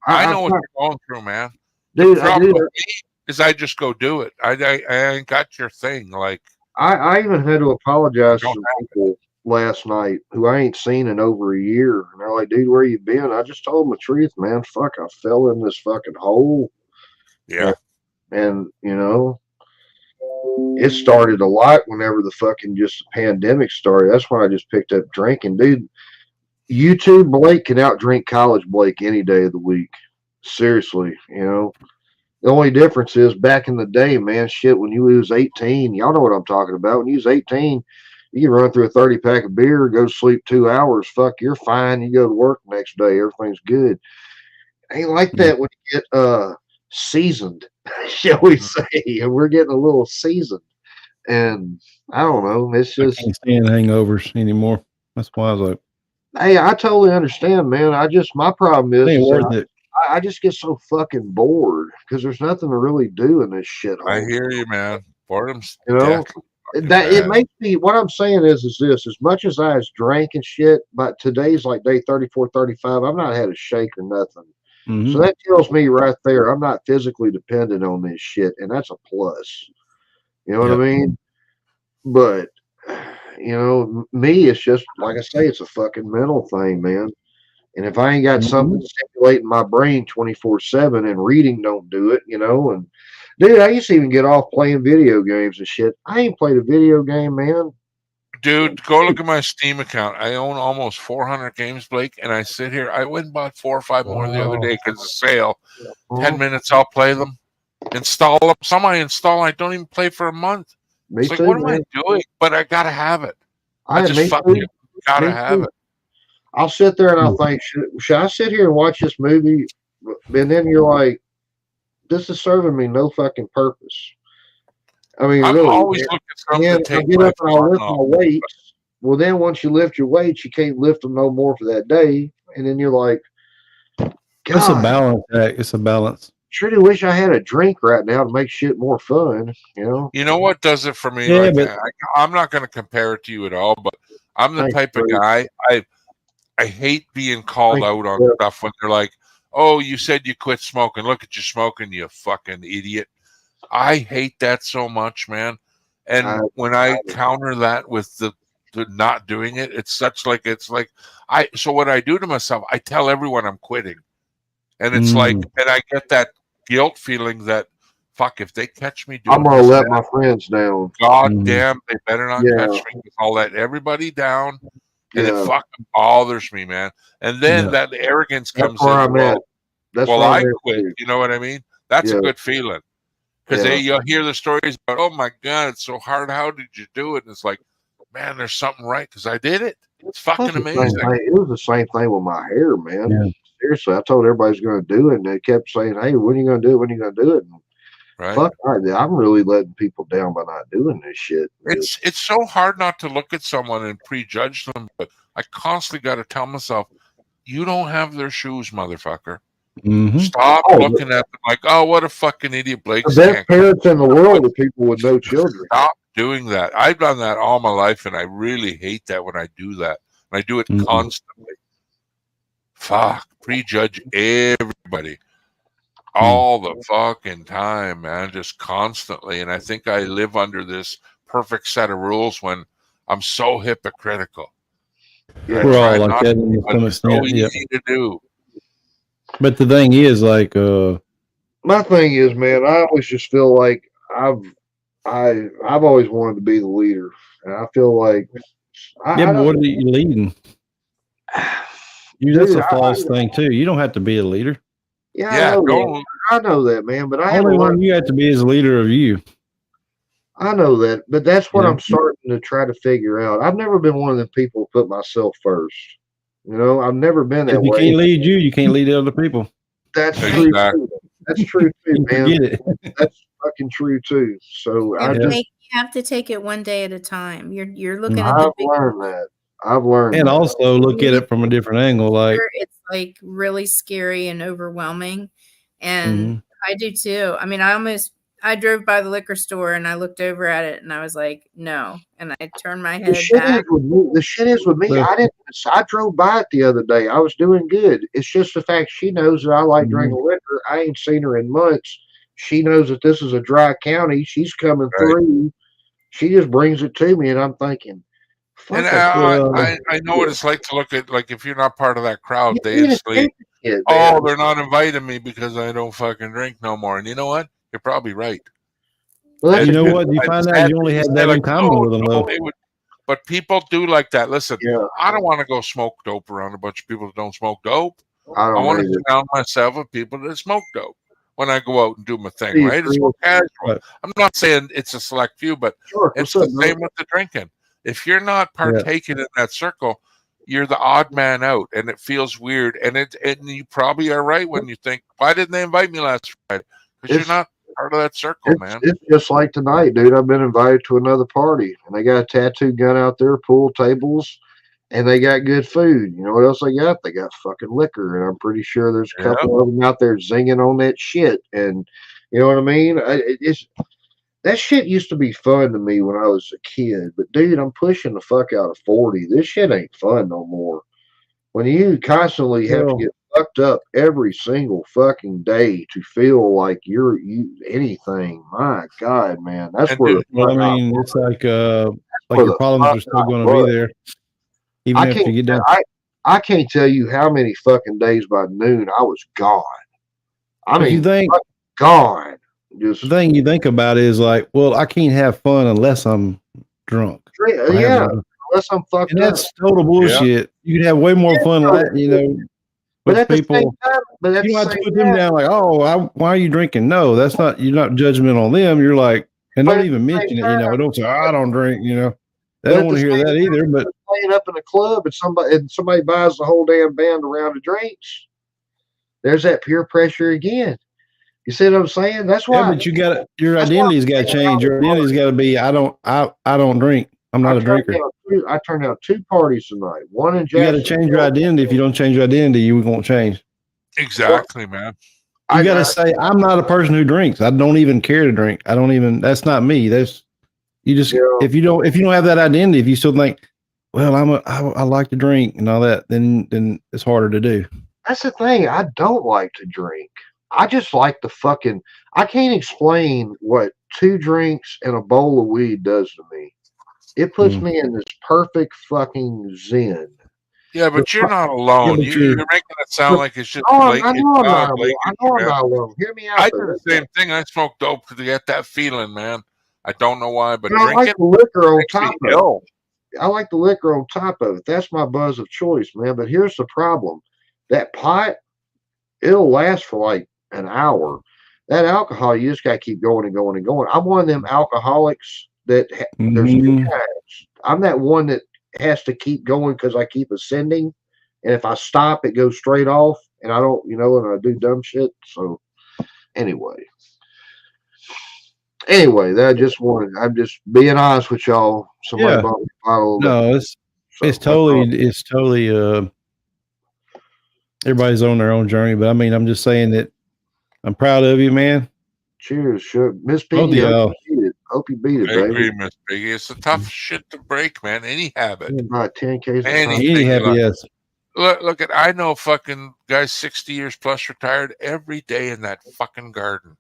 Speaker 4: I
Speaker 1: I've
Speaker 4: know what
Speaker 1: got,
Speaker 4: you're going through, man. The
Speaker 1: dude,
Speaker 4: problem with me is I just go do it. I ain't got your thing. Like,
Speaker 1: I even had to
Speaker 4: I
Speaker 1: apologize to
Speaker 4: don't
Speaker 1: some
Speaker 4: have it.
Speaker 1: people last night who I ain't seen in over a year. And they're like, dude, where you been? I just told them the truth, man. Fuck, I fell in this fucking hole.
Speaker 4: Yeah.
Speaker 1: And you know, it started a lot whenever the fucking just the pandemic started. That's when I just picked up drinking. Dude, YouTube Blake can outdrink college Blake any day of the week. Seriously, you know. The only difference is back in the day, man, shit, when you was 18, y'all know what I'm talking about. When you was 18, you can run through a 30 pack of beer, go to sleep 2 hours. Fuck, you're fine. You go to work the next day, everything's good. Ain't like
Speaker 7: Yeah.
Speaker 1: that when you get seasoned, shall we say. And we're getting a little seasoned. And I don't know. It's
Speaker 7: I
Speaker 1: just,
Speaker 7: can't stand hangovers anymore. That's why I was like,
Speaker 1: hey, I totally understand, man. My problem
Speaker 7: it ain't
Speaker 1: is
Speaker 7: worth
Speaker 1: that
Speaker 7: it.
Speaker 1: I just get so fucking bored because there's nothing to really do in this
Speaker 4: I
Speaker 1: shithole.
Speaker 4: hear you, man. Boredom's
Speaker 1: You know,
Speaker 4: deathly fucking
Speaker 1: that it
Speaker 4: bad.
Speaker 1: makes me, what I'm saying is this, as much as I was drank and shit, but today's like day 34, 35, I've not had a shake or nothing. So
Speaker 7: Mhm.
Speaker 1: that tells me right there, I'm not physically dependent on this shit. And that's a plus. You know what I
Speaker 7: Yep.
Speaker 1: mean? But, you know, me, it's just, like I say, it's a fucking mental thing, man. And if I ain't got something
Speaker 7: Mhm.
Speaker 1: stimulating my brain 24/7 and reading don't do it, you know. And dude, I used to even get off playing video games and shit. I ain't played a video game, man.
Speaker 4: Dude, go look at my Steam account. I own almost 400 games, Blake, and I sit here. I went and bought 4 or 5 more the other day because of sale. 10 minutes, I'll play them. Install them. Some I install, I don't even play for a month.
Speaker 1: Me
Speaker 4: It's like,
Speaker 1: too,
Speaker 4: what am I
Speaker 1: man.
Speaker 4: doing? But I gotta have it. I just
Speaker 1: Me
Speaker 4: fucking
Speaker 1: too.
Speaker 4: gotta
Speaker 1: Me
Speaker 4: have
Speaker 1: too.
Speaker 4: it.
Speaker 1: I'll sit there and I'll think, should I sit here and watch this movie? And then you're like, this is serving me no fucking purpose. I mean,
Speaker 4: I'm
Speaker 1: really.
Speaker 4: always looking for
Speaker 1: And
Speaker 4: something
Speaker 1: then
Speaker 4: to
Speaker 1: I
Speaker 4: take
Speaker 1: get
Speaker 4: my
Speaker 1: up and I'll
Speaker 4: fun
Speaker 1: lift
Speaker 4: off.
Speaker 1: my weights. Well, then once you lift your weights, you can't lift them no more for that day. And then you're like,
Speaker 7: It's a
Speaker 1: God,
Speaker 7: balance act. It's a balance.
Speaker 1: sure do wish I had a drink right now to make shit more fun, you know?
Speaker 4: You know what does it for me?
Speaker 7: Yeah,
Speaker 4: Like,
Speaker 7: but
Speaker 4: I'm not going to compare it to you at all, but I'm the
Speaker 1: Thanks,
Speaker 4: type of
Speaker 1: buddy.
Speaker 4: guy. I hate being called
Speaker 1: Thanks,
Speaker 4: out on
Speaker 1: Jeff.
Speaker 4: stuff when they're like, "Oh, you said you quit smoking. Look at you smoking, you fucking idiot." I hate that so much, man. And when I counter that with the not doing it, it's like I. So what I do to myself, I tell everyone I'm quitting, and it's like, and I get that guilt feeling that fuck if they catch me
Speaker 1: I'm
Speaker 4: doing
Speaker 1: gonna
Speaker 4: this,
Speaker 1: let my friends down.
Speaker 4: God damn, they better not
Speaker 1: Yeah,
Speaker 4: catch me because I'll let everybody down, and it
Speaker 1: yeah.
Speaker 4: fucking bothers me, man. And then
Speaker 7: yeah.
Speaker 4: that arrogance
Speaker 1: That's
Speaker 4: comes
Speaker 1: where
Speaker 4: in.
Speaker 1: I'm at. That's
Speaker 4: Well,
Speaker 1: where I'm
Speaker 4: I
Speaker 1: at
Speaker 4: quit.
Speaker 1: too.
Speaker 4: You know what I mean? That's a
Speaker 1: Yeah,
Speaker 4: good feeling because
Speaker 1: yeah.
Speaker 4: you'll hear the stories about, oh my God, it's so hard. How did you do it? And it's like, man, there's something right because I did it. It's fucking
Speaker 1: That's the same
Speaker 4: amazing.
Speaker 1: thing. It was the same thing with my hair, man.
Speaker 7: Yeah.
Speaker 1: Seriously, I told everybody I was going to do it, and they kept saying, "Hey, when are you going to do it? When are you going to do it?" And
Speaker 4: Right?
Speaker 1: fuck, I'm really letting people down by not doing this shit.
Speaker 4: It's so hard not to look at someone and prejudge them, but I constantly got to tell myself, you don't have their shoes, motherfucker.
Speaker 7: Mm-hmm.
Speaker 4: Stop
Speaker 1: Oh,
Speaker 4: looking at them like, oh, what a fucking idiot.
Speaker 1: the
Speaker 4: Blake's
Speaker 1: best
Speaker 4: can't.
Speaker 1: parents in the world are people with no children.
Speaker 4: Stop doing that. I've done that all my life, and I really hate that when I do that. And I do it
Speaker 7: Mhm.
Speaker 4: constantly. Fuck, prejudge everybody all the fucking time, man, just constantly. And I think I live under this perfect set of rules when I'm so hypocritical. And I
Speaker 1: Yeah.
Speaker 7: We're
Speaker 4: try
Speaker 7: all like
Speaker 4: not
Speaker 7: that
Speaker 4: to,
Speaker 7: to
Speaker 4: but
Speaker 7: some
Speaker 4: it's so
Speaker 7: extent. Yeah.
Speaker 4: easy to do.
Speaker 7: But the thing is, like,
Speaker 1: My thing is, man, I always just feel like I've always wanted to be the leader, and I feel like
Speaker 7: yeah,
Speaker 1: I
Speaker 7: but what
Speaker 1: don't,
Speaker 7: are you leading? That's
Speaker 1: dude.
Speaker 7: a false thing too. You don't have to be a leader.
Speaker 1: Yeah,
Speaker 4: Yeah, don't.
Speaker 1: I know that, man. But I have a
Speaker 7: Only
Speaker 1: lot.
Speaker 7: one you have to be is leader of you.
Speaker 1: I know that, but that's
Speaker 7: You
Speaker 1: what
Speaker 7: know.
Speaker 1: I'm starting to try to figure out. I've never been one of the people who put myself first. You know, I've never been that
Speaker 7: If you
Speaker 1: way.
Speaker 7: can't lead you, you can't lead other people.
Speaker 1: That's true.
Speaker 4: Exactly.
Speaker 1: Too. That's true too,
Speaker 7: You
Speaker 1: man.
Speaker 7: forget it.
Speaker 1: That's fucking true too. So I
Speaker 5: You
Speaker 1: just
Speaker 5: have to take it one day at a time. You're looking at
Speaker 1: I've
Speaker 5: the big
Speaker 1: learned that. I've learned
Speaker 7: And
Speaker 1: that.
Speaker 7: also look at it from a different angle. Like,
Speaker 5: picture, it's like really scary and overwhelming. And I do too. I mean, I drove by the liquor store and I looked over at it and I was like, no. And I turned my
Speaker 1: The
Speaker 5: head
Speaker 1: shit
Speaker 5: back.
Speaker 1: is with me. I drove by it the other day. I was doing good. It's just the fact she knows that I like drinking liquor. I ain't seen her in months. She knows that this is a dry county. She's coming through. She just brings it to me, and I'm thinking, fuck
Speaker 4: And
Speaker 1: it.
Speaker 4: I know what it's like to look at, like, if you're not part of that crowd,
Speaker 1: You
Speaker 4: they
Speaker 1: need to
Speaker 4: instantly,
Speaker 1: take it,
Speaker 4: oh,
Speaker 1: man.
Speaker 4: they're not inviting me because I don't fucking drink no more. And you know what? You're probably right.
Speaker 1: Well, that's
Speaker 7: you know
Speaker 1: good.
Speaker 7: what? You
Speaker 4: And
Speaker 7: find
Speaker 4: it's
Speaker 7: out
Speaker 4: sad
Speaker 7: you only
Speaker 4: to
Speaker 7: had
Speaker 4: say,
Speaker 7: that in
Speaker 4: like,
Speaker 7: common with them, though.
Speaker 4: they would, but people do like that. Listen,
Speaker 1: Yeah.
Speaker 4: I don't want to go smoke dope around a bunch of people that don't smoke dope.
Speaker 1: I
Speaker 4: I
Speaker 1: don't
Speaker 4: want to
Speaker 1: either.
Speaker 4: surround myself with people that smoke dope when I go out and do my thing,
Speaker 1: Please,
Speaker 4: right? It's more casual. I'm not saying it's a select few, but
Speaker 1: Sure.
Speaker 4: it's
Speaker 1: What's
Speaker 4: the
Speaker 1: up,
Speaker 4: same with the drinking. If you're not partaking in that circle, you're the odd man out, and it feels weird. And you probably are right when you think, why didn't they invite me last Friday? Because you're not part of that circle, man.
Speaker 1: It's just like tonight, dude. I've been invited to another party, and they got a tattoo gun out there, pool tables, and they got good food. You know what else they got? They got fucking liquor, and I'm pretty sure there's a couple of them out there zinging on that shit. And you know what I mean? It's that shit used to be fun to me when I was a kid, but dude, I'm pushing the fuck out of 40. This shit ain't fun no more. When you constantly have to get fucked up every single fucking day to feel like you anything, my God, man, that's where the
Speaker 7: Well,
Speaker 1: fun
Speaker 7: I
Speaker 1: out
Speaker 7: mean, it's like
Speaker 1: where
Speaker 7: your
Speaker 1: the
Speaker 7: problems
Speaker 1: fun
Speaker 7: are still
Speaker 1: out
Speaker 7: going to be
Speaker 1: was.
Speaker 7: there, even after you get done.
Speaker 1: I can't tell you how many fucking days by noon I was gone. I
Speaker 7: But
Speaker 1: mean,
Speaker 7: you think
Speaker 1: gone.
Speaker 7: the thing you think about is like, well, I can't have fun unless I'm drunk.
Speaker 1: Yeah, unless I'm fucked
Speaker 7: and
Speaker 1: up.
Speaker 7: that's total bullshit. You can have way more fun,
Speaker 1: But
Speaker 7: with
Speaker 1: at the same
Speaker 7: people.
Speaker 1: time,
Speaker 7: You don't have to put them down like, oh, why are you drinking? No, that's not. You're not judgmental on them. You're like, and don't even mention it. Don't say, I don't drink. They don't want to hear that either. But
Speaker 1: playing up in a club and somebody buys the whole damn band a round of drinks, there's that peer pressure again. You see what I'm saying? That's why.
Speaker 7: Yeah, but you got your identity's got to change. Your identity's got to be, I don't drink. I'm not a drinker.
Speaker 1: I turned out 2 parties tonight. One in
Speaker 7: You got to
Speaker 1: Jackson.
Speaker 7: change your identity. If you don't change your identity, you won't change.
Speaker 4: Exactly, man.
Speaker 7: You got to say, I'm not a person who drinks. I don't even care to drink. I don't even. That's not me. That's you just. If you don't have that identity, if you still think, well, I like to drink and all that, then it's harder to do.
Speaker 1: That's the thing. I don't like to drink. I just like the fucking. I can't explain what 2 drinks and a bowl of weed does to me. It puts me in this perfect fucking zen.
Speaker 4: Yeah, but you're not alone. You're making it sound like it's just Blake.
Speaker 1: I know I'm not alone. Hear me out.
Speaker 4: I do the same thing. I smoke dope to get that feeling, man. I don't know why, but
Speaker 1: I like the liquor on top of
Speaker 4: it.
Speaker 1: I like the liquor on top of it. That's my buzz of choice, man. But here's the problem: that pot, it'll last for like an hour. That alcohol, you just got to keep going and going and going. I'm one of them alcoholics that there's 2 kinds. I'm that one that has to keep going because I keep ascending, and if I stop, it goes straight off, and I don't, and I do dumb shit. So anyway, I'm just being honest with y'all. Somebody bought me a bottle.
Speaker 7: No, it's totally everybody's on their own journey, but I mean, I'm just saying that I'm proud of you, man.
Speaker 1: Cheers, sure. Miss Piggy. Hope you beat it,
Speaker 4: I
Speaker 1: baby.
Speaker 4: agree, Miss Piggy. It's a tough shit to break, man. Any habit.
Speaker 1: About 10 cases.
Speaker 7: Any habit, yes.
Speaker 4: Look at, I know fucking guys 60 years plus retired every day in that fucking garden.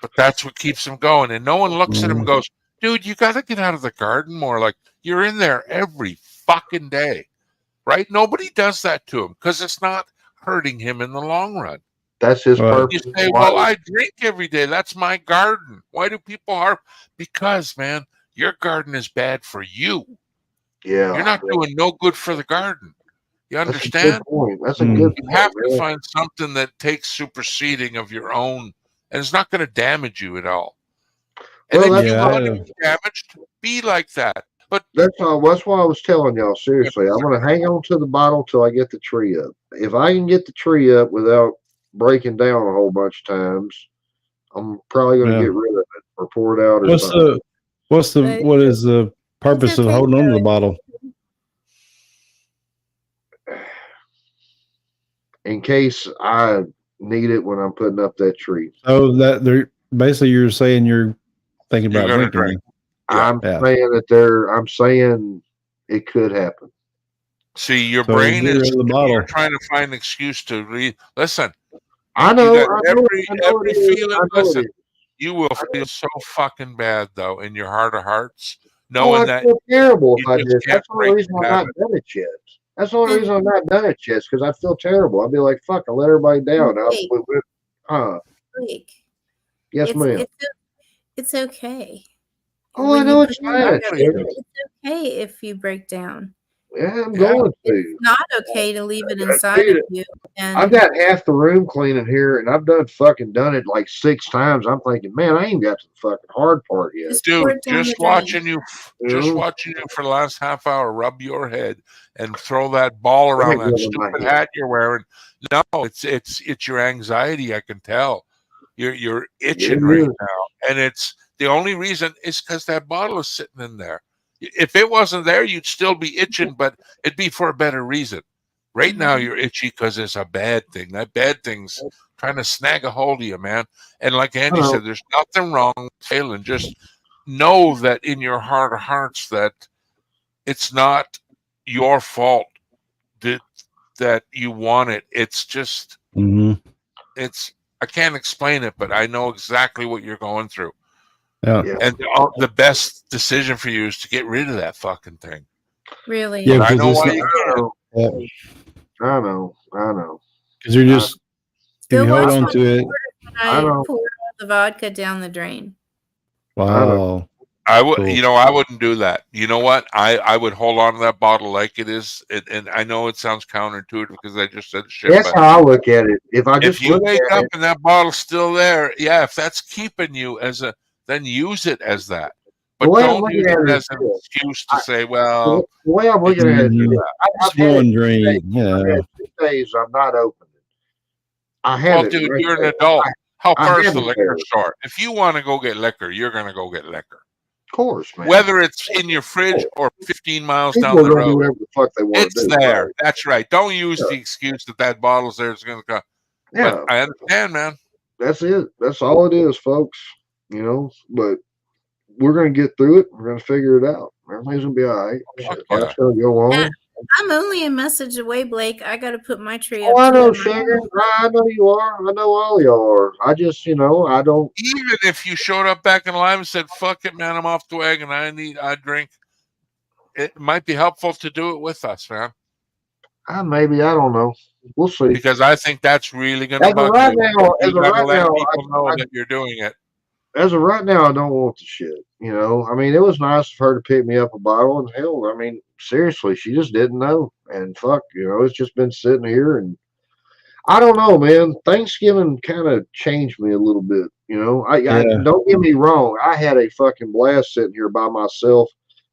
Speaker 4: But that's what keeps them going. And no one looks at him and goes, dude, you got to get out of the garden more. Like, you're in there every fucking day, right? Nobody does that to him because it's not hurting him in the long run.
Speaker 1: That's his purpose.
Speaker 4: You say, well, I drink every day. That's my garden. Why do people harp? Because, man, your garden is bad for you.
Speaker 1: Yeah.
Speaker 4: You're not doing no good for the garden. You understand?
Speaker 1: That's a good point. That's a good point.
Speaker 4: You have to find something that takes superseding of your own, and it's not going to damage you at all. And then you want to be damaged, be like that. But
Speaker 1: That's all. That's why I was telling y'all. Seriously, I'm gonna hang on to the bottle till I get the tree up. If I can get the tree up without breaking down a whole bunch of times, I'm probably gonna
Speaker 7: Yeah.
Speaker 1: get rid of it or pour it out or something.
Speaker 7: What is the purpose of holding on to the bottle?
Speaker 1: In case I need it when I'm putting up that tree.
Speaker 7: Oh, that they're basically you're saying you're thinking
Speaker 4: You're
Speaker 7: about
Speaker 4: gonna
Speaker 7: drinking.
Speaker 4: drink. Yeah.
Speaker 1: I'm saying that I'm saying it could happen.
Speaker 4: See, your
Speaker 7: So
Speaker 4: brain
Speaker 7: get rid
Speaker 4: is
Speaker 7: of the bottle.
Speaker 4: you're trying to find an excuse to read. Listen,
Speaker 1: I
Speaker 4: you
Speaker 1: know.
Speaker 4: got
Speaker 1: I know
Speaker 4: every
Speaker 1: it is.
Speaker 4: feeling.
Speaker 1: I know
Speaker 4: Listen,
Speaker 1: it is.
Speaker 4: you will feel so fucking bad though in your heart of hearts,
Speaker 1: Oh,
Speaker 4: knowing
Speaker 1: I
Speaker 4: that
Speaker 1: feel terrible if
Speaker 4: you
Speaker 1: I
Speaker 4: just
Speaker 1: did.
Speaker 4: can't
Speaker 1: That's the only
Speaker 4: break
Speaker 1: reason
Speaker 4: the
Speaker 1: I'm not
Speaker 4: habit.
Speaker 1: done it yet. That's the only reason I'm not done it yet, because I feel terrible. I'd be like, "Fuck, I let everybody down."
Speaker 5: Blake,
Speaker 1: Yes, ma'am.
Speaker 5: it's okay.
Speaker 1: Oh, I know it's bad.
Speaker 5: It's okay if you break down.
Speaker 1: Yeah, I'm going to.
Speaker 5: It's not okay to leave it inside
Speaker 1: Dude,
Speaker 5: of you. And
Speaker 1: I've got half the room cleaning here, and I've done it like 6 times. I'm thinking, man, I ain't got to the fucking hard part yet.
Speaker 4: Dude, just watching you for the last half hour rub your head and throw that ball around that stupid hat you're wearing. No, it's your anxiety. I can tell. You're itching right now, and it's the only reason is because that bottle is sitting in there. If it wasn't there, you'd still be itching, but it'd be for a better reason. Right now, you're itchy because it's a bad thing. That bad thing's trying to snag a hold of you, man. And like Andy said, there's nothing wrong with failing. Just know that in your heart of hearts that it's not your fault that you want it. It's just it's I can't explain it, but I know exactly what you're going through.
Speaker 7: Yeah.
Speaker 4: And the best decision for you is to get rid of that fucking thing.
Speaker 5: Really?
Speaker 7: Yeah,
Speaker 4: I know
Speaker 7: because
Speaker 4: why
Speaker 7: it's
Speaker 4: you can't.
Speaker 1: I know.
Speaker 7: Because you're just if you hold on to it.
Speaker 5: I poured all the vodka down the drain.
Speaker 7: Wow.
Speaker 4: I would, I wouldn't do that. You know what? I would hold on to that bottle like it is, and I know it sounds counterintuitive because I just said shit.
Speaker 1: That's how I look at it.
Speaker 4: If you wake up and that bottle's still there, yeah, if that's keeping you then use it as that. But don't use it as an excuse to say, well,
Speaker 1: the way I'm looking at it, I've had
Speaker 7: one drink. Yeah.
Speaker 1: 2 days I've not opened it. I have it.
Speaker 4: Dude,
Speaker 1: right
Speaker 4: you're an
Speaker 1: there.
Speaker 4: adult. How far is
Speaker 1: have
Speaker 4: the
Speaker 1: it
Speaker 4: liquor
Speaker 1: there.
Speaker 4: store? If you want to go get liquor, you're going to go get liquor.
Speaker 1: Of course, man.
Speaker 4: Whether it's in your fridge or 15 miles
Speaker 1: People
Speaker 4: down the
Speaker 1: are gonna
Speaker 4: road,
Speaker 1: do whatever the fuck they want to
Speaker 4: it's
Speaker 1: do.
Speaker 4: there.
Speaker 1: Right?
Speaker 4: That's right. Don't use the excuse that bottle's there. It's going to come.
Speaker 1: Yeah.
Speaker 4: But I understand, man.
Speaker 1: That's it. That's all it is, folks. But we're gonna get through it. We're gonna figure it out. Everything's gonna be all right. Life's gonna go on.
Speaker 5: I'm only a message away, Blake. I got to put my tree up.
Speaker 1: Oh, I know, Sugar. I know you are. I know all y'all are. I just, I don't.
Speaker 4: Even if you showed up back in live and said, "Fuck it, man, I'm off the wagon. I drink," it might be helpful to do it with us, man.
Speaker 1: Maybe I don't know. We'll see.
Speaker 4: Because I think that's really going to bug you. You got to let people know that you're doing it.
Speaker 1: As of right now, I don't want the shit. I mean, it was nice of her to pick me up a bottle, and hell, I mean, seriously, she just didn't know. And fuck, it's just been sitting here, and I don't know, man. Thanksgiving kind of changed me a little bit. I don't get me wrong. I had a fucking blast sitting here by myself,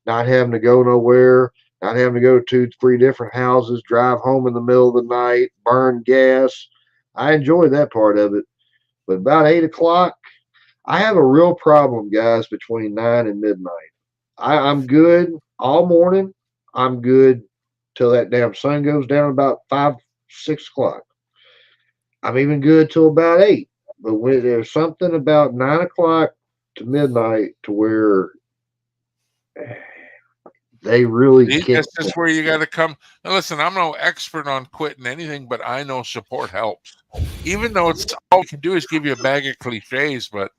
Speaker 1: not having to go nowhere, not having to go to 2-3 different houses, drive home in the middle of the night, burn gas. I enjoyed that part of it. But about 8 o'clock, I have a real problem, guys, between 9 and midnight. I'm good all morning. I'm good till that damn sun goes down about 5, 6 o'clock. I'm even good till about 8. But when there's something about 9 o'clock to midnight to where they really
Speaker 4: This is where you got to come. Now, listen, I'm no expert on quitting anything, but I know support helps. Even though it's all you can do is give you a bag of cliches, but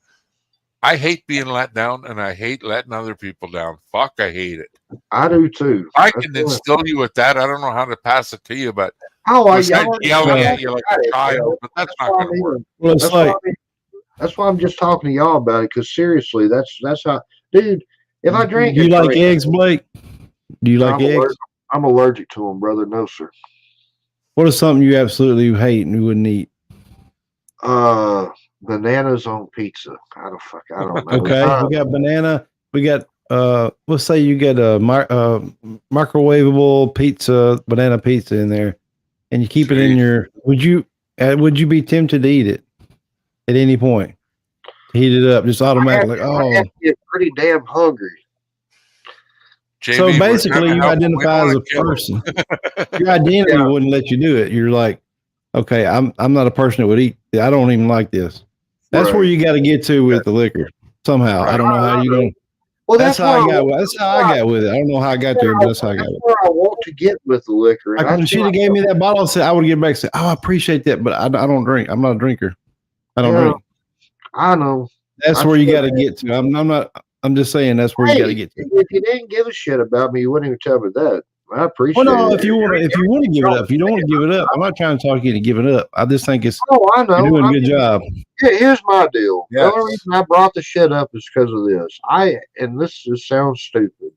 Speaker 4: I hate being let down, and I hate letting other people down. Fuck, I hate it.
Speaker 1: I do too.
Speaker 4: I can instill you with that. I don't know how to pass it to you, but
Speaker 1: I
Speaker 4: yelling at you like a child, but that's not going to work.
Speaker 7: Well, it's
Speaker 1: that's why I'm just talking to y'all about it. Because seriously, that's how, dude. If I drink,
Speaker 7: do you like eggs, Blake? Do you like eggs?
Speaker 1: I'm allergic to them, brother. No, sir.
Speaker 7: What is something you absolutely hate and you wouldn't eat?
Speaker 1: Bananas on pizza. I don't know.
Speaker 7: Okay, we got banana. We got let's say you get a microwavable pizza, banana pizza in there, and you keep it in your, would you be tempted to eat it at any point? Heat it up, just automatically.
Speaker 1: I have to get pretty damn hungry.
Speaker 4: JB,
Speaker 7: So basically, you identify as a person. Your identity wouldn't let you do it. You're like, okay, I'm not a person that would eat. I don't even like this. That's where you got to get to with the liquor somehow. I don't know how you don't.
Speaker 1: Well,
Speaker 7: that's how I got. That's how I got with it. I don't know how I got there, but that's how I got with it.
Speaker 1: Where I want to get with the liquor.
Speaker 7: Like when she'd have gave me that bottle, I said I would get back and say, "Oh, I appreciate that, but I don't drink. I'm not a drinker. I don't drink."
Speaker 1: I know.
Speaker 7: That's where you got to get to. I'm not. I'm just saying that's where you got to get to.
Speaker 1: If you didn't give a shit about me, you wouldn't even tell me that. I appreciate
Speaker 7: well, no,
Speaker 1: it.
Speaker 7: if you want to give it up, if you don't want to give it up, I'm not trying to talk you to give it up. I just think it's.
Speaker 1: Oh, I know.
Speaker 7: You're doing a good job.
Speaker 1: Yeah, here's my deal.
Speaker 7: Yes.
Speaker 1: The only reason I brought the shit up is because of this. And this just sounds stupid,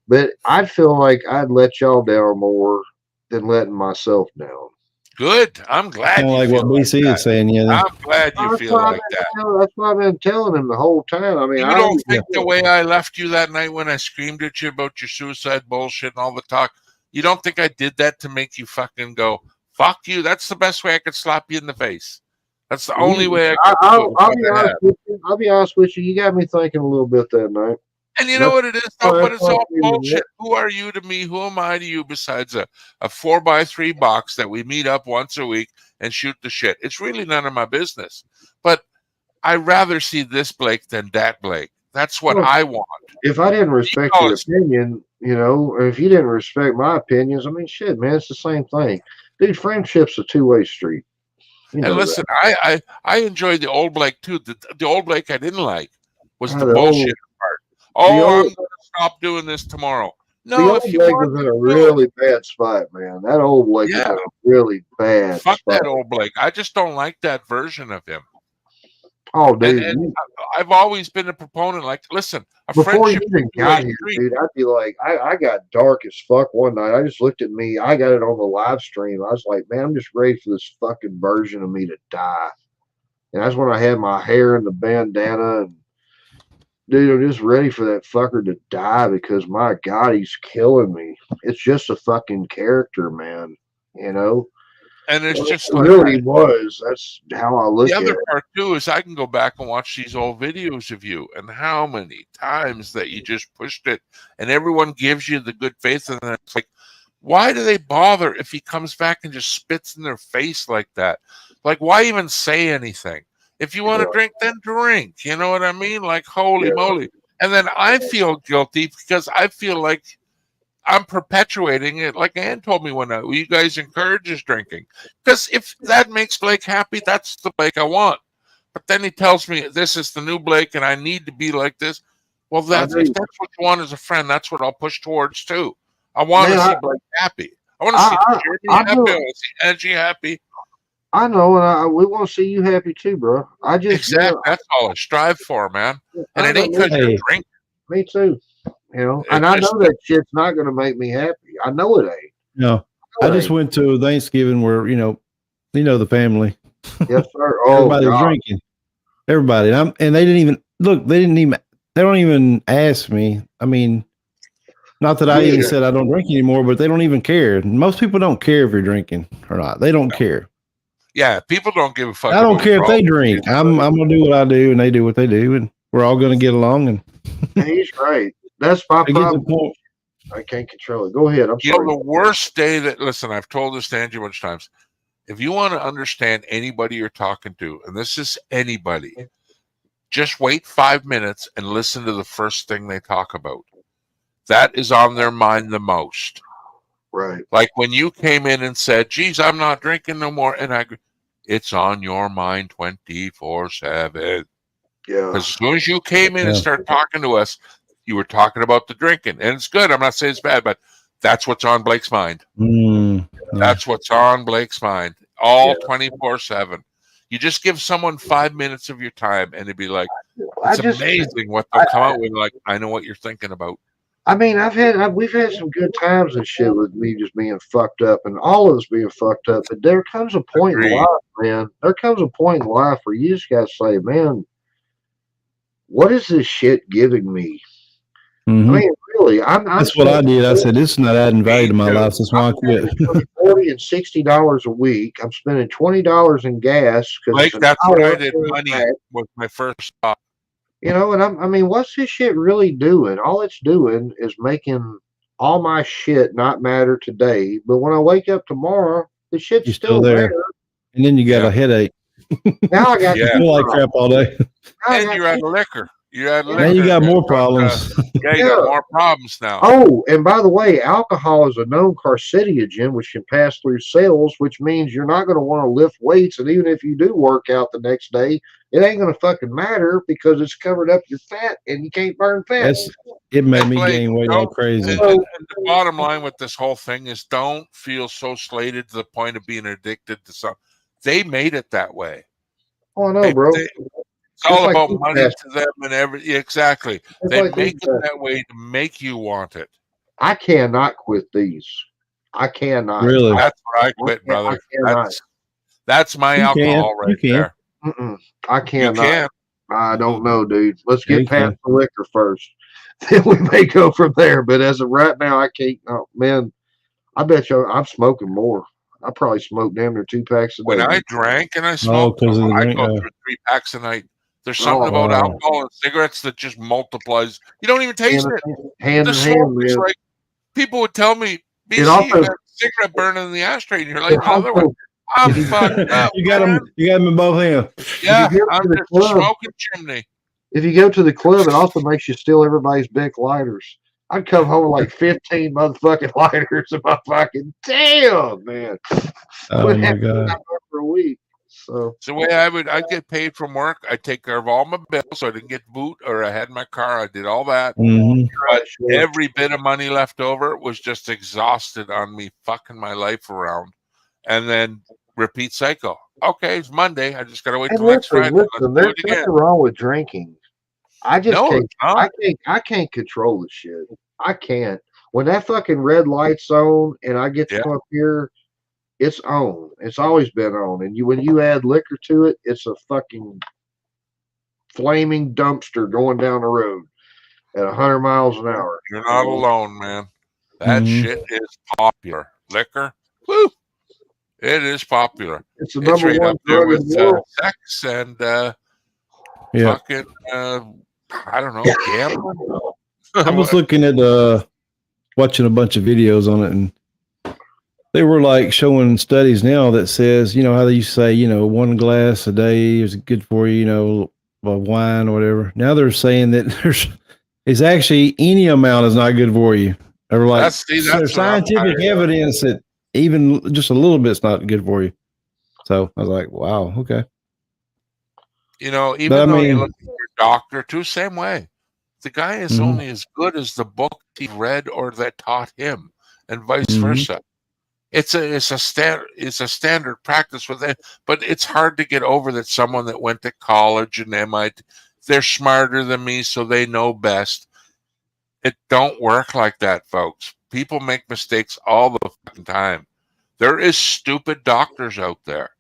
Speaker 1: but I feel like I'd let y'all down more than letting myself down.
Speaker 4: Good. I'm glad.
Speaker 7: Kind of like what BC is saying. Yeah.
Speaker 4: I'm glad you feel like that.
Speaker 1: That's what I've been telling him the whole time. I mean,
Speaker 4: You don't think the way I left you that night when I screamed at you about your suicide bullshit and all the talk, you don't think I did that to make you fucking go, fuck you? That's the best way I could slap you in the face. That's the only way I could
Speaker 1: I'll be honest with you. You got me thinking a little bit that night.
Speaker 4: And you know what it is, though? But it's all bullshit. Who are you to me? Who am I to you besides a 4x3 box that we meet up once a week and shoot the shit? It's really none of my business. But I'd rather see this Blake than that Blake. That's what I want.
Speaker 1: If I didn't respect your opinion, or if you didn't respect my opinions, I mean, shit, man, it's the same thing. Dude, friendship's a two-way street.
Speaker 4: And listen, I enjoyed the old Blake, too. The old Blake I didn't like was the bullshit part. Oh, I'm going to stop doing this tomorrow. No,
Speaker 1: if you Blake was in a really bad spot, man. That old Blake was in a really bad
Speaker 4: spot.
Speaker 1: Fuck
Speaker 4: that old Blake. I just don't like that version of him.
Speaker 1: Oh, dude.
Speaker 4: And I've always been a proponent. Like, listen,
Speaker 1: before you even got here, dude, I'd be like, I got dark as fuck one night. I just looked at me. I got it on the live stream. I was like, man, I'm just ready for this fucking version of me to die. And that's when I had my hair in the bandana. And, dude, I'm just ready for that fucker to die because, my God, he's killing me. It's just a fucking character, man.
Speaker 4: And it's just
Speaker 1: it really was. That's how I look at it.
Speaker 4: The other part too is I can go back and watch these old videos of you and how many times that you just pushed it, and everyone gives you the good faith, and it's like, why do they bother if he comes back and just spits in their face like that? Like, why even say anything? If you want to drink, then drink. You know what I mean? Like, holy moly! And then I feel guilty because I feel like I'm perpetuating it. Like Ann told me one night, well, you guys encourage his drinking. Because if that makes Blake happy, that's the Blake I want. But then he tells me this is the new Blake and I need to be like this. Well, if that's what you want as a friend, that's what I'll push towards too. I want to see Blake happy. I want to see Jeremy happy. I want to see Angie happy.
Speaker 1: I know, and we want to see you happy too, bro.
Speaker 4: Exactly. That's all I strive for, man. And it ain't because you're drinking.
Speaker 1: Me too. And I know that shit's not going to make me happy. I know it ain't.
Speaker 7: No, I just went to Thanksgiving where the family.
Speaker 1: Yes, sir.
Speaker 7: Everybody was drinking. Everybody, and they didn't even look. They don't even ask me. I mean, not that I even said I don't drink anymore, but they don't even care. Most people don't care if you're drinking or not. They don't care.
Speaker 4: Yeah, people don't give a fuck.
Speaker 7: I don't care if they drink. I'm gonna do what I do, and they do what they do, and we're all gonna get along. And
Speaker 1: he's right. That's my problem. I can't control it. Go ahead. I'm sorry.
Speaker 4: The worst day listen, I've told this to Angie a bunch of times. If you want to understand anybody you're talking to, and this is anybody, just wait 5 minutes and listen to the first thing they talk about. That is on their mind the most.
Speaker 1: Right.
Speaker 4: Like when you came in and said, geez, I'm not drinking no more. And it's on your mind 24/7.
Speaker 1: Yeah.
Speaker 4: Because as soon as you came in and started talking to us, you were talking about the drinking. And it's good. I'm not saying it's bad, but that's what's on Blake's mind. That's what's on Blake's mind. All 24/7. You just give someone 5 minutes of your time and it'd be like, it's amazing what they'll come out with. Like, I know what you're thinking about.
Speaker 1: I mean, we've had some good times and shit with me just being fucked up and all of us being fucked up. But there comes a point in life, man. There comes a point in life where you just got to say, man, what is this shit giving me?
Speaker 7: Mhm.
Speaker 1: I mean, really, I'm
Speaker 7: That's what I did. I said, this is not adding value to my life. That's why I quit.
Speaker 1: $40 and $60 a week. I'm spending $20 in gas because
Speaker 4: Like
Speaker 1: it's an
Speaker 4: that's
Speaker 1: hour
Speaker 4: what I did.
Speaker 1: and
Speaker 4: Money
Speaker 1: back.
Speaker 4: was my first stop.
Speaker 1: You know, and I mean, what's this shit really doing? All it's doing is making all my shit not matter today. But when I wake up tomorrow, the shit's
Speaker 7: You're
Speaker 1: still
Speaker 7: still there.
Speaker 1: there.
Speaker 7: And then you got a headache.
Speaker 1: Now I got
Speaker 7: You feel like crap all day.
Speaker 4: And you're out of liquor. You're out of liquor.
Speaker 7: Now you got
Speaker 4: again.
Speaker 7: more
Speaker 4: But,
Speaker 7: problems.
Speaker 4: yeah, you got more problems now.
Speaker 1: Oh, and by the way, alcohol is a known carcinogen, which can pass through cells, which means you're not going to want to lift weights. And even if you do work out the next day, it ain't going to fucking matter because it's covered up your fat and you can't burn fat.
Speaker 7: It made
Speaker 4: And
Speaker 7: me
Speaker 4: Blake,
Speaker 7: gain weight
Speaker 4: don't-
Speaker 7: like crazy.
Speaker 4: And the bottom line with this whole thing is don't feel so slated to the point of being addicted to something. They made it that way.
Speaker 1: Oh, I know, bro.
Speaker 4: It's all
Speaker 1: like
Speaker 4: about
Speaker 1: you
Speaker 4: money
Speaker 1: said.
Speaker 4: to them and everything. Exactly.
Speaker 1: It's
Speaker 4: They
Speaker 1: like
Speaker 4: make
Speaker 1: you
Speaker 4: it
Speaker 1: said.
Speaker 4: that way to make you want it.
Speaker 1: I cannot quit these. I cannot.
Speaker 7: Really?
Speaker 4: That's where I quit, brother.
Speaker 1: cannot.
Speaker 4: That's my
Speaker 7: You can.
Speaker 4: alcohol right
Speaker 7: You can.
Speaker 4: there.
Speaker 1: Mm-mm. I
Speaker 4: You
Speaker 1: cannot.
Speaker 4: can.
Speaker 1: I don't know, dude. Let's
Speaker 7: Yeah,
Speaker 1: get
Speaker 7: you
Speaker 1: past
Speaker 7: can.
Speaker 1: the liquor first. Then we may go from there. But as of right now, I can't. Oh, man, I bet you I'm smoking more. I probably smoke damn near 2 packs a day.
Speaker 4: When I drank and I
Speaker 7: Oh,
Speaker 4: smoked,
Speaker 7: because of the
Speaker 4: I
Speaker 7: drink.
Speaker 4: go through 3 packs a night. There's something
Speaker 1: Oh,
Speaker 4: about
Speaker 7: wow.
Speaker 4: alcohol and cigarettes that just multiplies. You don't even taste it.
Speaker 1: hand
Speaker 4: The
Speaker 1: in
Speaker 4: smoke
Speaker 1: hand,
Speaker 4: is
Speaker 1: man.
Speaker 4: like people would tell me, BC,
Speaker 1: also-
Speaker 4: you got a cigarette burning in the ashtray, and you're lighting
Speaker 1: It
Speaker 4: another one.
Speaker 1: also-
Speaker 4: I'm fucked up.
Speaker 7: You got
Speaker 4: man.
Speaker 7: them. You got them in both hands.
Speaker 4: Yeah,
Speaker 1: If you go
Speaker 4: I'm
Speaker 1: to the
Speaker 4: just a
Speaker 1: club-
Speaker 4: smoking chimney.
Speaker 1: If you go to the club, it also makes you steal everybody's Bic lighters. I'd come home with like 15 motherfucking lighters in my fucking damn, man.
Speaker 7: Oh
Speaker 1: What
Speaker 7: my
Speaker 1: happened
Speaker 7: god.
Speaker 1: for a week? So
Speaker 4: It's the way I'd get paid from work. I'd take care of all my bills, so I didn't get boot, or I had my car. I did all that.
Speaker 7: Mhm.
Speaker 4: But
Speaker 1: sure.
Speaker 4: every bit of money left over was just exhausted on me fucking my life around. And then repeat cycle. Okay, it's Monday. I just gotta wait
Speaker 1: And
Speaker 4: till next Friday.
Speaker 1: listen,
Speaker 4: Let's do
Speaker 1: there's
Speaker 4: it again.
Speaker 1: nothing wrong with drinking. I just
Speaker 4: No,
Speaker 1: can't.
Speaker 4: it's not.
Speaker 1: I can't control the shit. I can't. When that fucking red light's on and I get to
Speaker 4: Yeah.
Speaker 1: come up here, it's on. It's always been on. And when you add liquor to it, it's a fucking flaming dumpster going down the road at 100 miles an hour.
Speaker 4: You're not alone, man. That
Speaker 7: Mhm.
Speaker 4: shit is popular. Liquor, woo, it is popular.
Speaker 1: It's the
Speaker 4: It's
Speaker 1: number
Speaker 4: right
Speaker 1: one
Speaker 4: up there
Speaker 1: drug in
Speaker 4: with
Speaker 1: the world.
Speaker 4: sex and
Speaker 7: Yeah.
Speaker 4: fucking I don't know, gambling.
Speaker 7: I was looking at watching a bunch of videos on it, and they were like showing studies now that says, you know, how they used to say, you know, 1 glass a day is good for you, you know, of wine or whatever. Now they're saying that it's actually any amount is not good for you. They're like,
Speaker 4: That's
Speaker 7: there's
Speaker 4: what I'm
Speaker 7: scientific
Speaker 4: tired of.
Speaker 7: evidence that even just a little bit's not good for you. So I was like, wow, okay.
Speaker 4: You know, even
Speaker 7: But I
Speaker 4: though you
Speaker 7: mean-
Speaker 4: look at your doctor too, same way. The guy is
Speaker 7: Mhm.
Speaker 4: only as good as the book he read or that taught him, and vice
Speaker 7: Mhm.
Speaker 4: versa. It's a standard practice with it, but it's hard to get over that someone that went to college and MIT, they're smarter than me, so they know best. It don't work like that, folks. People make mistakes all the fucking time. There is stupid doctors out there.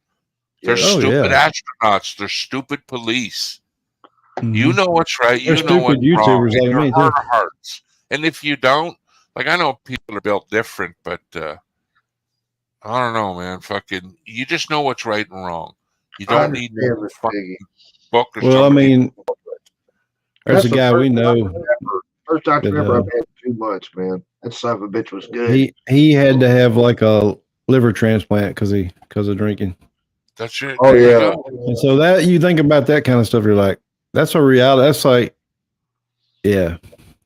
Speaker 4: There's
Speaker 7: Oh,
Speaker 4: stupid
Speaker 7: yeah.
Speaker 4: astronauts. There's stupid police.
Speaker 7: Mhm.
Speaker 4: You know what's right. You
Speaker 7: There's
Speaker 4: know what's
Speaker 7: stupid
Speaker 4: wrong.
Speaker 7: YouTubers
Speaker 4: in
Speaker 7: like
Speaker 4: your
Speaker 7: me,
Speaker 4: heart
Speaker 7: too.
Speaker 4: of hearts. And if you don't, like I know people are built different, but I don't know, man. Fucking, you just know what's right and wrong. You
Speaker 1: I
Speaker 4: don't need
Speaker 1: understand
Speaker 4: no
Speaker 1: this,
Speaker 4: fucking
Speaker 1: Biggie.
Speaker 4: book or
Speaker 7: Well, I
Speaker 4: somebody.
Speaker 7: mean, there's
Speaker 1: That's
Speaker 7: a
Speaker 1: the
Speaker 7: guy
Speaker 1: first
Speaker 7: we
Speaker 1: time
Speaker 7: know.
Speaker 1: First time
Speaker 7: that,
Speaker 1: ever I've had too much, man. That son of a bitch was good.
Speaker 7: He had to have like a liver transplant because of drinking.
Speaker 4: That's it.
Speaker 1: Oh,
Speaker 4: There you
Speaker 1: yeah.
Speaker 4: go.
Speaker 7: And so that you think about that kind of stuff, you're like, that's a reality. That's like, yeah.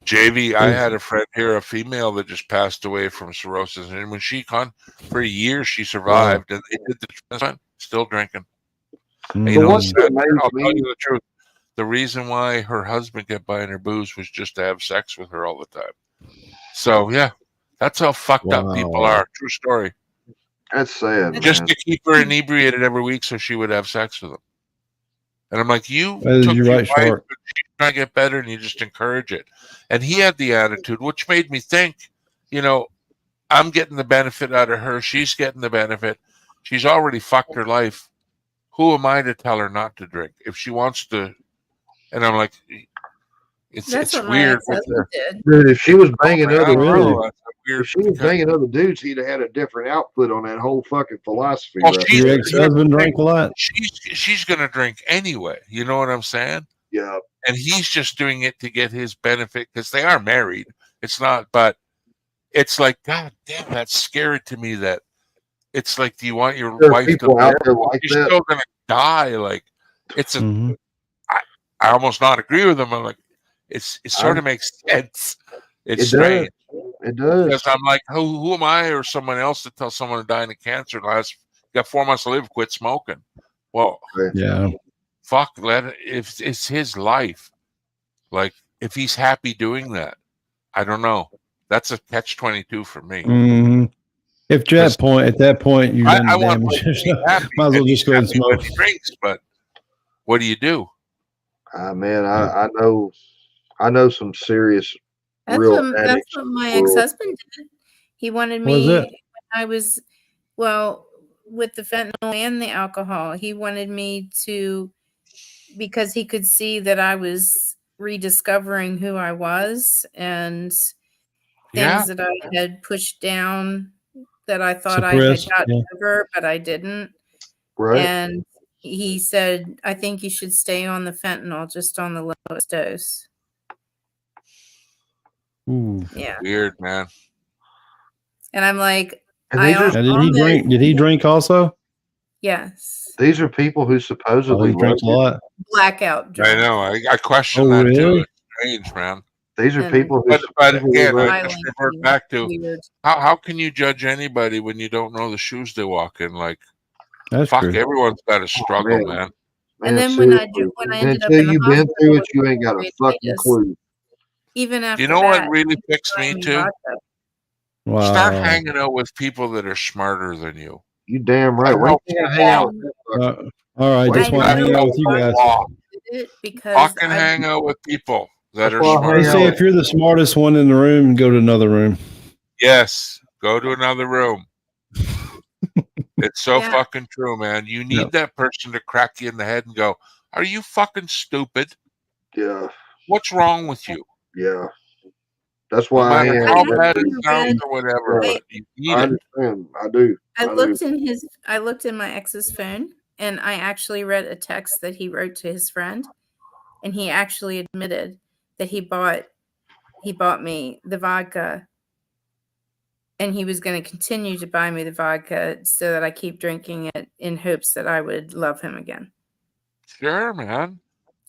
Speaker 4: JV, I had a friend here, a female that just passed away from cirrhosis, and when for a year she survived, and they did the transplant, still drinking. And you
Speaker 1: The
Speaker 4: know,
Speaker 1: one
Speaker 4: the
Speaker 1: that
Speaker 4: sad
Speaker 1: made
Speaker 4: part, I'll
Speaker 1: me-
Speaker 4: tell you the truth. The reason why her husband kept buying her booze was just to have sex with her all the time. So yeah, that's how fucked up people
Speaker 7: Wow.
Speaker 4: are. True story.
Speaker 1: That's sad,
Speaker 4: Just
Speaker 1: man.
Speaker 4: to keep her inebriated every week so she would have sex with him. And I'm like, you
Speaker 7: That is
Speaker 4: took
Speaker 7: your
Speaker 4: your
Speaker 7: right,
Speaker 4: wife,
Speaker 7: Shark.
Speaker 4: but she's trying to get better, and you just encourage it. And he had the attitude, which made me think, you know, I'm getting the benefit out of her. She's getting the benefit. She's already fucked her life. Who am I to tell her not to drink if she wants to? And I'm like, you
Speaker 5: That's
Speaker 4: it's
Speaker 5: what my
Speaker 4: weird with
Speaker 5: ex-husband
Speaker 4: her.
Speaker 5: did.
Speaker 1: Dude, if she was banging
Speaker 4: I
Speaker 1: other
Speaker 4: don't know.
Speaker 1: dudes,
Speaker 4: That's weird
Speaker 1: if she was
Speaker 4: because-
Speaker 1: banging other dudes, he'd have had a different output on that whole fucking philosophy.
Speaker 4: Well,
Speaker 1: right
Speaker 4: she's-
Speaker 7: Your
Speaker 1: there.
Speaker 7: ex-husband drank a lot.
Speaker 4: she's gonna drink anyway. You know what I'm saying?
Speaker 1: Yeah.
Speaker 4: And he's just doing it to get his benefit because they are married. It's not, but it's like, God damn, that's scary to me. That it's like, do you want your
Speaker 1: There are
Speaker 4: wife to
Speaker 1: people out
Speaker 4: live?
Speaker 1: there like
Speaker 4: You're
Speaker 1: that.
Speaker 4: still gonna die. Like it's a.
Speaker 7: Mhm.
Speaker 4: I almost not agree with them. I'm like, it sort of makes sense. It's
Speaker 1: It
Speaker 4: strange.
Speaker 1: does. It does.
Speaker 4: Because I'm like, who am I or someone else to tell someone to die of cancer? Got 4 months to live, quit smoking. Well,
Speaker 7: Yeah.
Speaker 4: fuck, let it, if it's his life. Like, if he's happy doing that, I don't know. That's a catch-22 for me.
Speaker 7: Mhm. At that point, you've done
Speaker 4: I
Speaker 7: the
Speaker 4: want
Speaker 7: damage.
Speaker 4: him to be happy,
Speaker 7: Might as well
Speaker 4: and
Speaker 7: just
Speaker 4: he's
Speaker 7: go ahead and
Speaker 4: happy when
Speaker 7: smoke.
Speaker 4: he drinks, but what do you do?
Speaker 1: Man, I know some serious
Speaker 5: That's
Speaker 1: real
Speaker 5: what
Speaker 1: addicts.
Speaker 5: my
Speaker 1: in the world.
Speaker 5: ex-husband did. He wanted
Speaker 7: What was
Speaker 5: me
Speaker 7: that?
Speaker 5: when I was with the fentanyl and the alcohol. He wanted me to, because he could see that I was rediscovering who I was and things that I had pushed down that I thought I had
Speaker 7: Suppressed,
Speaker 5: gotten
Speaker 7: yeah.
Speaker 5: over, but I didn't.
Speaker 1: Right.
Speaker 5: And he said, I think you should stay on the fentanyl, just on the lowest dose.
Speaker 7: Ooh.
Speaker 5: Yeah.
Speaker 4: Weird, man.
Speaker 5: And I'm like,
Speaker 1: And these are
Speaker 7: Now, did he drink? Did he drink also?
Speaker 5: Yes.
Speaker 1: these are people who
Speaker 7: Oh,
Speaker 1: supposedly
Speaker 7: he drinks a
Speaker 1: love you.
Speaker 7: lot.
Speaker 5: Blackout
Speaker 4: I
Speaker 5: drunk.
Speaker 4: know. I question
Speaker 7: Oh,
Speaker 4: that too.
Speaker 7: really?
Speaker 4: It's strange, man.
Speaker 1: These are
Speaker 5: And-
Speaker 1: people who
Speaker 4: But
Speaker 1: supposedly
Speaker 4: again,
Speaker 1: love
Speaker 4: I
Speaker 1: you.
Speaker 4: just revert back to
Speaker 5: Weird.
Speaker 4: how can you judge anybody when you don't know the shoes they walk in? Like,
Speaker 7: That's
Speaker 4: fuck,
Speaker 7: true.
Speaker 4: everyone's got to struggle,
Speaker 1: man.
Speaker 4: man.
Speaker 5: And
Speaker 1: Man,
Speaker 5: then when I
Speaker 1: seriously.
Speaker 5: ended up
Speaker 1: Until
Speaker 5: in the
Speaker 1: you've been
Speaker 5: hospital,
Speaker 1: through it,
Speaker 5: with
Speaker 1: you ain't got a fucking
Speaker 5: pancreatitis,
Speaker 1: clue.
Speaker 5: even after
Speaker 4: You know
Speaker 5: that,
Speaker 4: what really fixed me
Speaker 5: buying
Speaker 4: too?
Speaker 5: vodka.
Speaker 7: Wow.
Speaker 4: Start hanging out with people that are smarter than you.
Speaker 1: You damn right.
Speaker 4: That
Speaker 1: Why
Speaker 4: helps
Speaker 1: you gotta
Speaker 4: a
Speaker 1: hang out
Speaker 4: lot.
Speaker 1: with that fucker?
Speaker 7: All right,
Speaker 1: Why
Speaker 7: that's
Speaker 1: you
Speaker 7: why I'm
Speaker 1: gotta
Speaker 7: hanging
Speaker 1: hang
Speaker 7: out
Speaker 1: out
Speaker 7: with you
Speaker 1: with
Speaker 7: guys.
Speaker 5: It because
Speaker 4: Fucking
Speaker 5: I
Speaker 4: hang out with people that
Speaker 1: That's
Speaker 4: are
Speaker 1: why I hang
Speaker 4: smarter.
Speaker 7: They
Speaker 1: out
Speaker 7: say
Speaker 1: with
Speaker 7: if you're the smartest one in the room, go to another room.
Speaker 4: Yes, go to another room. It's so
Speaker 5: Yeah.
Speaker 4: fucking true, man. You need that person to crack you in the head and go, "Are you fucking stupid?
Speaker 1: Yeah.
Speaker 4: What's wrong with you?"
Speaker 1: Yeah. That's
Speaker 4: No
Speaker 1: why I
Speaker 4: matter
Speaker 1: hang out
Speaker 4: how
Speaker 1: with that
Speaker 4: bad it
Speaker 1: dude.
Speaker 4: sounds or whatever,
Speaker 1: Yeah.
Speaker 4: but you need
Speaker 1: I
Speaker 4: it.
Speaker 1: understand. I do.
Speaker 5: I
Speaker 1: I
Speaker 5: looked
Speaker 1: do.
Speaker 5: I looked in my ex's phone, and I actually read a text that he wrote to his friend, and he actually admitted that he bought me the vodka, and he was going to continue to buy me the vodka so that I keep drinking it in hopes that I would love him again.
Speaker 4: Sure, man.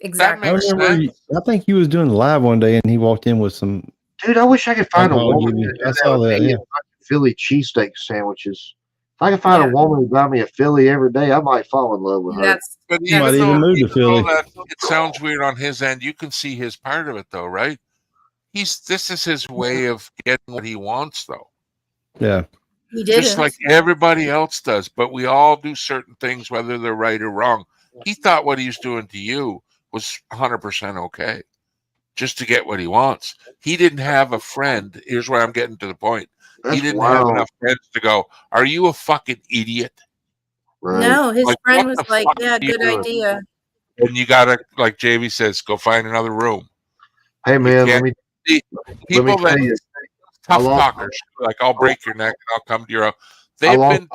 Speaker 5: Exactly.
Speaker 7: I
Speaker 4: makes
Speaker 7: remember.
Speaker 4: sense.
Speaker 7: I think he was doing live one day, and he walked in with some.
Speaker 1: Dude, I wish I could find a
Speaker 7: alcohol
Speaker 1: woman
Speaker 7: give you-
Speaker 1: to do
Speaker 7: I
Speaker 1: that
Speaker 7: saw
Speaker 1: with
Speaker 7: that.
Speaker 1: me
Speaker 7: Yeah.
Speaker 1: and fucking Philly cheesesteak sandwiches. If I could find
Speaker 5: Yeah.
Speaker 1: a woman who buy me a Philly every day, I might fall in love with her.
Speaker 5: That's
Speaker 4: But
Speaker 7: You might
Speaker 4: even
Speaker 7: even
Speaker 4: though,
Speaker 7: move to
Speaker 4: even though
Speaker 7: Philly.
Speaker 4: that it sounds weird on his end, you can see his part of it, though, right? This is his way of getting what he wants, though.
Speaker 7: Yeah.
Speaker 5: he did
Speaker 4: Just
Speaker 5: it.
Speaker 4: like everybody else does. But we all do certain things, whether they're right or wrong. He thought what he was doing to you was 100% okay, just to get what he wants. He didn't have a friend. Here's where I'm getting to the point.
Speaker 1: That's
Speaker 4: He didn't have
Speaker 1: wild.
Speaker 4: enough friends to go, "Are you a fucking idiot?"
Speaker 1: Right.
Speaker 5: No, his
Speaker 4: Like,
Speaker 5: friend
Speaker 4: what
Speaker 5: was
Speaker 4: the
Speaker 5: like,
Speaker 4: fuck
Speaker 5: "Yeah,
Speaker 4: are you
Speaker 5: good
Speaker 4: doing?
Speaker 5: idea."
Speaker 4: And you gotta, like JV says, go find another room.
Speaker 1: Hey
Speaker 4: You
Speaker 1: man, let
Speaker 4: can't
Speaker 1: me
Speaker 4: see people
Speaker 1: tell
Speaker 4: that
Speaker 1: you.
Speaker 4: tough
Speaker 1: I lost-
Speaker 4: talkers, like I'll break your neck and I'll come to your own.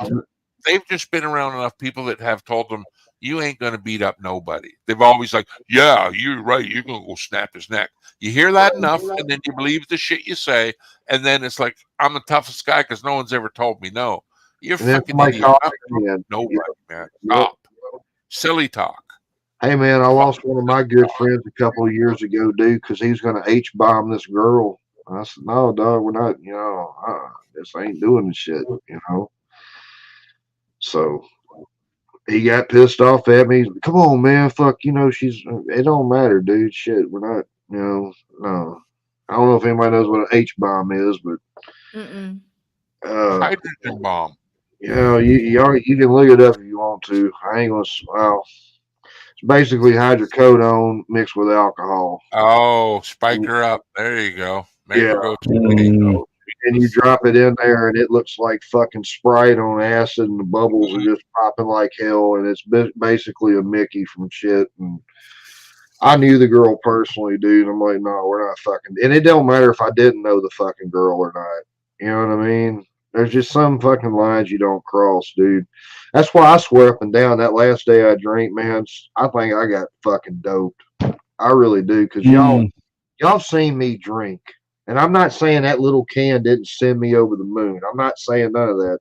Speaker 4: They've just been around enough people that have told them, you ain't gonna beat up nobody. They've always like, yeah, you're right, you're gonna go snap his neck. You hear that enough, and then you believe the shit you say, and then it's like, I'm the toughest guy because no one's ever told me no. You're
Speaker 1: And then
Speaker 4: fucking
Speaker 1: somebody
Speaker 4: idiot.
Speaker 1: calls
Speaker 4: I'm
Speaker 1: me and-
Speaker 4: nobody, man.
Speaker 1: Yep.
Speaker 4: Stop. Silly talk.
Speaker 1: Hey man, I lost one of my good friends a couple of years ago, dude, because he was gonna H-bomb this girl. I said, no, dog, we're not, this ain't doing the shit, So he got pissed off at me. He's like, come on, man, fuck, it don't matter, dude. Shit, we're not, no. I don't know if anybody knows what an H-bomb is, but
Speaker 5: Mm-mm.
Speaker 4: Hydrogen bomb.
Speaker 1: you can look it up if you want to. I ain't gonna. Well, it's basically hydrocodone mixed with alcohol.
Speaker 4: Oh, spike her up. There you go. Make her go
Speaker 7: Mm.
Speaker 1: And you drop it in there, and it looks like fucking Sprite on acid, and the bubbles are just popping like hell. And it's basically a Mickey from shit. And I knew the girl personally, dude. I'm like, no, we're not fucking. And it don't matter if I didn't know the fucking girl or not. You know what I mean? There's just some fucking lines you don't cross, dude. That's why I swear up and down that last day I drank, man. I think I got fucking doped. I really do, because y'all seen me drink, and I'm not saying that little can didn't send me over the moon. I'm not saying none of that,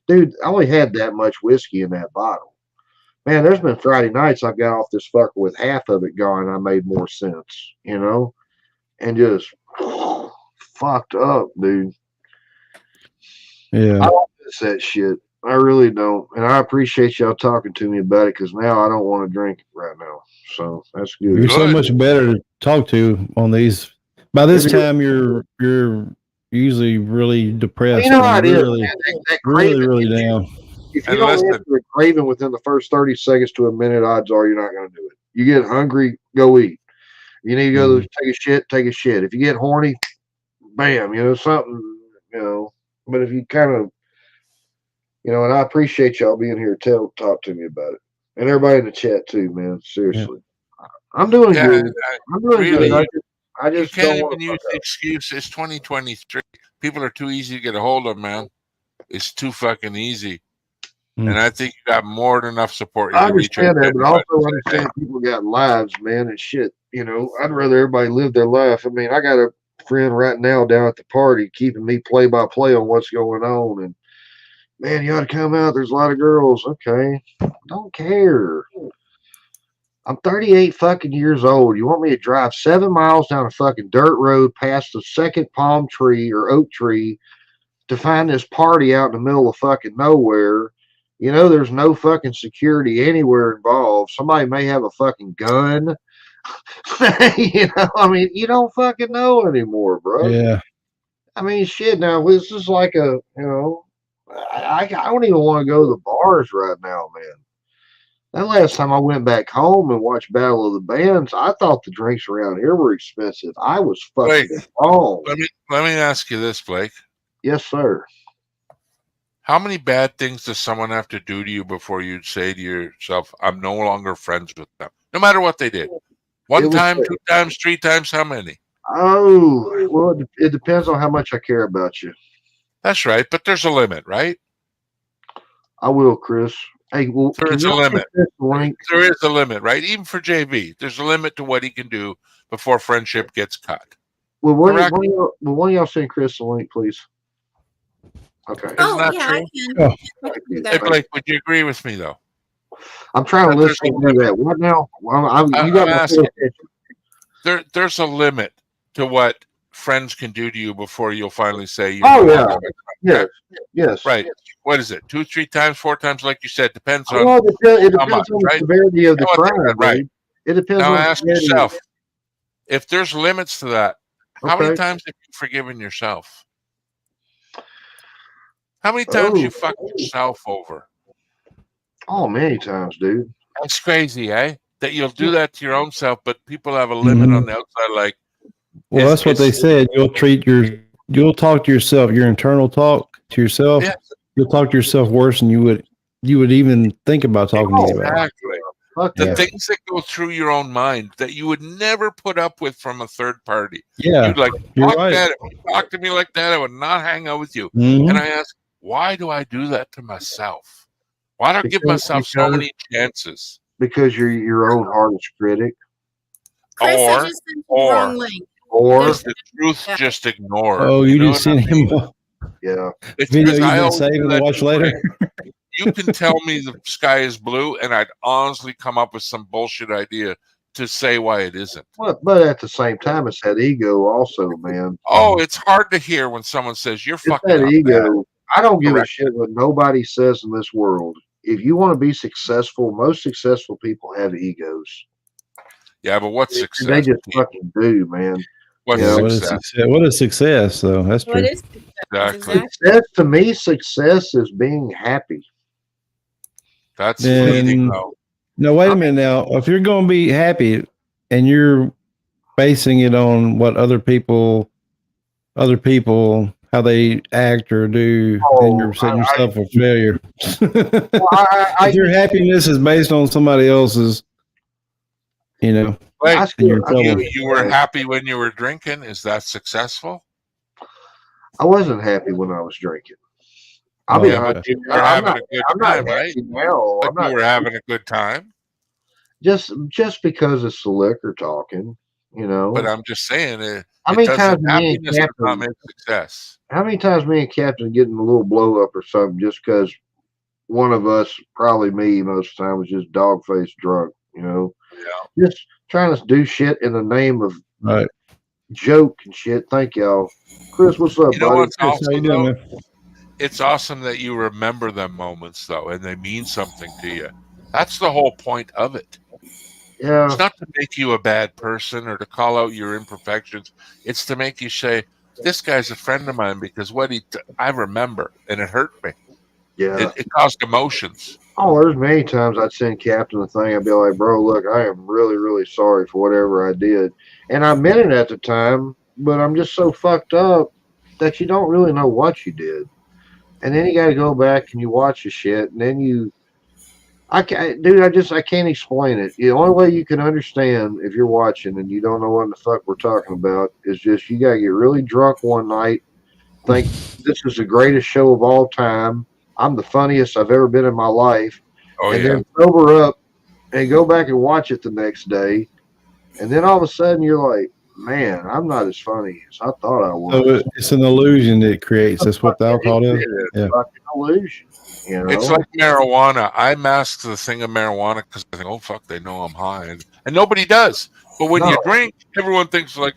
Speaker 1: dude. I only had that much whiskey in that bottle. Man, there's been Friday nights I've got off this fucker with half of it gone. I made more sense, you know, and just fucked up, dude.
Speaker 7: Yeah,
Speaker 1: I don't miss that shit. I really don't, and I appreciate y'all talking to me about it, because now I don't want to drink it right now. So that's good.
Speaker 7: you're so much better to talk to on these. By this time, you're usually really depressed.
Speaker 1: You know how it is,
Speaker 7: really,
Speaker 1: man. That
Speaker 7: really,
Speaker 1: craving,
Speaker 7: really down.
Speaker 1: if you don't answer a craving within the first 30 seconds to a minute, odds are you're not going to do it. You get hungry, go eat. You need to go take a shit, take a shit. If you get horny, bam, you know, something, you know. But if you kind of, you know, and I appreciate y'all being here to talk to me about it. And everybody in the chat too, man. Seriously. Yeah. I'm doing good. I'm doing
Speaker 4: really,
Speaker 1: good. I just
Speaker 4: you can't
Speaker 1: don't
Speaker 4: even use the excuse. It's 2023. People are too easy to get a hold of, man. It's too fucking easy. And I think you got more than enough support.
Speaker 1: I understand that, but also understand people got lives, man, and shit. You know, I'd rather everybody live their life. I mean, I got a friend right now down at the party keeping me play by play on what's going on. And man, you ought to come out. There's a lot of girls. Okay. Don't care. I'm 38 fucking years old. You want me to drive 7 miles down a fucking dirt road past the second palm tree or oak tree to find this party out in the middle of fucking nowhere? You know, there's no fucking security anywhere involved. Somebody may have a fucking gun. You know, I mean, you don't fucking know anymore, bro.
Speaker 7: Yeah.
Speaker 1: I mean, shit. Now this is like a, you know, I don't even want to go to the bars right now, man. That last time I went back home and watched Battle of the Bands, I thought the drinks around here were expensive. I was fucking wrong.
Speaker 4: Let me ask you this, Blake.
Speaker 1: Yes, sir.
Speaker 4: How many bad things does someone have to do to you before you'd say to yourself, I'm no longer friends with them? No matter what they did. One time, 2 times, 3 times, how many?
Speaker 1: Oh, well, it depends on how much I care about you.
Speaker 4: That's right, but there's a limit, right?
Speaker 1: I will, Chris. Hey, well,
Speaker 4: there is a limit. There is a limit, right? Even for JB, there's a limit to what he can do before friendship gets cut.
Speaker 1: Well, one of y'all send Chris the link, please. Okay.
Speaker 5: Oh, yeah, I can.
Speaker 4: Hey, Blake, would you agree with me, though?
Speaker 1: I'm trying to listen to that. What now? You got my full attention.
Speaker 4: There's a limit to what friends can do to you before you'll finally say,
Speaker 1: yes.
Speaker 4: Right. What is it? 2, 3 times, 4 times, like you said, depends on
Speaker 1: it depends on the severity of the crime,
Speaker 4: right?
Speaker 1: It depends
Speaker 4: now
Speaker 1: on
Speaker 4: ask yourself, if there's limits to that, how many times have you forgiven yourself? How many times you fucked yourself over?
Speaker 1: Oh, many times, dude.
Speaker 4: That's crazy, eh? That you'll do that to your own self, but people have a limit on the outside. Like,
Speaker 7: well, that's what they said. You'll talk to yourself, your internal talk to yourself.
Speaker 4: Yes.
Speaker 7: You'll talk to yourself worse than you would even think about talking to you about.
Speaker 4: Exactly. The things that go through your own mind that you would never put up with from a third party.
Speaker 7: Yeah.
Speaker 4: You'd like, fuck that. If you talk to me like that, I would not hang out with you. And I ask, why do I do that to myself? Why do I give myself so many chances?
Speaker 1: Because you're your own hardest critic.
Speaker 5: Chris, I just sent you the wrong link.
Speaker 1: Or
Speaker 4: the truth just ignored.
Speaker 7: Oh, you just sent him
Speaker 1: yeah.
Speaker 4: It's
Speaker 7: video you've
Speaker 4: I
Speaker 7: been saving to watch later.
Speaker 4: You can tell me the sky is blue, and I'd honestly come up with some bullshit idea to say why it isn't.
Speaker 1: But at the same time, it's that ego also, man.
Speaker 4: Oh, it's hard to hear when someone says you're fucking
Speaker 1: that
Speaker 4: up,
Speaker 1: ego.
Speaker 4: man.
Speaker 1: I don't give a shit what nobody says in this world. If you want to be successful, most successful people have egos.
Speaker 4: Yeah, but what's success?
Speaker 1: They just fucking do, man.
Speaker 4: What's success?
Speaker 7: What is success, though? That's true.
Speaker 5: What is
Speaker 4: Exactly.
Speaker 1: Success to me, success is being happy.
Speaker 4: That's fleeting, though.
Speaker 7: No, wait a minute now. If you're going to be happy and you're basing it on what other people, how they act or do, then you're setting yourself for failure. If your happiness is based on somebody else's, you know.
Speaker 4: Like,
Speaker 7: you're in trouble.
Speaker 4: you were happy when you were drinking. Is that successful?
Speaker 1: I wasn't happy when I was drinking. I'll be
Speaker 4: Yeah, but
Speaker 1: honest.
Speaker 4: you were
Speaker 1: I'm
Speaker 4: having
Speaker 1: not.
Speaker 4: a good
Speaker 1: I'm not
Speaker 4: time, right?
Speaker 1: happy now.
Speaker 4: But
Speaker 1: I'm
Speaker 4: you
Speaker 1: not
Speaker 4: were having a good time.
Speaker 1: just because it's the liquor talking. You
Speaker 4: But
Speaker 1: know.
Speaker 4: I'm just saying
Speaker 1: How
Speaker 4: it
Speaker 1: many
Speaker 4: doesn't.
Speaker 1: times me and
Speaker 4: Happiness does not
Speaker 1: Captain?
Speaker 4: make success.
Speaker 1: How many times me and Captain getting a little blow up or something just because one of us, probably me, most of the time was just dog faced drunk. You know,
Speaker 4: Yeah.
Speaker 1: just trying to do shit in the name of
Speaker 7: Right.
Speaker 1: joke and shit. Thank y'all. Chris, what's up,
Speaker 4: You know
Speaker 1: buddy?
Speaker 4: what's
Speaker 7: Chris, how you
Speaker 4: awesome
Speaker 7: doing,
Speaker 4: though?
Speaker 7: man?
Speaker 4: It's awesome that you remember them moments though, and they mean something to you. That's the whole point of it.
Speaker 1: Yeah.
Speaker 4: It's not to make you a bad person or to call out your imperfections. It's to make you say, "This guy's a friend of mine because I remember, and it hurt me.
Speaker 1: Yeah.
Speaker 4: It caused emotions."
Speaker 1: Oh, there's many times I'd send Captain a thing. I'd be like, bro, look, I am really, really sorry for whatever I did. And I meant it at the time, but I'm just so fucked up that you don't really know what you did. And then you got to go back and you watch the shit. And then I can't, dude, I can't explain it. The only way you can understand if you're watching and you don't know what the fuck we're talking about is just you got to get really drunk one night, think this is the greatest show of all time. I'm the funniest I've ever been in my life.
Speaker 4: Oh
Speaker 1: And
Speaker 4: yeah.
Speaker 1: then sober up and go back and watch it the next day. And then all of a sudden you're like, man, I'm not as funny as I thought I was.
Speaker 7: So it's an illusion it creates. That's what the alcohol is.
Speaker 1: It's a fucking illusion. You know?
Speaker 4: It's like marijuana. I mask the thing of marijuana because I think, oh fuck, they know I'm high, and nobody does. But when you
Speaker 1: No.
Speaker 4: drink, everyone thinks like,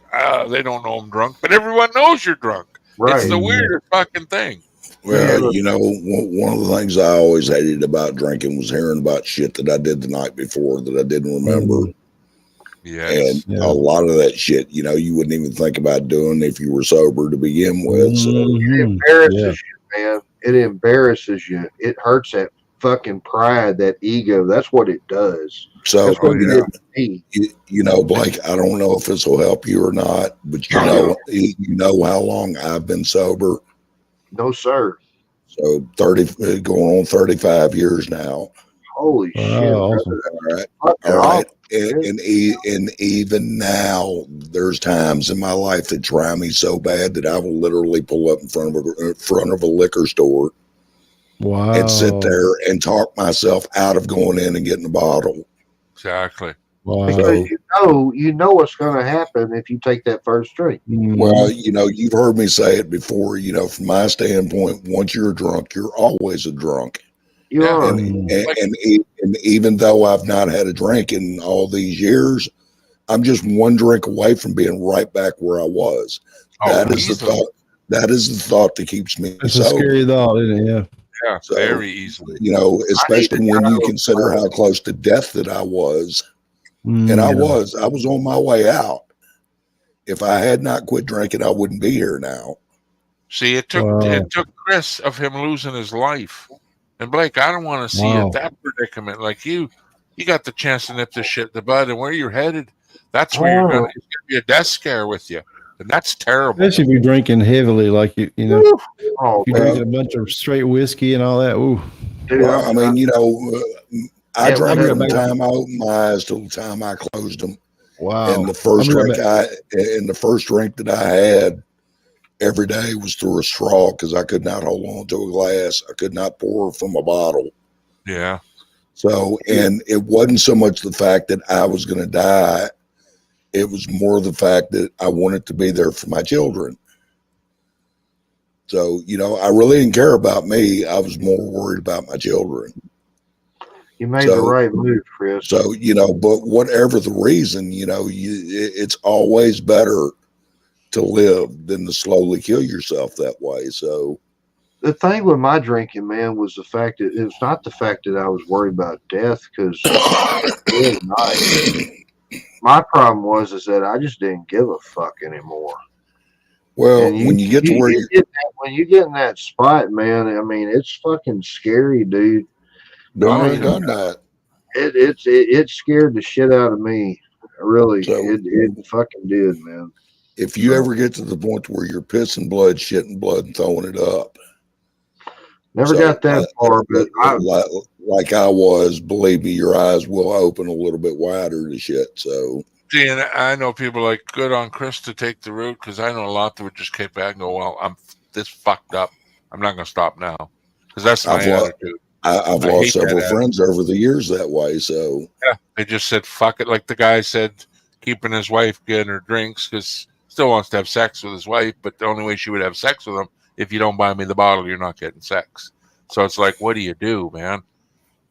Speaker 4: they don't know I'm drunk, but everyone knows you're drunk.
Speaker 1: Right.
Speaker 4: It's the weirdest fucking thing.
Speaker 12: Well, you know, one of the things I always hated about drinking was hearing about shit that I did the night before that I didn't remember.
Speaker 4: Yes.
Speaker 12: And a lot of that shit, you know, you wouldn't even think about doing if you were sober to begin with. So
Speaker 1: it embarrasses you, man. It embarrasses you. It hurts that fucking pride, that ego. That's what it does.
Speaker 12: So
Speaker 1: That's what
Speaker 12: you
Speaker 1: it
Speaker 12: know,
Speaker 1: did to me.
Speaker 12: you know, Blake, I don't know if this will help you or not, but you know how long I've been sober.
Speaker 1: No, sir.
Speaker 12: So 30, going on 35 years now.
Speaker 1: Holy shit!
Speaker 7: Awesome.
Speaker 12: All right. And even now, there's times in my life that try me so bad that I will literally pull up in front of a liquor store, and sit there and talk myself out of going in and getting a bottle.
Speaker 4: Exactly.
Speaker 7: Wow.
Speaker 1: Because you know what's going to happen if you take that first drink.
Speaker 12: Well, you know, you've heard me say it before. You know, from my standpoint, once you're drunk, you're always a drunk.
Speaker 1: You are.
Speaker 12: And even though I've not had a drink in all these years, I'm just one drink away from being right back where I was. That is the thought. That is the thought that keeps me
Speaker 7: It's
Speaker 12: sober.
Speaker 7: a scary thought, isn't it? Yeah.
Speaker 4: Yeah,
Speaker 12: So,
Speaker 4: very easily.
Speaker 12: You know, especially when you consider how close to death that I was. And I was on my way out. If I had not quit drinking, I wouldn't be here now.
Speaker 4: See, it took Chris of him losing his life. And Blake, I don't want to see you at that predicament. Like you got the chance to nip this shit in the bud, and where you're headed, that's where it's gonna be a death scare with you. And that's terrible.
Speaker 7: Especially if you're drinking heavily, like you know,
Speaker 1: if
Speaker 7: you're drinking a bunch of straight whiskey and all that. Ooh.
Speaker 12: Well, I mean, you know, I drank from the
Speaker 7: back.
Speaker 12: time I opened my eyes till the time I closed them.
Speaker 7: Wow.
Speaker 12: And the first drink that I had every day was through a straw because I could not hold on to a glass. I could not pour from a bottle.
Speaker 4: Yeah.
Speaker 12: So, and it wasn't so much the fact that I was going to die. It was more the fact that I wanted to be there for my children. So, you know, I really didn't care about me. I was more worried about my children.
Speaker 1: You made the right move, Chris.
Speaker 12: So, you know, but whatever the reason, you know, it's always better to live than to slowly kill yourself that way. So
Speaker 1: the thing with my drinking, man, was the fact that it was not the fact that I was worried about death, because my problem is that I just didn't give a fuck anymore.
Speaker 12: Well, when you get to where
Speaker 1: when you get in that spot, man, I mean, it's fucking scary, dude.
Speaker 12: Done that.
Speaker 1: It scared the shit out of me. Really, it fucking did, man.
Speaker 12: If you ever get to the point where you're pissing blood, shitting blood, and throwing it up.
Speaker 1: Never got that far, but
Speaker 12: like I was, believe me, your eyes will open a little bit wider to shit. So
Speaker 4: See, and I know people like good on Chris to take the route because I know a lot that would just kick back and go, "Well, I'm this fucked up. I'm not going to stop now," because that's my attitude.
Speaker 12: I've
Speaker 4: I
Speaker 12: lost
Speaker 4: hate that
Speaker 12: several
Speaker 4: attitude.
Speaker 12: friends over the years that way. So
Speaker 4: Yeah, they just said fuck it, like the guy said, keeping his wife getting her drinks because still wants to have sex with his wife, but the only way she would have sex with him, if you don't buy me the bottle, you're not getting sex. So it's like, what do you do, man?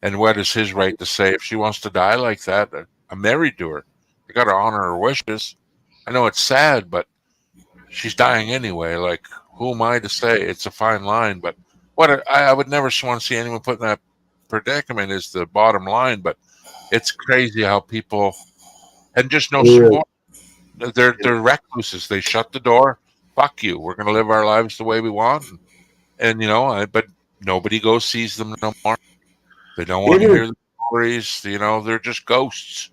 Speaker 4: And what is his right to say if she wants to die like that? I'm married to her. I got to honor her wishes. I know it's sad, but she's dying anyway. Like, who am I to say? It's a fine line, but I would never want to see anyone put in that predicament is the bottom line. But it's crazy how people and just no support. They're recluses. They shut the door. Fuck you. We're gonna live our lives the way we want, and but nobody goes sees them no more. They don't want to hear the stories. They're just ghosts.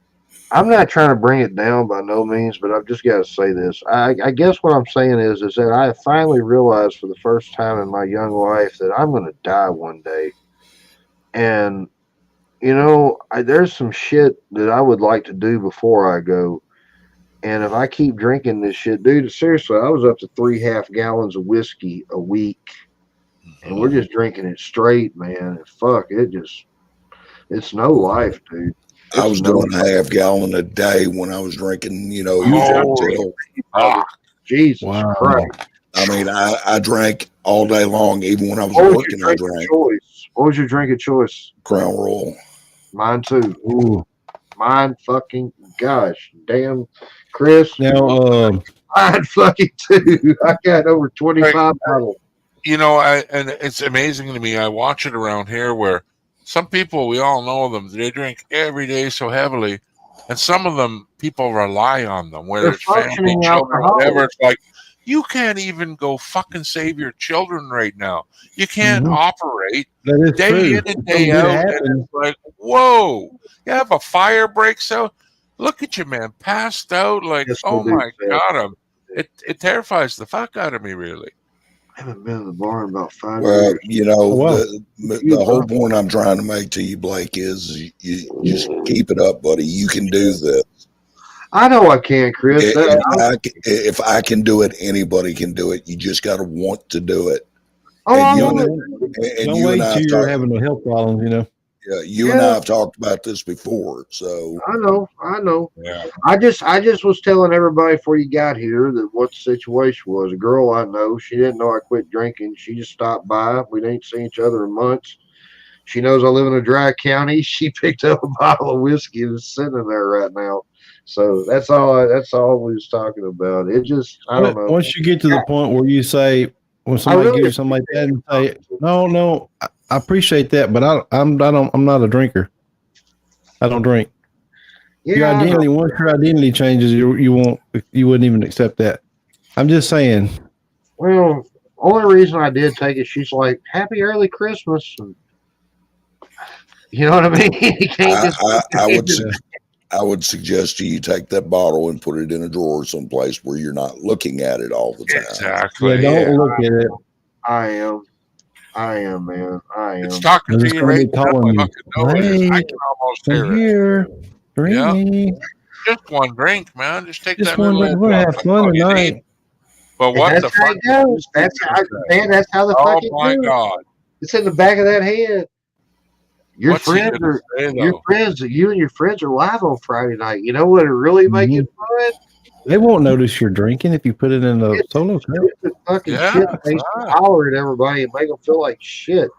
Speaker 1: I'm not trying to bring it down by no means, but I've just got to say this. I guess what I'm saying is that I finally realized for the first time in my young life that I'm going to die one day. And, there's some shit that I would like to do before I go. And if I keep drinking this shit, dude, seriously, I was up to 3.5 gallons of whiskey a week. And we're just drinking it straight, man. And fuck, it's no life, dude.
Speaker 12: I was doing a half gallon a day when I was drinking,
Speaker 1: Jesus Christ.
Speaker 12: I mean, I drank all day long, even when I was working, I drank.
Speaker 1: What was your drink of choice?
Speaker 12: Crown Royal.
Speaker 1: Mine too. Ooh. Mine fucking gosh. Damn, Chris.
Speaker 7: Now,
Speaker 1: mine fucking too. I got over 25 bottles.
Speaker 4: And it's amazing to me. I watch it around here where some people, we all know them, they drink every day so heavily, and some of them, people rely on them, whether it's family, children, whatever. It's like, you can't even go fucking save your children right now. You can't operate day in and day out. And it's like, whoa, you have a fire breaks out. Look at you, man, passed out. Like, oh my God, it terrifies the fuck out of me, really.
Speaker 1: I haven't been in the bar in about 5
Speaker 12: years. The whole
Speaker 1: Oh,
Speaker 12: point I'm trying to make to you, Blake, is you just keep it up, buddy. You can do this.
Speaker 1: I know I can, Chris.
Speaker 12: If I can do it, anybody can do it. You just got to want to do it.
Speaker 7: Don't wait till you're having a health problem,
Speaker 12: Yeah, you and I have talked about this before, so
Speaker 1: I know.
Speaker 4: Yeah.
Speaker 1: I just was telling everybody before you got here that what the situation was. A girl I know, she didn't know I quit drinking. She just stopped by. We didn't see each other in months. She knows I live in a dry county. She picked up a bottle of whiskey and is sitting there right now. So that's all we was talking about. It just, I don't know.
Speaker 7: Once you get to the point where you say, when somebody gives you something like that, and say, no, I appreciate that, but I'm not a drinker. I don't drink.
Speaker 1: Yeah,
Speaker 7: once your identity changes, you wouldn't even accept that. I'm just saying.
Speaker 1: Well, only reason I did take it, she's like, "Happy early Christmas," and you know what I mean. You can't
Speaker 12: I would suggest you take that bottle and put it in a drawer someplace where you're not looking at it all the time.
Speaker 4: Exactly.
Speaker 7: Yeah, don't look at it.
Speaker 1: I am, man. I am.
Speaker 4: It's talking to you right now. I can almost hear
Speaker 7: here. Drink me.
Speaker 4: Just one drink, man. Just take
Speaker 7: Just
Speaker 4: that
Speaker 7: one
Speaker 4: little.
Speaker 7: drink. We'll have fun tonight.
Speaker 4: But what the fuck?
Speaker 1: That's how the fuck it goes.
Speaker 4: Oh my God!
Speaker 1: It's in the back of that head. You and your friends are live on Friday night. You know what? It really make it fun.
Speaker 7: They won't notice you're drinking if you put it in a solo cup.
Speaker 1: It's fucking shit face holler at everybody and make them feel like shit.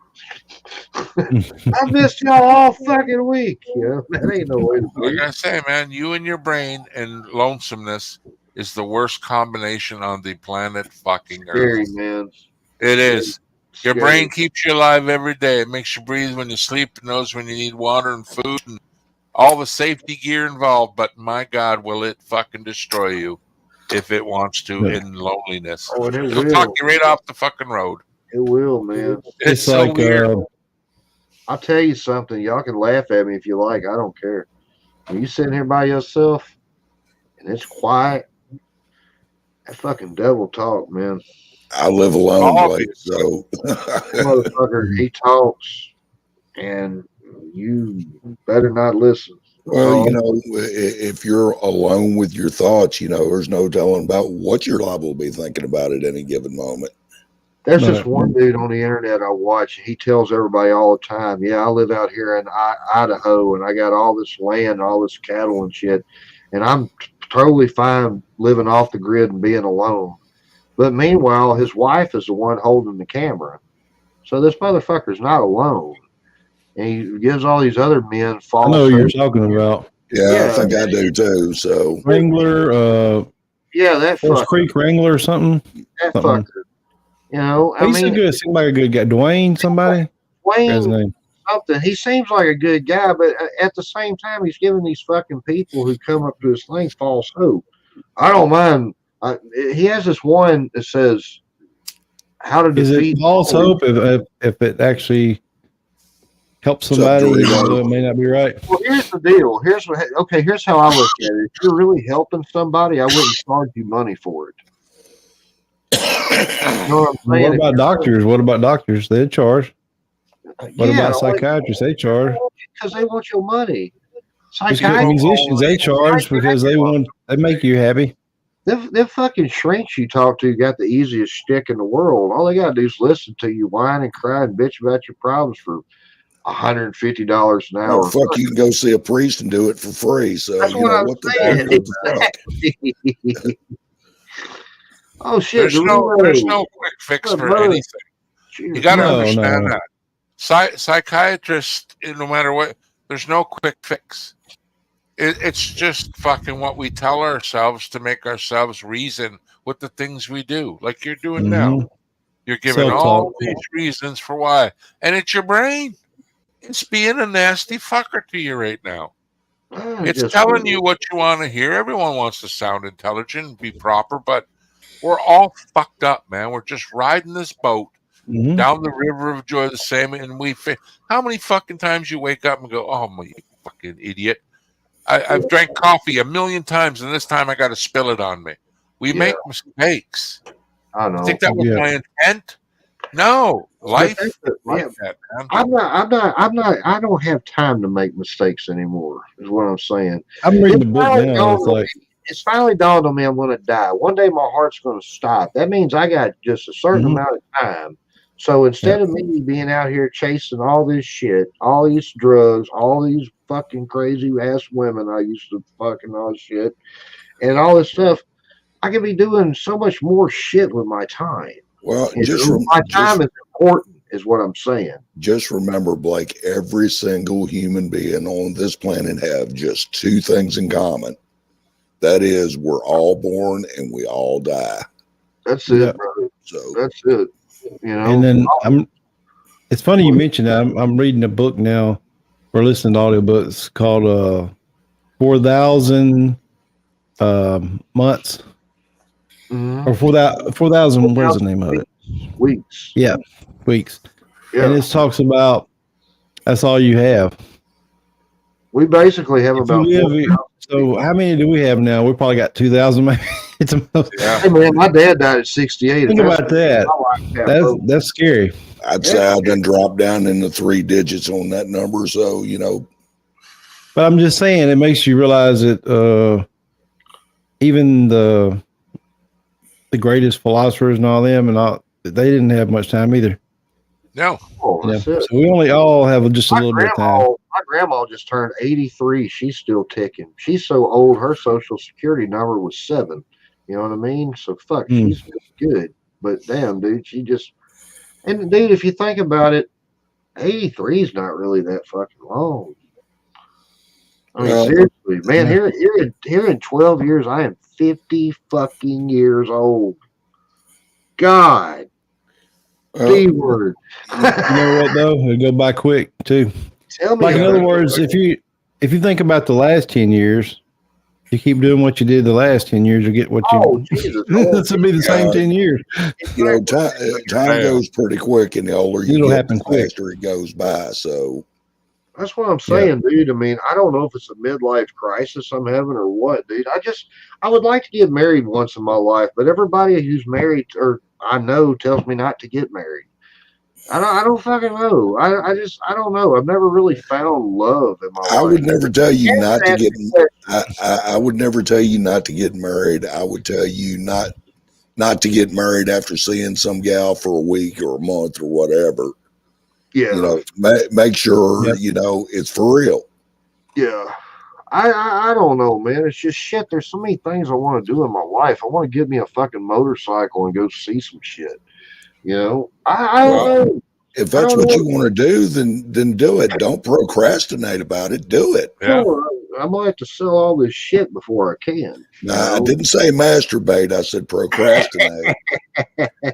Speaker 1: I missed y'all all fucking week. That ain't no way to do it.
Speaker 4: Like I say, man, you and your brain and lonesomeness is the worst combination on the planet fucking
Speaker 1: Scary,
Speaker 4: Earth.
Speaker 1: man.
Speaker 4: It is. Your brain keeps you alive every day. It makes you breathe when you sleep. It knows when you need water and food and all the safety gear involved. But my God, will it fucking destroy you if it wants to in loneliness?
Speaker 1: Oh,
Speaker 4: It'll talk you right off the fucking road.
Speaker 1: It will, man.
Speaker 4: It's so
Speaker 7: like
Speaker 4: weird.
Speaker 1: I'll tell you something. Y'all can laugh at me if you like. I don't care. When you sitting here by yourself and it's quiet, that fucking devil talk, man.
Speaker 12: I live alone, Blake, so
Speaker 1: motherfucker, he talks, and you better not listen.
Speaker 12: Well, if you're alone with your thoughts, there's no telling about what you're liable to be thinking about at any given moment.
Speaker 1: There's this one dude on the internet I watch. He tells everybody all the time, yeah, I live out here in Idaho, and I got all this land, all this cattle and shit, and I'm totally fine living off the grid and being alone. But meanwhile, his wife is the one holding the camera. So this motherfucker's not alone. And he gives all these other men false.
Speaker 7: I know who you're talking about.
Speaker 12: Yeah, I think I do too. So
Speaker 7: Wrangler,
Speaker 1: yeah, that
Speaker 7: Forest Creek Wrangler or something.
Speaker 1: That fucker.
Speaker 7: He's a good, seems like a good guy. Dwayne, somebody. His name.
Speaker 1: Something. He seems like a good guy, but at the same time, he's giving these fucking people who come up to his thing false hope. I don't mind. He has this one that says how to defeat.
Speaker 7: Is it false hope if it actually helps somebody, even though it may not be right?
Speaker 1: Well, here's the deal. Here's how I look at it. If you're really helping somebody, I wouldn't charge you money for it. You know what I'm saying?
Speaker 7: What about doctors? What about doctors? They charge. What about psychiatrists? They charge
Speaker 1: because they want your money.
Speaker 7: Musicians, they charge because they make you happy.
Speaker 1: Them fucking shrinks you talk to got the easiest shtick in the world. All they gotta do is listen to you whine and cry and bitch about your problems for $150 an hour.
Speaker 12: Oh, fuck, you can go see a priest and do it for free. So
Speaker 1: that's what exactly. Oh shit!
Speaker 4: There's no quick fix for anything. You got to understand that. Psychiatrists, no matter what, there's no quick fix. It's just fucking what we tell ourselves to make ourselves reason with the things we do, like you're doing now. You're giving all these reasons for why, and it's your brain. It's being a nasty fucker to you right now. It's telling you what you want to hear. Everyone wants to sound intelligent and be proper, but we're all fucked up, man. We're just riding this boat down the river of joy the same, and how many fucking times you wake up and go, oh, my fucking idiot. I've drank coffee 1,000,000 times, and this time I got to spill it on me. We make mistakes.
Speaker 1: I know.
Speaker 4: Think that was my intent? No, life like that, man.
Speaker 1: I don't have time to make mistakes anymore, is what I'm saying.
Speaker 7: I'm reading the book now.
Speaker 1: It's finally dawned on me I'm going to die. One day my heart's going to stop. That means I got just a certain amount of time. So instead of me being out here chasing all this shit, all these drugs, all these fucking crazy ass women I used to fucking all this shit, and all this stuff, I could be doing so much more shit with my time.
Speaker 12: Well,
Speaker 1: my time is important, is what I'm saying.
Speaker 12: Just remember, Blake, every single human being on this planet have just two things in common. That is, we're all born and we all die.
Speaker 1: That's it, brother. So that's it.
Speaker 7: And then it's funny you mentioned that. I'm reading a book now, or listening to audiobooks called 4,000 months. Or 4,000, what is the name of it?
Speaker 1: Weeks.
Speaker 7: Yeah, weeks. Yeah. And it talks about that's all you have.
Speaker 1: We basically have about.
Speaker 7: So how many do we have now? We probably got 2,000 maybe.
Speaker 1: Hey man, my dad died at 68.
Speaker 7: Think about that. That's scary.
Speaker 12: I'd say I've been dropped down in the 3 digits on that number. So,
Speaker 7: But I'm just saying, it makes you realize that even the greatest philosophers and all them, and all, they didn't have much time either.
Speaker 4: No.
Speaker 7: So we only all have just a little bit of time.
Speaker 1: My grandma just turned 83. She's still ticking. She's so old, her social security number was 7. You know what I mean? So fuck, she's good. But damn, dude, and dude, if you think about it, 83 is not really that fucking long. I mean, seriously, man, here in 12 years, I am 50 fucking years old. God. D-word.
Speaker 7: You know what though? It'll go by quick too.
Speaker 1: Tell me.
Speaker 7: Like in other words, if you think about the last 10 years, you keep doing what you did the last 10 years, you get what you.
Speaker 1: Jesus!
Speaker 7: This will be the same 10 years.
Speaker 12: Time goes pretty quick, and the older you get, the faster it goes by. So
Speaker 1: that's what I'm saying, dude. I mean, I don't know if it's a midlife crisis I'm having or what, dude. I would like to get married once in my life, but everybody who's married or I know tells me not to get married. I don't fucking know. I don't know. I've never really found love in my life.
Speaker 12: I would never tell you not to get. I would never tell you not to get married. I would tell you not to get married after seeing some gal for a week or a month or whatever.
Speaker 1: Yeah.
Speaker 12: You know, make sure you know it's for real.
Speaker 1: Yeah. I don't know, man. It's just shit. There's so many things I want to do in my life. I want to get me a fucking motorcycle and go see some shit. You know, I don't know.
Speaker 12: If that's what you want to do, then do it. Don't procrastinate about it. Do it.
Speaker 1: Yeah. I might have to sell all this shit before I can.
Speaker 12: I didn't say masturbate. I said procrastinate.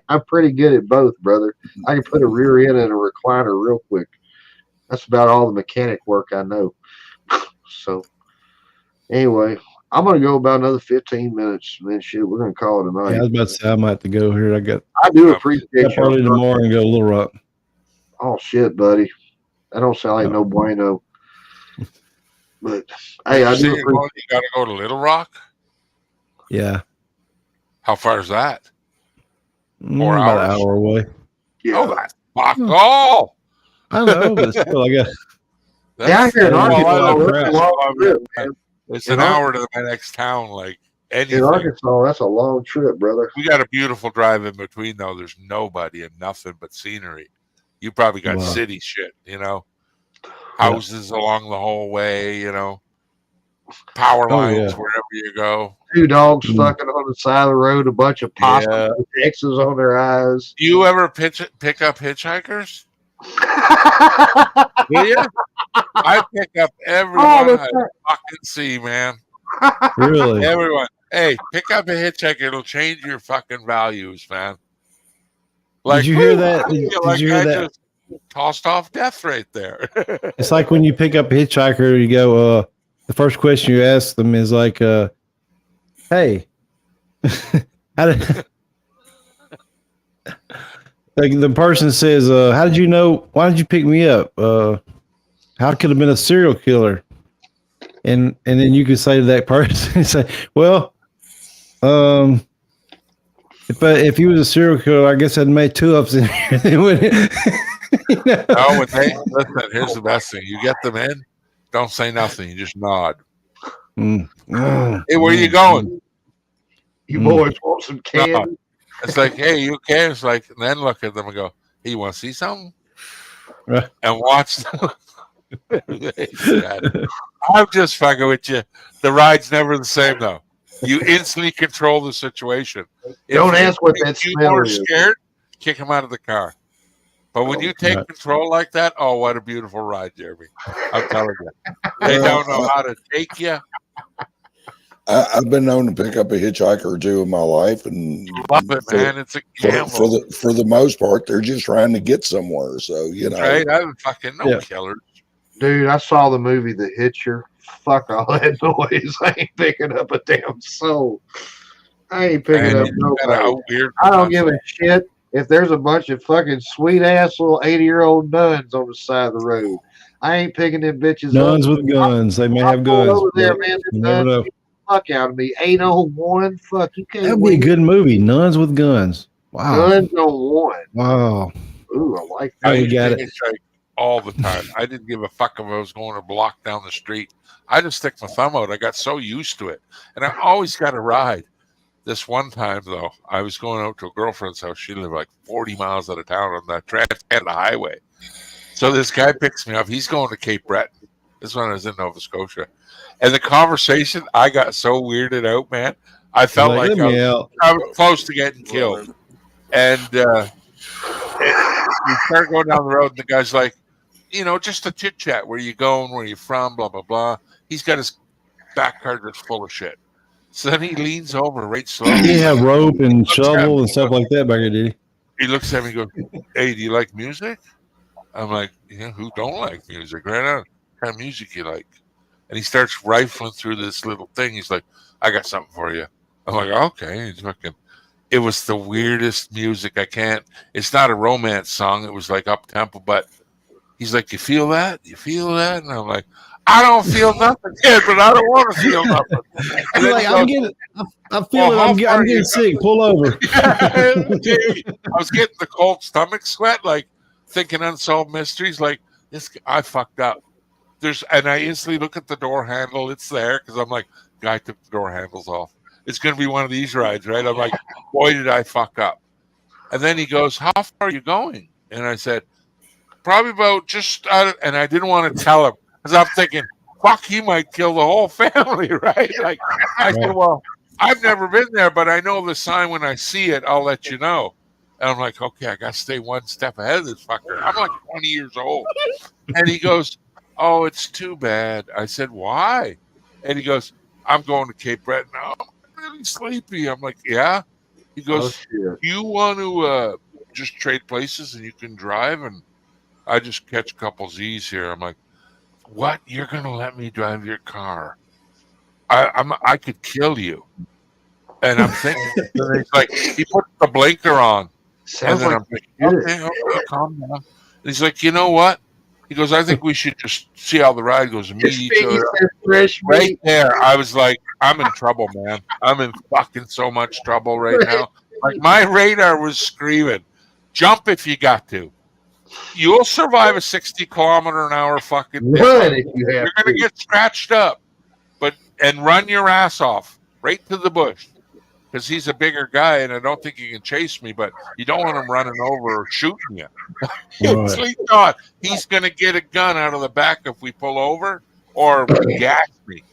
Speaker 1: I'm pretty good at both, brother. I can put a rear end in a recliner real quick. That's about all the mechanic work I know. So, anyway, I'm gonna go about another 15 minutes, and then shit, we're gonna call it a night.
Speaker 7: Yeah, I was about to say I might have to go here.
Speaker 1: I do appreciate you
Speaker 7: early tomorrow and go to Little Rock.
Speaker 1: Oh shit, buddy, that don't sound like no bueno. But hey, I do appreciate.
Speaker 4: You got to go to Little Rock.
Speaker 7: Yeah.
Speaker 4: How far is that?
Speaker 7: 4 hours. About an hour away.
Speaker 1: Yeah.
Speaker 4: Oh, that's fuck all.
Speaker 7: I know, but still, I got.
Speaker 1: Yeah, I Arkansas.
Speaker 4: It's an hour to my next town. Like anything.
Speaker 1: In Arkansas, that's a long trip, brother.
Speaker 4: We got a beautiful drive in between, though. There's nobody and nothing but scenery. You probably got city shit, you know, houses along the whole way, you know, power lines wherever you go.
Speaker 1: 2 dogs fucking on the side of the road, a bunch of possums with X's on their eyes.
Speaker 4: Do you ever pick up hitchhikers? Do you? I pick up everyone I fucking see, man.
Speaker 7: Really?
Speaker 4: Everyone. Hey, pick up a hitchhiker. It'll change your fucking values, man. Like,
Speaker 7: did you hear that?
Speaker 4: Did you hear that? Just tossed off death right there.
Speaker 7: It's like when you pick up a hitchhiker, you go, the first question you ask them is like, hey, how did like the person says, how did you know? Why did you pick me up? How could have been a serial killer? And then you could say to that person, say, well, if he was a serial killer, I guess I'd make 2 ups in here. You know?
Speaker 4: No, listen, here's the best thing. You get them in, don't say nothing. You just nod. Hey, where you going?
Speaker 1: You boys want some candy?
Speaker 4: No. It's like, hey, you okay? It's like, and then look at them and go, hey, you want to see something? And watch them. I'm just fucking with you. The ride's never the same, though. You instantly control the situation.
Speaker 1: Don't ask what that smell is.
Speaker 4: Scared, kick him out of the car. But when you take control like that, oh, what a beautiful ride, Jeremy. I'm telling you. They don't know how to take you.
Speaker 12: I've been known to pick up a hitchhiker or 2 in my life, and
Speaker 4: love it, man. It's a gamble.
Speaker 12: For the most part, they're just trying to get somewhere. So you know,
Speaker 4: right? I haven't fucking no killers.
Speaker 1: Dude, I saw the movie The Hitcher. Fuck all that noise. I ain't picking up a damn soul. I ain't picking up nobody. I don't give a shit if there's a bunch of fucking sweet ass little 80-year-old nuns on the side of the road. I ain't picking them bitches
Speaker 7: nuns
Speaker 1: up.
Speaker 7: with guns. They may have guns.
Speaker 1: Over there, man. You never know. Fuck out of me. 801. Fuck, you can't.
Speaker 7: That'd be a good movie. Nuns with guns. Wow.
Speaker 1: Guns on one.
Speaker 7: Wow.
Speaker 1: Ooh, I like that.
Speaker 4: I got it. All the time. I didn't give a fuck if I was going a block down the street. I just stick my thumb out. I got so used to it. And I always got a ride. This one time, though, I was going out to a girlfriend's house. She lived like 40 miles out of town on the Trans-Canada Highway. So this guy picks me up. He's going to Cape Breton. This one I was in Nova Scotia. And the conversation, I got so weirded out, man. I felt like I was close to getting killed. And we start going down the road, and the guy's like, you know, just a chit chat. Where you going? Where you from? Blah, blah, blah. He's got his back card that's full of shit. So then he leans over right slowly.
Speaker 7: He had rope and shovel and stuff like that back there, did he?
Speaker 4: He looks at me and goes, hey, do you like music? I'm like, yeah, who don't like music? Right on. What kind of music you like? And he starts rifling through this little thing. He's like, I got something for you. I'm like, okay. He's fucking. It was the weirdest music. It's not a romance song. It was like up tempo, but he's like, you feel that? You feel that? And I'm like, I don't feel nothing yet, but I don't want to feel nothing.
Speaker 7: You're like, I'm feeling, I'm getting sick. Pull over.
Speaker 4: I was getting the cold stomach sweat. Like, thinking unsolved mysteries. Like this, I fucked up. And I instantly look at the door handle. It's there because I'm like, guy took the door handles off. It's going to be one of these rides, right? I'm like, boy, did I fuck up. And then he goes, how far are you going? And I said, probably about just out of, and I didn't want to tell him because I'm thinking, fuck, he might kill the whole family, right? Like, I said, well, I've never been there, but I know the sign. When I see it, I'll let you know. And I'm like, okay, I got to stay one step ahead of this fucker. I'm like 20 years old. And he goes, oh, it's too bad. I said, why? And he goes, I'm going to Cape Breton now. I'm really sleepy. I'm like, yeah. He goes, you want to just trade places and you can drive? And I just catch a couple Z's here. I'm like, what? You're going to let me drive your car? I could kill you. And I'm thinking, and he's like, he put the blinker on.
Speaker 1: Sounds
Speaker 4: and then
Speaker 1: like
Speaker 4: I'm like, okay, calm down. And he's like, you know what? He goes, I think we should just see how the ride goes and meet each other. Right there, I was like, I'm in trouble, man. I'm in fucking so much trouble right now. Like, my radar was screaming, jump if you got to. You'll survive a 60-kilometer-an-hour fucking dip.
Speaker 1: Run if you have
Speaker 4: You're going to get scratched up, and run your ass off right to the bush. Because he's a bigger guy, and I don't think he can chase me, but you don't want him running over or shooting you. He thought he's going to get a gun out of the back if we pull over or gas me.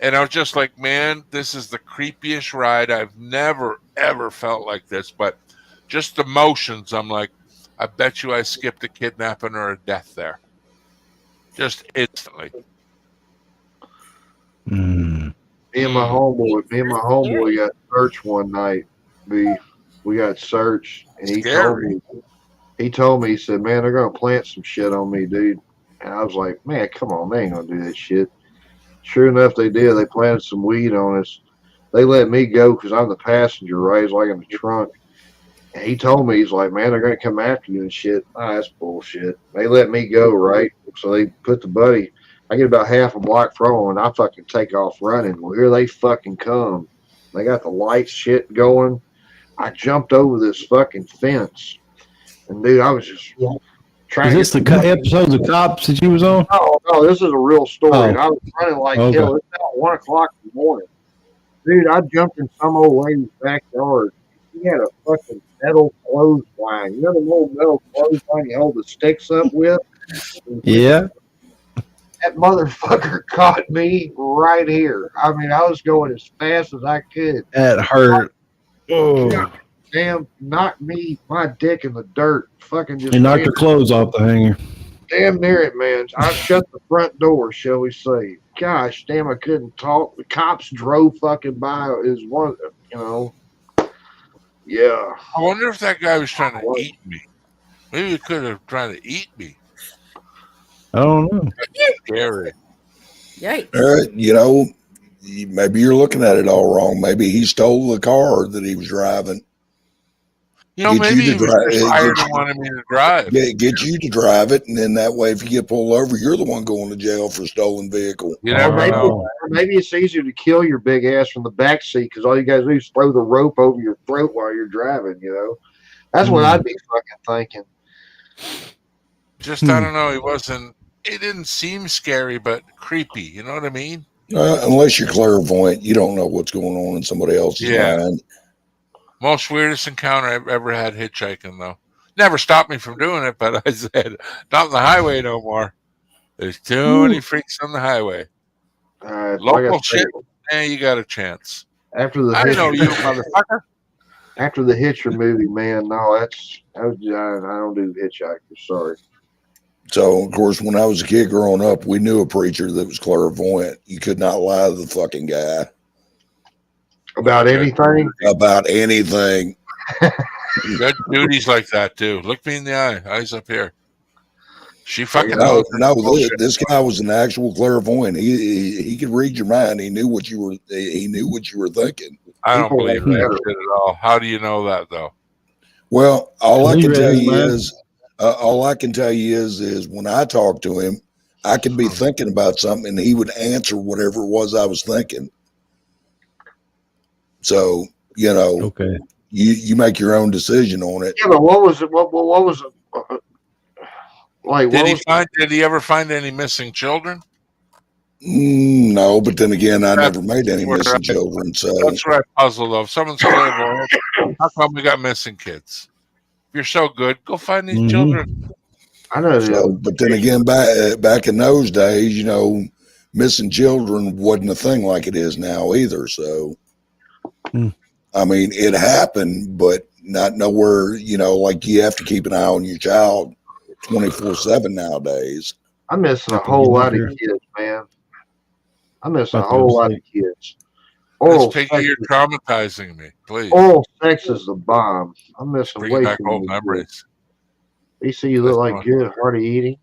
Speaker 4: And I was just like, man, this is the creepiest ride. I've never, ever felt like this. But just the motions, I'm like, I bet you I skipped a kidnapping or a death there. Just instantly.
Speaker 1: Me and my homeboy got searched one night. We got searched, and he told me, he said, man, they're gonna plant some shit on me, dude. And I was like, man, come on, they ain't gonna do that shit. Sure enough, they did. They planted some weed on us. They let me go because I'm the passenger, right? It's like in the trunk. And he told me, he's like, man, they're gonna come after you and shit. Ah, that's bullshit. They let me go, right? So they put the buddy. I get about half a block from them, and I fucking take off running. Well, here they fucking come. They got the lights shit going. I jumped over this fucking fence. And, dude, I was just trying
Speaker 7: Is this the episodes of Cops that you was on?
Speaker 1: No, this is a real story.
Speaker 7: Oh.
Speaker 1: And I was running like
Speaker 7: Okay.
Speaker 1: hell. It's about 1 o'clock in the morning. Dude, I jumped in some old lady's backyard. She had a fucking metal clothesline. You know the little metal clothesline you hold the sticks up with?
Speaker 7: Yeah.
Speaker 1: That motherfucker caught me right here. I mean, I was going as fast as I could.
Speaker 7: That hurt. Oh.
Speaker 1: Damn, knocked me, my dick in the dirt. Fucking just.
Speaker 7: He knocked your clothes off the hanger.
Speaker 1: Damn near it, man. I shut the front door, shall we say. Gosh, damn, I couldn't talk. The cops drove fucking by. Is one, you know. Yeah.
Speaker 4: I wonder if that guy was trying to eat me. Maybe he could have tried to eat me.
Speaker 7: I don't know.
Speaker 4: That's scary.
Speaker 5: Yikes.
Speaker 12: You know, maybe you're looking at it all wrong. Maybe he stole the car that he was driving.
Speaker 4: You know, maybe he was just tired and wanted me to drive.
Speaker 12: Get you to drive it, and then that way, if you get pulled over, you're the one going to jail for a stolen vehicle.
Speaker 4: You never know.
Speaker 1: Maybe it's easier to kill your big ass from the back seat because all you guys do is throw the rope over your throat while you're driving. You know, that's what I'd be fucking thinking.
Speaker 4: Just I don't know. He wasn't. It didn't seem scary, but creepy. You know what I mean?
Speaker 12: Unless you're clairvoyant, you don't know what's going on in somebody else's mind.
Speaker 4: Most weirdest encounter I've ever had hitchhiking, though. Never stopped me from doing it, but I said, not on the highway no more. There's too many freaks on the highway. Local shit, you got a chance.
Speaker 1: After the
Speaker 4: I know you, motherfucker.
Speaker 1: After the Hitcher movie, man, no, I don't do hitchhikers. Sorry.
Speaker 12: So, of course, when I was a kid growing up, we knew a preacher that was clairvoyant. You could not lie to the fucking guy.
Speaker 1: About anything?
Speaker 12: About anything.
Speaker 4: Good duties like that, too. Look me in the eye. Eyes up here. She fucking
Speaker 12: No, this guy was an actual clairvoyant. He could read your mind. He knew what you were thinking.
Speaker 4: I don't believe that shit at all. How do you know that, though?
Speaker 12: Well, all I can tell you is when I talk to him, I could be thinking about something and he would answer whatever it was I was thinking. So, you know, you make your own decision on it.
Speaker 1: Yeah, but what was it? What was it? Like,
Speaker 4: Did he ever find any missing children?
Speaker 12: No, but then again, I
Speaker 4: That's
Speaker 12: never made any
Speaker 4: where
Speaker 12: missing
Speaker 4: I-
Speaker 12: children. So
Speaker 4: That's where I puzzle though. If someone's clever, how come we got missing kids? If you're so good, go find these children.
Speaker 1: I know.
Speaker 12: So, but then again, back in those days, you know, missing children wasn't a thing like it is now either. So, I mean, it happened, but not nowhere. You know, like you have to keep an eye on your child 24/7 nowadays.
Speaker 1: I'm missing a whole lot of kids, man. I'm missing a whole lot of kids. Oral
Speaker 4: Piggy,
Speaker 1: sex,
Speaker 4: you're traumatizing me. Please.
Speaker 1: oral sex is the bomb. I'm missing
Speaker 4: Bring
Speaker 1: way
Speaker 4: back
Speaker 1: too
Speaker 4: old
Speaker 1: many
Speaker 4: memories.
Speaker 1: kids. BC, you look like good, hearty eating.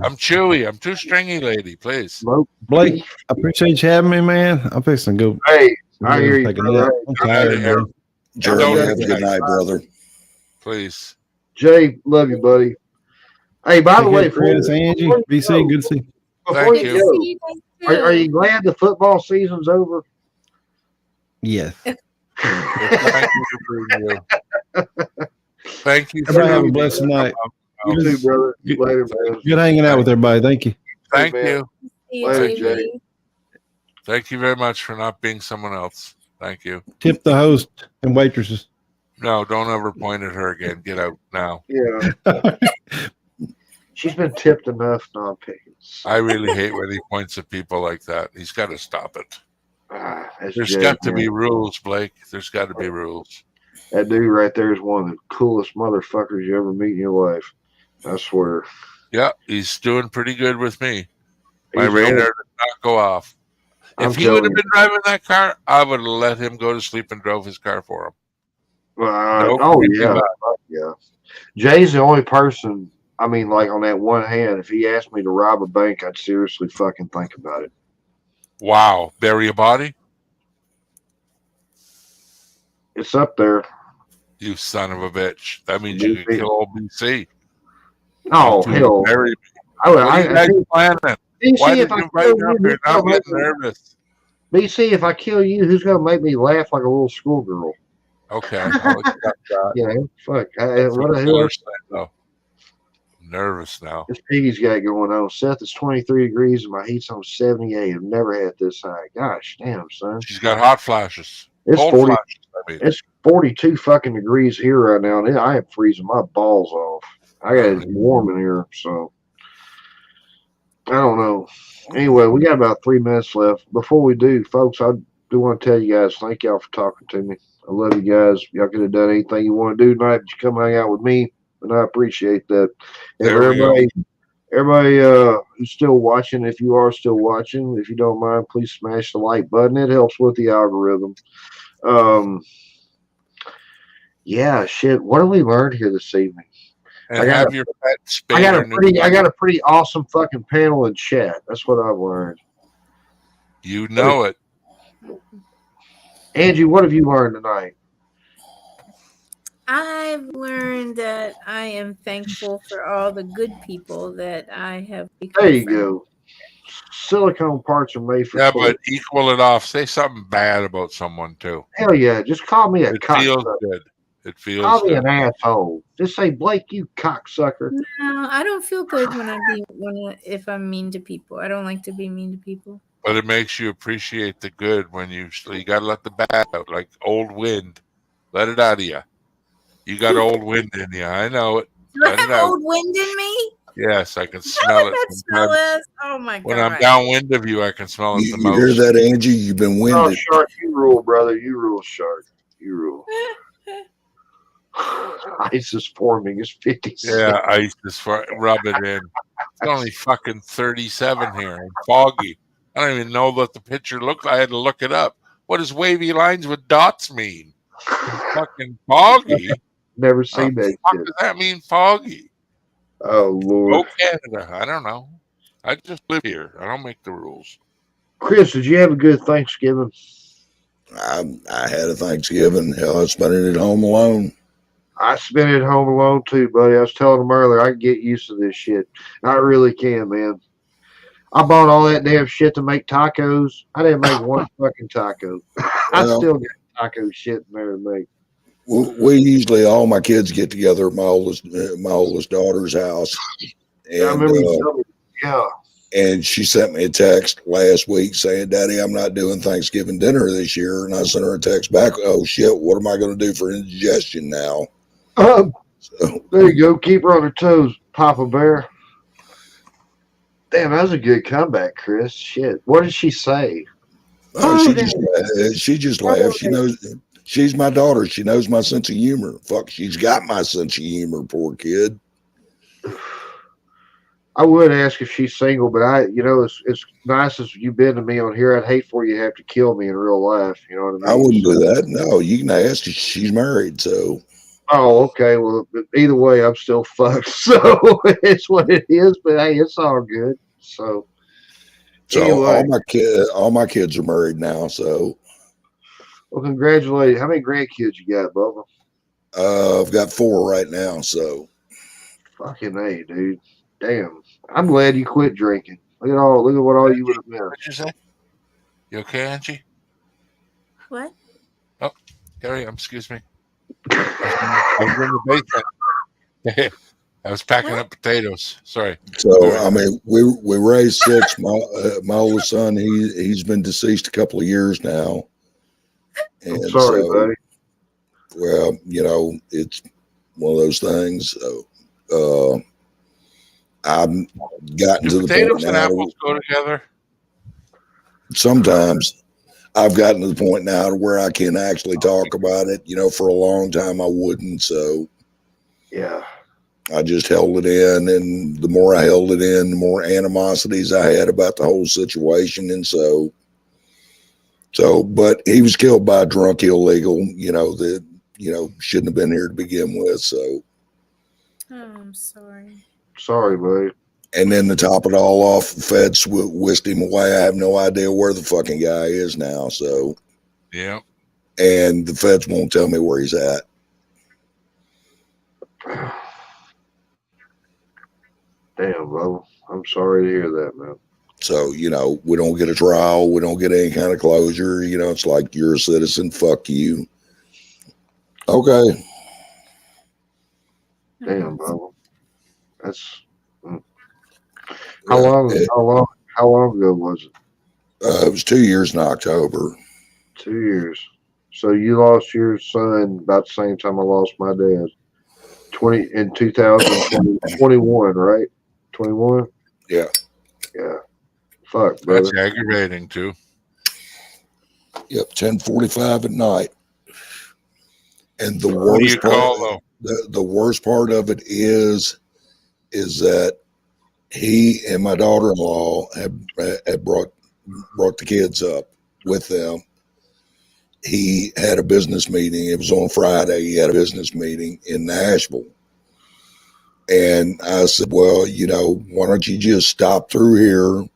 Speaker 4: I'm chewy. I'm too stringy, lady. Please.
Speaker 7: Blake, I appreciate you having me, man. I'm fixing to go.
Speaker 1: Hey, I hear you,
Speaker 7: take a
Speaker 1: brother.
Speaker 7: nap. I'm tired, man.
Speaker 12: Jeremy, have a good night, brother.
Speaker 4: Please.
Speaker 1: Jay, love you, buddy. Hey, by the
Speaker 7: Take
Speaker 1: way,
Speaker 7: care, Chris, Angie, BC, good to see you.
Speaker 1: Before
Speaker 4: Thank
Speaker 1: you go, are you glad the football season's over?
Speaker 7: Yes.
Speaker 4: Thank you for you. Thank you.
Speaker 7: Everybody have a blessed night.
Speaker 1: You too, brother. Later, man.
Speaker 7: Good hanging out with everybody. Thank you.
Speaker 4: Thank
Speaker 1: Hey, man.
Speaker 4: you.
Speaker 1: Later, Jay.
Speaker 4: Thank you very much for not being someone else. Thank you.
Speaker 7: Tip the host and waitresses.
Speaker 4: No, don't ever point at her again. Get out now.
Speaker 1: Yeah. She's been tipped enough, non-pickings.
Speaker 4: I really hate when he points at people like that. He's got to stop it.
Speaker 1: That's
Speaker 4: There's
Speaker 1: Jay,
Speaker 4: got to
Speaker 1: man.
Speaker 4: be rules, Blake. There's got to be rules.
Speaker 1: That dude right there is one of the coolest motherfuckers you ever meet in your life. I swear.
Speaker 4: Yeah, he's doing pretty good with me. My
Speaker 1: He's
Speaker 4: radar
Speaker 1: old.
Speaker 4: did not go off.
Speaker 1: I'm
Speaker 4: If he would
Speaker 1: telling
Speaker 4: have been driving that car, I would have let him go to sleep and drove his car for him. No
Speaker 1: Oh
Speaker 4: question
Speaker 1: yeah,
Speaker 4: about
Speaker 1: yeah. Jay's the only person. I mean, like on that one hand, if he asked me to rob a bank, I'd seriously fucking think about it.
Speaker 4: Wow, bury a body?
Speaker 1: It's up there.
Speaker 4: You son of a bitch. That means you could kill old BC.
Speaker 1: Oh
Speaker 4: You two
Speaker 1: hell!
Speaker 4: bury me.
Speaker 1: I would.
Speaker 4: What are you guys planning?
Speaker 1: BC,
Speaker 4: Why
Speaker 1: if
Speaker 4: did
Speaker 1: I
Speaker 4: you invite
Speaker 1: kill
Speaker 4: me
Speaker 1: you,
Speaker 4: up here?
Speaker 1: who's
Speaker 4: Now I'm
Speaker 1: gonna make
Speaker 4: getting
Speaker 1: me-
Speaker 4: nervous.
Speaker 1: BC, if I kill you, who's gonna make me laugh like a little schoolgirl?
Speaker 4: Okay, I'll accept that.
Speaker 1: Yeah, fuck.
Speaker 4: That's
Speaker 1: What the
Speaker 4: what
Speaker 1: hell?
Speaker 4: you're saying, though. I'm nervous now.
Speaker 1: This piggy's got going on. Seth is 23 degrees and my heat's on 78. I've never had this high. Gosh damn, son.
Speaker 4: She's got hot flashes.
Speaker 1: It's
Speaker 4: Cold
Speaker 1: 40.
Speaker 4: flashes, I mean.
Speaker 1: It's 42 fucking degrees here right now, and I am freezing my balls off. I got it warm in here, so I don't know. Anyway, we got about 3 minutes left. Before we do, folks, I do want to tell you guys, thank y'all for talking to me. I love you guys. Y'all could have done anything you want to do tonight, but you come hang out with me, and I appreciate that. And
Speaker 4: There we go.
Speaker 1: everybody who's still watching, if you are still watching, if you don't mind, please smash the like button. It helps with the algorithm. Yeah, shit. What have we learned here this evening?
Speaker 4: And have your pet spay
Speaker 1: I
Speaker 4: your new
Speaker 1: got a pretty awesome fucking panel in chat. That's what I've learned.
Speaker 4: You know it.
Speaker 1: Angie, what have you learned tonight?
Speaker 5: I've learned that I am thankful for all the good people that I have become.
Speaker 1: There you
Speaker 5: friends
Speaker 1: go. Silicone parts are made for
Speaker 4: Yeah,
Speaker 1: toys.
Speaker 4: but equal it off. Say something bad about someone, too.
Speaker 1: Hell yeah. Just call me a
Speaker 4: It feels
Speaker 1: cocksucker.
Speaker 4: good. It feels
Speaker 1: Call me
Speaker 4: good.
Speaker 1: an asshole. Just say, Blake, you cocksucker.
Speaker 5: No, I don't feel good if I'm mean to people. I don't like to be mean to people.
Speaker 4: But it makes you appreciate the good when you got to let the bad out, like old wind. Let it out of you. You got old wind in you. I know it.
Speaker 5: Do I
Speaker 4: Let it
Speaker 5: have
Speaker 4: out.
Speaker 5: old wind in me?
Speaker 4: Yes, I can
Speaker 5: Is
Speaker 4: smell
Speaker 5: that
Speaker 4: it.
Speaker 5: what that smell
Speaker 4: sometimes.
Speaker 5: is? Oh my god!
Speaker 4: When I'm downwind of you, I can smell it the
Speaker 12: You hear
Speaker 4: most.
Speaker 12: that, Angie? You've been
Speaker 1: Oh,
Speaker 12: winded.
Speaker 1: Shark, you rule, brother. You rule, Shark. You rule. Ice is forming. It's 56.
Speaker 4: Yeah, ice is rub it in. It's only fucking 37 here and foggy. I don't even know what the picture looked like. I had to look it up. What does wavy lines with dots mean? It's fucking foggy.
Speaker 1: Never seen that
Speaker 4: What
Speaker 1: shit.
Speaker 4: does that mean, foggy?
Speaker 1: Oh, Lord.
Speaker 4: Oh, Canada. I don't know. I just live here. I don't make the rules.
Speaker 1: Chris, did you have a good Thanksgiving?
Speaker 12: I had a Thanksgiving. Hell, I spent it at home alone.
Speaker 1: I spent it home alone too, buddy. I was telling him earlier, I can get used to this shit. I really can, man. I bought all that damn shit to make tacos. I didn't make one fucking taco. I
Speaker 12: Well,
Speaker 1: still got taco shit in there to make.
Speaker 12: we usually all my kids get together at my oldest daughter's house,
Speaker 1: Yeah, I
Speaker 12: And
Speaker 1: remember you telling me. Yeah.
Speaker 12: and she sent me a text last week saying, "Daddy, I'm not doing Thanksgiving dinner this year." And I sent her a text back, "Oh shit, what am I going to do for indigestion now?" So,
Speaker 1: There you go. Keep her on her toes, Papa Bear. Damn, that was a good comeback, Chris. Shit. What did she say?
Speaker 12: oh, she just laughed. She knows she's my daughter. She knows my sense of humor. Fuck, she's got my sense of humor. Poor kid.
Speaker 1: I would ask if she's single, but as nice as you've been to me on here, I'd hate for you to have to kill me in real life. You know what I mean?
Speaker 12: I wouldn't do that. No, you can ask. She's married, so.
Speaker 1: Oh, okay. Well, either way, I'm still fucked. So it's what it is. But hey, it's all good. So anyway,
Speaker 12: all my kids are married now. So.
Speaker 1: Well, congratulations. How many grandkids you got, Bubba?
Speaker 12: I've got 4 right now. So.
Speaker 1: Fucking A, dude. Damn. I'm glad you quit drinking. Look at what all you would have missed.
Speaker 4: What'd you say? You okay, Angie?
Speaker 5: What?
Speaker 4: Oh, Gary, excuse me. I was in the basement. I was packing up potatoes. Sorry.
Speaker 12: So I mean, we raised 6. My oldest son, he's been deceased a couple of years now. And
Speaker 1: I'm sorry, buddy.
Speaker 12: Well, it's one of those things. So, I've gotten to the point
Speaker 4: potatoes and
Speaker 12: now.
Speaker 4: apples go together?
Speaker 12: Sometimes. I've gotten to the point now to where I can actually talk about it. For a long time I wouldn't. So
Speaker 1: yeah,
Speaker 12: I just held it in, and the more I held it in, the more animosities I had about the whole situation. And so, but he was killed by a drunk illegal, that, shouldn't have been here to begin with. So,
Speaker 5: Oh, I'm sorry.
Speaker 1: Sorry, buddy.
Speaker 12: And then to top it all off, the feds whisked him away. I have no idea where the fucking guy is now. So,
Speaker 4: yeah.
Speaker 12: And the feds won't tell me where he's at.
Speaker 1: Damn, Bubba. I'm sorry to hear that, man.
Speaker 12: So, we don't get a trial. We don't get any kind of closure. It's like, you're a citizen. Fuck you. Okay.
Speaker 1: Damn, Bubba. That's. How long ago was it?
Speaker 12: It was 2 years in October.
Speaker 1: 2 years. So you lost your son about the same time I lost my dad. 2021, right? 21?
Speaker 12: Yeah.
Speaker 1: Yeah. Fuck, brother.
Speaker 4: That's aggravating too.
Speaker 12: Yep, 10:45 at night. And the worst part, the worst part of it is that he and my daughter-in-law had brought the kids up with them. He had a business meeting. It was on Friday. He had a business meeting in Nashville. And I said, well, why don't you just stop through here,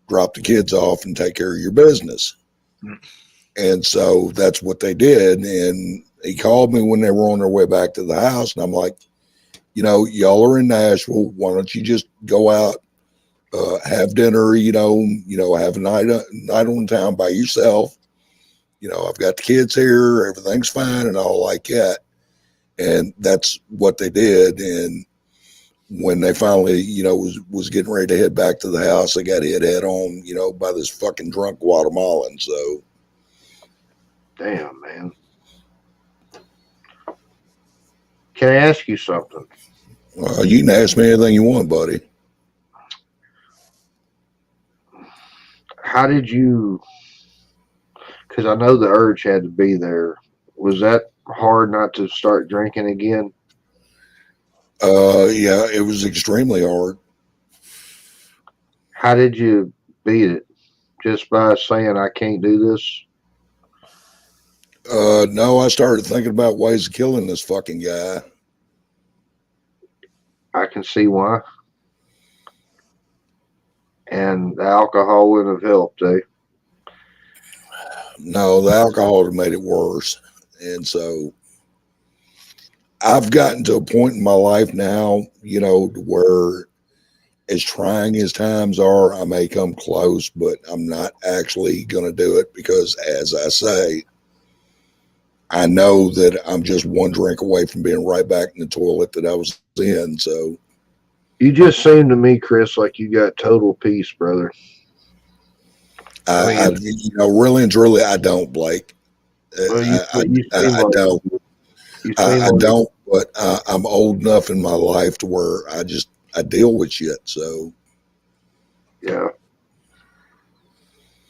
Speaker 12: drop the kids off, and take care of your business? And so that's what they did. And he called me when they were on their way back to the house. And I'm like, y'all are in Nashville. Why don't you just go out, have dinner, have a night on town by yourself. I've got the kids here. Everything's fine and all like that. And that's what they did. And when they finally, was getting ready to head back to the house, they got hit head on, by this fucking drunk Guatemalan. So.
Speaker 1: Damn, man. Can I ask you something?
Speaker 12: You can ask me anything you want, buddy.
Speaker 1: How did you, because I know the urge had to be there. Was that hard not to start drinking again?
Speaker 12: Yeah, it was extremely hard.
Speaker 1: How did you beat it? Just by saying, I can't do this?
Speaker 12: No, I started thinking about ways of killing this fucking guy.
Speaker 1: I can see why. And the alcohol wouldn't have helped, eh?
Speaker 12: No, the alcohol made it worse. And so I've gotten to a point in my life now, where as trying as times are, I may come close, but I'm not actually going to do it because, as I say, I know that I'm just one drink away from being right back in the toilet that I was in. So,
Speaker 1: You just seem to me, Chris, like you got total peace, brother.
Speaker 12: Really and truly, I don't, Blake. I don't. I don't. But I'm old enough in my life to where I deal with shit. So
Speaker 1: yeah,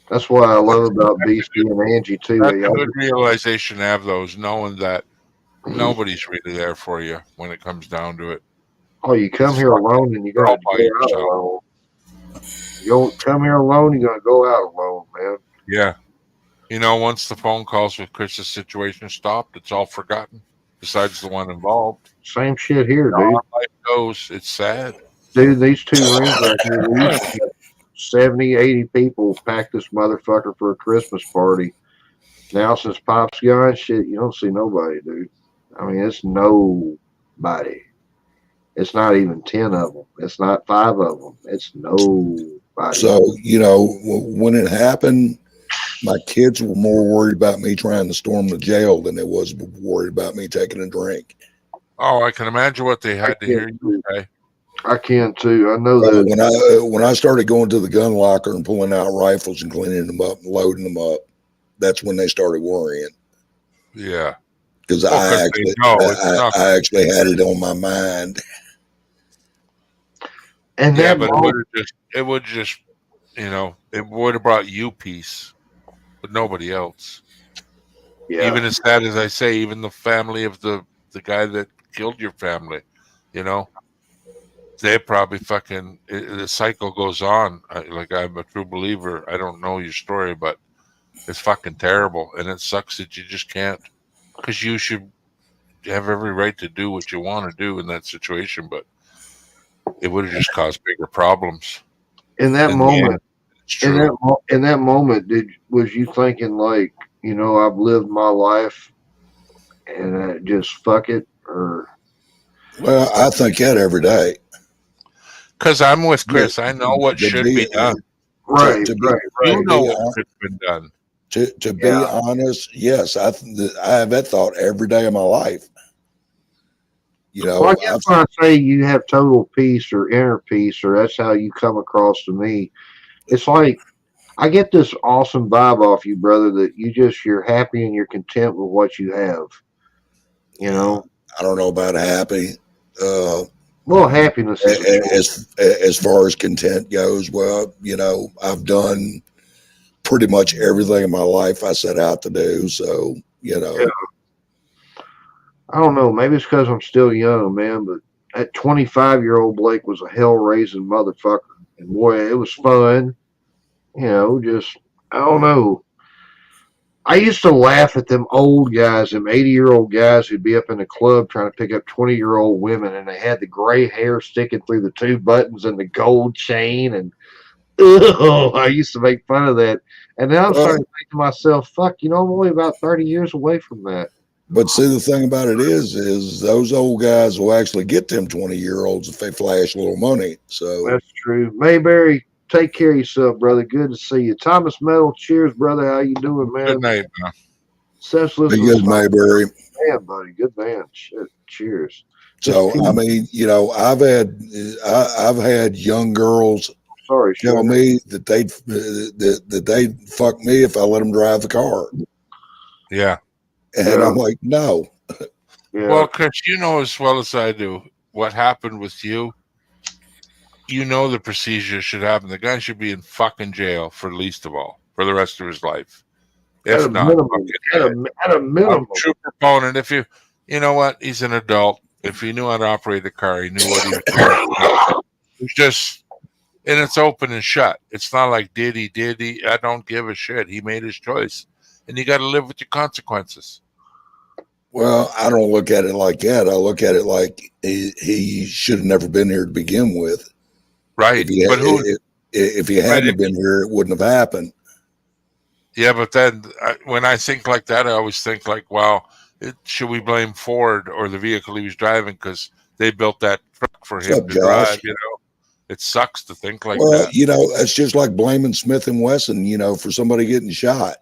Speaker 1: that's what I love about Beastie and Angie too.
Speaker 4: That's a good realization to have those, knowing that nobody's really there for you when it comes down to it.
Speaker 1: Oh, you come here alone and you got to go out alone. You don't come here alone, you're going to go out alone, man.
Speaker 4: Yeah. Once the phone calls with Chris's situation stopped, it's all forgotten, besides the one involved.
Speaker 1: Same shit here, dude.
Speaker 4: How life goes. It's sad.
Speaker 1: Dude, these 2 rings right here, we used to have 70, 80 people pack this motherfucker for a Christmas party. Now, since Pop's gone, shit, you don't see nobody, dude. I mean, it's nobody. It's not even 10 of them. It's not 5 of them. It's nobody.
Speaker 12: So, when it happened, my kids were more worried about me trying to storm the jail than they was worried about me taking a drink.
Speaker 4: Oh, I can imagine what they had to hear you say.
Speaker 1: I can too. I know that.
Speaker 12: When I started going to the gun locker and pulling out rifles and cleaning them up and loading them up, that's when they started worrying.
Speaker 4: Yeah.
Speaker 12: Because I actually had it on my mind.
Speaker 1: And
Speaker 4: yeah, but it would just it would have brought you peace, but nobody else.
Speaker 1: Yeah.
Speaker 4: Even as sad as I say, even the family of the guy that killed your family, they probably the cycle goes on. I'm a true believer. I don't know your story, but it's fucking terrible, and it sucks that you just can't, because you should have every right to do what you want to do in that situation, but it would have just caused bigger problems.
Speaker 1: In that moment, in that moment, was you thinking like, I've lived my life and just fuck it, or?
Speaker 12: Well, I think that every day.
Speaker 4: Because I'm with Chris. I know what should be done.
Speaker 1: Right.
Speaker 4: You know what should have been done.
Speaker 12: To be honest, yes, I have that thought every day of my life.
Speaker 1: Well, I guess when I say you have total peace or inner peace, or that's how you come across to me, it's like I get this awesome vibe off you, brother, that you're happy and you're content with what you have.
Speaker 12: I don't know about happy.
Speaker 1: Well, happiness
Speaker 12: as far as content goes. Well, I've done pretty much everything in my life I set out to do. So,
Speaker 1: Yeah. I don't know. Maybe it's because I'm still young, man, but that 25-year-old Blake was a hell-raising motherfucker. And boy, it was fun. Just, I don't know. I used to laugh at them old guys, them 80-year-old guys who'd be up in the club trying to pick up 20-year-old women, and they had the gray hair sticking through the 2 buttons and the gold chain. And I used to make fun of that. And now I'm starting to think to myself, fuck, I'm only about 30 years away from that.
Speaker 12: But see, the thing about it is those old guys will actually get them 20-year-olds if they flash a little money. So
Speaker 1: that's true. Mayberry, take care of yourself, brother. Good to see you. Thomas Metal, cheers, brother. How you doing, man?
Speaker 4: Good night, man.
Speaker 12: Be good, Mayberry.
Speaker 1: Man, buddy. Good man. Shit. Cheers.
Speaker 12: So I mean, I've had young girls tell me that they'd fuck me if I let them drive the car.
Speaker 4: Yeah.
Speaker 12: And I'm like, no.
Speaker 1: Yeah.
Speaker 4: Well, Chris, you know as well as I do what happened with you. The procedure should happen. The guy should be in fucking jail for least of all for the rest of his life. If not,
Speaker 1: at a minimum.
Speaker 4: I'm a true proponent. If you know what, he's an adult. If he knew how to operate a car, he knew what he was doing. It's just, and it's open and shut. It's not like did he? I don't give a shit. He made his choice, and you got to live with your consequences.
Speaker 12: Well, I don't look at it like that. I look at it like he should have never been here to begin with.
Speaker 4: Right.
Speaker 12: If he hadn't been here, it wouldn't have happened.
Speaker 4: Yeah, but then when I think like that, I always think like, wow, should we blame Ford or the vehicle he was driving because they built that truck for him to drive? It sucks to think like that.
Speaker 12: It's just like blaming Smith and Wesson, for somebody getting shot.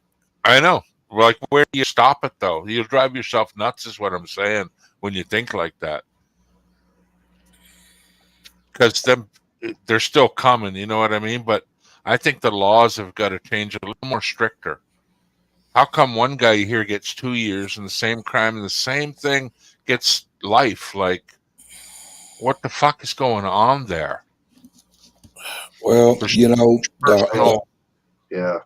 Speaker 4: I know. Like, where do you stop it, though? You'll drive yourself nuts is what I'm saying when you think like that. because they're still coming. You know what I mean? But I think the laws have got to change a little more stricter. How come one guy here gets 2 years and the same crime and the same thing gets life? Like, what the fuck is going on there?
Speaker 12: Well,
Speaker 4: Personal.
Speaker 1: Yeah.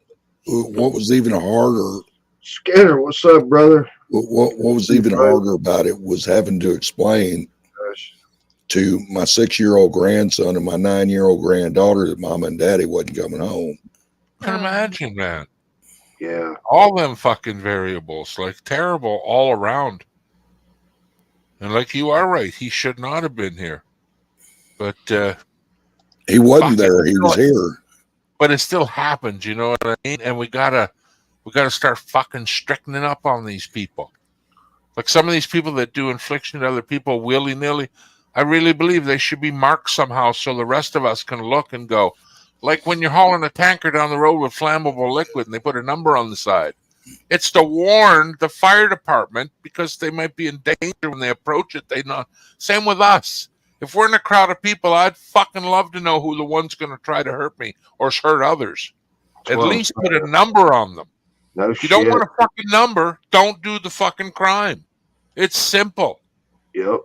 Speaker 12: What was even harder,
Speaker 1: Skinner, what's up, brother?
Speaker 12: what was even harder about it was having to explain to my 6-year-old grandson and my 9-year-old granddaughter that mom and daddy wasn't coming home.
Speaker 4: I can imagine, man.
Speaker 1: Yeah.
Speaker 4: All them fucking variables, like terrible all around. And like you are right, he should not have been here. But
Speaker 12: he wasn't there, he was here.
Speaker 4: But it still happens, you know what I mean? And we gotta start fucking strictening up on these people. Like some of these people that do infliction to other people willy-nilly, I really believe they should be marked somehow so the rest of us can look and go, like when you're hauling a tanker down the road with flammable liquid and they put a number on the side. It's to warn the fire department because they might be in danger when they approach it. Same with us. If we're in a crowd of people, I'd fucking love to know who the one's going to try to hurt me or hurt others. At least put a number on them.
Speaker 1: No
Speaker 4: if you don't want a fucking number, don't do the fucking crime. It's simple.
Speaker 1: Yep.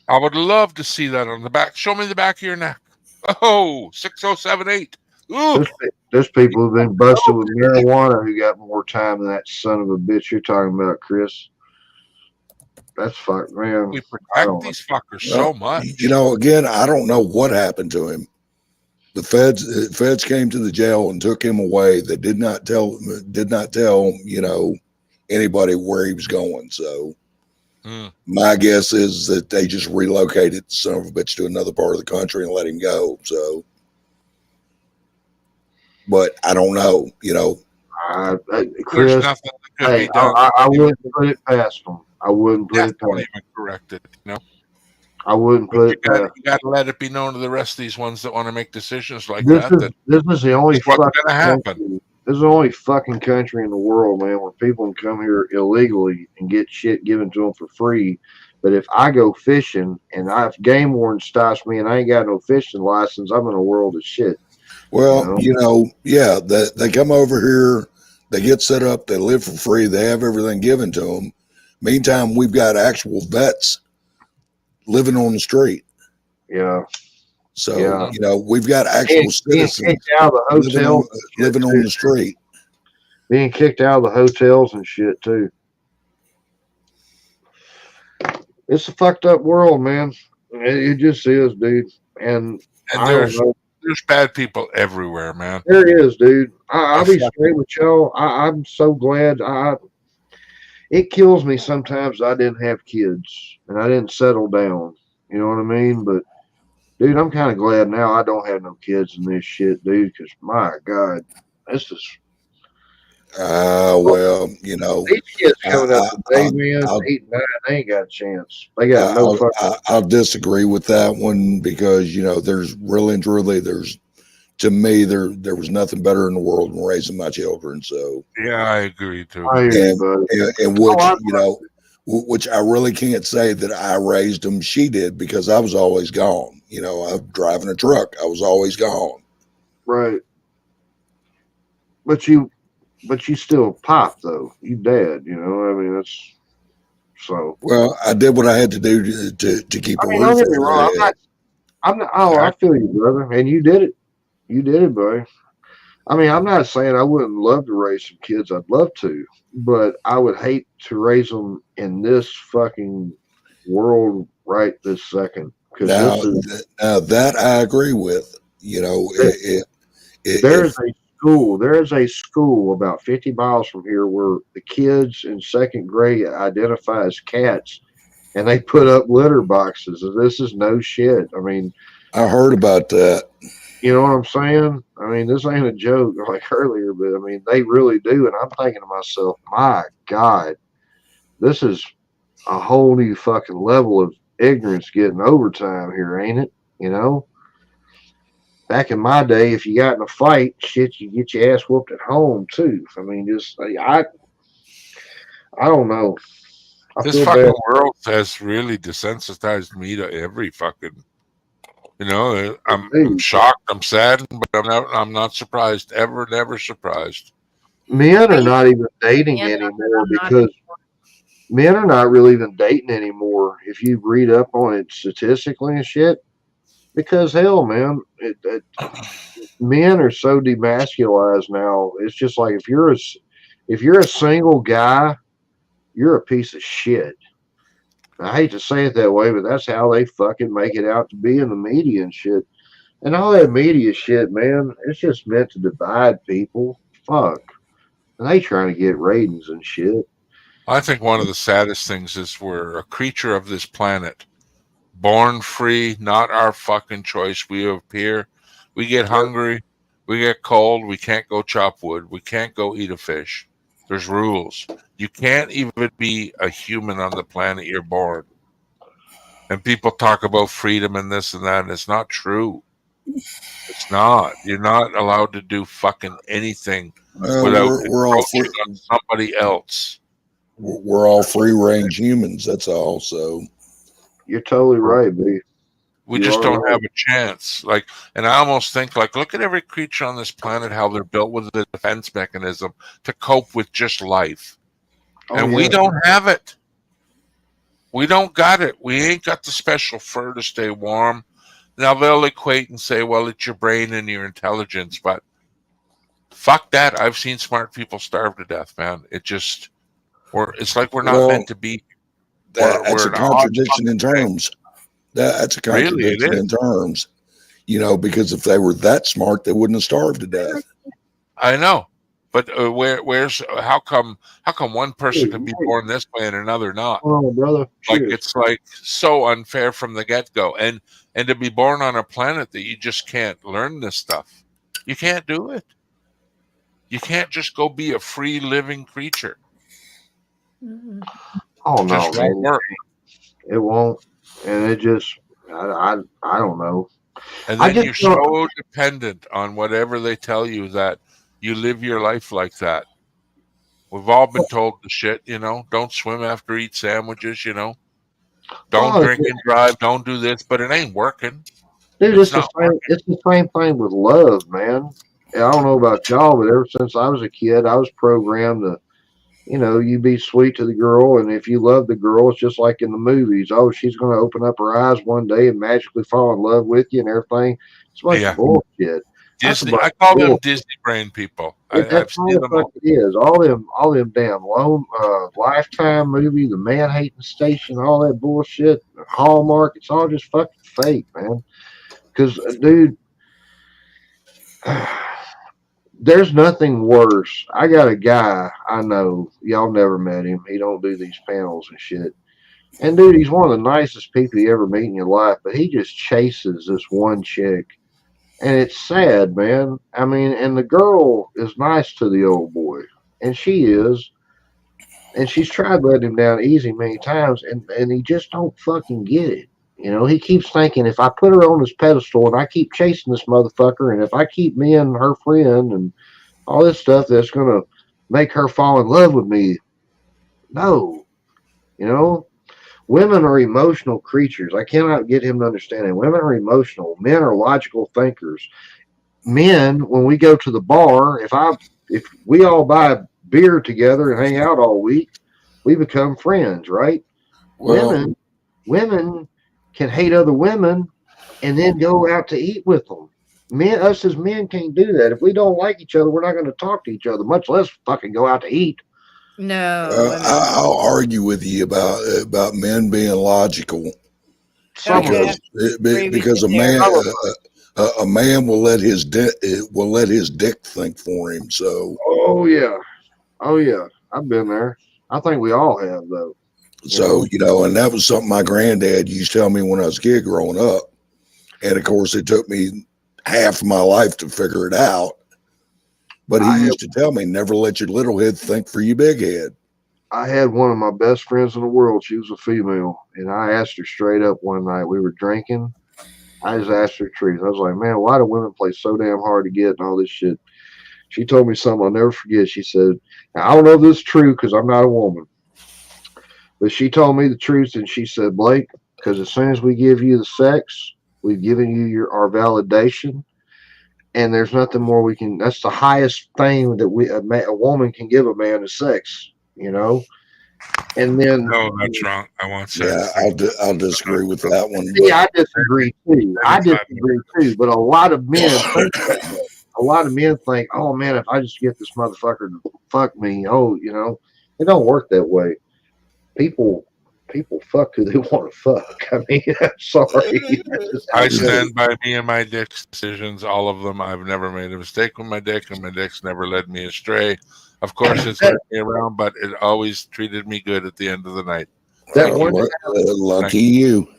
Speaker 4: I would love to see that on the back. Show me the back of your neck. Oh, 6078. Ooh.
Speaker 1: There's people who've been busted with marijuana who got more time than that son of a bitch you're talking about, Chris. That's fucked, man.
Speaker 4: We protect these fuckers so much.
Speaker 12: Again, I don't know what happened to him. The feds came to the jail and took him away. They did not tell anybody where he was going. So my guess is that they just relocated the son of a bitch to another part of the country and let him go. So, but I don't know,
Speaker 1: Chris, I wouldn't put it past them. I wouldn't put it past
Speaker 4: them. Even correct it,
Speaker 1: I wouldn't put it past.
Speaker 4: You got to let it be known to the rest of these ones that want to make decisions like
Speaker 1: this
Speaker 4: that.
Speaker 1: This is the only
Speaker 4: what's
Speaker 1: fucking
Speaker 4: going to happen.
Speaker 1: This is the only fucking country in the world, man, where people can come here illegally and get shit given to them for free. But if I go fishing and if game warden stops me and I ain't got no fishing license, I'm in a world of shit.
Speaker 12: Well, they come over here, they get set up, they live for free, they have everything given to them. Meantime, we've got actual vets living on the street.
Speaker 1: Yeah.
Speaker 12: So, we've got actual citizens living on the street.
Speaker 1: Being kicked out of the hotels and shit, too. It's a fucked up world, man. It just is, dude. And
Speaker 4: there's bad people everywhere, man.
Speaker 1: There is, dude. I'll be straight with y'all. I'm so glad. It kills me sometimes I didn't have kids and I didn't settle down. You know what I mean? But, dude, I'm kind of glad now I don't have no kids in this shit, dude, because, my God, this is...
Speaker 12: these
Speaker 1: kids coming up today, man, 8 and 9, they ain't got a chance. They got no fucking...
Speaker 12: I'll disagree with that one because, there's really and truly, to me, there was nothing better in the world than raising my children. So
Speaker 4: yeah, I agree too.
Speaker 12: Which I really can't say that I raised them. She did because I was always gone. I'm driving a truck. I was always gone.
Speaker 1: Right. But you still pop though. You dad. I mean that's so.
Speaker 12: Well, I did what I had to do to keep.
Speaker 1: Don't get me wrong. I'm not. Oh, I feel you, brother. And you did it. You did it, buddy. I mean, I'm not saying I wouldn't love to raise some kids. I'd love to, but I would hate to raise them in this fucking world right this second.
Speaker 12: Now that I agree with.
Speaker 1: There's a school about 50 miles from here where the kids in second grade identify as cats, and they put up litter boxes. This is no shit. I mean,
Speaker 12: I heard about that.
Speaker 1: You know what I'm saying? I mean, this ain't a joke like earlier, but I mean, they really do. And I'm thinking to myself, my God, this is a whole new fucking level of ignorance getting overtime here, ain't it? Back in my day, if you got in a fight, shit, you get your ass whooped at home too. I mean, I don't know.
Speaker 4: This fucking world has really desensitized me to every fucking You know, I'm shocked, I'm saddened, but I'm not surprised. Never surprised.
Speaker 1: Men are not even dating anymore because men are not really even dating anymore. If you read up on it statistically and shit, because hell, man, men are so demasculized now. It's just like if you're a single guy, you're a piece of shit. I hate to say it that way, but that's how they fucking make it out to be in the media and shit. And all that media shit, man, it's just meant to divide people. Fuck. And they trying to get ratings and shit.
Speaker 4: I think one of the saddest things is we're a creature of this planet. Born free, not our fucking choice. We appear, we get hungry, we get cold, we can't go chop wood, we can't go eat a fish. There's rules. You can't even be a human on the planet you're born. And people talk about freedom and this and that, and it's not true. It's not. You're not allowed to do fucking anything without
Speaker 12: we're all
Speaker 4: encroaching on somebody else.
Speaker 12: We're all free range humans. That's all. So
Speaker 1: you're totally right, B.
Speaker 4: We just don't have a chance. And I almost think, look at every creature on this planet, how they're built with a defense mechanism to cope with just life. And we don't have it. We don't got it. We ain't got the special fur to stay warm. Now they'll equate and say, well, it's your brain and your intelligence, but fuck that. I've seen smart people starve to death, man. It's like we're not meant to be.
Speaker 12: That's a contradiction in terms. That's a contradiction in terms. You know, because if they were that smart, they wouldn't have starved to death.
Speaker 4: I know. But how come one person can be born this way and another not?
Speaker 1: Oh, brother.
Speaker 4: It's like so unfair from the get-go. And to be born on a planet that you just can't learn this stuff. You can't do it. You can't just go be a free living creature.
Speaker 1: Oh, no.
Speaker 4: Just won't work.
Speaker 1: It won't. And it just, I don't know.
Speaker 4: And then you're so dependent on whatever they tell you that you live your life like that. We've all been told the shit, don't swim after eat sandwiches, don't drink and drive, don't do this, but it ain't working.
Speaker 1: Dude, it's the same thing with love, man. I don't know about y'all, but ever since I was a kid, I was programmed to, you be sweet to the girl, and if you love the girl, it's just like in the movies. Oh, she's going to open up her eyes one day and magically fall in love with you and everything. It's a bunch of bullshit.
Speaker 4: Disney, I call them Disney brain people.
Speaker 1: That's all the fuck it is. All them damn Lifetime movie, the Man Hating Station, all that bullshit, Hallmark. It's all just fucking fake, man. Because, dude, there's nothing worse. I got a guy I know. Y'all never met him. He don't do these panels and shit. And dude, he's one of the nicest people you ever meet in your life. But he just chases this one chick. And it's sad, man. I mean, and the girl is nice to the old boy. And she is. And she's tried letting him down easy many times. And he just don't fucking get it. He keeps thinking, if I put her on this pedestal and I keep chasing this motherfucker, and if I keep me and her friend and all this stuff, that's going to make her fall in love with me. No. Women are emotional creatures. I cannot get him to understand it. Women are emotional. Men are logical thinkers. Men, when we go to the bar, if we all buy beer together and hang out all week, we become friends, right? Well, women can hate other women and then go out to eat with them. Us as men can't do that. If we don't like each other, we're not going to talk to each other, much less fucking go out to eat.
Speaker 5: No,
Speaker 12: I'll argue with you about men being logical, because a man will let his dick think for him. So
Speaker 1: oh yeah, I've been there. I think we all have though.
Speaker 12: So and that was something my granddad used to tell me when I was a kid growing up, and of course it took me half of my life to figure it out. But he used to tell me, never let your little head think for your big head.
Speaker 1: I had one of my best friends in the world. She was a female. And I asked her straight up one night. We were drinking. I just asked her the truth. I was like, man, why do women play so damn hard to get and all this shit? She told me something I'll never forget. She said, now, I don't know if this is true because I'm not a woman. But she told me the truth. And she said, Blake, because as soon as we give you the sex, We've given you our validation, and there's nothing more we can. That's the highest thing that a woman can give a man is sex. You know, and then
Speaker 4: No, that's wrong. I want
Speaker 12: Yeah,
Speaker 4: sex.
Speaker 12: I'll disagree with that one.
Speaker 1: see, I disagree too. I disagree too. But a lot of men think that way. A lot of men think, oh man, if I just get this motherfucker to fuck me, oh, you know, it don't work that way. People fuck who they want to fuck. I mean, I'm sorry. That's just how
Speaker 4: I
Speaker 1: it goes.
Speaker 4: stand by me and my dick's decisions, all of them. I've never made a mistake with my dick, and my dick's never led me astray. Of course, it's led me around, but it always treated me good at the end of the night.
Speaker 1: That one
Speaker 12: lucky you.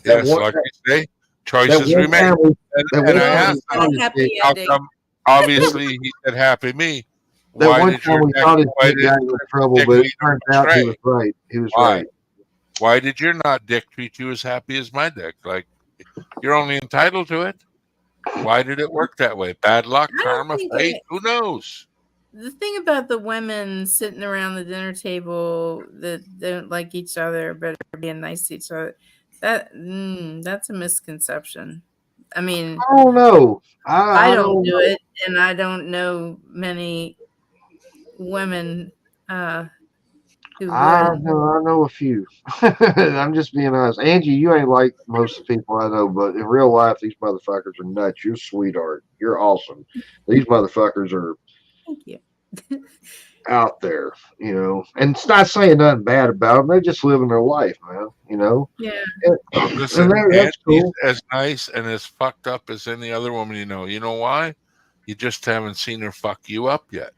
Speaker 4: Yes,
Speaker 1: one-
Speaker 4: like you say, choices remain. And I asked him, how come? Obviously, he said, "Happy me."
Speaker 1: That
Speaker 4: Why
Speaker 1: one
Speaker 4: did your
Speaker 1: time we
Speaker 4: dick-
Speaker 1: thought his
Speaker 4: why
Speaker 1: dick
Speaker 4: did
Speaker 1: got
Speaker 4: your
Speaker 1: in trouble,
Speaker 4: dick
Speaker 1: but
Speaker 4: lead
Speaker 1: it
Speaker 4: him
Speaker 1: turned out he
Speaker 4: astray?
Speaker 1: was right. He was
Speaker 4: Why?
Speaker 1: right.
Speaker 4: Why did your not dick treat you as happy as my dick? Like, you're only entitled to it. Why did it work that way? Bad luck, karma,
Speaker 5: think
Speaker 4: fate?
Speaker 5: it-
Speaker 4: Who knows?
Speaker 5: The thing about the women sitting around the dinner table that don't like each other but are being nice to each other, that's a misconception. I mean,
Speaker 1: I don't know.
Speaker 5: I don't
Speaker 1: don't
Speaker 5: do
Speaker 1: know.
Speaker 5: it, and I don't know many women who
Speaker 1: I
Speaker 5: would.
Speaker 1: know a few. I'm just being honest. Angie, you ain't like most of the people I know, but in real life, these motherfuckers are nuts. You're a sweetheart. You're awesome. These motherfuckers are
Speaker 5: Thank you.
Speaker 1: out there, you know. And it's not saying nothing bad about them. They're just living their life, man. You know.
Speaker 5: Yeah.
Speaker 4: Listen,
Speaker 1: And that's
Speaker 4: Angie's
Speaker 1: cool.
Speaker 4: as nice and as fucked up as any other woman you know. You know why? You just haven't seen her fuck you up yet.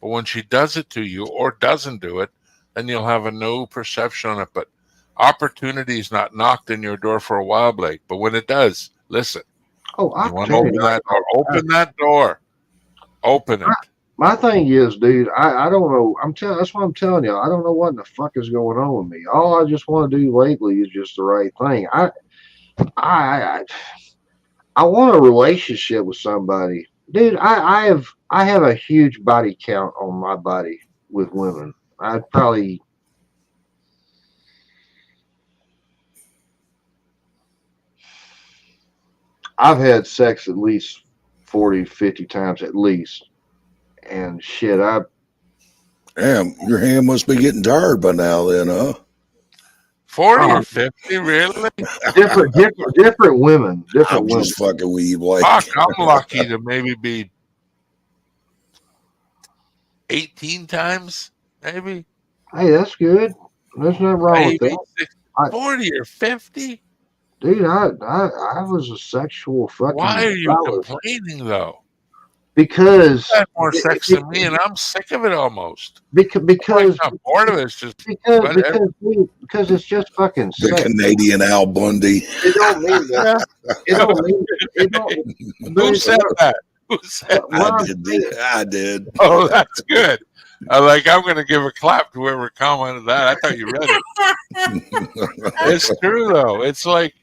Speaker 4: But when she does it to you or doesn't do it, then you'll have a new perception on it. But opportunity is not knocked in your door for a while, Blake. But when it does, listen.
Speaker 1: Oh,
Speaker 4: You want to open that door? Open that door. Open it.
Speaker 1: My thing is, dude, I don't know. That's what I'm telling you. I don't know what the fuck is going on with me. All I just want to do lately is just the right thing. I want a relationship with somebody, dude. I have a huge body count on my body with women. I've had sex at least 40, 50 times at least. And shit,
Speaker 12: Damn, your hand must be getting tired by now, then, huh?
Speaker 4: 40 or 50, really?
Speaker 1: different women.
Speaker 12: I'm just fucking with you, Blake.
Speaker 4: Fuck, I'm lucky to maybe be 18 times, maybe.
Speaker 1: Hey, that's good. There's nothing wrong with
Speaker 4: Maybe
Speaker 1: that.
Speaker 4: 40 or 50?
Speaker 1: Dude, I was a sexual fucking.
Speaker 4: Why are you
Speaker 1: fellas.
Speaker 4: complaining, though?
Speaker 1: Because
Speaker 4: you had more sex than me, and I'm sick of it almost.
Speaker 1: Because
Speaker 4: I'm bored of it. It's just
Speaker 1: because it's just fucking
Speaker 12: The
Speaker 1: sex.
Speaker 12: Canadian Al Bundy.
Speaker 1: It don't mean that. It don't mean it don't.
Speaker 4: Who said that? Who said that?
Speaker 12: I did.
Speaker 4: Oh, that's good. I'm going to give a clap to whoever commented that. I thought you read it. It's true, though. It's like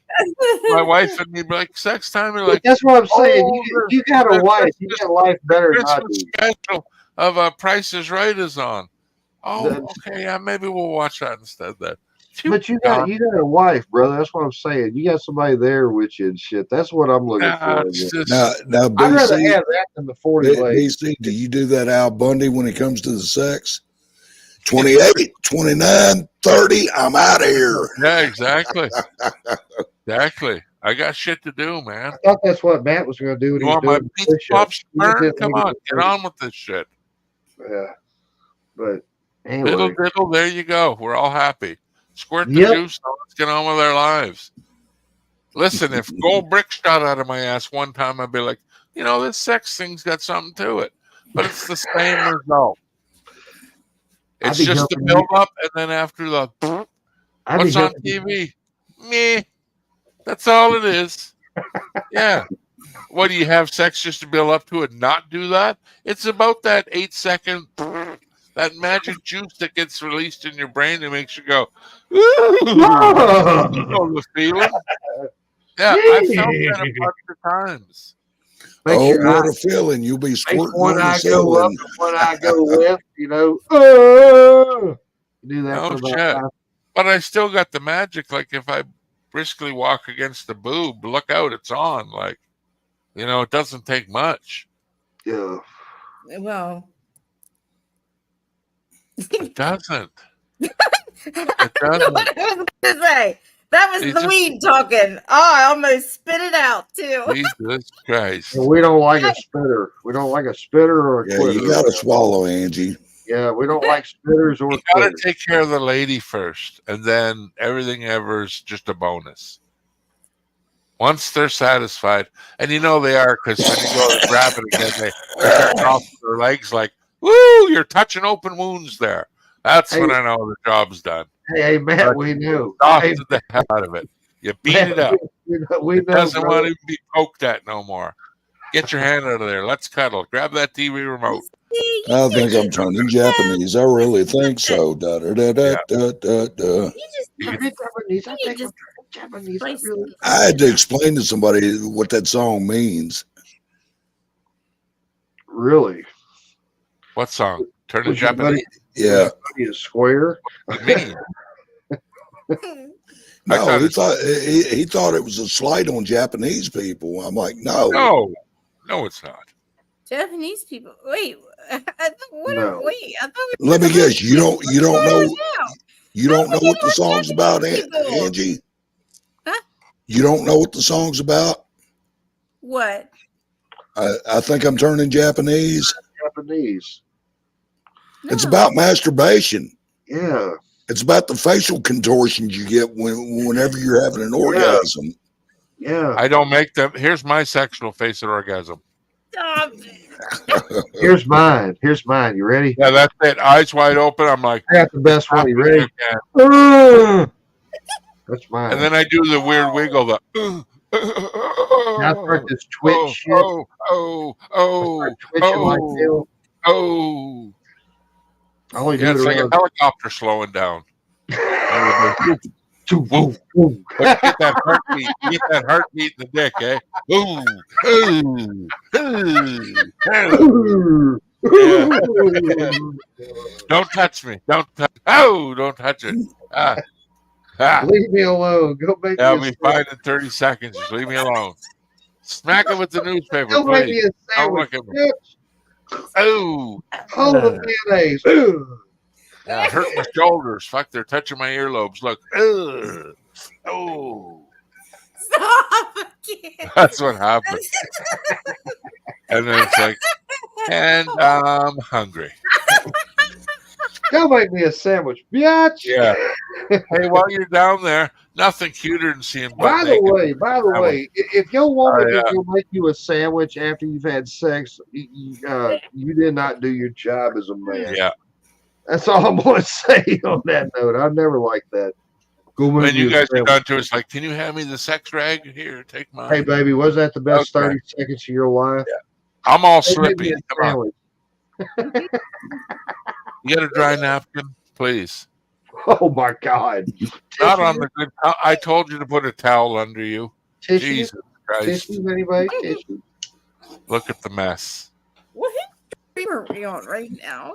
Speaker 4: my wife and me be like, sex time. You're like,
Speaker 1: that's what I'm saying. You got a wife. You got life better than I
Speaker 4: Christmas
Speaker 1: do.
Speaker 4: special of Price is Right is on. Oh, okay. Yeah, maybe we'll watch that instead then.
Speaker 1: But you got a wife, brother. That's what I'm saying. You got somebody there with you and shit. That's what I'm looking for.
Speaker 12: Now,
Speaker 1: I'd rather
Speaker 12: BC,
Speaker 1: have that than the 40 legs.
Speaker 12: BC, do you do that Al Bundy when it comes to the sex? 28, 29, 30, I'm out of here.
Speaker 4: Yeah, exactly. Exactly. I got shit to do, man.
Speaker 1: I thought that's what Matt was going to do. When
Speaker 4: You
Speaker 1: he was
Speaker 4: want my
Speaker 1: doing
Speaker 4: pizza
Speaker 1: push-ups.
Speaker 4: pops
Speaker 1: He just
Speaker 4: burn?
Speaker 1: didn't
Speaker 4: Come
Speaker 1: think
Speaker 4: on,
Speaker 1: it
Speaker 4: get
Speaker 1: was-
Speaker 4: on with this shit.
Speaker 1: Yeah, but anyway,
Speaker 4: Diddle diddle, there you go. We're all happy. Squirt the
Speaker 1: Yep.
Speaker 4: juice. Now let's get on with our lives. Listen, if gold brick shot out of my ass one time, I'd be like, this sex thing's got something to it. But it's the same result.
Speaker 1: I'd
Speaker 4: It's
Speaker 1: be
Speaker 4: just the
Speaker 1: helping
Speaker 4: build
Speaker 1: you.
Speaker 4: up, and then after the
Speaker 1: I'd be
Speaker 4: what's on
Speaker 1: helping you.
Speaker 4: TV? Meh. That's all it is. Yeah. What, do you have sex just to build up to it? Not do that? It's about that 8-second, that magic juice that gets released in your brain that makes you go, ooh. You know the feeling? Yeah, I felt that a bunch of times.
Speaker 12: Oh,
Speaker 1: your
Speaker 12: what
Speaker 1: eye-
Speaker 12: a feeling. You'll be
Speaker 1: Makes
Speaker 12: squirting
Speaker 1: one
Speaker 12: on the
Speaker 1: eye go up
Speaker 12: ceiling.
Speaker 1: and one eye go left. You do that
Speaker 4: No
Speaker 1: for about
Speaker 4: shit.
Speaker 1: 5.
Speaker 4: But I still got the magic. Like if I briskly walk against the boob. Look out, it's on. Like, it doesn't take much.
Speaker 1: Yeah.
Speaker 5: Well,
Speaker 4: It doesn't. It
Speaker 5: what
Speaker 4: doesn't.
Speaker 5: I was gonna say. That was
Speaker 4: It's
Speaker 5: the
Speaker 4: just-
Speaker 5: weed talking. Oh, I almost spit it out too.
Speaker 4: Jesus Christ.
Speaker 1: And we don't like a spitter. We don't like a spitter or a
Speaker 12: Yeah,
Speaker 1: quitter.
Speaker 12: you got to swallow, Angie.
Speaker 1: Yeah, we don't like spitters or
Speaker 4: You gotta
Speaker 1: quitters.
Speaker 4: take care of the lady first, and then everything ever is just a bonus. Once they're satisfied, and they are, because when you go to grab it again, they start crossing their legs like, "Woo! You're touching open wounds there." That's when I know the job's done.
Speaker 1: Hey, Matt,
Speaker 4: But
Speaker 1: we knew.
Speaker 4: Soften
Speaker 1: Hey,
Speaker 4: the hell out of it. You beat
Speaker 1: Matt,
Speaker 4: it up.
Speaker 1: we
Speaker 4: It
Speaker 1: know,
Speaker 4: doesn't
Speaker 1: brother.
Speaker 4: want to be poked at no more. Get your hand out of there. Let's cuddle. Grab that TV remote.
Speaker 12: I think I'm turning Japanese. I really think so. Da da da da da da da.
Speaker 1: Japanese. I think I'm Japanese. I really.
Speaker 12: I had to explain to somebody what that song means.
Speaker 1: Really?
Speaker 4: What song? Turn to
Speaker 1: Was your buddy-
Speaker 4: Japanese.
Speaker 12: Yeah.
Speaker 1: Is square?
Speaker 4: What do you mean?
Speaker 12: No, he thought it was a slight on Japanese people. I'm like, no.
Speaker 4: No, it's not.
Speaker 5: Japanese people. Wait, I thought
Speaker 1: No.
Speaker 12: Let me guess. You don't know what the song's about, Angie?
Speaker 5: Huh?
Speaker 12: You don't know what the song's about?
Speaker 5: What?
Speaker 12: I think I'm turning Japanese.
Speaker 1: Japanese.
Speaker 12: It's about masturbation.
Speaker 1: Yeah.
Speaker 12: It's about the facial contortions you get whenever you're having an orgasm.
Speaker 1: Yeah.
Speaker 4: I don't make them. Here's my sexual face at orgasm.
Speaker 5: Stop it.
Speaker 1: Here's mine. You ready?
Speaker 4: Yeah, that's it. Eyes wide open. I'm like,
Speaker 1: I got the best one. You ready? That's mine.
Speaker 4: And then I do the weird wiggle. The
Speaker 1: I start this twitch shit. Twitching my tail. I only do
Speaker 4: Yeah,
Speaker 1: it
Speaker 4: it's like a
Speaker 1: around.
Speaker 4: helicopter slowing down.
Speaker 1: Boom.
Speaker 4: But get that heartbeat. Get that heartbeat in the dick, eh? Don't touch me. Don't touch. Oh, don't touch it.
Speaker 1: Leave me alone. Go make
Speaker 4: I'll
Speaker 1: me
Speaker 4: be fine in 30 seconds. Just leave me alone. Smack it with the newspaper,
Speaker 1: Go make me
Speaker 4: please.
Speaker 1: a
Speaker 4: Don't look
Speaker 1: sandwich.
Speaker 4: at me. Oh.
Speaker 1: Hold the mayonnaise.
Speaker 4: Yeah, it hurt my shoulders. Fuck, they're touching my earlobes. Look. Ugh. Oh.
Speaker 5: Stop.
Speaker 4: That's what happened. And then it's like, and I'm hungry.
Speaker 1: Go make me a sandwich, bitch.
Speaker 4: Yeah. Hey, while you're down there, nothing cuter than seeing butt
Speaker 1: By the
Speaker 4: naked.
Speaker 1: way, if your woman
Speaker 4: yeah.
Speaker 1: will make you a sandwich after you've had sex, you did not do your job as a man.
Speaker 4: Yeah.
Speaker 1: That's all I'm going to say on that note. I never liked that. Go make
Speaker 4: When
Speaker 1: me
Speaker 4: you
Speaker 1: a
Speaker 4: guys are
Speaker 1: sandwich.
Speaker 4: done to us, like, can you hand me the sex rag? Here, take mine.
Speaker 1: Hey, baby, was that the best
Speaker 4: Okay.
Speaker 1: 30 seconds of your life?
Speaker 4: I'm all
Speaker 1: Go make me
Speaker 4: slippy.
Speaker 1: a
Speaker 4: Come on.
Speaker 1: sandwich.
Speaker 4: You got a dry napkin, please?
Speaker 1: Oh, my God.
Speaker 4: Not on the good. I told you to put a towel under you.
Speaker 1: Tissue?
Speaker 4: Jesus Christ.
Speaker 1: Tissues, anybody? Tissue?
Speaker 4: Look at the mess.
Speaker 5: What are we on right now?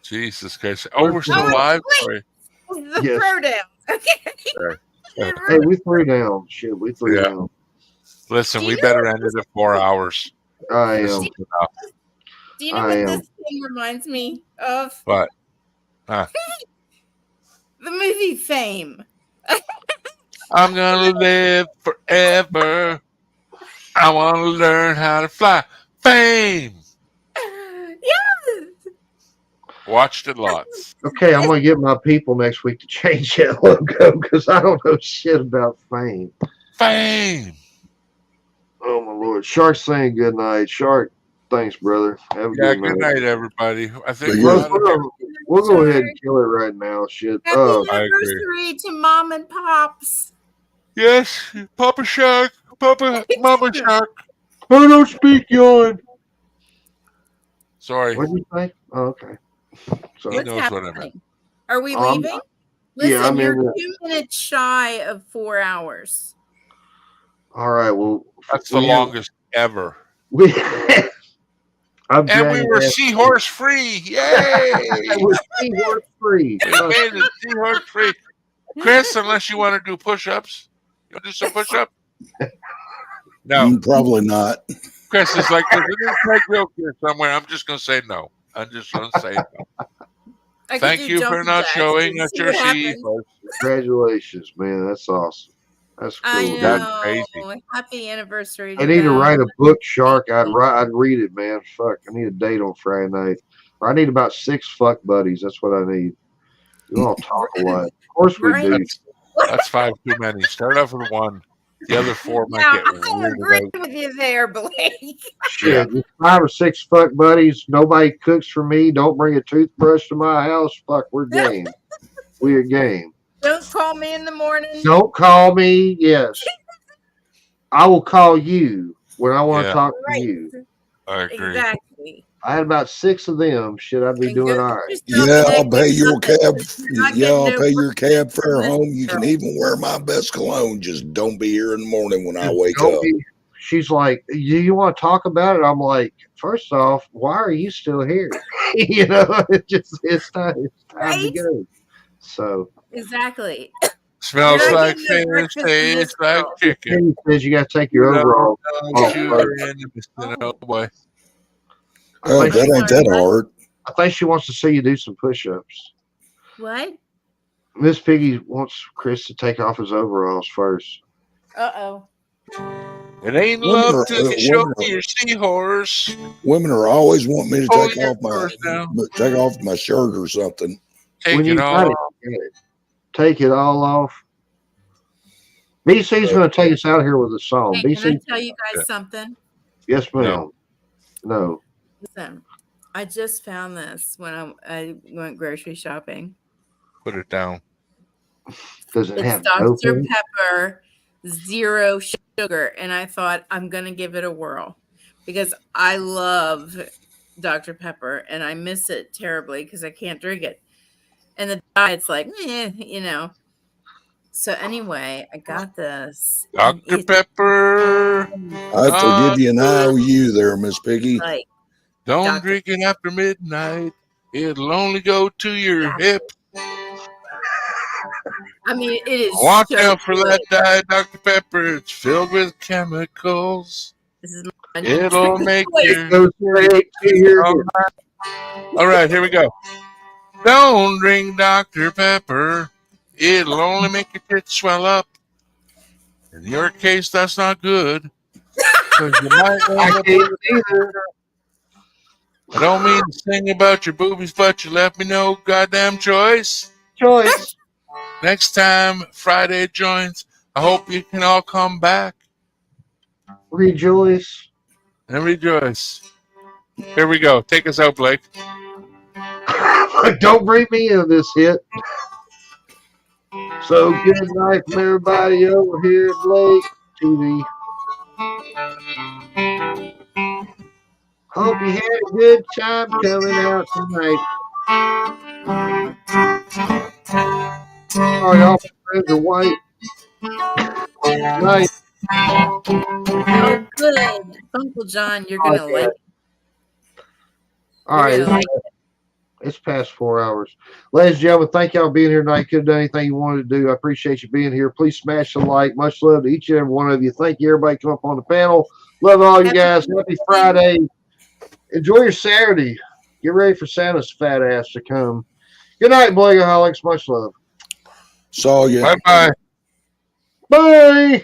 Speaker 4: Jesus Christ. Oh, we're still live? Sorry.
Speaker 5: The
Speaker 1: Yes.
Speaker 5: Throwdown. Okay.
Speaker 1: Hey, we threw down. Shit, we threw
Speaker 4: Yeah.
Speaker 1: down.
Speaker 4: Listen, we better end it at 4 hours.
Speaker 1: I
Speaker 4: This
Speaker 1: am.
Speaker 4: is enough.
Speaker 5: Do you know
Speaker 1: I
Speaker 5: what
Speaker 1: am.
Speaker 5: this thing reminds me of?
Speaker 4: What? Huh.
Speaker 5: The movie Fame.
Speaker 4: I'm gonna live forever. I want to learn how to fly. Fame.
Speaker 5: Yes.
Speaker 4: Watched it lots.
Speaker 1: Okay, I'm going to get my people next week to change that logo because I don't know shit about fame.
Speaker 4: Fame.
Speaker 1: Oh, my Lord. Shark's saying good night. Shark, thanks, brother. Have a
Speaker 4: Yeah,
Speaker 1: good
Speaker 4: good
Speaker 1: night.
Speaker 4: night, everybody. I think
Speaker 12: But
Speaker 4: we're
Speaker 12: you're-
Speaker 4: out of here.
Speaker 1: We'll go ahead and kill it right now. Shit.
Speaker 5: Happy
Speaker 4: I agree.
Speaker 5: anniversary to Mom and Pops.
Speaker 4: Yes, Papa Shark, Mama Shark.
Speaker 1: I don't speak yawn.
Speaker 4: Sorry,
Speaker 1: What did you say? Oh, okay.
Speaker 4: he
Speaker 1: Sorry.
Speaker 5: What's
Speaker 4: knows what I meant.
Speaker 5: happening? Are we
Speaker 1: Um,
Speaker 5: leaving?
Speaker 1: yeah,
Speaker 5: Listen,
Speaker 1: I'm
Speaker 5: you're
Speaker 1: in
Speaker 5: 2 minutes shy of 4 hours.
Speaker 1: All right. Well,
Speaker 4: That's the longest ever.
Speaker 1: We, I'm
Speaker 4: And we were
Speaker 1: jacking
Speaker 4: seahorse free. Yay!
Speaker 1: ass. We're seahorse free.
Speaker 4: We made it seahorse free. Chris, unless you want to do push-ups. You want to do some push-up? No.
Speaker 12: Probably not.
Speaker 4: Chris is like, there's an inside joke here somewhere. I'm just going to say no. I'm just going to say no. Thank you for not showing us your C.
Speaker 1: Congratulations, man. That's awesome. That's cool.
Speaker 5: I
Speaker 1: dude.
Speaker 5: know.
Speaker 4: crazy.
Speaker 5: Happy anniversary.
Speaker 1: I need to write a book, Shark. I'd read it, man. Fuck. I need a date on Friday night. Or I need about 6 fuck buddies. That's what I need. We all talk a lot. Of course we do.
Speaker 4: That's 5 too many. Start off with 1. The other 4 might
Speaker 5: Now,
Speaker 4: get
Speaker 5: I don't
Speaker 4: weirded
Speaker 5: agree
Speaker 4: out.
Speaker 5: with you there, Blake.
Speaker 1: Shit, 5 or 6 fuck buddies. Nobody cooks for me. Don't bring a toothbrush to my house. Fuck, we're game. We're game.
Speaker 5: Don't call me in the morning.
Speaker 1: Don't call me. Yes. I will call you when I want to talk to you.
Speaker 4: I agree.
Speaker 5: Exactly.
Speaker 1: I had about 6 of them. Shit, I'd be doing all right.
Speaker 12: Yeah, I'll pay your cab. Yeah, I'll pay your cab fare home. You can even wear my best cologne. Just don't be here in the morning when I wake up.
Speaker 1: She's like, "Do you want to talk about it?" I'm like, first off, why are you still here? You know, it's time to go. So
Speaker 5: Exactly.
Speaker 4: Smells like fish, tastes like chicken.
Speaker 1: He says you got to take your overall.
Speaker 4: Oh boy.
Speaker 12: Oh, that ain't that hard.
Speaker 1: I think she wants to see you do some push-ups.
Speaker 5: What?
Speaker 1: Miss Piggy wants Chris to take off his overalls first.
Speaker 5: Uh-oh.
Speaker 4: It ain't love till you show me your seahorse.
Speaker 12: Women are always wanting me to
Speaker 4: Oh,
Speaker 12: take
Speaker 4: yeah,
Speaker 12: off my shirt or something.
Speaker 4: Take it all off.
Speaker 1: Take it all off. BC's going to take us out here with a song.
Speaker 5: Hey,
Speaker 1: BC,
Speaker 5: can I tell you guys something?
Speaker 1: yes, ma'am. No.
Speaker 5: Listen, I just found this when I went grocery shopping.
Speaker 4: Put it down.
Speaker 1: Does it
Speaker 5: It's
Speaker 1: have
Speaker 5: Dr. Pepper, 0 sugar, and I thought I'm gonna give it a whirl because I love Dr. Pepper and I miss it terribly because I can't drink it. And the diet's like, you know. So anyway, I got this.
Speaker 4: Dr. Pepper.
Speaker 12: I forgive you an IOU there, Miss Piggy.
Speaker 5: Like,
Speaker 4: don't drink it after midnight. It'll only go to your hip.
Speaker 5: I mean, it is.
Speaker 4: Watch
Speaker 5: so
Speaker 4: out for
Speaker 5: good.
Speaker 4: that diet, Dr. Pepper. It's filled with chemicals.
Speaker 5: This is my
Speaker 4: It'll make you. All right, here we go. Don't drink Dr. Pepper. It'll only make your tits swell up. In your case, that's not good. 'Cause you might end up I don't mean to sing about your boobies, but you left me no goddamn choice. Next time Friday joins, I hope you can all come back.
Speaker 1: Rejoice.
Speaker 4: And rejoice. Here we go. Take us out, Blake.
Speaker 1: Don't bring me in this hit. So good night from everybody over here at Blake TV. Hope you had a good time coming out tonight. Sorry, all my friends are white. Night.
Speaker 5: Oh, good. Uncle John, you're going to like it.
Speaker 1: All right. It's past 4 hours. Ladies and gentlemen, thank y'all for being here tonight. Could have done anything you wanted to do. I appreciate you being here. Please smash the like. Much love to each and every one of you. Thank you, everybody, come up on the panel. Love all you guys. Happy Friday. Enjoy your Saturday. Get ready for Santa's fat ass to come. Good night, Blakeaholics. Much love.
Speaker 12: Saw you.
Speaker 4: Bye-bye.
Speaker 1: Bye.